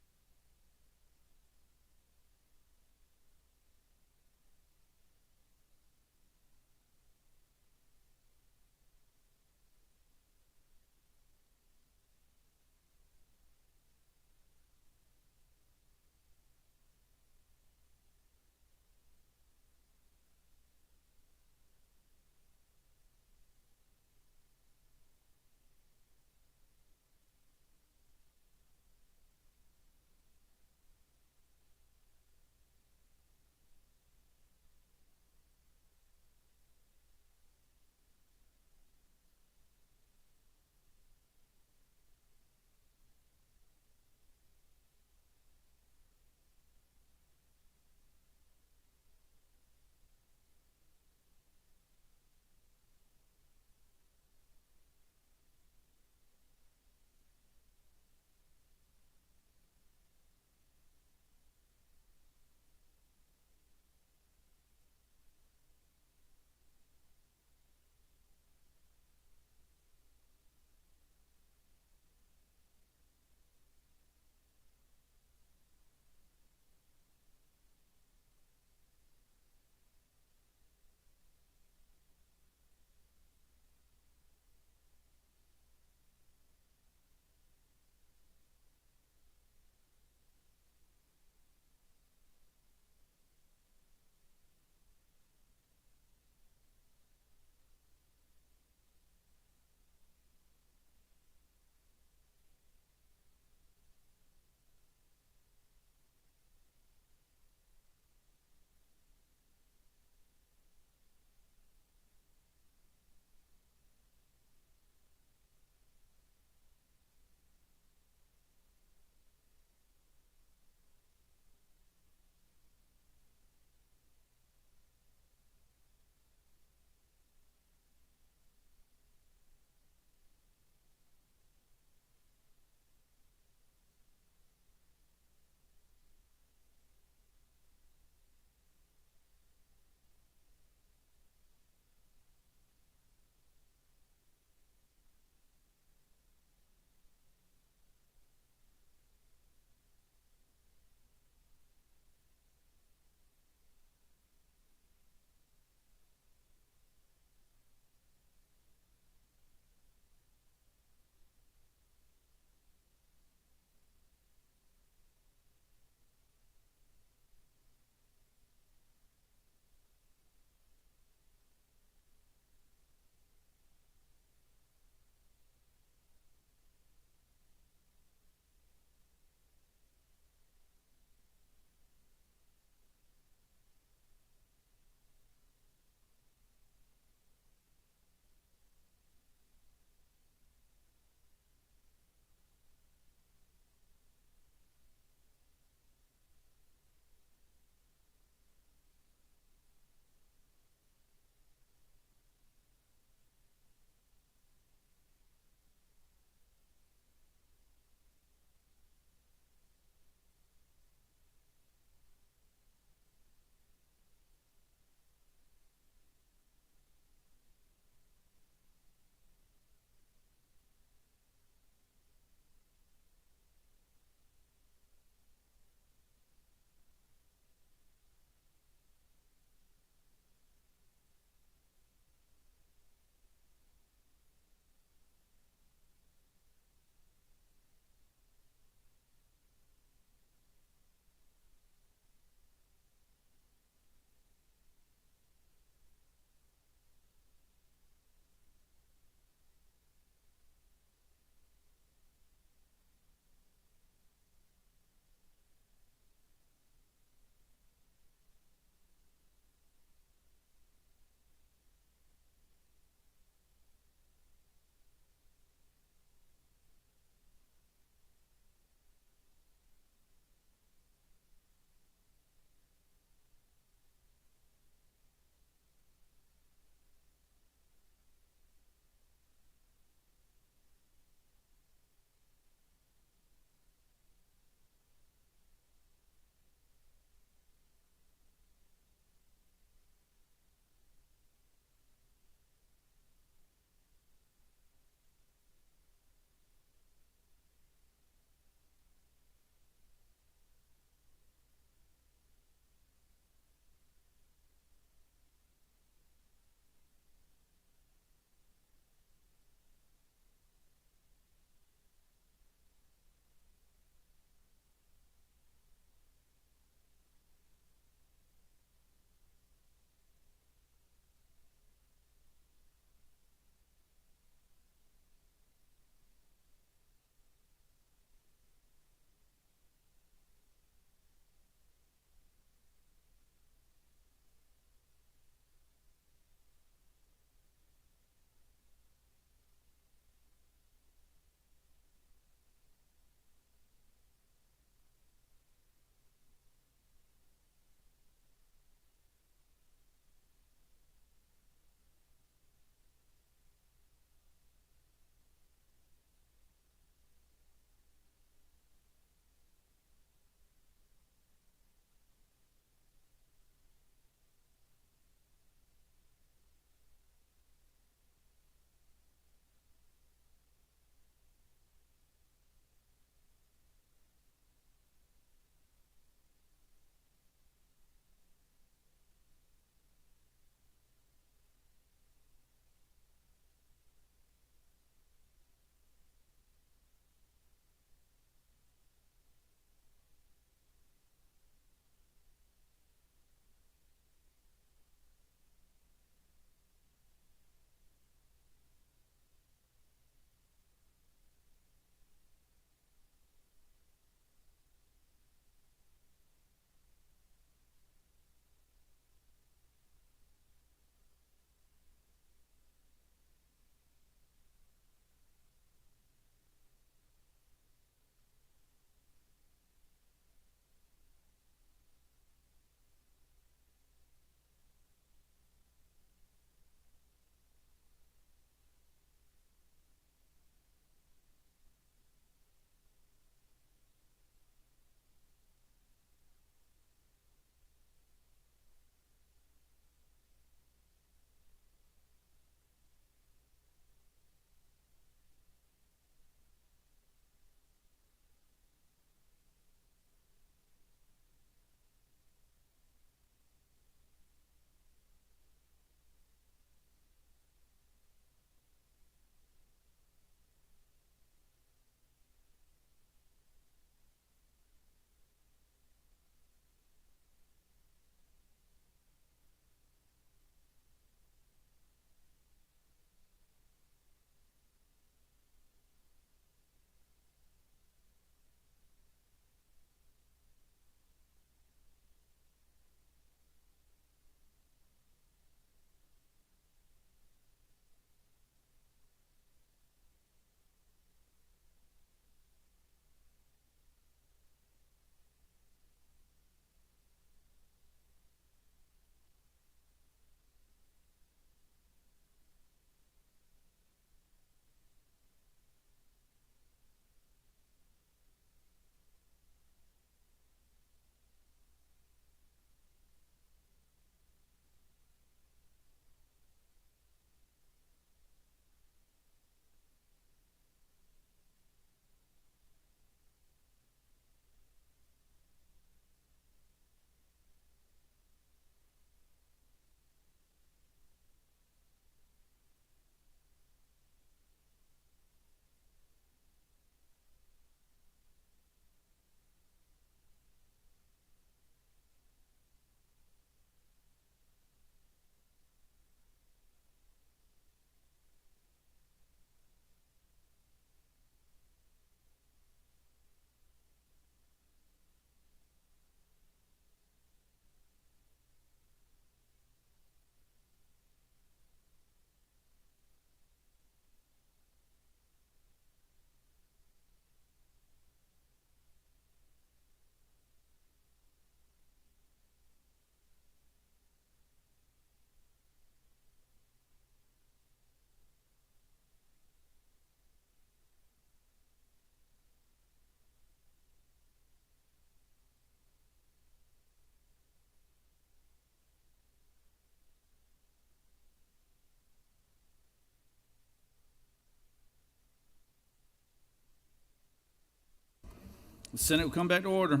The Senate will come back to order.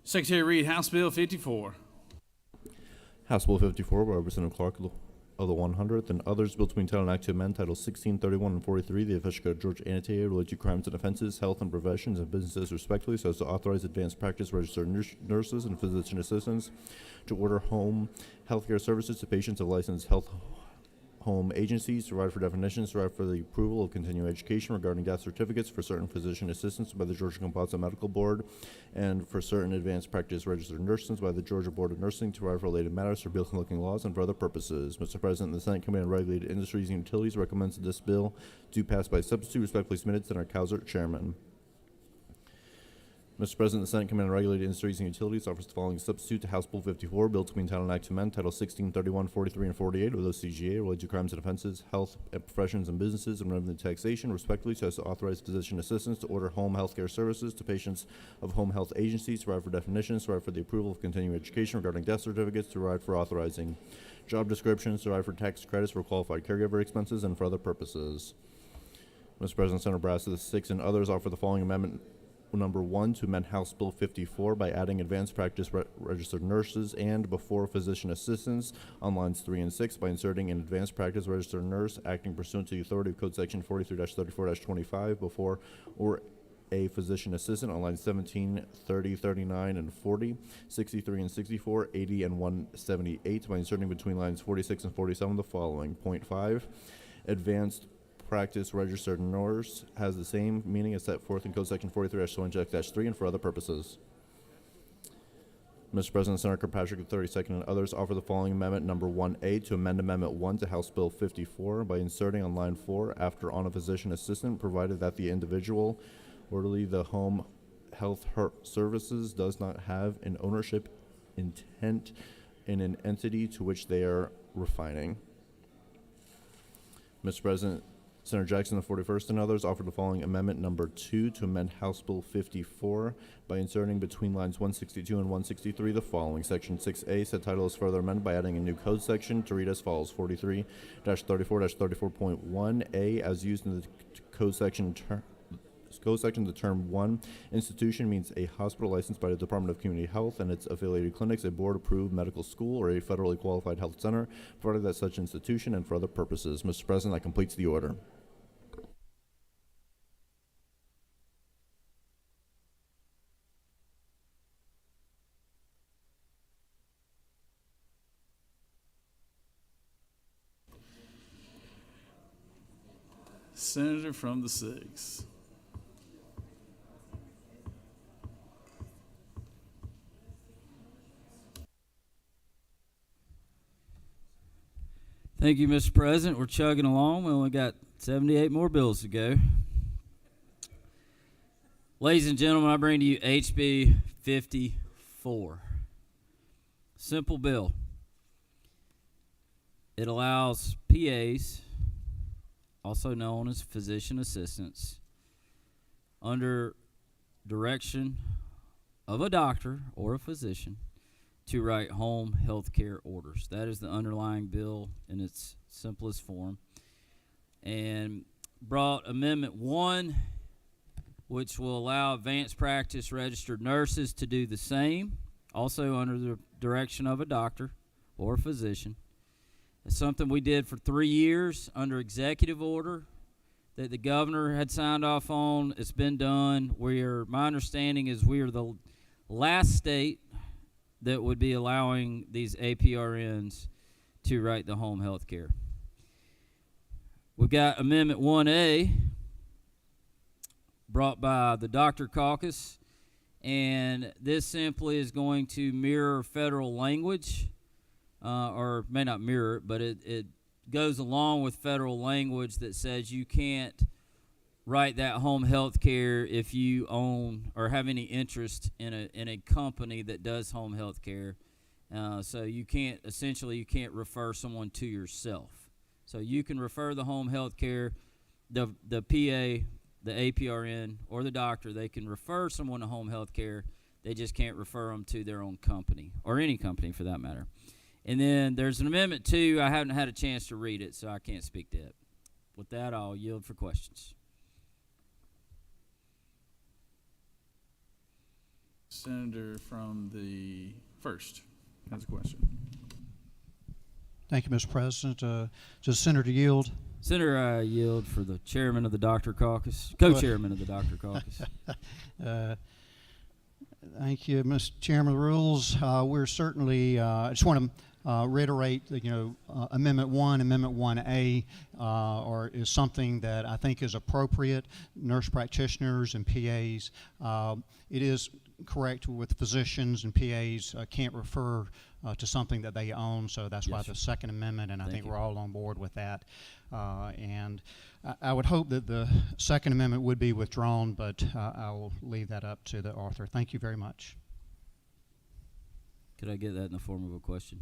Secretary read House Bill 54. House Bill 54 by Representative Clark of the 100th and others, bill to be entitled an act to amend Title 16, 31, and 43, the official code of Georgia annotated related to crimes and offenses, health and professions, and businesses respectively, so as to authorize advanced practice registered nurses and physician assistants to order home health care services to patients of licensed health home agencies, to provide for definitions, to provide for the approval of continuing education regarding death certificates for certain physician assistants by the Georgia Composite Medical Board, and for certain advanced practice registered nurses by the Georgia Board of Nursing, to provide for related matters, for bill-looking laws, and for other purposes. Mr. President, the Senate Committee on Regulated Industries and Utilities recommends that this bill do pass by substitute. Respectfully submitted, Senator Cowsert, Chairman. Mr. President, the Senate Committee on Regulated Industries and Utilities offers the following substitute to House Bill 54, bill to be entitled an act to amend Title 16, 31, 43, and 48 of the CGA related to crimes and offenses, health and professions and businesses, and revenue taxation, respectively, so as to authorize physician assistants to order home health care services to patients of home health agencies, to provide for definitions, to provide for the approval of continuing education regarding death certificates, to provide for authorizing job descriptions, to provide for tax credits for qualified caregiver expenses, and for other purposes. Mr. President, Senator Brass, the 6 and others offer the following amendment. Number 1, to amend House Bill 54 by adding advanced practice registered nurses and before physician assistants on lines 3 and 6 by inserting an advanced practice registered nurse acting pursuant to the authority of Code Section 43-34-25 before or a physician assistant on lines 17, 30, 39, and 40, 63 and 64, 80 and 178 by inserting between lines 46 and 47 the following. Point 5, advanced practice registered nurse has the same meaning as set forth in Code Section 43-1-3 and for other purposes. Mr. President, Senator Kirkpatrick, the 32nd, and others offer the following amendment, number 1A, to amend Amendment 1 to House Bill 54 by inserting on line 4 after on a physician assistant, provided that the individual orderly the home health services does not have an ownership intent in an entity to which they are refining. Mr. President, Senator Jackson, the 41st, and others offer the following amendment, number 2, to amend House Bill 54 by inserting between lines 162 and 163 the following. Section 6A, said title is further amended by adding a new code section to read as follows. 43-34-34.1A, as used in the code section the term 1 institution means a hospital licensed by the Department of Community Health and its affiliated clinics, a board-approved medical school, or a federally qualified health center, provided that such institution and for other purposes. Mr. President, that completes the order. Senator from the 6. Thank you, Mr. President. We're chugging along. We only got 78 more bills to go. Ladies and gentlemen, I bring to you HB 54. Simple bill. It allows PAs, also known as physician assistants, under direction of a doctor or a physician, to write home health care orders. That is the underlying bill in its simplest form. And brought Amendment 1, which will allow advanced practice registered nurses to do the same, also under the direction of a doctor or a physician. It's something we did for 3 years under executive order that the governor had signed off on. It's been done. My understanding is we are the last state that would be allowing these APRNs to write the home health care. We've got Amendment 1A brought by the Doctor Caucus, and this simply is going to mirror federal language, or may not mirror it, but it goes along with federal language that says you can't write that home health care if you own or have any interest in a company that does home health care. So you can't refer someone to yourself. So you can refer the home health care, the PA, the APRN, or the doctor. They can refer someone to home health care. They just can't refer them to their own company, or any company for that matter. And then there's an Amendment 2. I haven't had a chance to read it, so I can't speak to it. With that, I'll yield for questions. Senator from the 1st has a question. Thank you, Mr. President. Does Senator yield? Senator, I yield for the chairman of the Doctor Caucus, co-chairman of the Doctor Caucus. Thank you, Mr. Chairman of the Rules. We're certainly, I just want to reiterate that, Amendment 1, Amendment 1A is something that I think is appropriate. Nurse practitioners and PAs, it is correct with physicians and PAs can't refer to something that they own, so that's why the Second Amendment, and I think we're all on board with that. And I would hope that the Second Amendment would be withdrawn, but I will leave that up to the author. Thank you very much. Could I get that in the form of a question?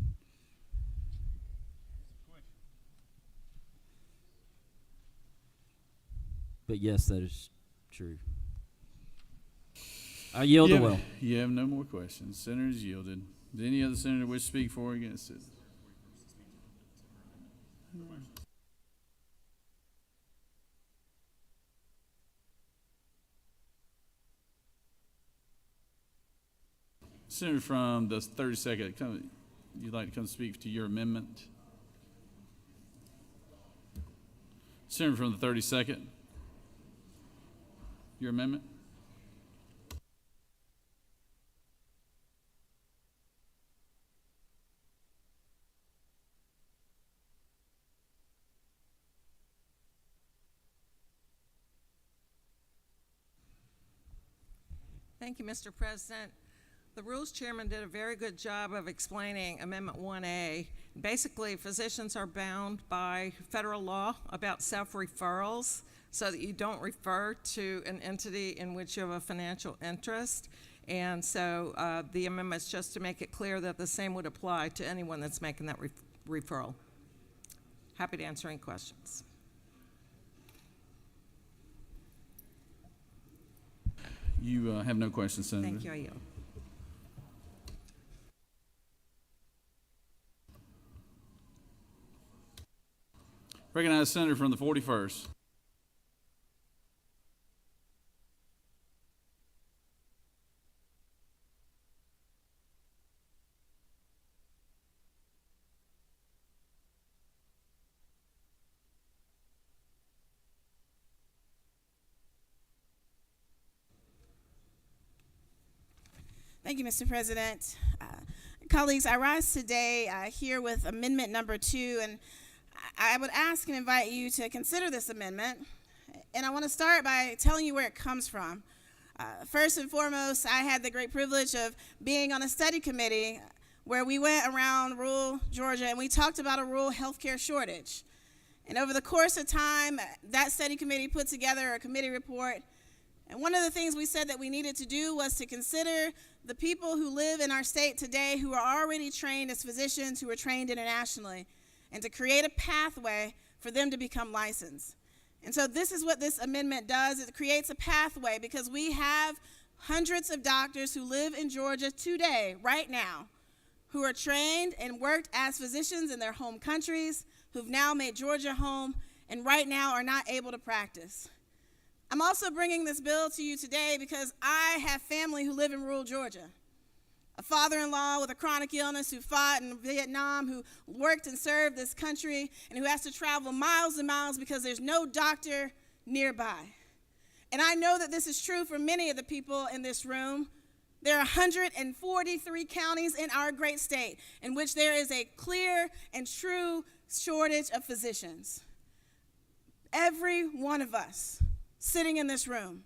But yes, that is true. I yield the will. You have no more questions. Senator's yielded. Does any other senator wish to speak for or against it? Senator from the 32nd, you'd like to come speak to your amendment? Senator from the 32nd, your amendment? Thank you, Mr. President. The Rules Chairman did a very good job of explaining Amendment 1A. Basically, physicians are bound by federal law about self-referrals so that you don't refer to an entity in which you have a financial interest. And so the amendment's just to make it clear that the same would apply to anyone that's making that referral. Happy to answer any questions. You have no questions, Senator. Thank you, I yield. Recognize Senator from the 41st. Thank you, Mr. President. Colleagues, I rise today here with Amendment Number 2, and I would ask and invite you to consider this amendment. And I want to start by telling you where it comes from. First and foremost, I had the great privilege of being on a study committee where we went around rural Georgia and we talked about a rural healthcare shortage. And over the course of time, that study committee put together a committee report. And one of the things we said that we needed to do was to consider the people who live in our state today who are already trained as physicians, who are trained internationally, and to create a pathway for them to become licensed. And so this is what this amendment does. It creates a pathway because we have hundreds of doctors who live in Georgia today, right now, who are trained and worked as physicians in their home countries, who've now made Georgia home, and right now are not able to practice. I'm also bringing this bill to you today because I have family who live in rural Georgia. A father-in-law with a chronic illness who fought in Vietnam, who worked and served this country, and who has to travel miles and miles because there's no doctor nearby. And I know that this is true for many of the people in this room. There are 143 counties in our great state in which there is a clear and true shortage of physicians. every one of us sitting in this room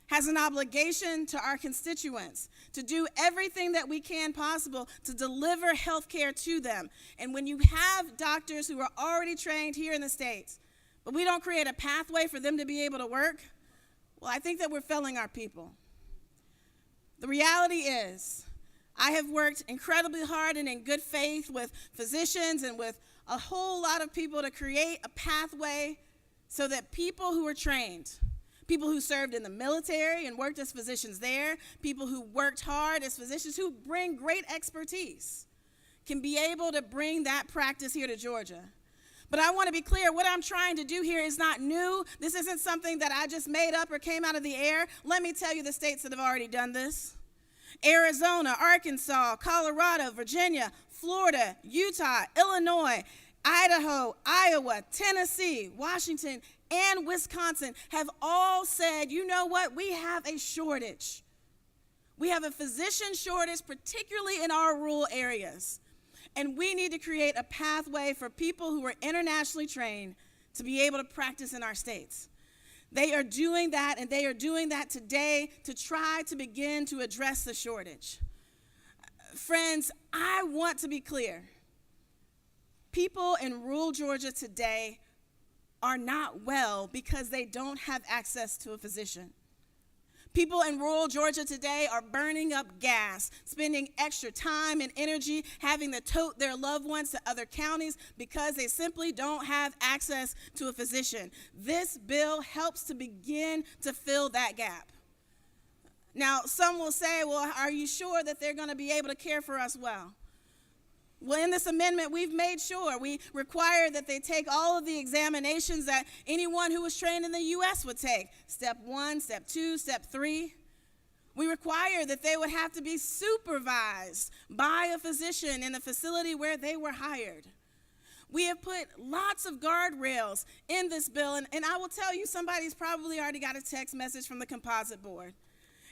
has an obligation to our constituents to do everything that we can possible to deliver health care to them. And when you have doctors who are already trained here in the States, but we don't create a pathway for them to be able to work, well, I think that we're failing our people. The reality is, I have worked incredibly hard and in good faith with physicians and with a whole lot of people to create a pathway so that people who are trained, people who served in the military and worked as physicians there, people who worked hard as physicians who bring great expertise, can be able to bring that practice here to Georgia. But I want to be clear, what I'm trying to do here is not new. This isn't something that I just made up or came out of the air. Let me tell you the states that have already done this. Arizona, Arkansas, Colorado, Virginia, Florida, Utah, Illinois, Idaho, Iowa, Tennessee, Washington, and Wisconsin have all said, you know what, we have a shortage. We have a physician shortage, particularly in our rural areas. And we need to create a pathway for people who are internationally trained to be able to practice in our states. They are doing that, and they are doing that today to try to begin to address the shortage. Friends, I want to be clear. People in rural Georgia today are not well because they don't have access to a physician. People in rural Georgia today are burning up gas, spending extra time and energy having to tote their loved ones to other counties because they simply don't have access to a physician. This bill helps to begin to fill that gap. Now, some will say, well, are you sure that they're going to be able to care for us well? Well, in this amendment, we've made sure. We require that they take all of the examinations that anyone who was trained in the U.S. would take. Step 1, Step 2, Step 3. We require that they would have to be supervised by a physician in the facility where they were hired. We have put lots of guardrails in this bill, and I will tell you, somebody's probably already got a text message from the composite board.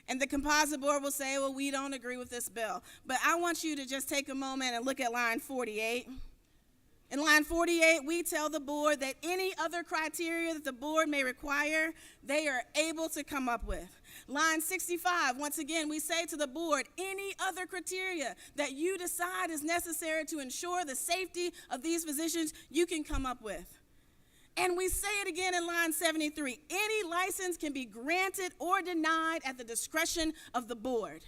And the composite board will say, well, we don't agree with this bill. But I want you to just take a moment and look at line 48. In line 48, we tell the board that any other criteria that the board may require, they are able to come up with. Line 65, once again, we say to the board, any other criteria that you decide is necessary to ensure the safety of these physicians, you can come up with. And we say it again in line 73, any license can be granted or denied at the discretion of the board.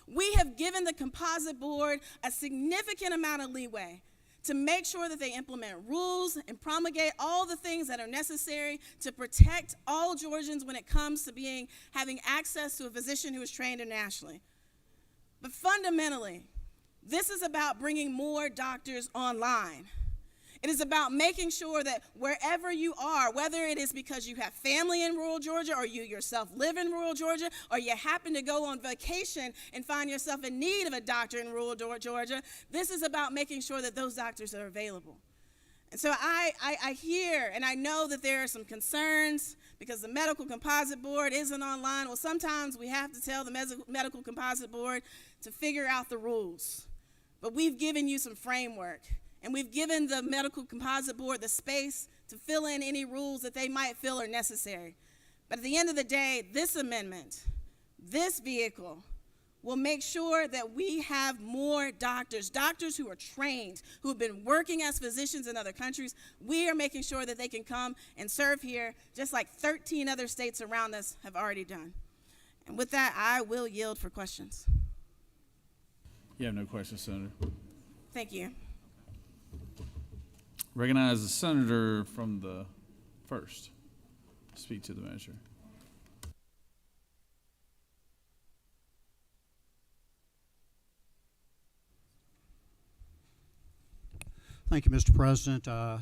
We have given the composite board a significant amount of leeway to make sure that they implement rules and promulgate all the things that are necessary to protect all Georgians when it comes to having access to a physician who is trained internationally. But fundamentally, this is about bringing more doctors online. It is about making sure that wherever you are, whether it is because you have family in rural Georgia or you yourself live in rural Georgia or you happen to go on vacation and find yourself in need of a doctor in rural Georgia, this is about making sure that those doctors are available. And so I hear and I know that there are some concerns because the medical composite board isn't online. Well, sometimes we have to tell the medical composite board to figure out the rules. But we've given you some framework. And we've given the medical composite board the space to fill in any rules that they might feel are necessary. But at the end of the day, this amendment, this vehicle, will make sure that we have more doctors who are trained, who have been working as physicians in other countries. We are making sure that they can come and serve here, just like 13 other states around us have already done. And with that, I will yield for questions. You have no questions, Senator. Thank you. Recognize the senator from the first. Speak to the measure. Thank you, Mr. President. I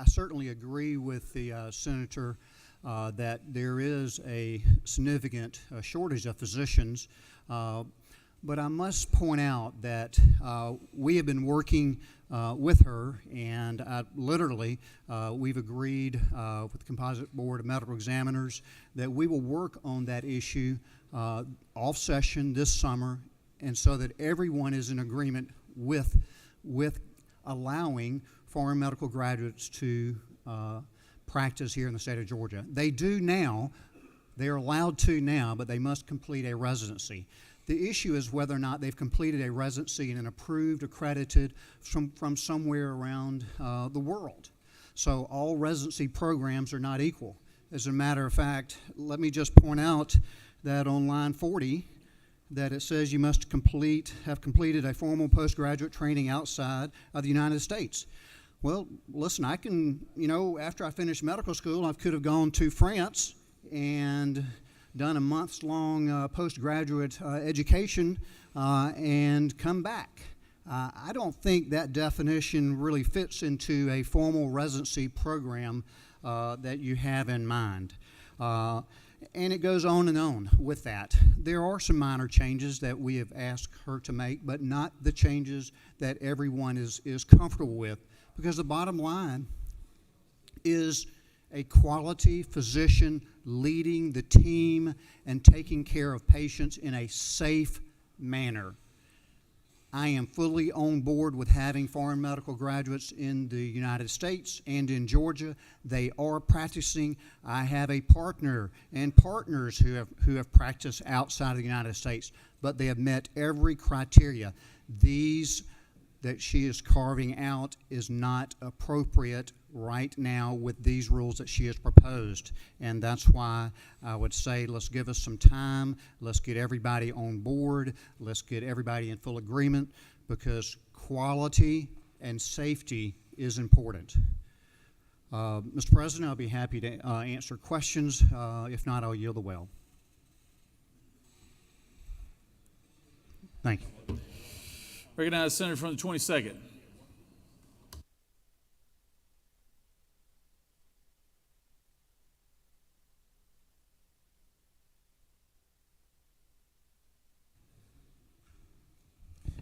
certainly agree with the senator that there is a significant shortage of physicians. But I must point out that we have been working with her, and we've agreed with the Composite Board of Medical Examiners that we will work on that issue off session this summer, and so that everyone is in agreement with allowing foreign medical graduates to practice here in the state of Georgia. They do now, they're allowed to now, but they must complete a residency. The issue is whether or not they've completed a residency in an approved, accredited from somewhere around the world. So all residency programs are not equal. As a matter of fact, let me just point out that on line 40, that it says you must have completed a formal postgraduate training outside of the United States. Well, listen, I can, after I finished medical school, I could have gone to France and done a months-long postgraduate education and come back. I don't think that definition really fits into a formal residency program that you have in mind. And it goes on and on with that. There are some minor changes that we have asked her to make, but not the changes that everyone is comfortable with, because the bottom line is a quality physician leading the team and taking care of patients in a safe manner. I am fully on board with having foreign medical graduates in the United States and in Georgia. They are practicing. I have a partner and partners who have practiced outside of the United States, but they have met every criteria. These that she is carving out is not appropriate right now with these rules that she has proposed. And that's why I would say let's give us some time, let's get everybody on board, let's get everybody in full agreement, because quality and safety is important. Mr. President, I'll be happy to answer questions. If not, I'll yield the well. Thank you. Recognize the senator from the 22nd.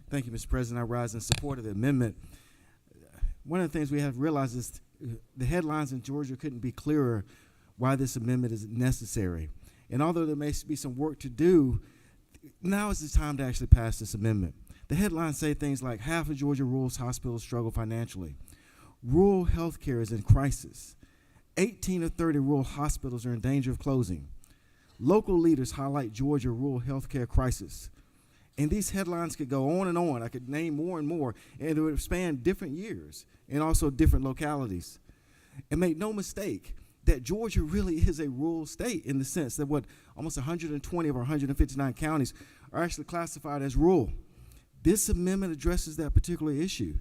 Thank you, Mr. President. I rise in support of the amendment. One of the things we have to realize is the headlines in Georgia couldn't be clearer why this amendment is necessary. And although there may be some work to do, now is the time to actually pass this amendment. The headlines say things like half of Georgia rural hospitals struggle financially. Rural health care is in crisis. 18 of 30 rural hospitals are in danger of closing. Local leaders highlight Georgia rural health care crisis. And these headlines could go on and on. I could name more and more, and it would span different years and also different localities. And make no mistake that Georgia really is a rural state in the sense that almost 120 of our 159 counties are actually classified as rural. This amendment addresses that particular issue.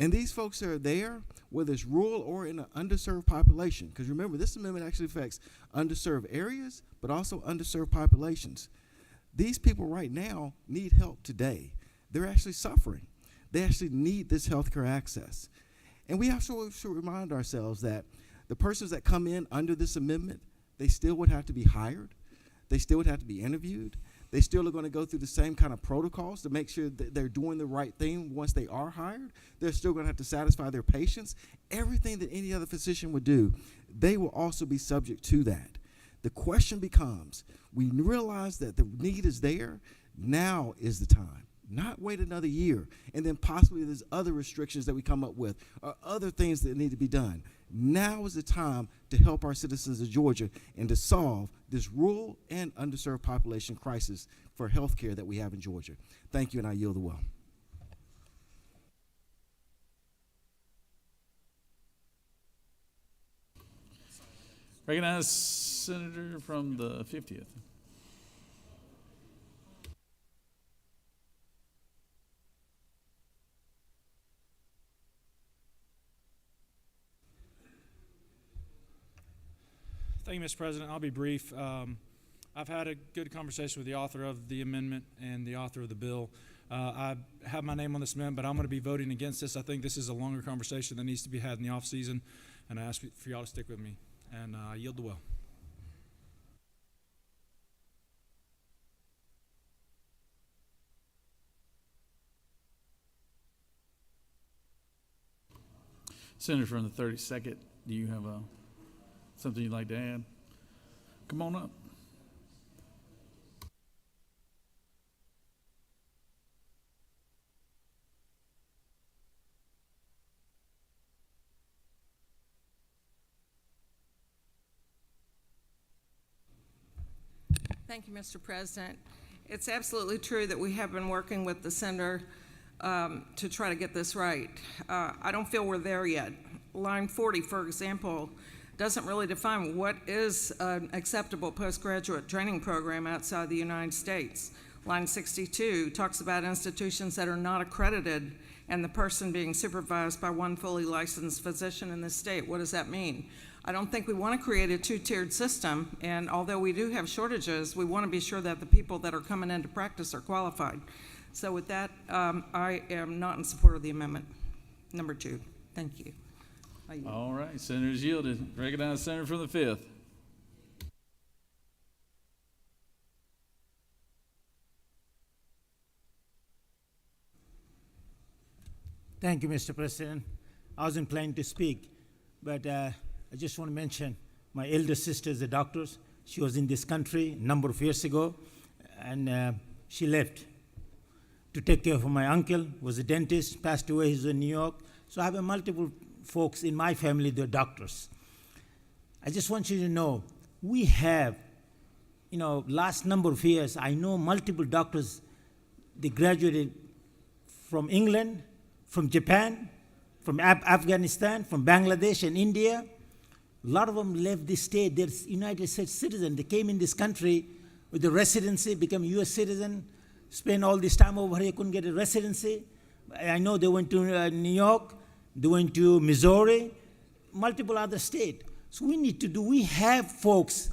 And these folks are there, whether it's rural or in an underserved population. Because remember, this amendment actually affects underserved areas, but also underserved populations. These people right now need help today. They're actually suffering. They actually need this healthcare access. And we also should remind ourselves that the persons that come in under this amendment, they still would have to be hired. They still would have to be interviewed. They still are going to go through the same kind of protocols to make sure that they're doing the right thing once they are hired. They're still going to have to satisfy their patients. Everything that any other physician would do, they will also be subject to that. The question becomes, we realize that the need is there. Now is the time. Not wait another year, and then possibly there's other restrictions that we come up with or other things that need to be done. Now is the time to help our citizens of Georgia and to solve this rural and underserved population crisis for health care that we have in Georgia. Thank you, and I yield the well. Recognize Senator from the 50th. Thank you, Mr. President. I'll be brief. I've had a good conversation with the author of the amendment and the author of the bill. I have my name on this amendment, but I'm going to be voting against this. I think this is a longer conversation that needs to be had in the off season, and I ask for y'all to stick with me. And I yield the well. Senator from the 32nd, do you have something you'd like to add? Come on up. Thank you, Mr. President. It's absolutely true that we have been working with the senator to try to get this right. I don't feel we're there yet. Line 40, for example, doesn't really define what is an acceptable postgraduate training program outside the United States. Line 62 talks about institutions that are not accredited and the person being supervised by one fully licensed physician in the state. What does that mean? I don't think we want to create a two-tiered system, and although we do have shortages, we want to be sure that the people that are coming into practice are qualified. So with that, I am not in support of the amendment number 2. Thank you. All right, Senator's yielded. Recognize the Senator from the 5th. Thank you, Mr. President. I wasn't planning to speak, but I just want to mention my elder sister is a doctor. She was in this country a number of years ago, and she left to take care of my uncle, was a dentist, passed away, he's in New York. So I have multiple folks in my family, they're doctors. I just want you to know, we have, last number of years, I know multiple doctors, they graduated from England, from Japan, from Afghanistan, from Bangladesh and India. A lot of them left this state. They're United States citizens. They came in this country with a residency, become U.S. citizen, spent all this time over here, couldn't get a residency. I know they went to New York, they went to Missouri, multiple other states. So we have folks,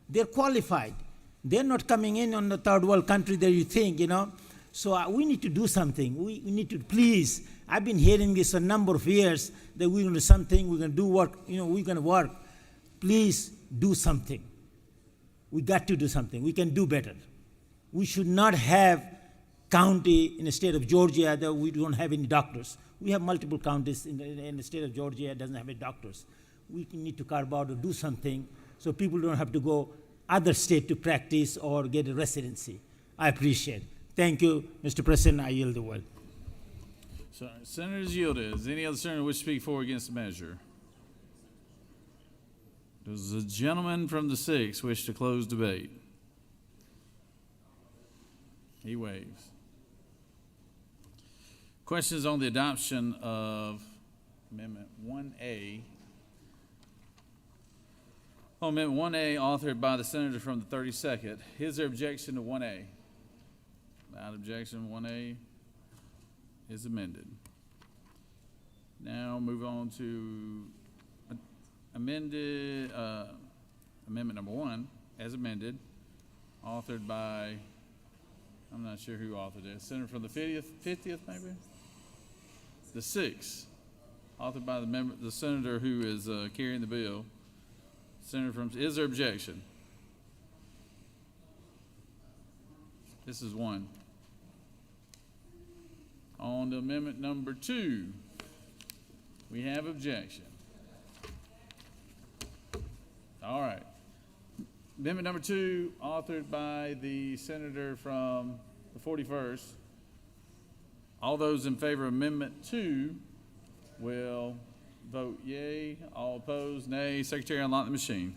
they're qualified. They're not coming in on the third world country that you think, So we need to do something. We need to, please, I've been hearing this a number of years, that we're going to do something, we're going to do work, we're going to work. Please do something. We got to do something. We can do better. We should not have county in the state of Georgia that we don't have any doctors. We have multiple counties in the state of Georgia that doesn't have any doctors. We need to carve out or do something so people don't have to go other state to practice or get a residency. I appreciate it. Thank you, Mr. President. I yield the word. So, Senators yielded. Does any other senator wish to speak for or against the measure? Does the gentleman from the 6th wish to close debate? He waves. Questions on the adoption of Amendment 1A. Amendment 1A, authored by the senator from the 32nd. Is there objection to 1A? Without objection, 1A is amended. Now move on to amendment number 1, as amended, authored by, I'm not sure who authored it, senator from the 50th maybe? The 6th, authored by the senator who is carrying the bill. Senator from, is there objection? This is 1. On to amendment number 2, we have objection. All right. Amendment number 2, authored by the senator from the 41st. All those in favor of amendment 2 will vote yea. All opposed, nay. Secretary, unlock the machine.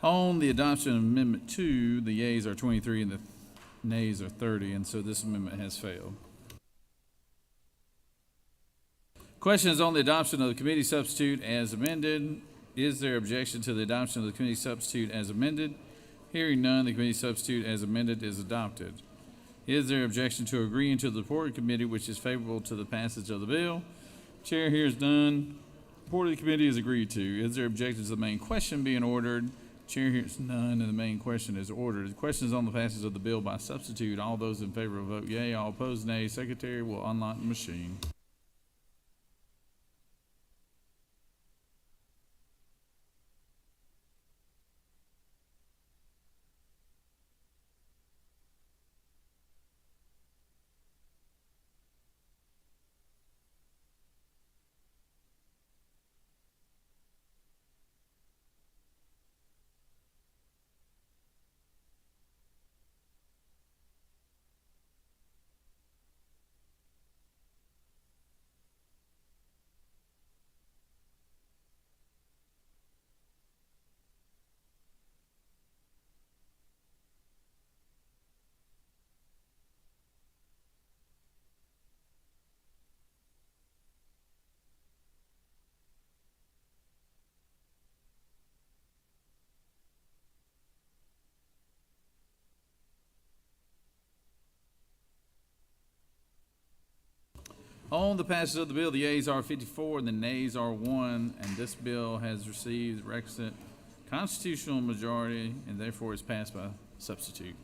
On the adoption of Amendment 2, the yeas are 23 and the nays are 30, and so this amendment has failed. Question is on the adoption of the committee substitute as amended. Is there objection to the adoption of the committee substitute as amended? Hearing none, the committee substitute as amended is adopted. Is there objection to agreeing to the report of the committee which is favorable to the passage of the bill? Chair hears none. Report of the committee is agreed to. Is there objection to the main question being ordered? Chair hears none, and the main question is ordered. The question is on the passage of the bill by substitute. All those in favor will vote yea. All opposed, nay. Secretary will unlock the machine. On the passage of the bill, the yeas are 54 and the nays are 1, and this bill has received the requisite constitutional majority and therefore is passed by substitute.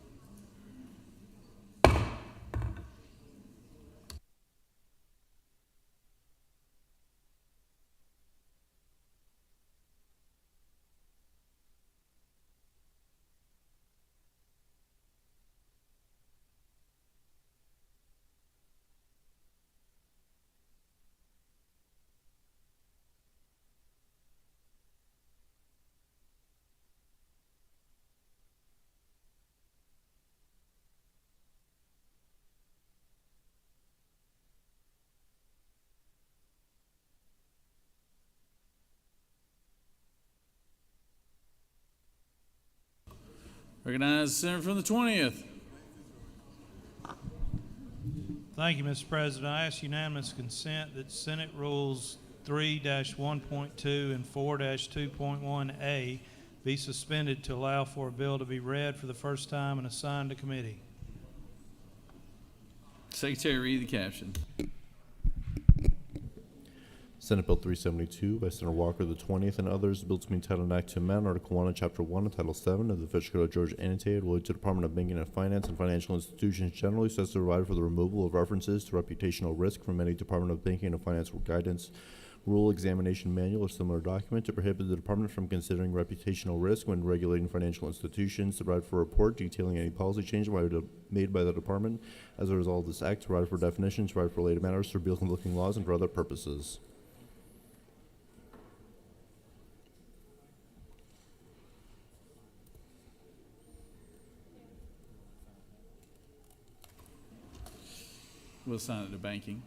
Recognize the senator from the 20th. Thank you, Mr. President. I ask unanimous consent that Senate Rules 3-1.2 and 4-2.1A be suspended to allow for a bill to be read for the first time and assigned to committee. Secretary, read the caption. Senate Bill 372 by Senator Walker the 20th and others, a bill to be entitled an act to amend Article 1 of Chapter 1 of Title 7 of the Official Code of Georgia annotated related to the Department of Banking and Finance and financial institutions generally, so as to provide for the removal of references to reputational risk from any Department of Banking and Finance guidance, rule, examination manual, or similar document, to prohibit the Department from considering reputational risk when regulating financial institutions, to provide for a report detailing any policy change made by the Department as a result of this act, to provide for definitions, to provide for related matters, to repeal conflicting laws, and for other purposes. We'll assign it to banking.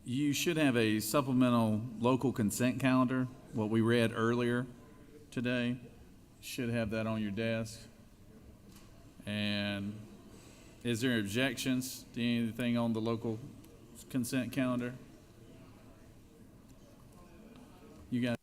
You should have a supplemental local consent calendar, what we read earlier today. Should have that on your desk. And is there objections to anything on the local consent calendar? You got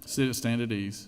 sit, stand at ease.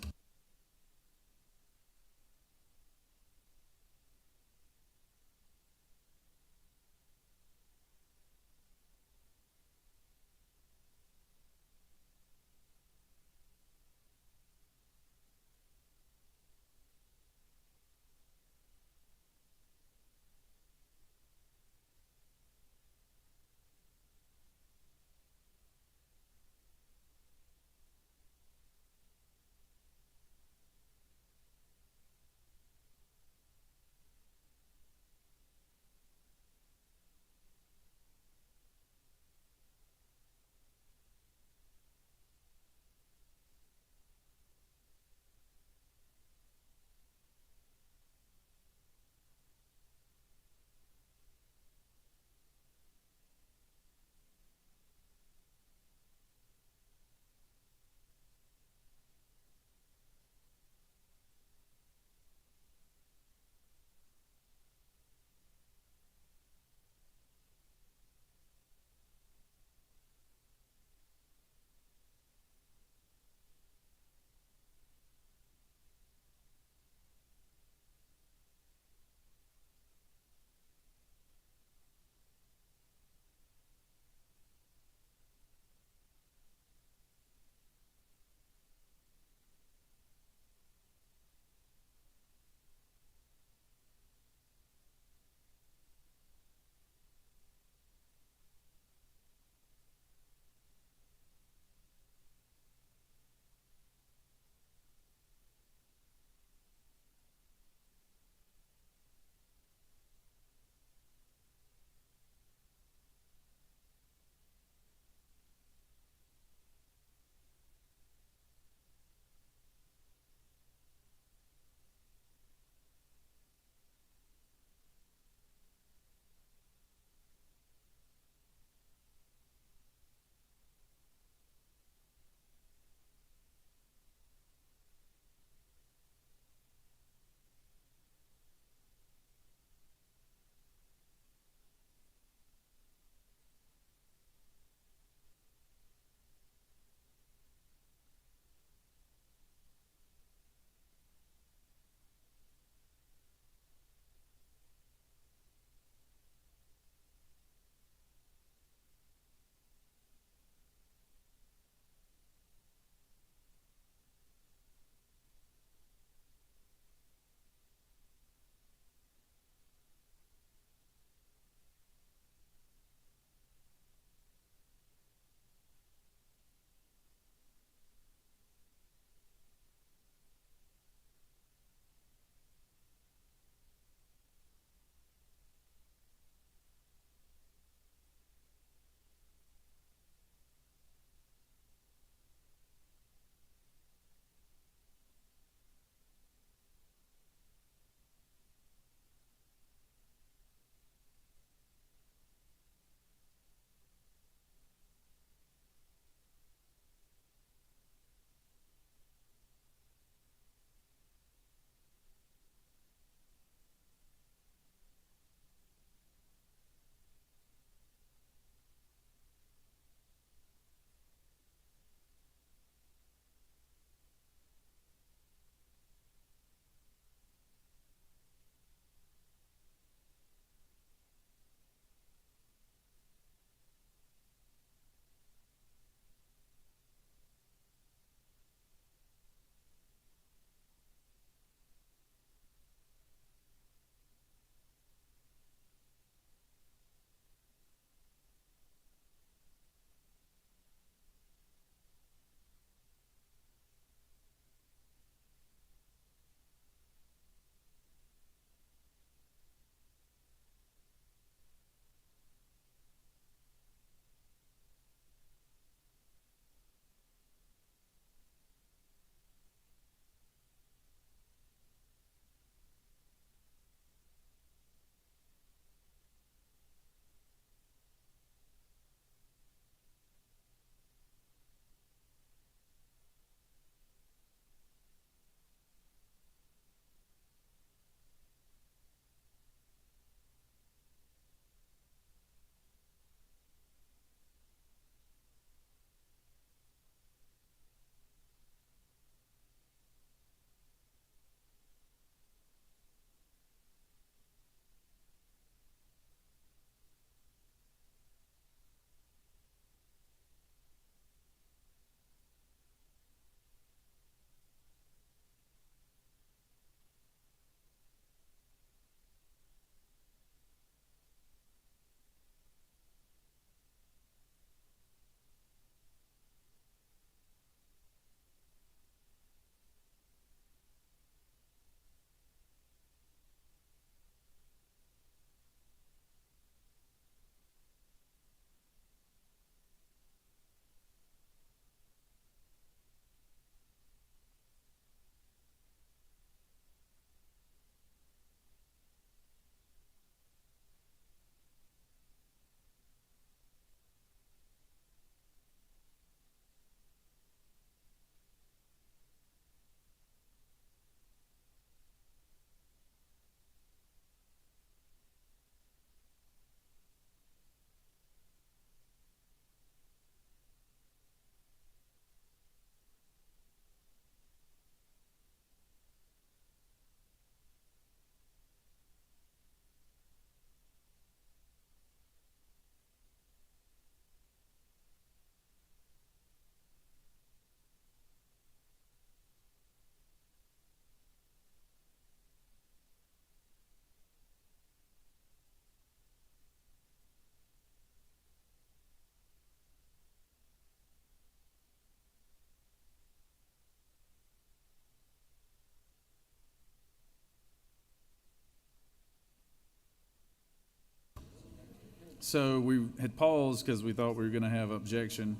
So we had paused because we thought we were going to have objection,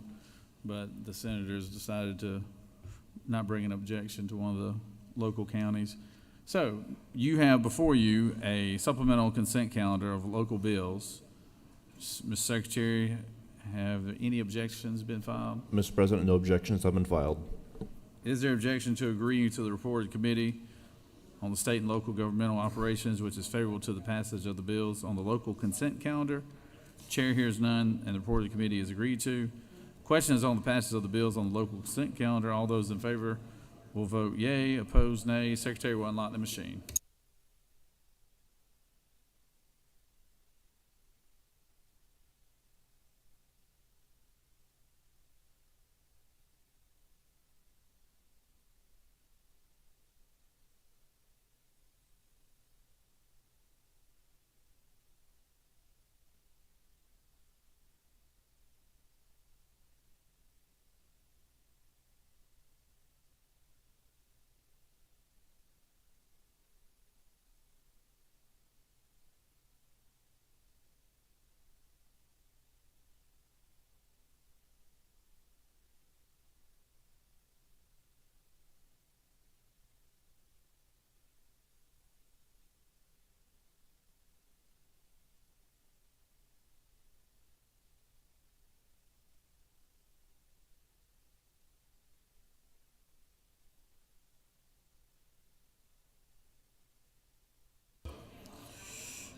but the senators decided to not bring an objection to one of the local counties. So you have before you a supplemental consent calendar of local bills. Mr. Secretary, have any objections been filed? Mr. President, no objections have been filed. Is there objection to agreeing to the report of the committee on the state and local governmental operations, which is favorable to the passage of the bills on the local consent calendar? Chair hears none, and the report of the committee is agreed to. Question is on the passage of the bills on the local consent calendar. All those in favor will vote yea, opposed nay. Secretary will unlock the machine.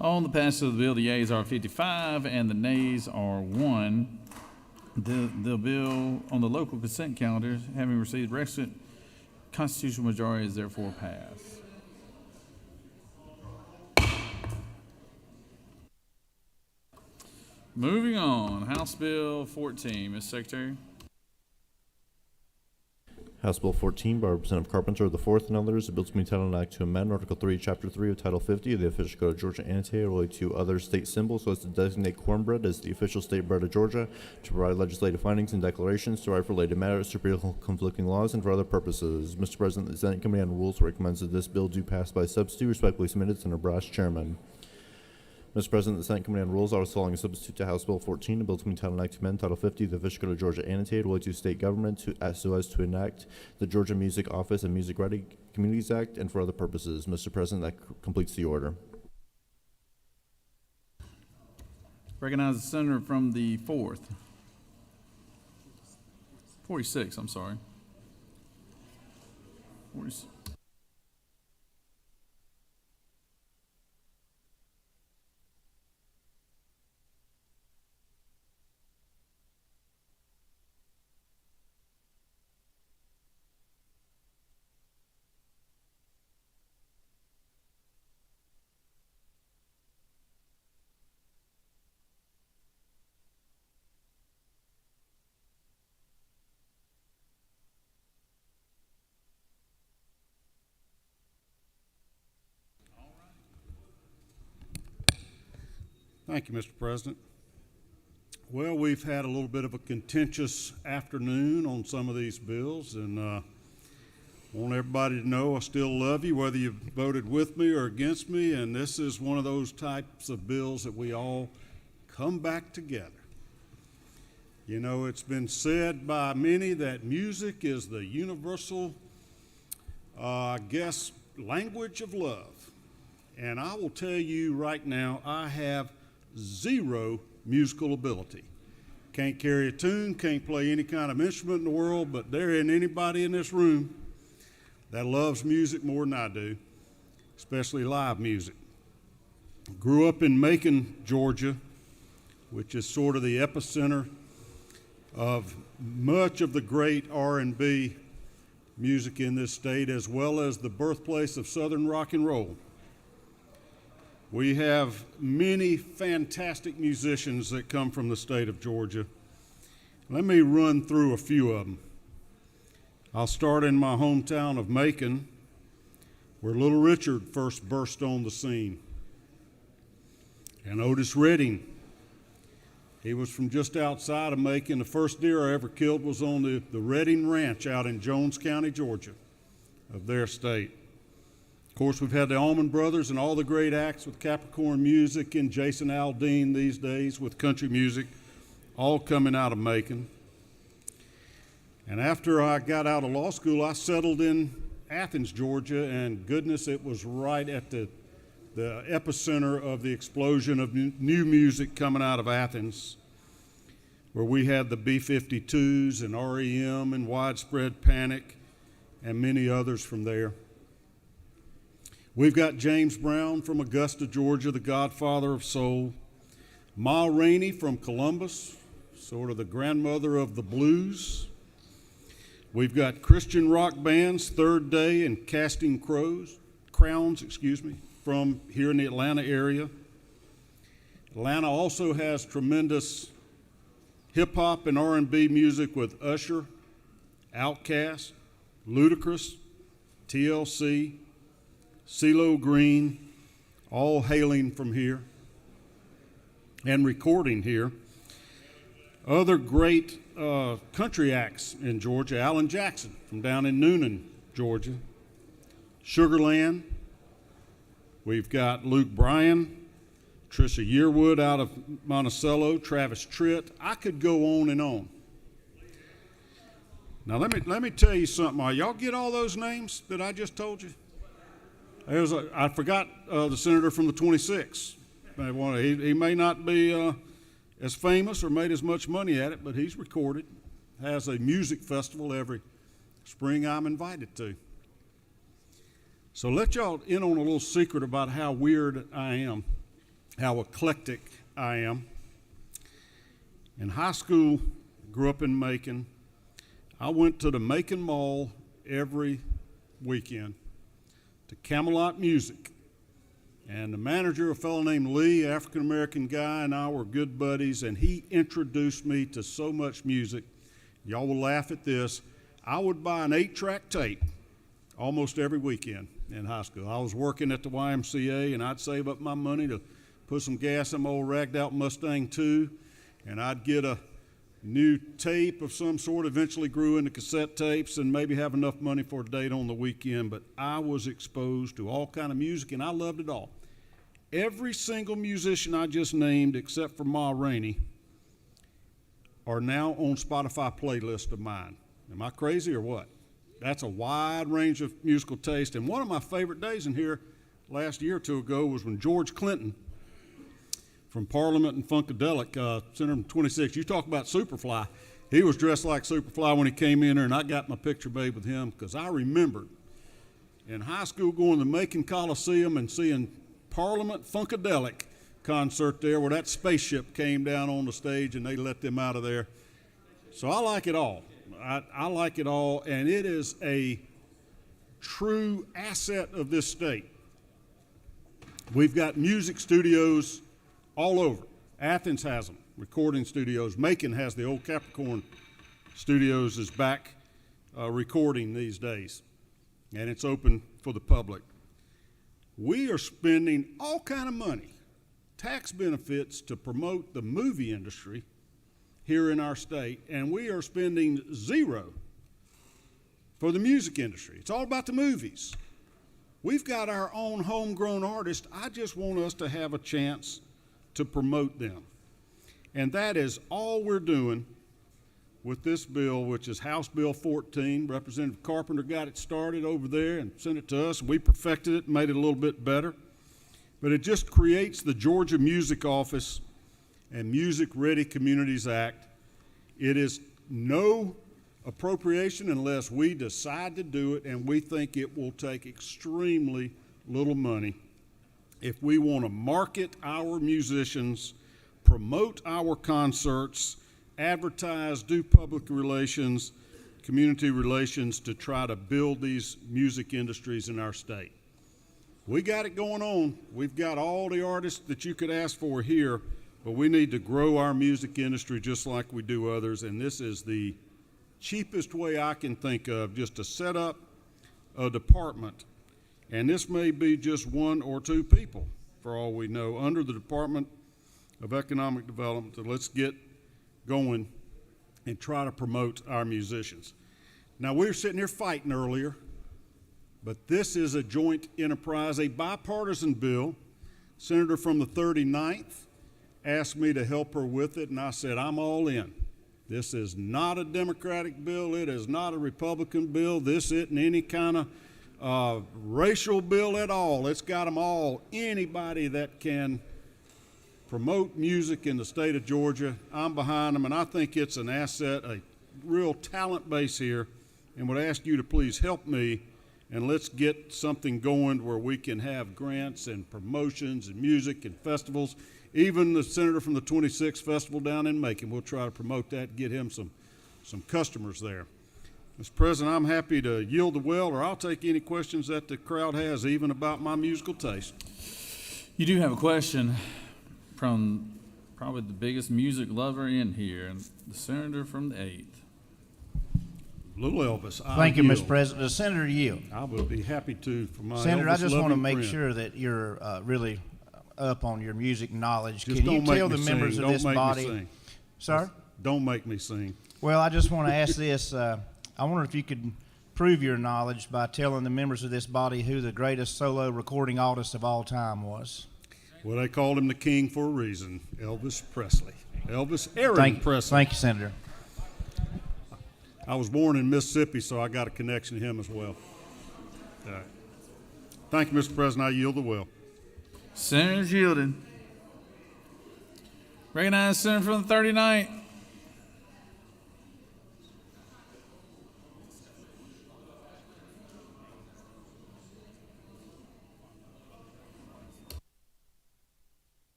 On the passage of the bill, the yeas are 55 and the nays are 1. The bill on the local consent calendar, having received requisite constitutional majority, is therefore passed. Moving on, House Bill 14, Ms. Secretary. House Bill 14 by Representative Carpenter of the 4th and others, a bill to be entitled an act to amend Article 3, Chapter 3 of Title 50 of the official code of Georgia annotated related to other state symbols so as to designate cornbread as the official state bread of Georgia, to provide legislative findings and declarations, to write for related matters, to repeal conflicting laws, and for other purposes. Mr. President, the Senate Committee on Rules recommends that this bill do pass by substitute. Respectfully submitted, Senator Brash, Chairman. Mr. President, the Senate Committee on Rules also allowing a substitute to House Bill 14, a bill to be entitled an act to amend Title 50 of the official code of Georgia annotated related to state government so as to enact the Georgia Music Office and Music Ready Communities Act, and for other purposes. Mr. President, that completes the order. Recognize the senator from the 4th. 46, I'm sorry. 46. Thank you, Mr. President. Well, we've had a little bit of a contentious afternoon on some of these bills, and I want everybody to know I still love you, whether you voted with me or against me, and this is one of those types of bills that we all come back together. You know, it's been said by many that music is the universal, language of love. And I will tell you right now, I have zero musical ability. Can't carry a tune, can't play any kind of instrument in the world, but there isn't anybody in this room that loves music more than I do, especially live music. Grew up in Macon, Georgia, which is sort of the epicenter of much of the great R&B music in this state, as well as the birthplace of Southern rock and roll. We have many fantastic musicians that come from the state of Georgia. Let me run through a few of them. I'll start in my hometown of Macon, where Little Richard first burst on the scene. And Otis Redding, he was from just outside of Macon. The first deer I ever killed was on the Redding Ranch out in Jones County, Georgia, of their state. course, we've had the Allman Brothers and all the great acts with Capricorn Music and Jason Aldean these days with country music, all coming out of Macon. And after I got out of law school, I settled in Athens, Georgia, and goodness, it was right at the epicenter of the explosion of new music coming out of Athens, where we had the B-52s and REM and Widespread Panic and many others from there. We've got James Brown from Augusta, Georgia, the godfather of soul. Ma Rainey from Columbus, sort of the grandmother of the blues. We've got Christian rock bands, Third Day and Casting Crowns, from here in the Atlanta area. Atlanta also has tremendous hip-hop and R&B music with Usher, Outkast, Ludacris, TLC, CeeLo Green, all hailing from here and recording here. Other great country acts in Georgia, Alan Jackson from down in Noonan, Georgia. Sugarland. We've got Luke Bryan, Trisha Yearwood out of Monticello, Travis Tritt. I could go on and on. Now let me tell you something. Y'all get all those names that I just told you? I forgot the senator from the 26. He may not be as famous or made as much money at it, but he's recorded. Has a music festival every spring I'm invited to. So let y'all in on a little secret about how weird I am, how eclectic I am. In high school, grew up in Macon. I went to the Macon Mall every weekend to Camelot Music. And the manager, a fellow named Lee, African-American guy, and I were good buddies, and he introduced me to so much music. Y'all will laugh at this. I would buy an 8-track tape almost every weekend in high school. I was working at the YMCA, and I'd save up my money to put some gas in my old ragged-out Mustang II, and I'd get a new tape of some sort, eventually grew into cassette tapes, and maybe have enough money for a date on the weekend. But I was exposed to all kind of music, and I loved it all. Every single musician I just named, except for Ma Rainey, are now on Spotify playlists of mine. Am I crazy or what? That's a wide range of musical taste. And one of my favorite days in here last year or two ago was when George Clinton from Parliament and Funkadelic, Senator 26, you talk about Superfly. He was dressed like Superfly when he came in there, and I got my picture made with him because I remembered in high school going to the Macon Coliseum and seeing Parliament Funkadelic concert there where that spaceship came down on the stage and they let them out of there. So I like it all. I like it all, and it is a true asset of this state. We've got music studios all over. Athens has them, recording studios. Macon has the old Capricorn Studios is back recording these days, and it's open for the public. We are spending all kind of money, tax benefits, to promote the movie industry here in our state, and we are spending zero for the music industry. It's all about the movies. We've got our own homegrown artists. I just want us to have a chance to promote them. And that is all we're doing with this bill, which is House Bill 14. Representative Carpenter got it started over there and sent it to us. We perfected it and made it a little bit better. But it just creates the Georgia Music Office and Music Ready Communities Act. It is no appropriation unless we decide to do it, and we think it will take extremely little money if we want to market our musicians, promote our concerts, advertise, do public relations, community relations to try to build these music industries in our state. We got it going on. We've got all the artists that you could ask for here, but we need to grow our music industry just like we do others, and this is the cheapest way I can think of, just to set up a department. And this may be just 1 or 2 people, for all we know, under the Department of Economic Development. So let's get going and try to promote our musicians. Now, we were sitting here fighting earlier But this is a joint enterprise, a bipartisan bill. Senator from the 39th asked me to help her with it, and I said, I'm all in. This is not a Democratic bill. It is not a Republican bill. This isn't any kind of racial bill at all. It's got them all. Anybody that can promote music in the state of Georgia, I'm behind them, and I think it's an asset, a real talent base here, and would ask you to please help me, and let's get something going where we can have grants and promotions and music and festivals. Even the senator from the 26th Festival down in Macon, we'll try to promote that and get him some customers there. Mr. President, I'm happy to yield the well, or I'll take any questions that the crowd has, even about my musical taste. You do have a question from probably the biggest music lover in here, and the senator from the 8th. Little Elvis. Thank you, yield. Mr. President. The senator yield. I would be happy to for my Senator, Elvis I just want to loving make friend. sure that you're really up on your music knowledge. Just Can you don't make tell me the members sing. of this Don't make me body, sing. sir? Don't make me sing. Well, I just want to ask this. I wonder if you could prove your knowledge by telling the members of this body who the greatest solo recording artist of all time was. Well, they called him the king for a reason. Elvis Presley. Elvis Aaron Presley. Thank you, Senator. I was born in Mississippi, so I got a connection to him as well. All right. Thank you, Mr. President. I yield the well. Senator's yielding. Recognize Senator from the 39th.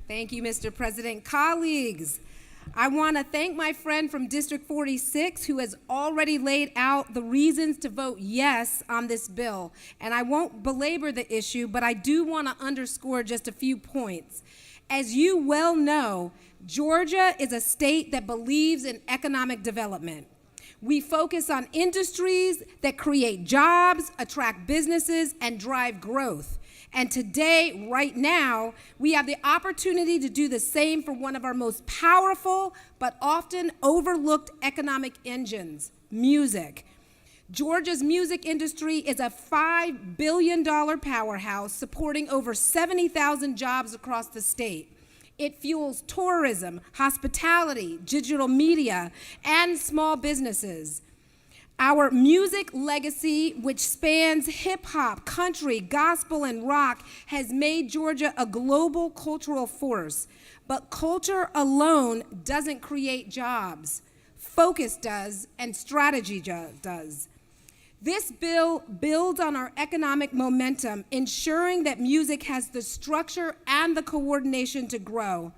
Thank you, Mr. President. Colleagues, I want to thank my friend from District 46 who has already laid out the reasons to vote yes on this bill. And I won't belabor the issue, but I do want to underscore just a few points. As you well know, Georgia is a state that believes in economic development. We focus on industries that create jobs, attract businesses, and drive growth. And today, right now, we have the opportunity to do the same for one of our most powerful but often overlooked economic engines, music. Georgia's music industry is a $5 billion powerhouse supporting over 70,000 jobs across the state. It fuels tourism, hospitality, digital media, and small businesses. Our music legacy, which spans hip-hop, country, gospel, and rock, has made Georgia a global cultural force. But culture alone doesn't create jobs. Focus does, and strategy does. This bill builds on our economic momentum, ensuring that music has the structure and the coordination to grow.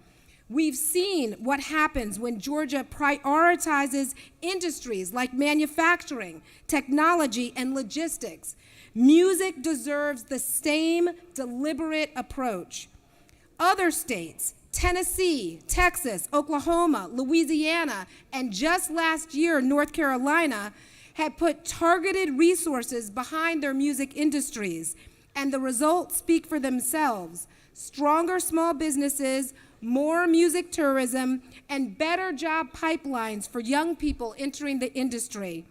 We've seen what happens when Georgia prioritizes industries like manufacturing, technology, and logistics. Music deserves the same deliberate approach. Other states, Tennessee, Texas, Oklahoma, Louisiana, and just last year, North Carolina, had put targeted resources behind their music industries, and the results speak for themselves. Stronger small businesses, more music tourism, and better job pipelines for young people entering the industry.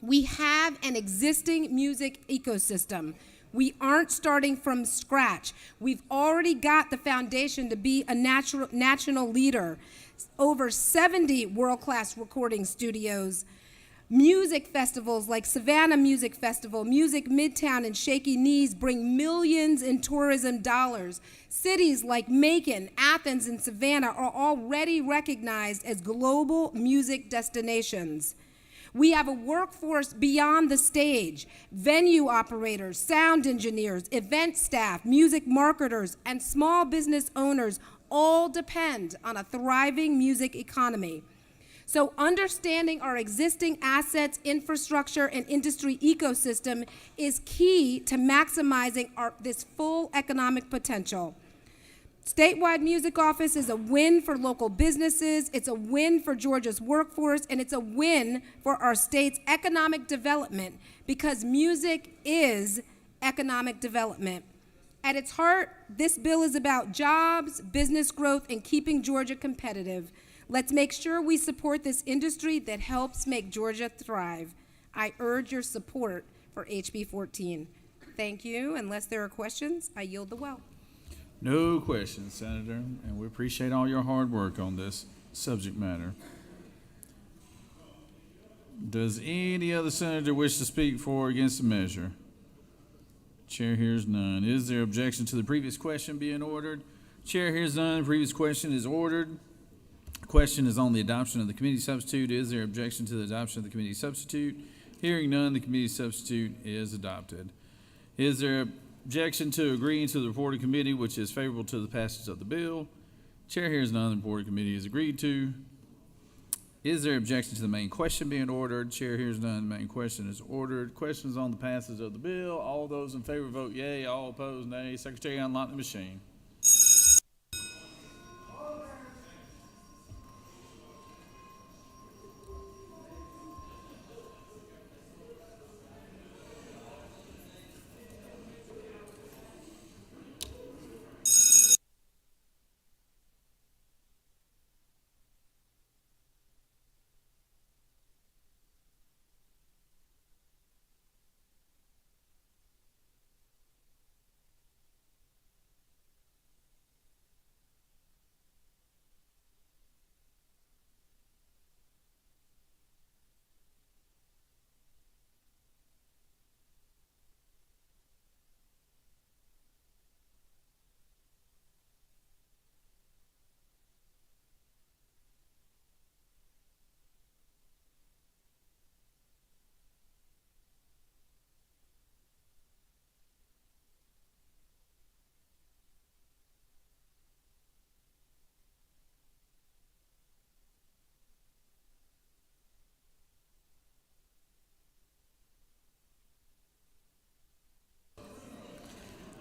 We have an existing music ecosystem. We aren't starting from scratch. We've already got the foundation to be a national leader. Over 70 world-class recording studios, music festivals like Savannah Music Festival, Music Midtown, and Shaky Knees bring millions in tourism dollars. Cities like Macon, Athens, and Savannah are already recognized as global music destinations. We have a workforce beyond the stage, venue operators, sound engineers, event staff, music marketers, and small business owners all depend on a thriving music economy. So understanding our existing assets, infrastructure, and industry ecosystem is key to maximizing this full economic potential. Statewide Music Office is a win for local businesses, it's a win for Georgia's workforce, and it's a win for our state's economic development because music is economic development. At its heart, this bill is about jobs, business growth, and keeping Georgia competitive. Let's make sure we support this industry that helps make Georgia thrive. I urge your support for HB 14. Thank you. Unless there are questions, I yield the well. No questions, Senator, and we appreciate all your hard work on this subject matter. Does any other senator wish to speak for or against the measure? Chair hears none. Is there objection to the previous question being ordered? Chair hears none. The previous question is ordered. The question is on the adoption of the committee substitute. Is there objection to the adoption of the committee substitute? Hearing none, the committee substitute is adopted. Is there objection to agreeing to the reporting committee, which is favorable to the passage of the bill? Chair hears none. The reporting committee is agreed to. Is there objection to the main question being ordered? Chair hears none. The main question is ordered. Questions on the passage of the bill. All those in favor vote yea. All opposed nay. Secretary, unlock the machine.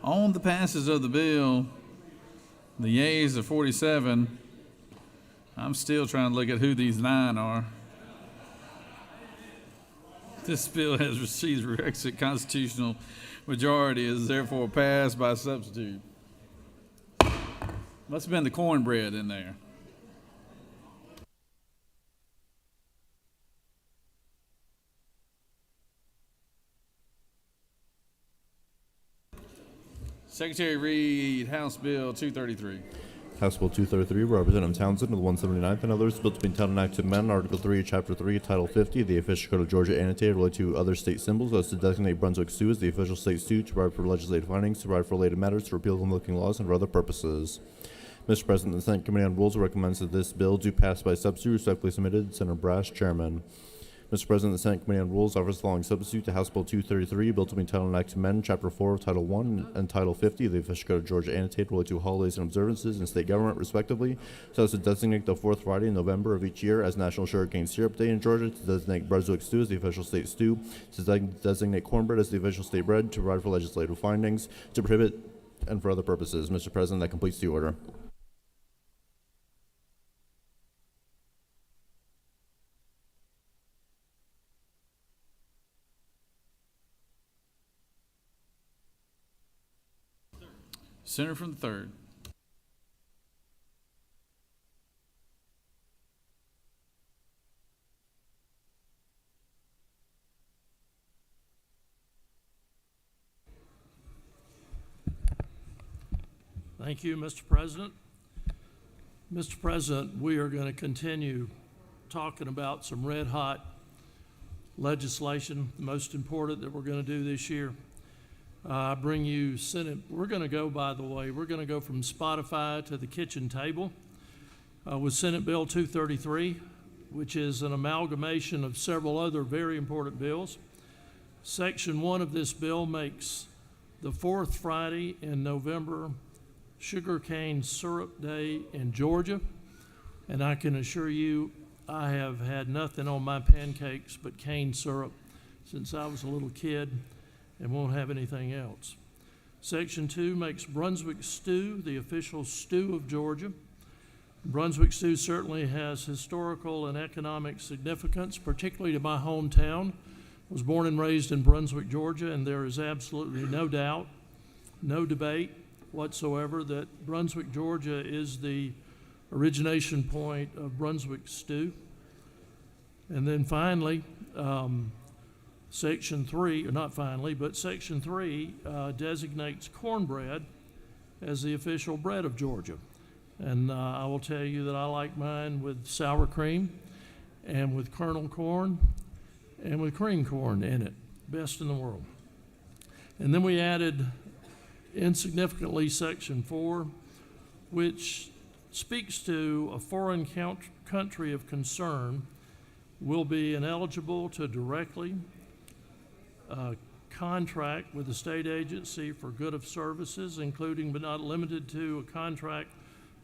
On the passage of the bill, the yeas are 47. I'm still trying to look at who these 9 are. This bill has received the requisite constitutional majority, is therefore passed by substitute. Must have been the cornbread in there. Secretary read House Bill 233. House Bill 233, Representative Townsend of the 179th and others, bill to be entitled an act to amend Article 3, Chapter 3, Title 50 of the Official Code of Georgia annotated related to other state symbols as to designate Brunswick stew as the official state stew, to provide for legislative findings, to provide for related matters, to repeal conflicting laws, and for other purposes. Mr. President, the Senate Committee on Rules recommends that this bill do pass by substitute. Respectfully submitted, Senator Brash, Chairman. Mr. President, the Senate Committee on Rules offers the following substitute to House Bill 233, bill to be entitled an act to amend Chapter 4 of Title 1 and Title 50 of the Official Code of Georgia annotated related to holidays and observances in state government, respectively, so as to designate the fourth Friday in November of each year as National Sugarcane Syrup Day in Georgia, to designate Brunswick stew as the official state stew, to designate cornbread as the official state bread, to provide for legislative findings, to prohibit, and for other purposes. Mr. President, that completes the order. Senator from the 3rd. Thank you, Mr. President. Mr. President, we are going to continue talking about some red-hot legislation, the most important that we're going to do this year. I bring you Senate. We're going to go, by the way, we're going to go from Spotify to the kitchen table with Senate Bill 233, which is an amalgamation of several other very important bills. Section 1 of this bill makes the fourth Friday in November Sugarcane Syrup Day in Georgia, and I can assure you I have had nothing on my pancakes but cane syrup since I was a little kid, and won't have anything else. Section 2 makes Brunswick stew the official stew of Georgia. Brunswick stew certainly has historical and economic significance, particularly to my hometown. I was born and raised in Brunswick, Georgia, and there is absolutely no doubt, no debate whatsoever that Brunswick, Georgia is the origination point of Brunswick stew. And then finally, Section 3, or not finally, but Section 3 designates cornbread as the official bread of Georgia. And I will tell you that I like mine with sour cream and with kernel corn and with cream corn in it. Best in the world. And then we added insignificantly Section 4, which speaks to a foreign country of concern will be ineligible to directly contract with a state agency for good of services, including but not limited to a contract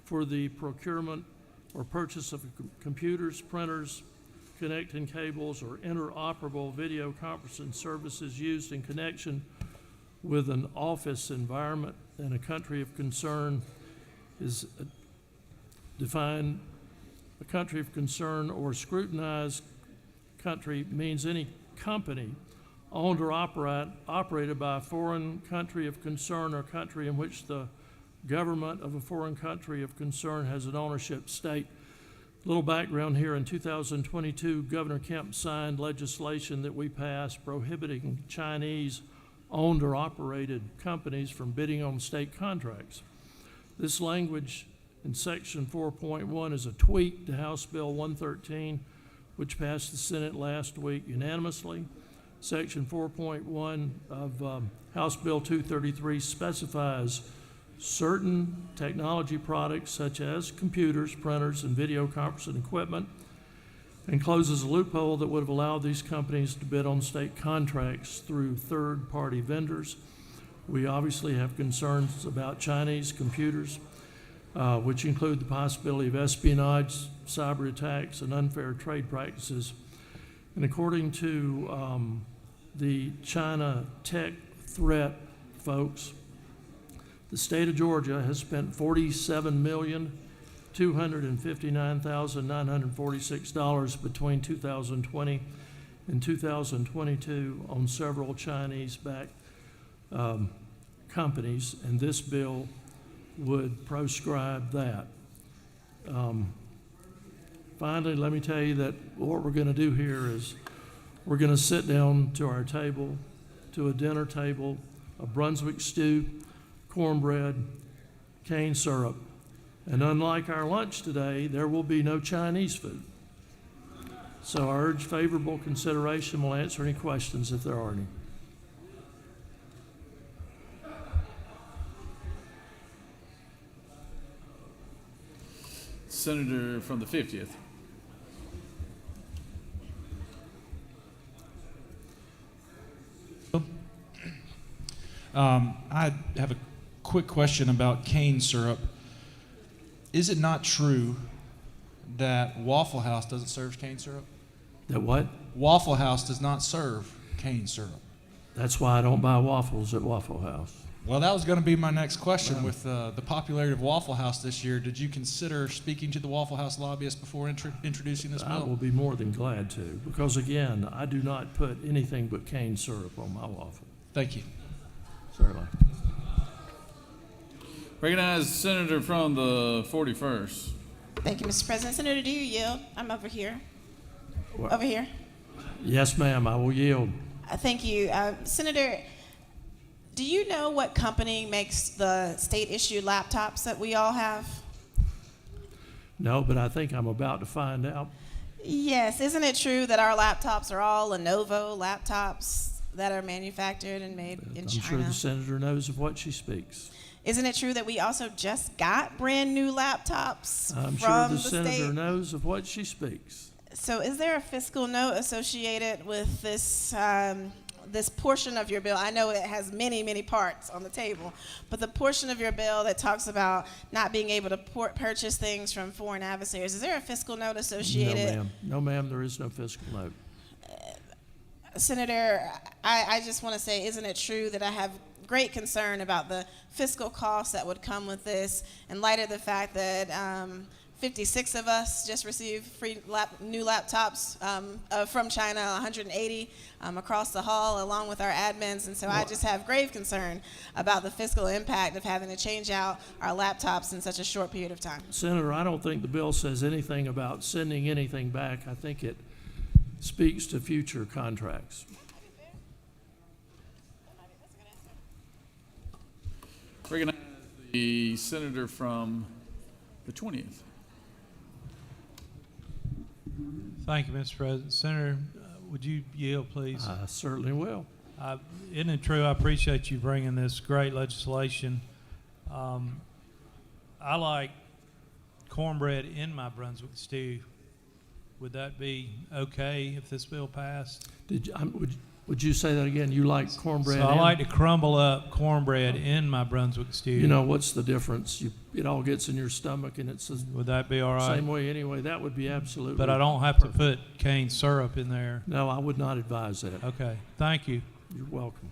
for the procurement or purchase of computers, printers, connecting cables, or interoperable video conferencing services used in connection with an office environment. And a country of concern is defined, a country of concern or scrutinized country means any company owned or operated by a foreign country of concern or country in which the government of a foreign country of concern has an ownership stake. Little background here, in 2022, Governor Kemp signed legislation that we passed prohibiting Chinese owned or operated companies from bidding on state contracts. This language in Section 4.1 is a tweak to House Bill 113, which passed the Senate last week unanimously. Section 4.1 of House Bill 233 specifies certain technology products such as computers, printers, and video conferencing equipment, and closes a loophole that would have allowed these companies to bid on state contracts through third-party vendors. We obviously have concerns about Chinese computers, which include the possibility of espionage, cyber attacks, and unfair trade practices. And according to the China tech threat folks, the state of Georgia has spent $47,259,946 between 2020 and 2022 on several Chinese-backed companies, and this bill would proscribe that. Finally, let me tell you that what we're going to do here is we're going to sit down to our table, to a dinner table, a Brunswick stew, cornbread, cane syrup, and unlike our lunch today, there will be no Chinese food. So I urge favorable consideration. We'll answer any questions if there are any. Senator from the 50th. I have a quick question about cane syrup. Is it not true that Waffle House doesn't serve cane syrup? That what? Waffle House does not serve cane syrup. That's why I don't buy waffles at Waffle House. Well, that was going to be my next question. With the popularity of Waffle House this year, did you consider speaking to the Waffle House lobbyists before introducing this bill? I will be more than glad to, because again, I do not put anything but cane syrup on my waffle. Thank you. Certainly. Recognize Senator from the 41st. Thank you, Mr. President. Senator, do you yield? I'm over here. What? Over here. Yes, ma'am, I will yield. Thank you. Senator, do you know what company makes the state-issued laptops that we all have? No, but I think I'm about to find out. Yes. Isn't it true that our laptops are all Lenovo laptops that are manufactured and made in China? I'm sure the senator knows of what she speaks. Isn't it true that we also just got brand new laptops I'm from sure the state? senator knows of what she speaks. So is there a fiscal note associated with this this portion of your bill? I know it has many, many parts on the table, but the portion of your bill that talks about not being able to purchase things from foreign adversaries, is there a fiscal note associated? No, ma'am. No, ma'am, there is no fiscal note. Senator, I just want to say, isn't it true that I have great concern about the fiscal costs that would come with this in light of the fact that 56 of us just received free new laptops from China, 180 across the hall, along with our admins. And so I just have grave concern about the fiscal impact of having to change out our laptops in such a short period of time. Senator, I don't think the bill says anything about sending anything back. I think it speaks to future contracts. The senator from the 20th. Thank you, Mr. President. Senator, would you yield, please? I certainly will. Isn't it true? I appreciate you bringing this great legislation. I like cornbread in my Brunswick stew. Would that be okay if this bill passed? Would you say that again? You like cornbread? So I like to crumble up cornbread in my Brunswick stew. You know, what's the difference? It all gets in your stomach, and it's would that be all right? Same way anyway. That would be absolutely. But I don't have to put cane syrup in there. No, I would not advise that. Okay, thank you. You're welcome.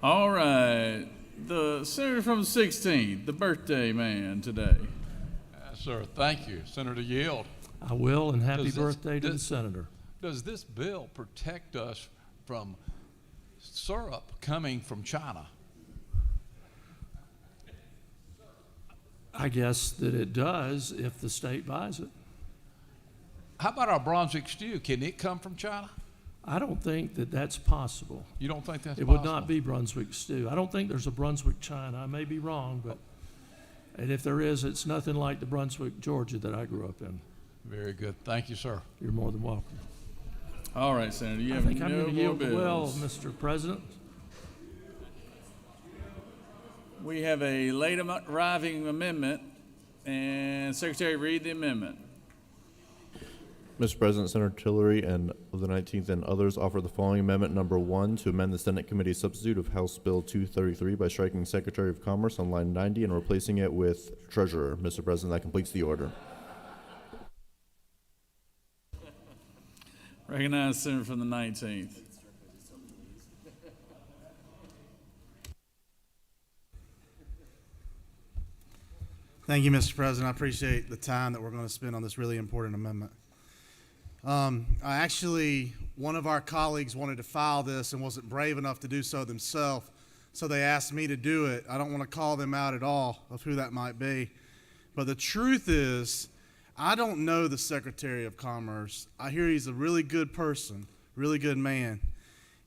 All right, the senator from the 16th, the birthday man today. Sir, thank you. Senator Yield. I will, and happy birthday to the senator. Does this bill protect us from syrup coming from China? I guess that it does if the state buys it. How about our Brunswick stew? Can it come from China? I don't think that that's possible. You don't think that's it possible? Would not be Brunswick stew. I don't think there's a Brunswick China. I may be wrong, but and if there is, it's nothing like the Brunswick, Georgia that I grew up in. Very good. Thank you, sir. You're more than welcome. All right, Senator, you have I think no I'm going to more yield bills. well, Mr. President. We have a late arriving amendment, and Secretary, read the amendment. Mr. President, Senator Tillery and of the 19th and others offer the following amendment number 1 to amend the Senate Committee substitute of House Bill 233 by striking Secretary of Commerce on line 90 and replacing it with Treasurer. Mr. President, that completes the order. Recognize the senator from the 19th. Thank you, Mr. President. I appreciate the time that we're going to spend on this really important amendment. One of our colleagues wanted to file this and wasn't brave enough to do so themselves, so they asked me to do it. I don't want to call them out at all of who that might be. But the truth is, I don't know the Secretary of Commerce. I hear he's a really good person, really good man.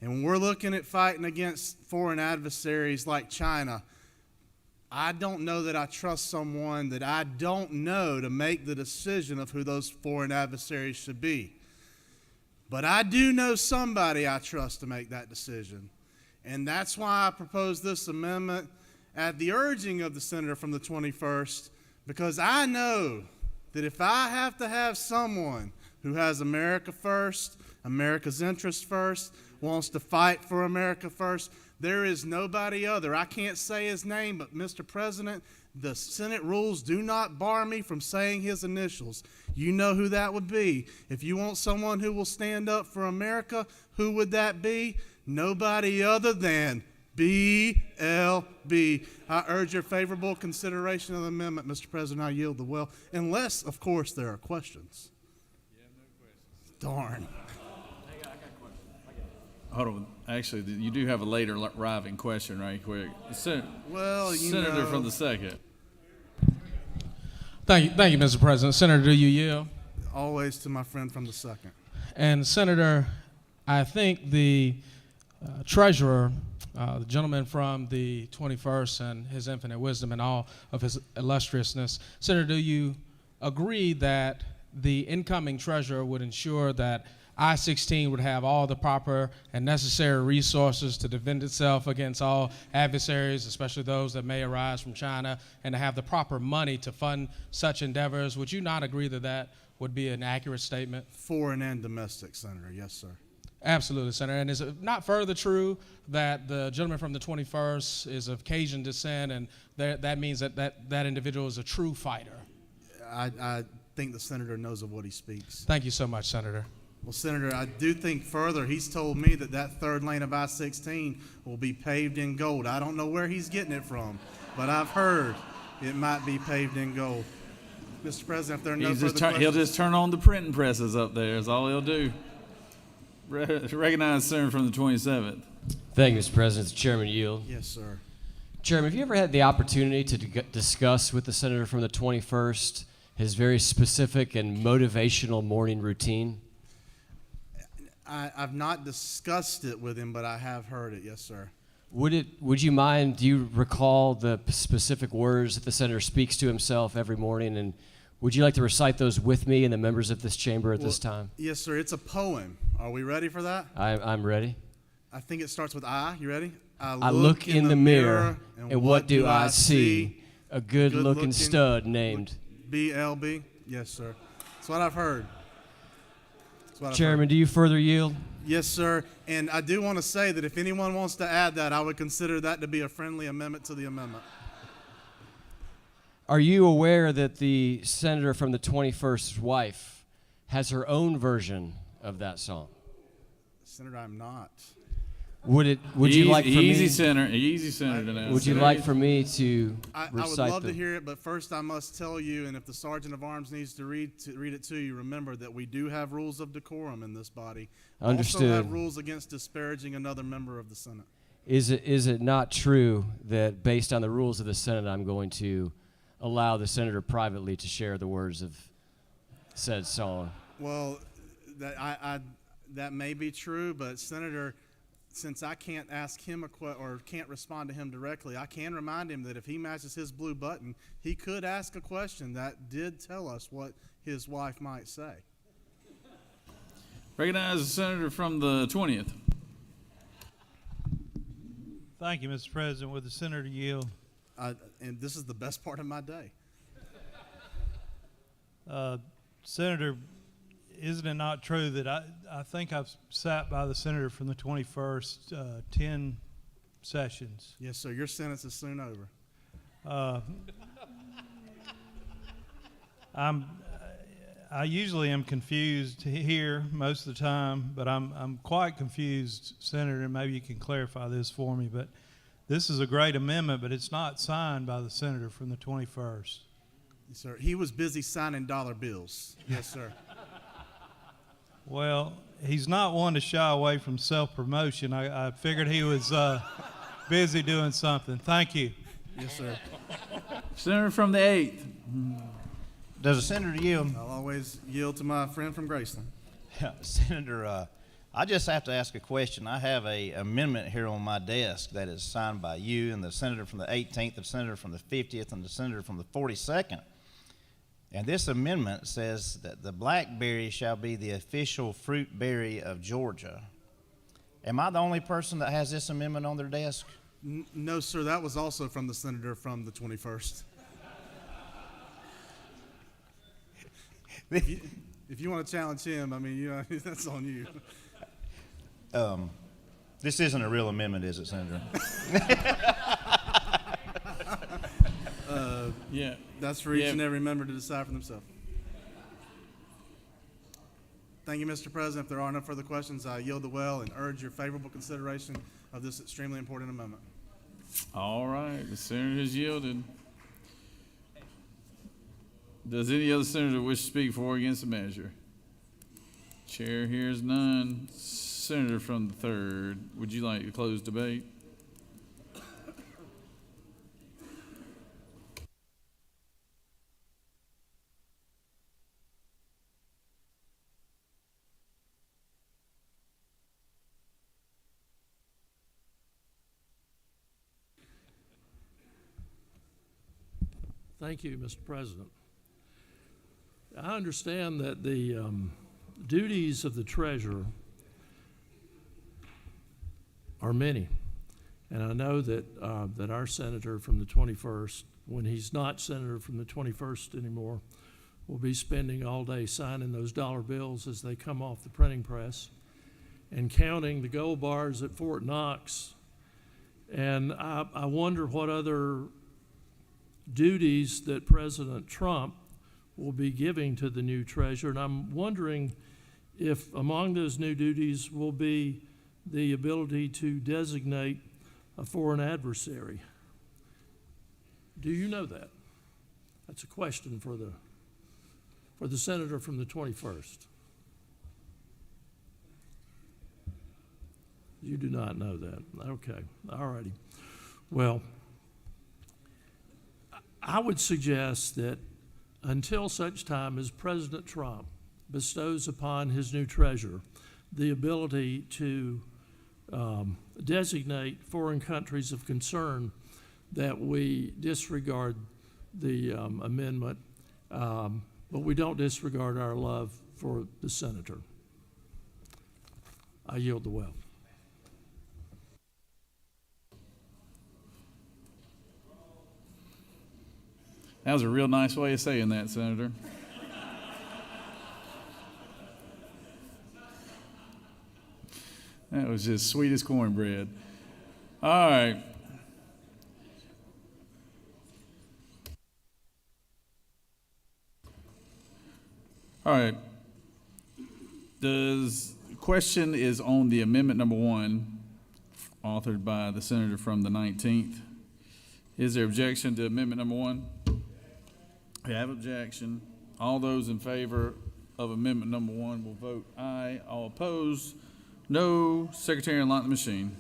And when we're looking at fighting against foreign adversaries like China, I don't know that I trust someone that I don't know to make the decision of who those foreign adversaries should be. But I do know somebody I trust to make that decision. And that's why I proposed this amendment at the urging of the senator from the 21st, because I know that if I have to have someone who has America first, America's interest first, wants to fight for America first, there is nobody other. I can't say his name, but Mr. President, the Senate rules do not bar me from saying his initials. You know who that would be. If you want someone who will stand up for America, who would that be? Nobody other than BLB. I urge your favorable consideration of the amendment, Mr. President. I yield the well, unless, of course, there are questions. Yeah, no questions. Darn. I got a question. Hold on. Actually, you do have a later arriving question right quick. Senator from the second. Thank you, Mr. President. Senator, do you yield? Always to my friend from the second. And Senator, I think the treasurer, the gentleman from the 21st and his infinite wisdom and all of his illustriousness, Senator, do you agree that the incoming treasurer would ensure that I-16 would have all the proper and necessary resources to defend itself against all adversaries, especially those that may arise from China, and to have the proper money to fund such endeavors? Would you not agree that that would be an accurate statement? Foreign and domestic, Senator. Yes, sir. Absolutely, Senator. And is it not further true that the gentleman from the 21st is of Cajun descent, and that means that individual is a true fighter? I think the senator knows of what he speaks. Thank you so much, Senator. Well, Senator, I do think further, he's told me that third lane of I-16 will be paved in gold. I don't know where he's getting it from, but I've heard it might be paved in gold. Mr. President, if there are no further questions. He'll just turn on the printing presses up there is all he'll do. Recognize the senator from the 27th. Thank you, Mr. President. Chairman Yield. Yes, sir. Chairman, have you ever had the opportunity to discuss with the senator from the 21st his very specific and motivational morning routine? I've not discussed it with him, but I have heard it. Yes, sir. Would you mind, do you recall the specific words that the senator speaks to himself every morning? And would you like to recite those with me and the members of this chamber at this time? Yes, sir. It's a poem. Are we ready for that? I'm ready. I think it starts with I. You ready? I look in the mirror, and what do I see? A good-looking stud named BLB. Yes, sir. That's what I've heard. Chairman, do you further yield? Yes, sir. And I do want to say that if anyone wants to add that, I would consider that to be a friendly amendment to the amendment. Are you aware that the senator from the 21st's wife has her own version of that song? Senator, I'm not. Would you like for me? Easy senator to know. Would you like for me to I would love to hear it, but first I must tell you, and if the sergeant of arms needs to read it to you, remember that we do have rules of decorum in this body. Understood. We also have rules against disparaging another member of the Senate. Is it not true that based on the rules of the Senate, I'm going to allow the senator privately to share the words of said song? Well, that may be true, but Senator, since I can't ask him or can't respond to him directly, I can remind him that if he matches his blue button, he could ask a question that did tell us what his wife might say. Recognize the senator from the 20th. Thank you, Mr. President. Would the senator yield? And this is the best part of my day. Senator, isn't it not true that I think I've sat by the senator from the 21st 10 sessions? Yes, sir. Your sentence is soon over. I usually am confused here most of the time, but I'm quite confused, Senator, and maybe you can clarify this for me. But this is a great amendment, but it's not signed by the senator from the 21st. Yes, sir. He was busy signing dollar bills. Yes, sir. Well, he's not one to shy away from self-promotion. I figured he was busy doing something. Thank you. Yes, sir. Senator from the 8th. Does the senator yield? I'll always yield to my friend from Graceland. Senator, I just have to ask a question. I have an amendment here on my desk that is signed by you and the senator from the 18th, the senator from the 50th, and the senator from the 42nd. And this amendment says that the blackberry shall be the official fruit berry of Georgia. Am I the only person that has this amendment on their desk? No, sir. That was also from the senator from the 21st. If you want to challenge him, I mean, that's on you. This isn't a real amendment, is it, Senator? Yeah. That's for each and every member to decide for themselves. Thank you, Mr. President. If there are no further questions, I yield the well and urge your favorable consideration of this extremely important amendment. All right. The senator has yielded. Does any other senator wish to speak for or against the measure? Chair hears none. Senator from the 3rd, would you like to close debate? Thank you, Mr. President. I understand that the duties of the treasurer are many, and I know that that our senator from the 21st, when he's not senator from the 21st anymore, will be spending all day signing those dollar bills as they come off the printing press and counting the gold bars at Fort Knox. And I wonder what other duties that President Trump will be giving to the new treasurer, and I'm wondering if among those new duties will be the ability to designate a foreign adversary. Do you know that? That's a question for the senator from the 21st. You do not know that. Okay, all righty. Well, I would suggest that until such time as President Trump bestows upon his new treasurer the ability to designate foreign countries of concern, that we disregard the amendment, but we don't disregard our love for the senator. I yield the well. That was a real nice way of saying that, Senator. That was just sweet as cornbread. All right. All right. The question is on the amendment number 1, authored by the senator from the 19th. Is there objection to amendment number 1? We have objection. All those in favor of amendment number 1 will vote aye. All opposed, no. Secretary, unlock the machine.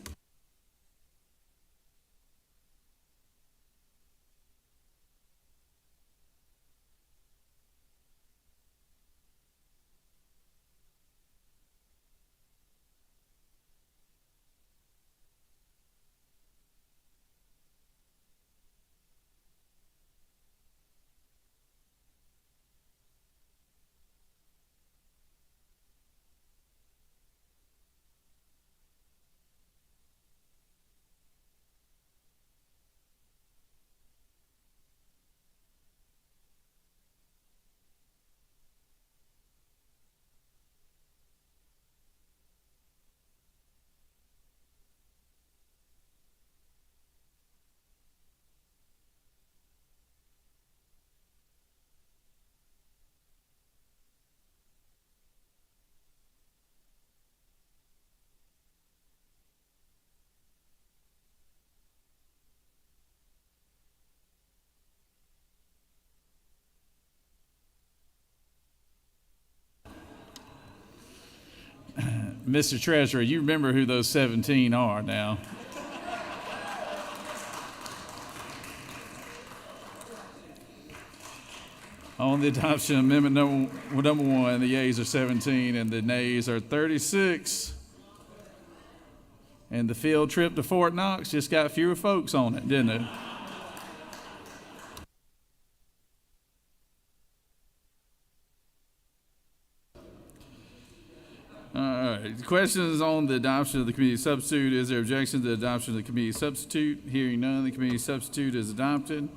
Mr. Treasurer, you remember who those 17 are now. On the adoption of amendment number 1, the yeas are 17 and the nays are 36. And the field trip to Fort Knox just got fewer folks on it, didn't it? The question is on the adoption of the committee substitute. Is there objection to the adoption of the committee substitute? Hearing none, the committee substitute is adopted.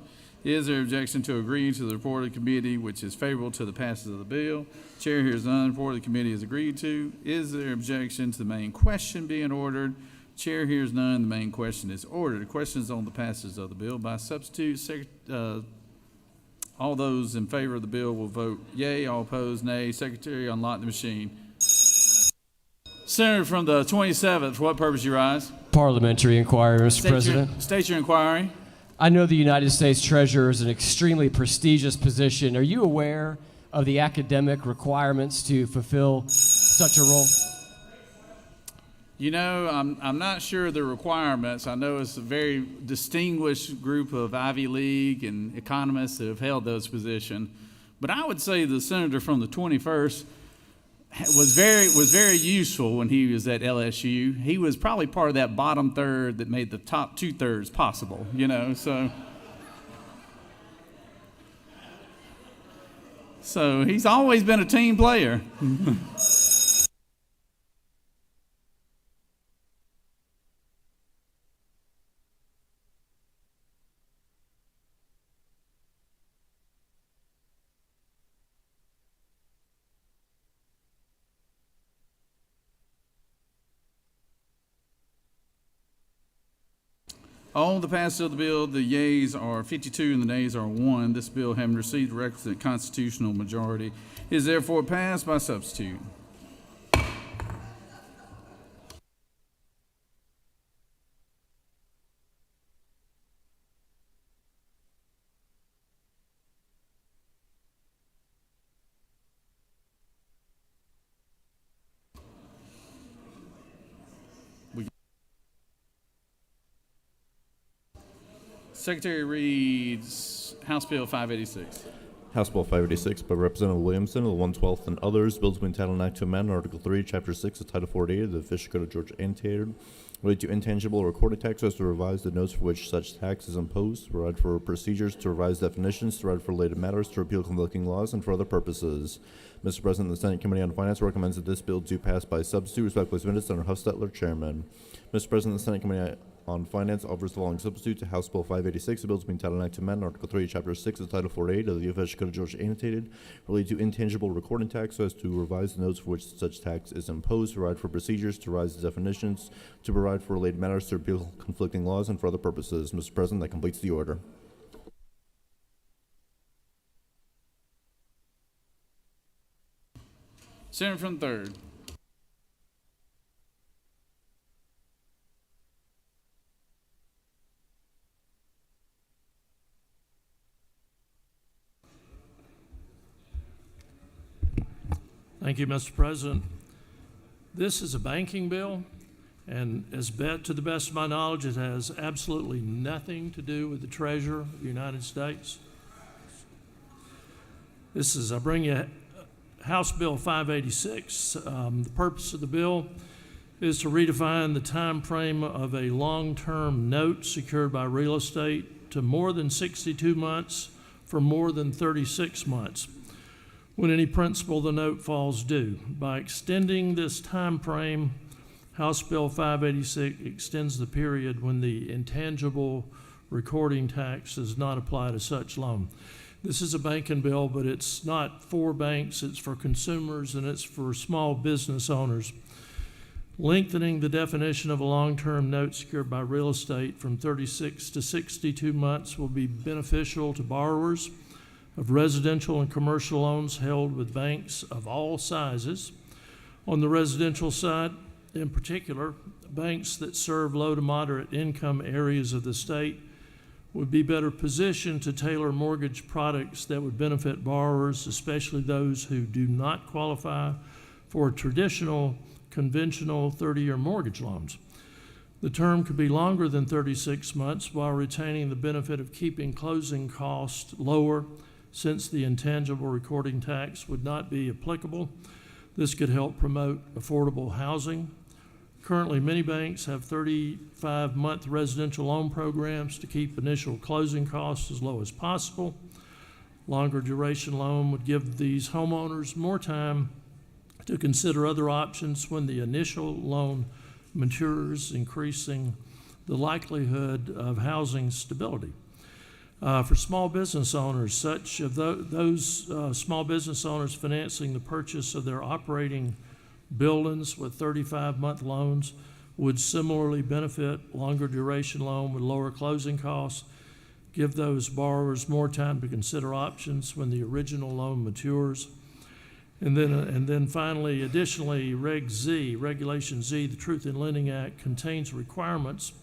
Is there objection to agree to the report of the committee, which is favorable to the passage of the bill? Chair hears none. The report of the committee is agreed to. Is there objection to the main question being ordered? Chair hears none. The main question is ordered. The question is on the passage of the bill by substitute. All those in favor of the bill will vote yea. All opposed, nay. Secretary, unlock the machine. Senator from the 27th, for what purpose you rise? Parliamentary inquiry, Mr. President. State your inquiry. I know the United States Treasurer is an extremely prestigious position. Are you aware of the academic requirements to fulfill such a role? You know, I'm not sure of the requirements. I know it's a very distinguished group of Ivy League and economists that have held those positions. But I would say the senator from the 21st was very useful when he was at LSU. He was probably part of that bottom third that made the top 2/3 possible, you know, so he's always been a team player. On the passage of the bill, the yeas are 52 and the nays are 1. This bill, having received the requisite constitutional majority, is therefore passed by substitute. Secretary reads House Bill 586. House Bill 586 by Representative Williamson of the 112th and others. Bills being entitled an act to amend Article 3, Chapter 6 of Title 48 of the Official Code of Georgia annotated related to intangible recorded tax as to revise the notes for which such tax is imposed, to provide for procedures, to revise definitions, to provide for related matters, to repeal conflicting laws, and for other purposes. Mr. President, the Senate Committee on Finance recommends that this bill do pass by substitute. Respectfully submitted, Senator Huffstetler, Chairman. Mr. President, the Senate Committee on Finance offers the following substitute to House Bill 586. The bill is being entitled an act to amend Article 3, Chapter 6 of Title 48 of the Official Code of Georgia annotated related to intangible recording tax so as to revise the notes for which such tax is imposed, to provide for procedures, to revise the definitions, to provide for related matters, to repeal conflicting laws, and for other purposes. Mr. President, that completes the order. Senator from the 3rd. Thank you, Mr. President. This is a banking bill, and to the best of my knowledge, it has absolutely nothing to do with the Treasurer of the United States. I bring you House Bill 586. The purpose of the bill is to redefine the time frame of a long-term note secured by real estate to more than 62 months for more than 36 months. When any principal of the note falls due. By extending this time frame, House Bill 586 extends the period when the intangible recording tax does not apply to such loan. This is a banking bill, but it's not for banks, it's for consumers, and it's for small business owners. Lengthening the definition of a long-term note secured by real estate from 36 to 62 months will be beneficial to borrowers of residential and commercial loans held with banks of all sizes. On the residential side, in particular, banks that serve low to moderate income areas of the state would be better positioned to tailor mortgage products that would benefit borrowers, especially those who do not qualify for traditional, conventional 30-year mortgage loans. The term could be longer than 36 months while retaining the benefit of keeping closing costs lower, since the intangible recording tax would not be applicable. This could help promote affordable housing. Currently, many banks have 35-month residential loan programs to keep initial closing costs as low as possible. Longer duration loan would give these homeowners more time to consider other options when the initial loan matures, increasing the likelihood of housing stability. For small business owners, those small business owners financing the purchase of their operating buildings with 35-month loans would similarly benefit. Longer duration loan with lower closing costs give those borrowers more time to consider options when the original loan matures. And then finally, additionally, Regulation Z, the Truth in Lending Act, contains requirements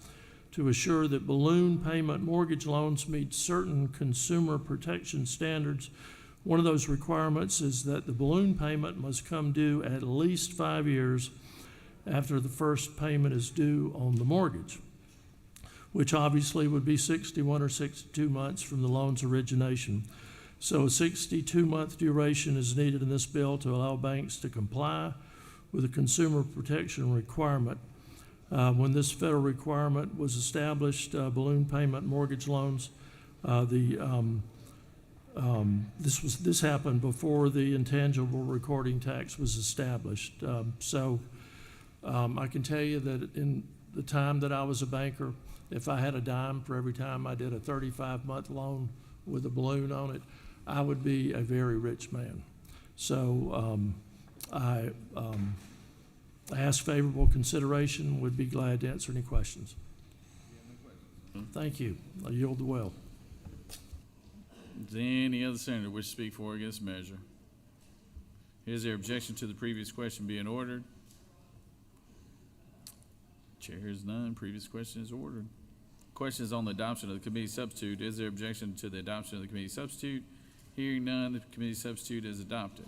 to assure that balloon payment mortgage loans meet certain consumer protection standards. One of those requirements is that the balloon payment must come due at least 5 years after the first payment is due on the mortgage, which obviously would be 61 or 62 months from the loan's origination. So a 62-month duration is needed in this bill to allow banks to comply with the consumer protection requirement. When this federal requirement was established, balloon payment mortgage loans, this happened before the intangible recording tax was established. I can tell you that in the time that I was a banker, if I had a dime for every time I did a 35-month loan with a balloon on it, I would be a very rich man. So I ask favorable consideration, would be glad to answer any questions. Thank you. I yield the well. Does any other senator wish to speak for or against the measure? Is there objection to the previous question being ordered? Chair hears none. Previous question is ordered. Question is on the adoption of the committee substitute. Is there objection to the adoption of the committee substitute? Hearing none, the committee substitute is adopted.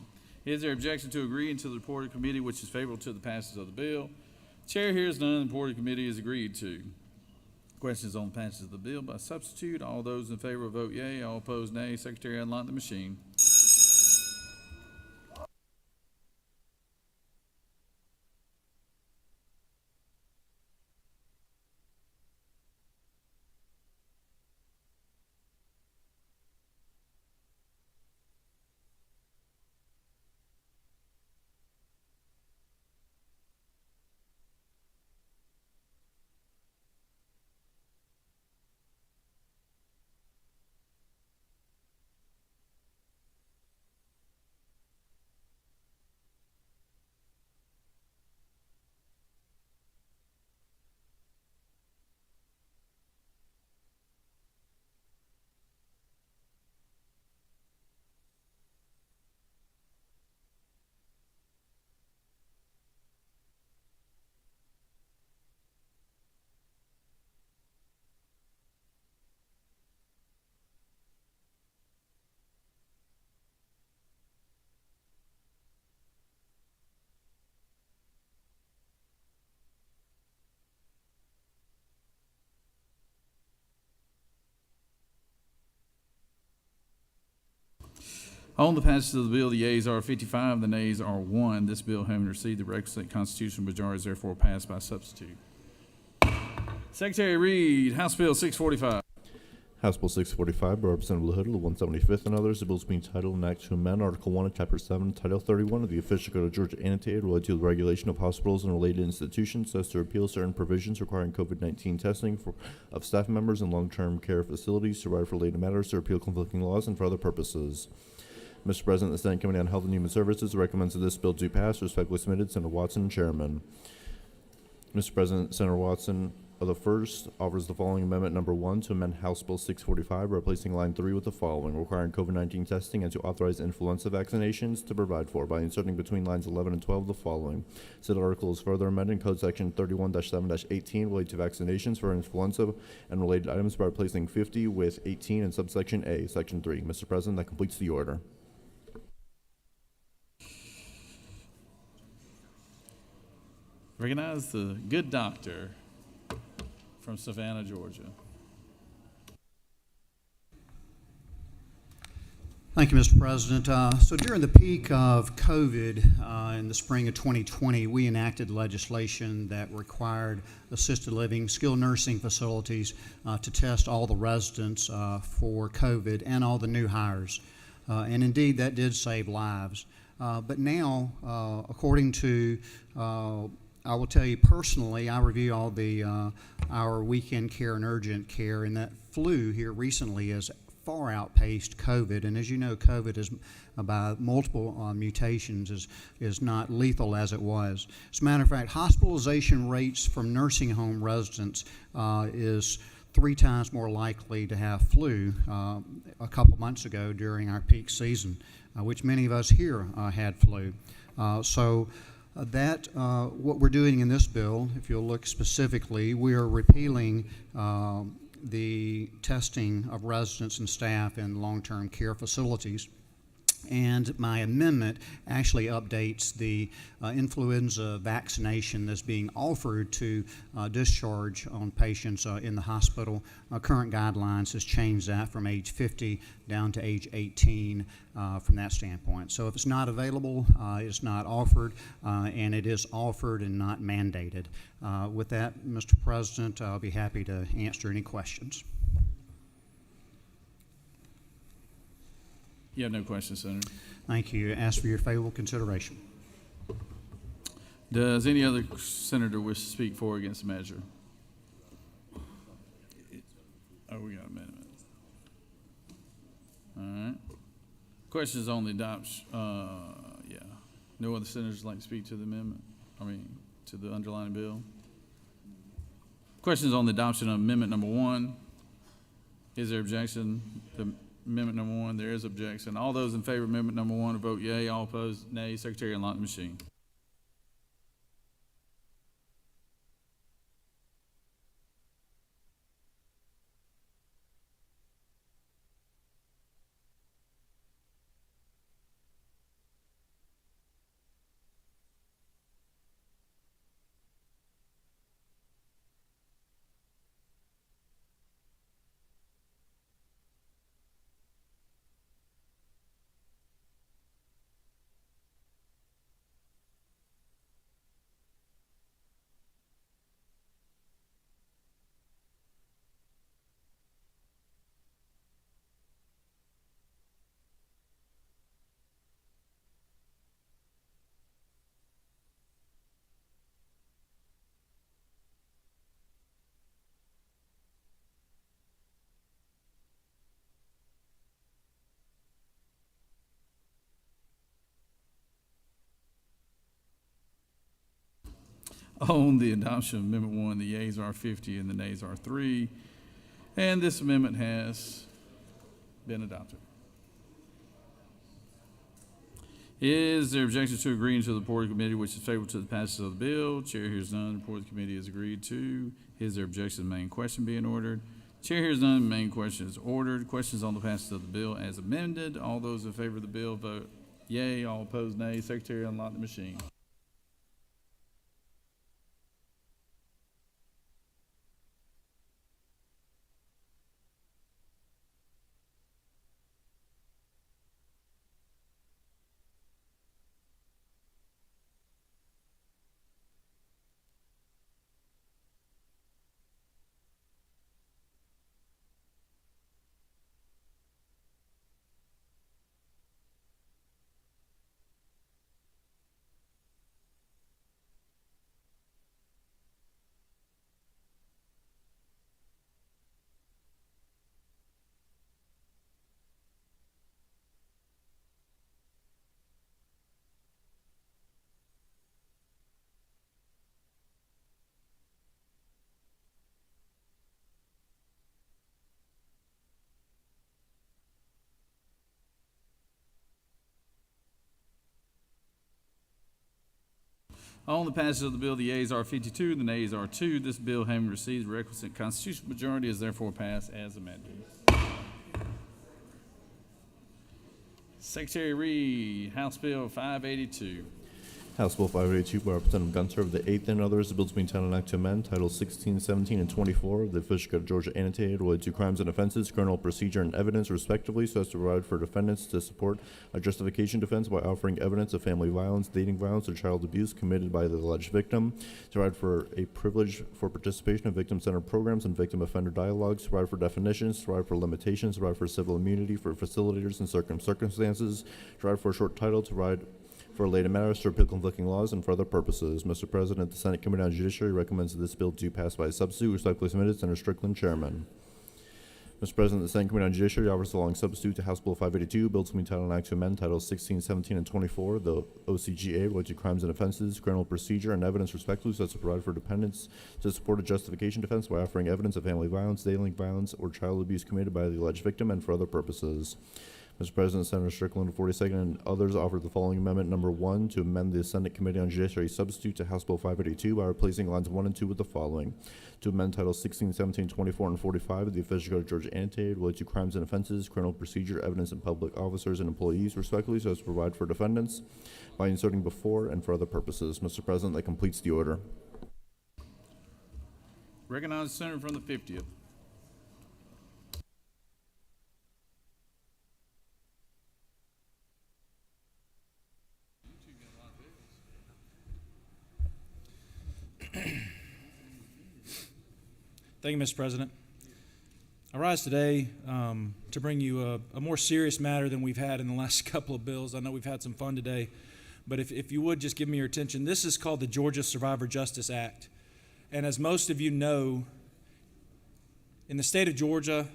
Is there objection to agreeing to the report of committee which is favorable to the passage of the bill? Chair hears none. The report of committee is agreed to. Questions on the passage of the bill by substitute. All those in favor vote yea. All opposed nay. Secretary, unlock the machine. On the passage of the bill, the yeas are 55, the nays are 1. This bill, having received the requisite constitutional majority, is therefore passed by substitute. Secretary read House Bill 645. House Bill 645 by Representative LaHood of the 175th and others. The bill is being titled an act to amend Article 1 of Chapter 7, Title 31 of the Official Code of Georgia annotated related to the regulation of hospitals and related institutions so as to repeal certain provisions requiring COVID-19 testing of staff members in long-term care facilities to provide for related matters, to repeal conflicting laws, and for other purposes. Mr. President, the Senate Committee on Health and Human Services recommends that this bill do pass. Respectfully submitted, Senator Watson, Chairman. Mr. President, Senator Watson of the first offers the following amendment number 1 to amend House Bill 645, replacing line 3 with the following, requiring COVID-19 testing and to authorize influenza vaccinations to provide for by inserting between lines 11 and 12 the following. Said article is further amended in Code Section 31-7-18 related to vaccinations for influenza and related items by replacing 50 with 18 in subsection A, Section 3. Mr. President, that completes the order. Recognize the good doctor from Savannah, Georgia. Thank you, Mr. President. So during the peak of COVID in the spring of 2020, we enacted legislation that required assisted living, skilled nursing facilities to test all the residents for COVID and all the new hires. And indeed, that did save lives. But now, according to I will tell you personally, I review all the our weekend care and urgent care, and that flu here recently has far outpaced COVID. And as you know, COVID is by multiple mutations is not lethal as it was. As a matter of fact, hospitalization rates from nursing home residents is 3 times more likely to have flu a couple months ago during our peak season, which many of us here had flu. What we're doing in this bill, if you'll look specifically, we are repealing the testing of residents and staff in long-term care facilities. And my amendment actually updates the influenza vaccination that's being offered to discharge on patients in the hospital. Current guidelines has changed that from age 50 down to age 18 from that standpoint. So if it's not available, it's not offered, and it is offered and not mandated. With that, Mr. President, I'll be happy to answer any questions. You have no questions, Senator. Thank you. Ask for your favorable consideration. Does any other senator wish to speak for or against the measure? Oh, we got amendment. All right. Questions on the adoption? Yeah. No other senators like to speak to the amendment? To the underlying bill? Questions on the adoption of amendment number 1? Is there objection? Amendment number 1, there is objection. All those in favor of amendment number 1 vote yea. All opposed, nay. Secretary, unlock the machine. On the adoption of Amendment 1, the yeas are 50 and the nays are 3. And this amendment has been adopted. Is there objection to agreeing to the report of the committee which is favorable to the passage of the bill? Chair hears none. The report of the committee is agreed to. Is there objection to the main question being ordered? Chair hears none. The main question is ordered. Questions on the passage of the bill as amended. All those in favor of the bill vote yea. All opposed, nay. Secretary, unlock the machine. On the passage of the bill, the yeas are 52, the nays are 2. This bill, having received the requisite constitutional majority, is therefore passed as amended. Secretary Reed, House Bill 582. House Bill 582 by Representative Gunter of the 8th and others, the bill to be entitled an act to amend Title 16, 17, and 24 of the Official Code of Georgia annotated related to crimes and offenses, criminal procedure, and evidence, respectively, so as to provide for defendants to support a justification defense by offering evidence of family violence, dating violence, or child abuse committed by the alleged victim, to provide for a privilege for participation in victim-centered programs and victim offender dialogues, to provide for definitions, to provide for limitations, to provide for civil immunity for facilitators in certain circumstances, to provide for a short title, to provide for related matters to repeal conflicting laws and for other purposes. Mr. President, the Senate Committee on Judiciary recommends that this bill do pass by substitute. Respectfully submitted, Senator Strickland, Chairman. Mr. President, the Senate Committee on Judiciary offers the following substitute to House Bill 582, bill to be entitled an act to amend Titles 16, 17, and 24 of the OCGA related to crimes and offenses, criminal procedure, and evidence, respectively, so as to provide for dependents to support a justification defense by offering evidence of family violence, dating violence, or child abuse committed by the alleged victim and for other purposes. Mr. President, Senator Strickland, 42nd, and others offer the following amendment, number 1, to amend the Senate Committee on Judiciary substitute to House Bill 582 by replacing lines 1 and 2 with the following: to amend Titles 16, 17, 24, and 45 of the Official Code of Georgia annotated related to crimes and offenses, criminal procedure, evidence, and public officers and employees, respectively, so as to provide for defendants by inserting before and for other purposes. Mr. President, that completes the order. Recognize the senator from the 50th. Thank you, Mr. President. I rise today to bring you a more serious matter than we've had in the last couple of bills. I know we've had some fun today, but if you would just give me your attention. This is called the Georgia Survivor Justice Act. And as most of you know, in the state of Georgia,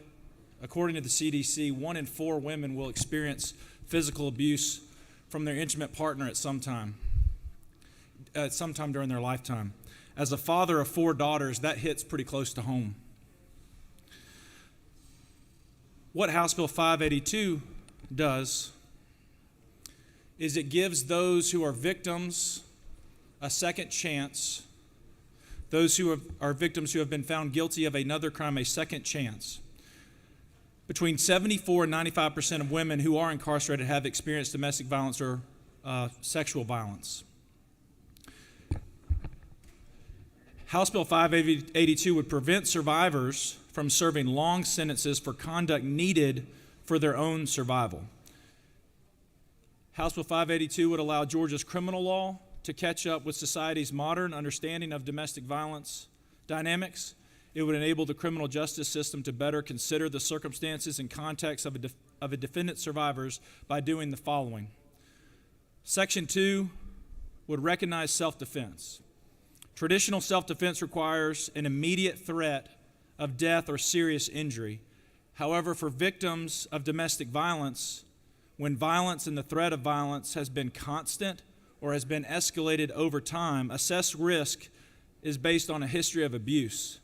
according to the CDC, 1 in 4 women will experience physical abuse from their intimate partner at some time during their lifetime. As a father of 4 daughters, that hits pretty close to home. What House Bill 582 does is it gives those who are victims a second chance, those who are victims who have been found guilty of another crime a second chance. Between 74 and 95% of women who are incarcerated have experienced domestic violence or sexual violence. House Bill 582 would prevent survivors from serving long sentences for conduct needed for their own survival. House Bill 582 would allow Georgia's criminal law to catch up with society's modern understanding of domestic violence dynamics. It would enable the criminal justice system to better consider the circumstances and context of a defendant's survivors by doing the following. Section 2 would recognize self-defense. Traditional self-defense requires an immediate threat of death or serious injury. However, for victims of domestic violence, when violence and the threat of violence has been constant or has been escalated over time, assessed risk is based on a history of abuse.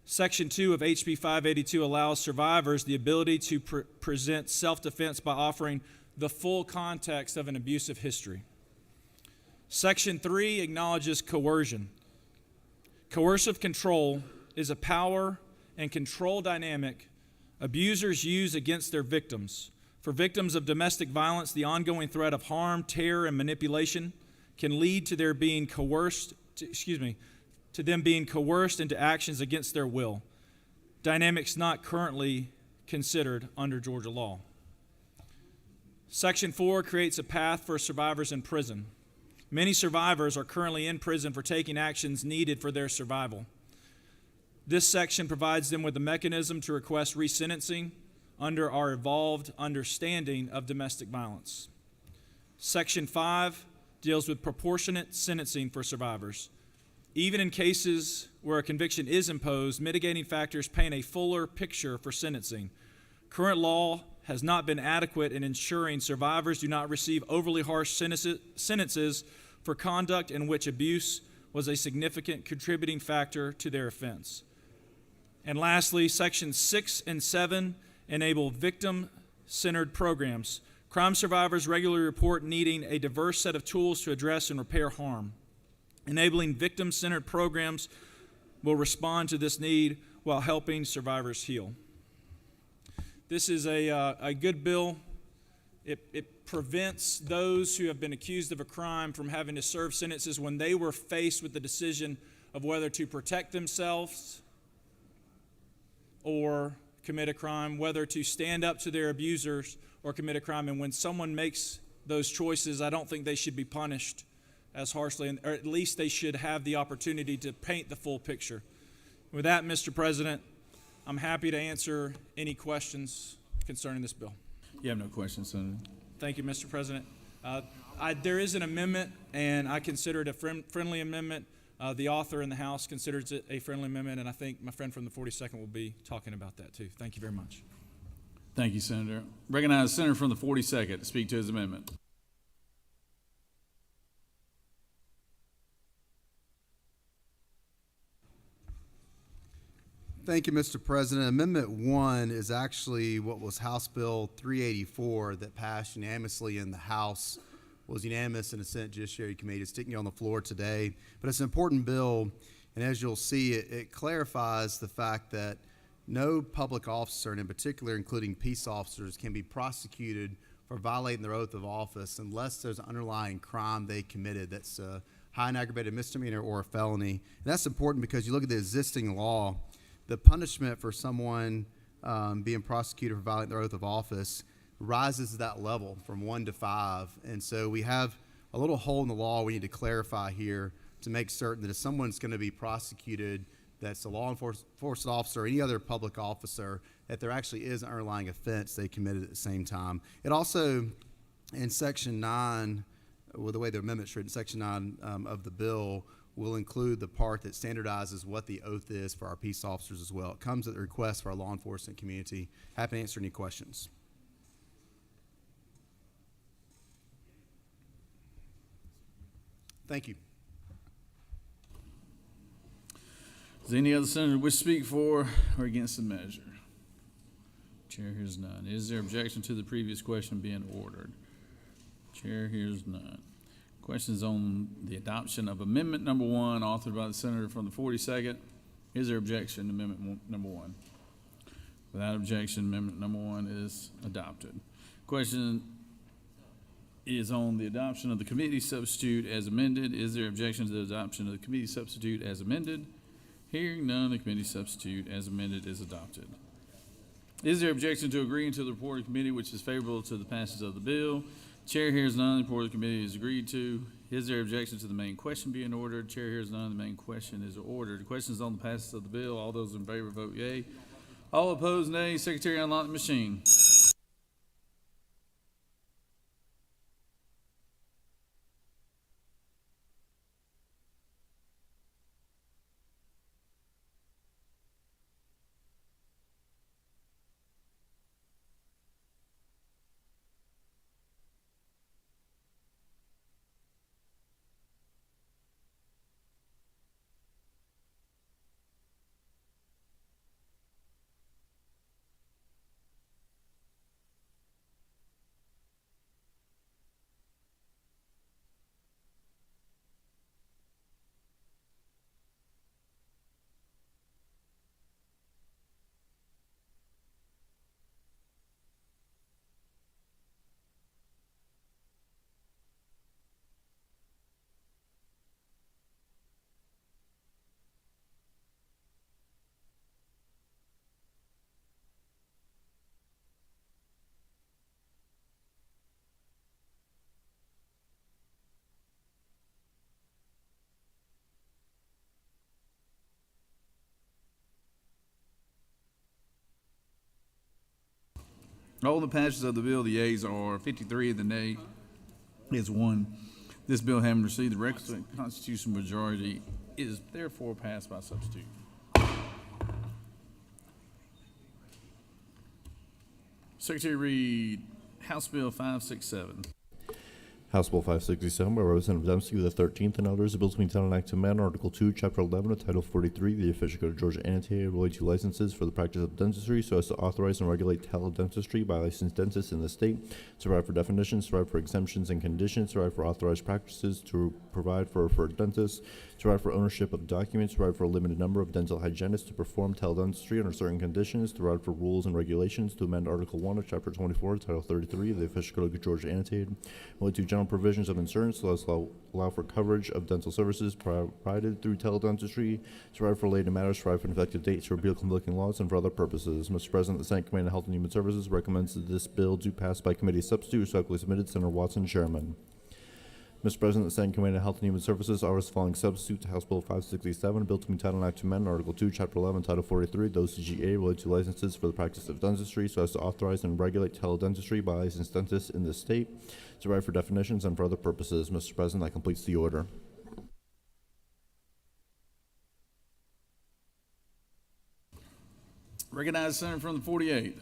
Section 2 of HB 582 allows survivors the ability to present self-defense by offering the full context of an abusive history. Section 3 acknowledges coercion. Coercive control is a power and control dynamic abusers use against their victims. For victims of domestic violence, the ongoing threat of harm, terror, and manipulation can lead to their being coerced, to them being coerced into actions against their will. Dynamics not currently considered under Georgia law. Section 4 creates a path for survivors in prison. Many survivors are currently in prison for taking actions needed for their survival. This section provides them with a mechanism to request resentencing under our evolved understanding of domestic violence. Section 5 deals with proportionate sentencing for survivors. Even in cases where a conviction is imposed, mitigating factors paint a fuller picture for sentencing. Current law has not been adequate in ensuring survivors do not receive overly harsh sentences for conduct in which abuse was a significant contributing factor to their offense. And lastly, Sections 6 and 7 enable victim-centered programs. Crime survivors regularly report needing a diverse set of tools to address and repair harm. Enabling victim-centered programs will respond to this need while helping survivors heal. This is a good bill. It prevents those who have been accused of a crime from having to serve sentences when they were faced with the decision of whether to protect themselves or commit a crime, whether to stand up to their abusers or commit a crime. And when someone makes those choices, I don't think they should be punished as harshly, or at least they should have the opportunity to paint the full picture. With that, Mr. President, I'm happy to answer any questions concerning this bill. You have no questions, Senator. Thank you, Mr. President. There is an amendment, and I consider it a friendly amendment. The author in the House considers it a friendly amendment, and I think my friend from the 42nd will be talking about that too. Thank you very much. Thank you, Senator. Recognize the senator from the 42nd to speak to his amendment. Thank you, Mr. President. Amendment 1 is actually what was House Bill 384 that passed unanimously in the House, was unanimous in the Senate Judiciary Committee. It's sticking on the floor today, but it's an important bill, and as you'll see, it clarifies the fact that no public officer, and in particular including peace officers, can be prosecuted for violating their oath of office unless there's an underlying crime they committed that's a high and aggravated misdemeanor or a felony. And that's important because you look at the existing law, the punishment for someone being prosecuted for violating their oath of office rises to that level from 1 to 5. And so we have a little hole in the law we need to clarify here to make certain that if someone's going to be prosecuted that's a law enforcement officer or any other public officer, that there actually is an underlying offense they committed at the same time. It also, in Section 9, well, the way the amendment's written, Section 9 of the bill will include the part that standardizes what the oath is for our peace officers as well. It comes at the request for our law enforcement community. Happy to answer any questions. Thank you. Does any other senator wish to speak for or against the measure? Chair hears none. Is there objection to the previous question being ordered? Chair hears none. Questions on the adoption of Amendment Number 1, authored by the senator from the 42nd. Is there objection to Amendment Number 1? Without objection, Amendment Number 1 is adopted. Question is on the adoption of the committee substitute as amended. Is there objection to the adoption of the committee substitute as amended? Hearing none, the committee substitute as amended is adopted. Is there objection to agreeing to the report of the committee which is favorable to the passage of the bill? Chair hears none. The report of the committee is agreed to. Is there objection to the main question being ordered? Chair hears none. The main question is ordered. Questions on the passage of the bill. All those in favor vote yea. All opposed, nay. Secretary, unlock the machine. All the passages of the bill, the yeas are 53, the nay is 1. This bill, having received the requisite constitutional majority, is therefore passed by substitute. Secretary read House Bill 567. House Bill 567 by Representative Dembski with the 13th and others. A bill to be entitled Act to amend Article 2, Chapter 11 of Title 43 of the Official Code of Georgia annotated relating to licenses for the practice of dentistry so as to authorize and regulate tele-dentistry by licensed dentists in the state, to provide for definitions, to provide for exemptions and conditions, to provide for authorized practices, to provide for referred dentists, to provide for ownership of documents, to provide for a limited number of dental hygienists to perform tele-dentistry under certain conditions, to provide for rules and regulations, to amend Article 1 of Chapter 24, Title 33 of the Official Code of Georgia annotated relating to general provisions of insurance so as to allow for coverage of dental services provided through tele-dentistry, to provide for related matters, to provide for an effective date, to repeal conflicting laws, and for other purposes. Mr. President, the Senate Committee on Health and Human Services recommends that this bill do pass by committee substitute. Respectfully submitted, Senator Watson, Chairman. Mr. President, the Senate Committee on Health and Human Services offers the following substitute to House Bill 567, a bill to be entitled Act to amend Article 2, Chapter 11, Title 43, the OCGA related to licenses for the practice of dentistry so as to authorize and regulate tele-dentistry by licensed dentists in the state, to provide for definitions and for other purposes. Mr. President, that completes the order. Recognize Senator from the 48th.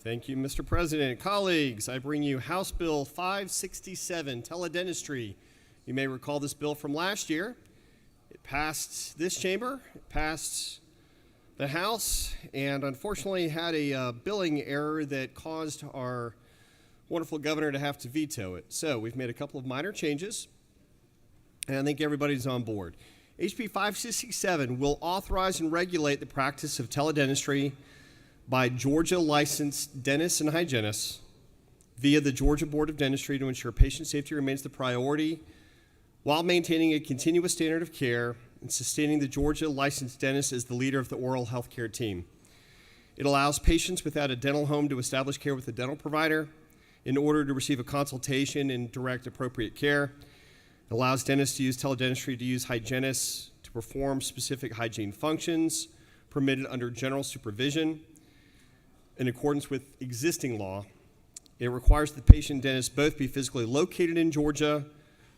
Thank you, Mr. President. Colleagues, I bring you House Bill 567, Tele-dentistry. You may recall this bill from last year. It passed this chamber, it passed the House, and unfortunately had a billing error that caused our wonderful governor to have to veto it. So we've made a couple of minor changes, and I think everybody's on board. HB 567 will authorize and regulate the practice of tele-dentistry by Georgia licensed dentists and hygienists via the Georgia Board of Dentistry to ensure patient safety remains the priority while maintaining a continuous standard of care and sustaining the Georgia licensed dentist as the leader of the oral health care team. It allows patients without a dental home to establish care with a dental provider in order to receive a consultation and direct appropriate care. It allows dentists to use tele-dentistry to use hygienists to perform specific hygiene functions permitted under general supervision. In accordance with existing law, it requires the patient and dentist both be physically located in Georgia,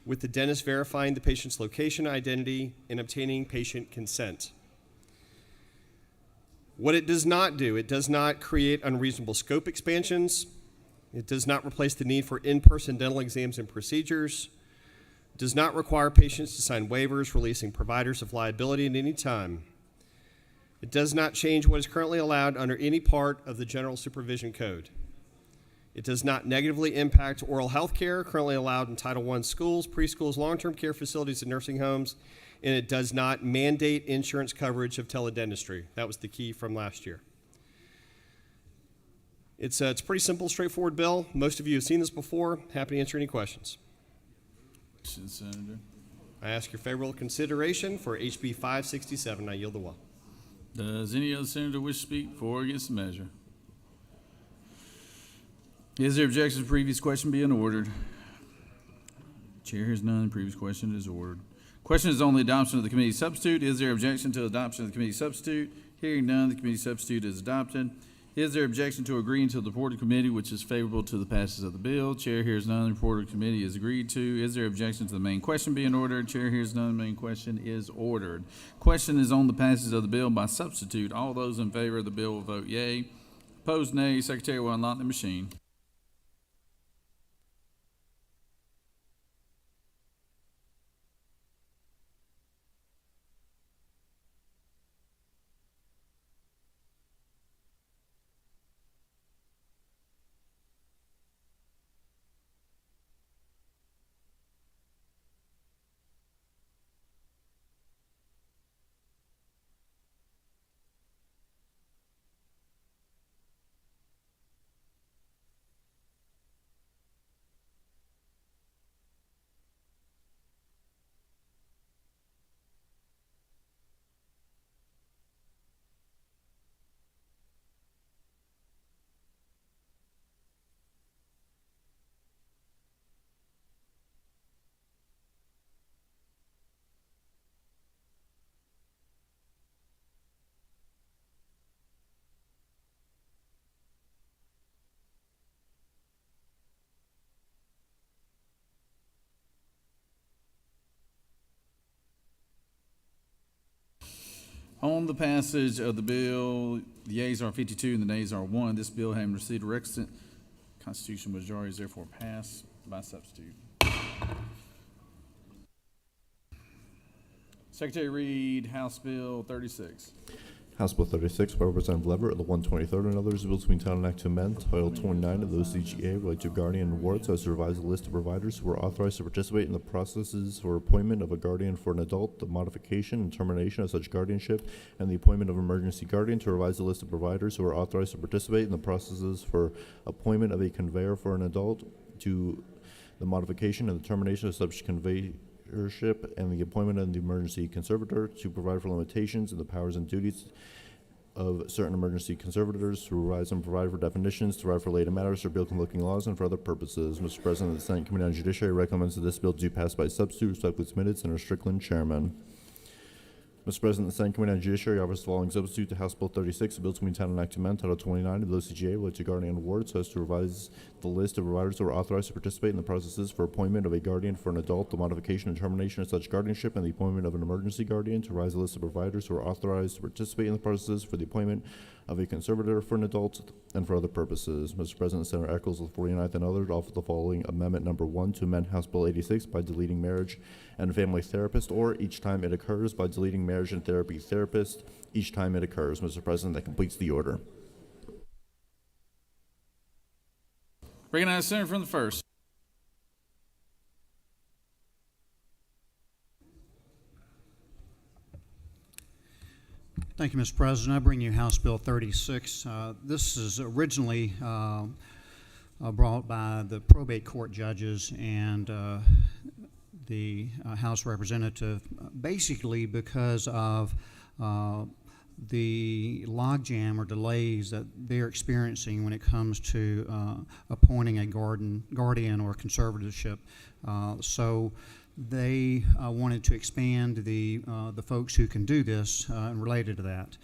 with the dentist verifying the patient's location, identity, and obtaining patient consent. What it does not do, it does not create unreasonable scope expansions. It does not replace the need for in-person dental exams and procedures. It does not require patients to sign waivers releasing providers of liability at any time. It does not change what is currently allowed under any part of the General Supervision Code. It does not negatively impact oral health care currently allowed in Title I schools, preschools, long-term care facilities, and nursing homes, and it does not mandate insurance coverage of tele-dentistry. That was the key from last year. It's a pretty simple, straightforward bill. Most of you have seen this before. Happy to answer any questions. Senator. I ask your favorable consideration for HB 567. I yield the well. Does any other senator wish to speak for or against the measure? Is there objection to the previous question being ordered? Chair hears none. Previous question is ordered. Question is on the adoption of the committee substitute. Is there objection to adoption of the committee substitute? Hearing none, the committee substitute is adopted. Is there objection to agreeing to the report of committee, which is favorable to the passage of the bill? Chair hears none. The report of committee is agreed to. Is there objection to the main question being ordered? Chair hears none. The main question is ordered. Question is on the passage of the bill by substitute. All those in favor of the bill will vote yea. Opposed, nay. Secretary will unlock the machine. On the passage of the bill, the yeas are 52 and the nays are 1. This bill, having received a requisite constitutional majority, is therefore passed by substitute. Secretary read House Bill 36. House Bill 36 by Representative Leverett of the 123rd and others, bills being titled and act to amend Title 29 of the OCGA related to guardian awards as to revise the list of providers who are authorized to participate in the processes for appointment of a guardian for an adult, the modification and termination of such guardianship, and the appointment of an emergency guardian, to revise the list of providers who are authorized to participate in the processes for appointment of a conveyor for an adult, to the modification and the termination of such conveyorship, and the appointment of the emergency conservator, to provide for limitations in the powers and duties of certain emergency conservators, to revise and provide for definitions, to provide for related matters, to repeal conflicting laws, and for other purposes. Mr. President, the Senate Committee on Judiciary recommends that this bill do pass by substitute. Respectfully submitted, Senator Strickland, Chairman. Mr. President, the Senate Committee on Judiciary offers the following substitute to House Bill 36, a bill to be entitled and act to amend Title 29 of the OCGA related to guardian awards, so as to revise the list of providers who are authorized to participate in the processes for appointment of a guardian for an adult, the modification and termination of such guardianship, and the appointment of an emergency guardian, to revise the list of providers who are authorized to participate in the processes for the appointment of a conservator for an adult, and for other purposes. Mr. President, Senator Eccles of the 49th and others offer the following amendment number 1 to amend House Bill 86 by deleting marriage and family therapist, or each time it occurs by deleting marriage and therapy therapist each time it occurs. Mr. President, that completes the order. Recognize the senator from the first. Thank you, Mr. President. I bring you House Bill 36. This is originally brought by the probate court judges and the House representative, basically because of the logjam or delays that they're experiencing when it comes to appointing a guardian or conservatorship. So they wanted to expand the folks who can do this related to that.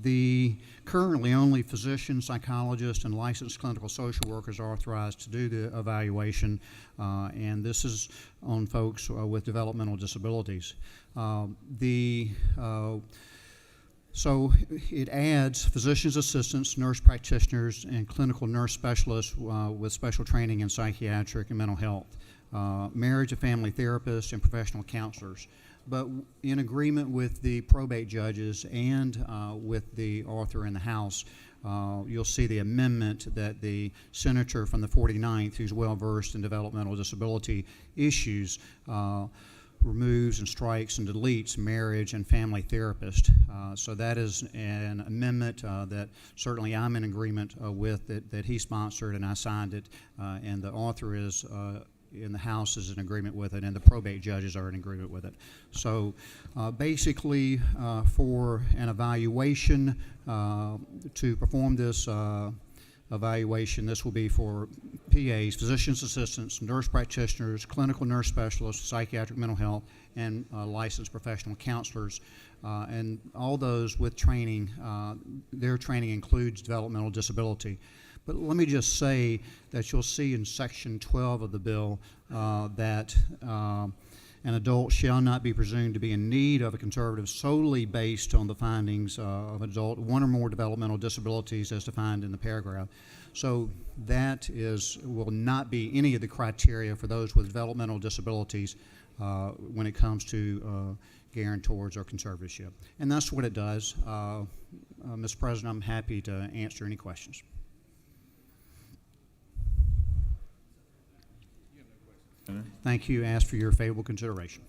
The currently only physicians, psychologists, and licensed clinical social workers are authorized to do the evaluation, and this is on folks with developmental disabilities. So it adds physician's assistants, nurse practitioners, and clinical nurse specialists with special training in psychiatric and mental health, marriage and family therapists, and professional counselors. But in agreement with the probate judges and with the author in the House, you'll see the amendment that the senator from the 49th, who's well-versed in developmental disability issues, removes and strikes and deletes marriage and family therapist. So that is an amendment that certainly I'm in agreement with, that he sponsored and I signed it, and the author is in the House is in agreement with it, and the probate judges are in agreement with it. So basically for an evaluation, to perform this evaluation, this will be for PAs, physician's assistants, nurse practitioners, clinical nurse specialists, psychiatric mental health, and licensed professional counselors, and all those with training. Their training includes developmental disability. But let me just say that you'll see in Section 12 of the bill that an adult shall not be presumed to be in need of a conservative solely based on the findings of an adult, one or more developmental disabilities as defined in the paragraph. So that will not be any of the criteria for those with developmental disabilities when it comes to guarantors or conservatorship. And that's what it does. Mr. President, I'm happy to answer any questions. Thank you. Ask for your favorable consideration.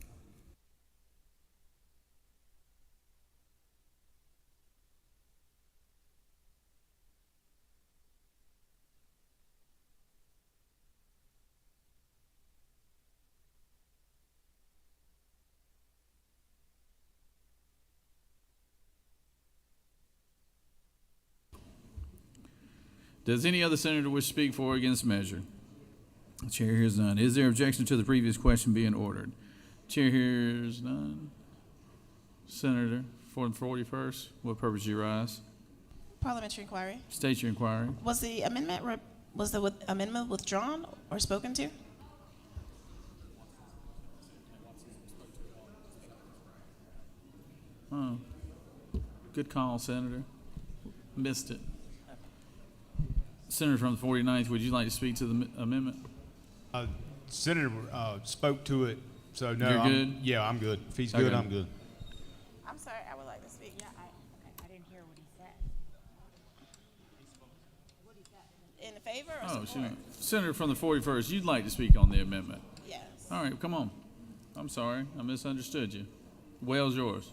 Does any other senator wish to speak for or against the measure? The chair hears none. Is there objection to the previous question being ordered? Chair hears none. Senator, for the 41st, what purpose do you rise? Parliamentary inquiry. State your inquiry. Was the amendment amendment withdrawn or spoken to? Good call, Senator. Missed it. Senator from the 49th, would you like to speak to the amendment? Senator spoke to it, so no. You're good? Yeah, I'm good. If he's good, Okay. I'm good. I'm sorry, I would like to speak. Yeah, I didn't hear what he said. In favor or Oh, support? shoot. Senator from the 41st, you'd like to speak on the amendment? Yes. All right, come on. I'm sorry, I misunderstood you. Well's yours.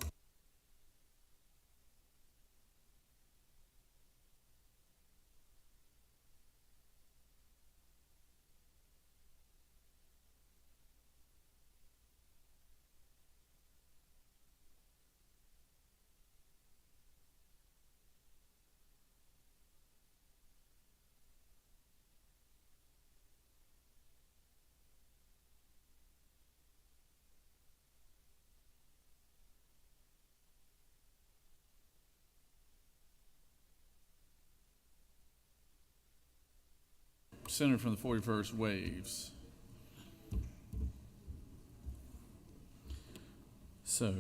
Senator from the 41st waives. So,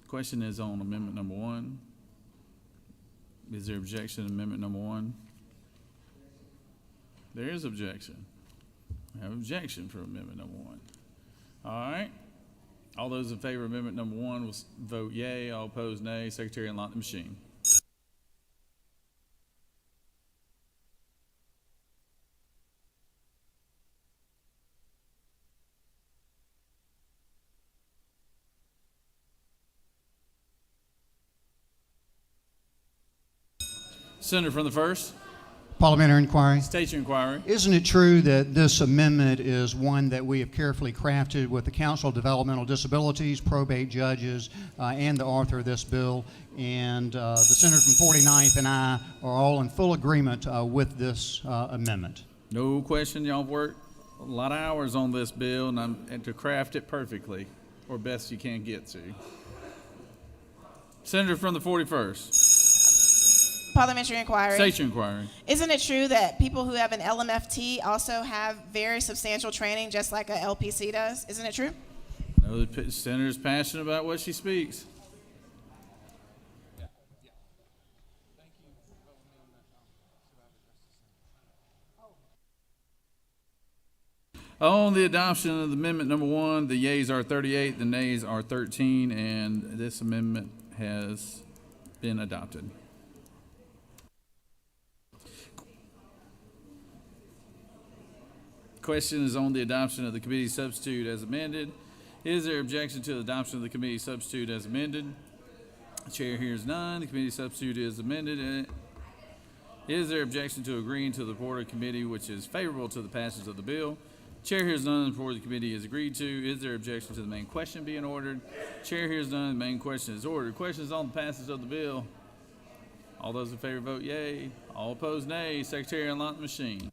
question is on amendment number 1. Is there objection to amendment number 1? There is objection. I have objection for amendment number 1. All right. All those in favor of amendment number 1 will vote yea. All opposed, nay. Secretary, unlock the machine. Senator from the 1st. Parliamentary inquiry. State your inquiry. Isn't it true that this amendment is one that we have carefully crafted with the Council of Developmental Disabilities, probate judges, and the author of this bill? And the Senator from 49th and I are all in full agreement with this amendment. No question, y'all have worked a lot of hours on this bill and to craft it perfectly, or best you can get to. Senator from the 41st. Parliamentary inquiry. State your inquiry. Isn't it true that people who have an LMFT also have very substantial training, just like a LPC does? Isn't it true? No, the senator is passionate about what she speaks. On the adoption of amendment number 1, the yeas are 38, the nays are 13, and this amendment has been adopted. Question is on the adoption of the committee substitute as amended. Is there objection to the adoption of the committee substitute as amended? The chair hears none. The committee substitute is amended. Is there objection to agreeing to the report of committee which is favorable to the passage of the bill? Chair hears none. The report of the committee is agreed to. Is there objection to the main question being ordered? Chair hears none. The main question is ordered. Questions on the passage of the bill. All those in favor vote yea. All opposed nay. Secretary, unlock the machine.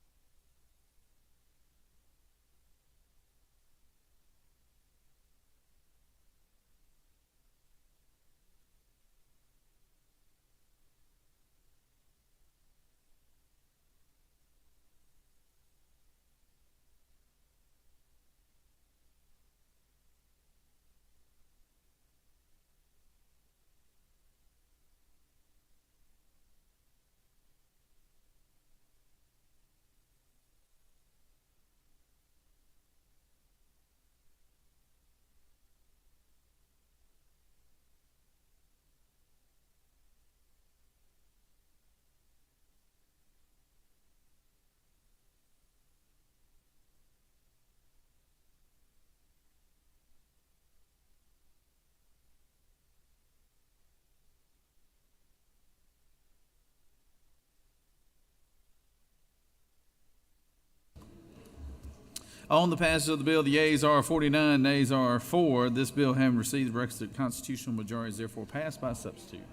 On the passage of the bill, the yeas are 49, nays are 4. This bill, having received the requisite constitutional majority, is therefore passed by substitute.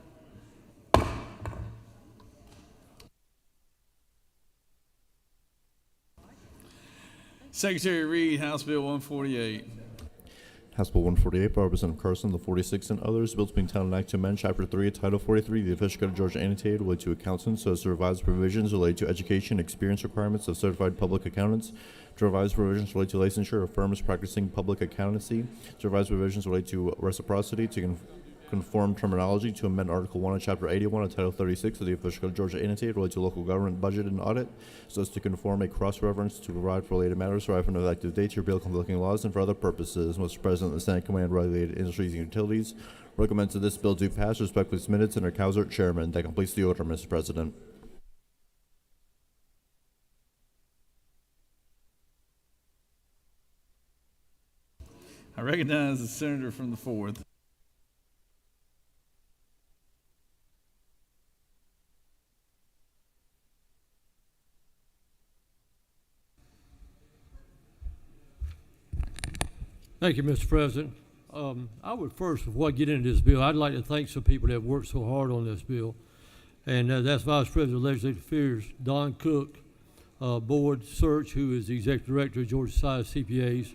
Secretary Reed, House Bill 148. House Bill 148 by Representative Carson, the 46th, and others. Bills being titled Act to amend Chapter 3 of Title 43 of the Official Code of Georgia annotated related to accountants so as to revise provisions related to education experience requirements of certified public accountants, to revise provisions related to licensure of firms practicing public accountancy, to revise provisions related to reciprocity, to conform terminology to amend Article 1 of Chapter 81 of Title 36 of the Official Code of Georgia annotated related to local government budget and audit, so as to conform a cross-reference to provide for related matters derived from effective dates, to repeal conflicting laws, and for other purposes. Mr. President, the Senate Committee on Regulated Industries and Utilities recommends that this bill do pass. Respectfully submitted, Senator Cowsert, Chairman. That completes the order, Mr. President. I recognize the senator from the 4th. Thank you, Mr. President. I would first, before I get into this bill, I'd like to thank some people that have worked so hard on this bill. And that's Vice President of Legislative Affairs, Don Cook, Board Search, who is the Executive Director of Georgia Society of CPAs,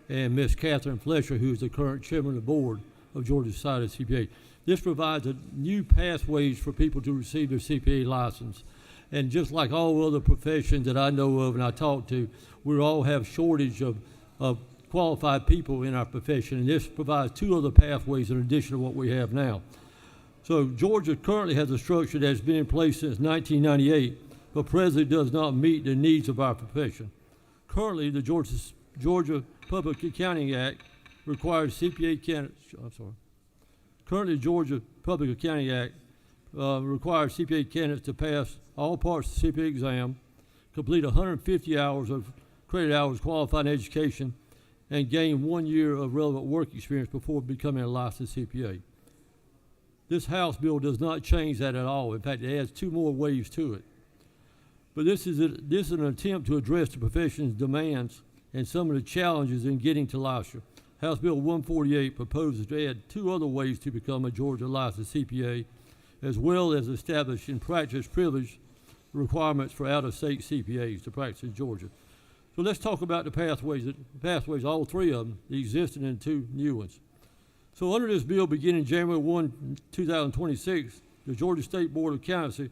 and Ms. Catherine Flesher, who is the current Chairman of the Board of Georgia Society of CPAs. This provides a new pathways for people to receive their CPA license. And just like all other professions that I know of and I talk to, we all have shortage of qualified people in our profession, and this provides two other pathways in addition to what we have now. So Georgia currently has a structure that has been in place since 1998, but presently does not meet the needs of our profession. Currently, the Georgia Public Accounting Act requires CPA candidates. Currently, the Georgia Public Accounting Act requires CPA candidates to pass all parts of the CPA exam, complete 150 hours of credit hours qualifying education, and gain 1 year of relevant work experience before becoming a licensed CPA. This House bill does not change that at all. In fact, it adds two more waves to it. But this is an attempt to address the profession's demands and some of the challenges in getting to licensure. House Bill 148 proposes to add two other ways to become a Georgia licensed CPA, as well as establishing practice privilege requirements for out-of-state CPAs to practice in Georgia. So let's talk about the pathways, all three of them, the existing and two new ones. So under this bill, beginning January 1, 2026, the Georgia State Board of Accountancy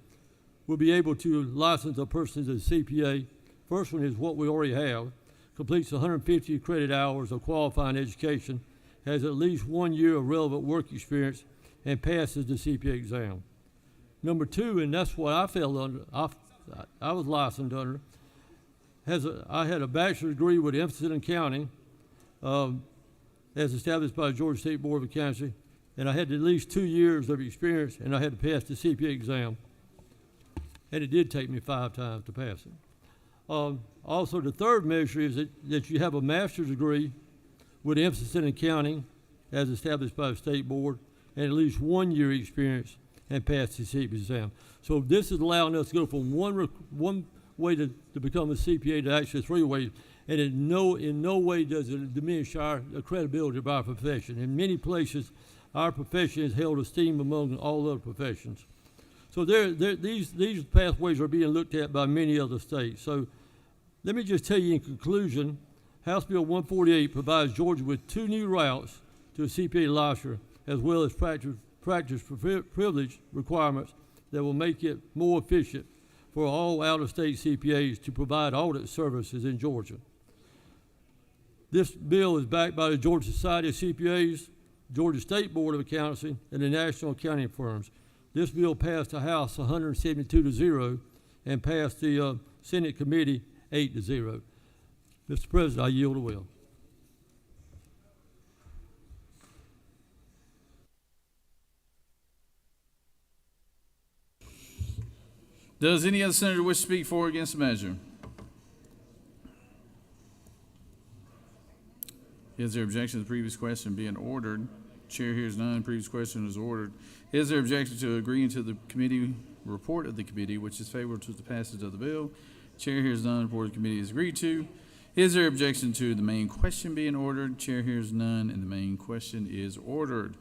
will be able to license a person as a CPA. First one is what we already have, completes 150 credit hours of qualifying education, has at least 1 year of relevant work experience, and passes the CPA exam. Number two, and that's what I fell under, I was licensed under, I had a bachelor's degree with emphasis in accounting, as established by the Georgia State Board of Accountancy, and I had at least 2 years of experience, and I had to pass the CPA exam, and it did take me 5 times to pass it. Also, the third measure is that you have a master's degree with emphasis in accounting, as established by the State Board, and at least 1 year experience, and pass the CPA exam. So this is allowing us to go from one way to become a CPA to actually 3 ways, and in no way does it diminish our credibility of our profession. In many places, our profession is held esteem among all other professions. So these pathways are being looked at by many other states. So let me just tell you in conclusion, House Bill 148 provides Georgia with 2 new routes to a CPA licensure, as well as practice privilege requirements that will make it more efficient for all out-of-state CPAs to provide audit services in Georgia. This bill is backed by the Georgia Society of CPAs, Georgia State Board of Accountancy, and the national accounting firms. This bill passed the House 172-0 and passed the Senate committee 8-0. Mr. President, I yield the will. Does any other senator wish to speak for or against the measure? Is there objection to the previous question being ordered? Chair hears none. Previous question is ordered. Is there objection to agreeing to the committee report of the committee, which is favorable to the passage of the bill? Chair hears none. Report of the committee is agreed to. Is there objection to the main question being ordered? Chair hears none, and the main question is ordered.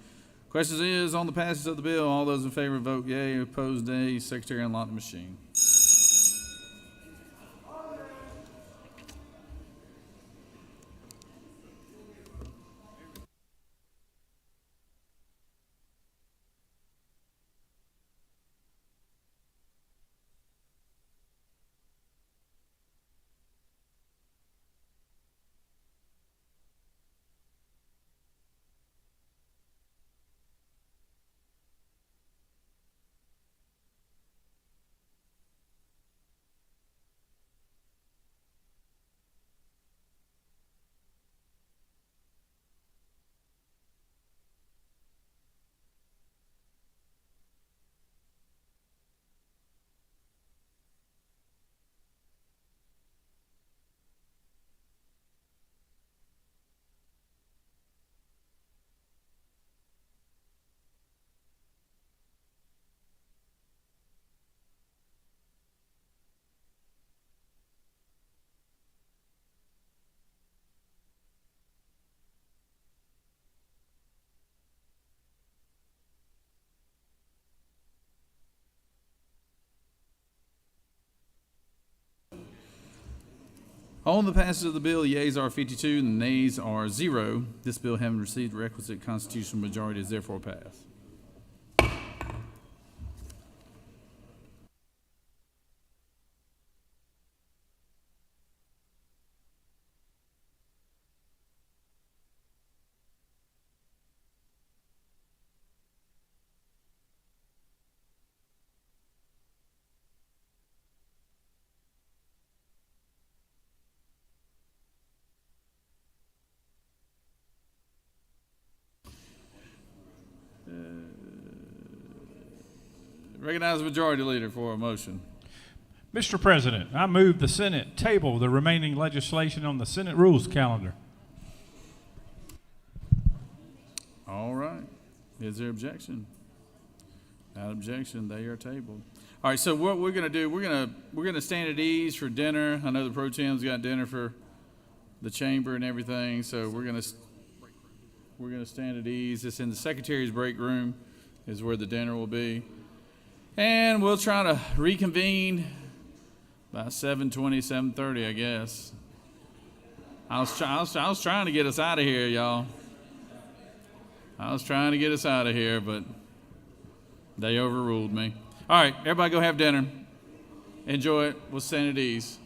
Question is on the passage of the bill. All those in favor vote yea. Opposed, nay. Secretary, unlock the machine. On the passage of the bill, yeas are 52 and nays are 0. This bill, having received the requisite constitutional majority, is therefore passed. Recognize the majority leader for a motion. Mr. President, I move the Senate table the remaining legislation on the Senate rules calendar. All right. Is there objection? Without objection, they are tabled. All right. So what we're going to do, we're going to stand at ease for dinner. I know the pro tem's got dinner for the chamber and everything. So we're going to stand at ease. It's in the secretary's break room, is where the dinner will be. And we'll try to reconvene by 7:20, 7:30, I guess. I was trying to get us out of here, y'all. I was trying to get us out of here, but they overruled me. All right, everybody go have dinner. Enjoy it. We'll stand at ease.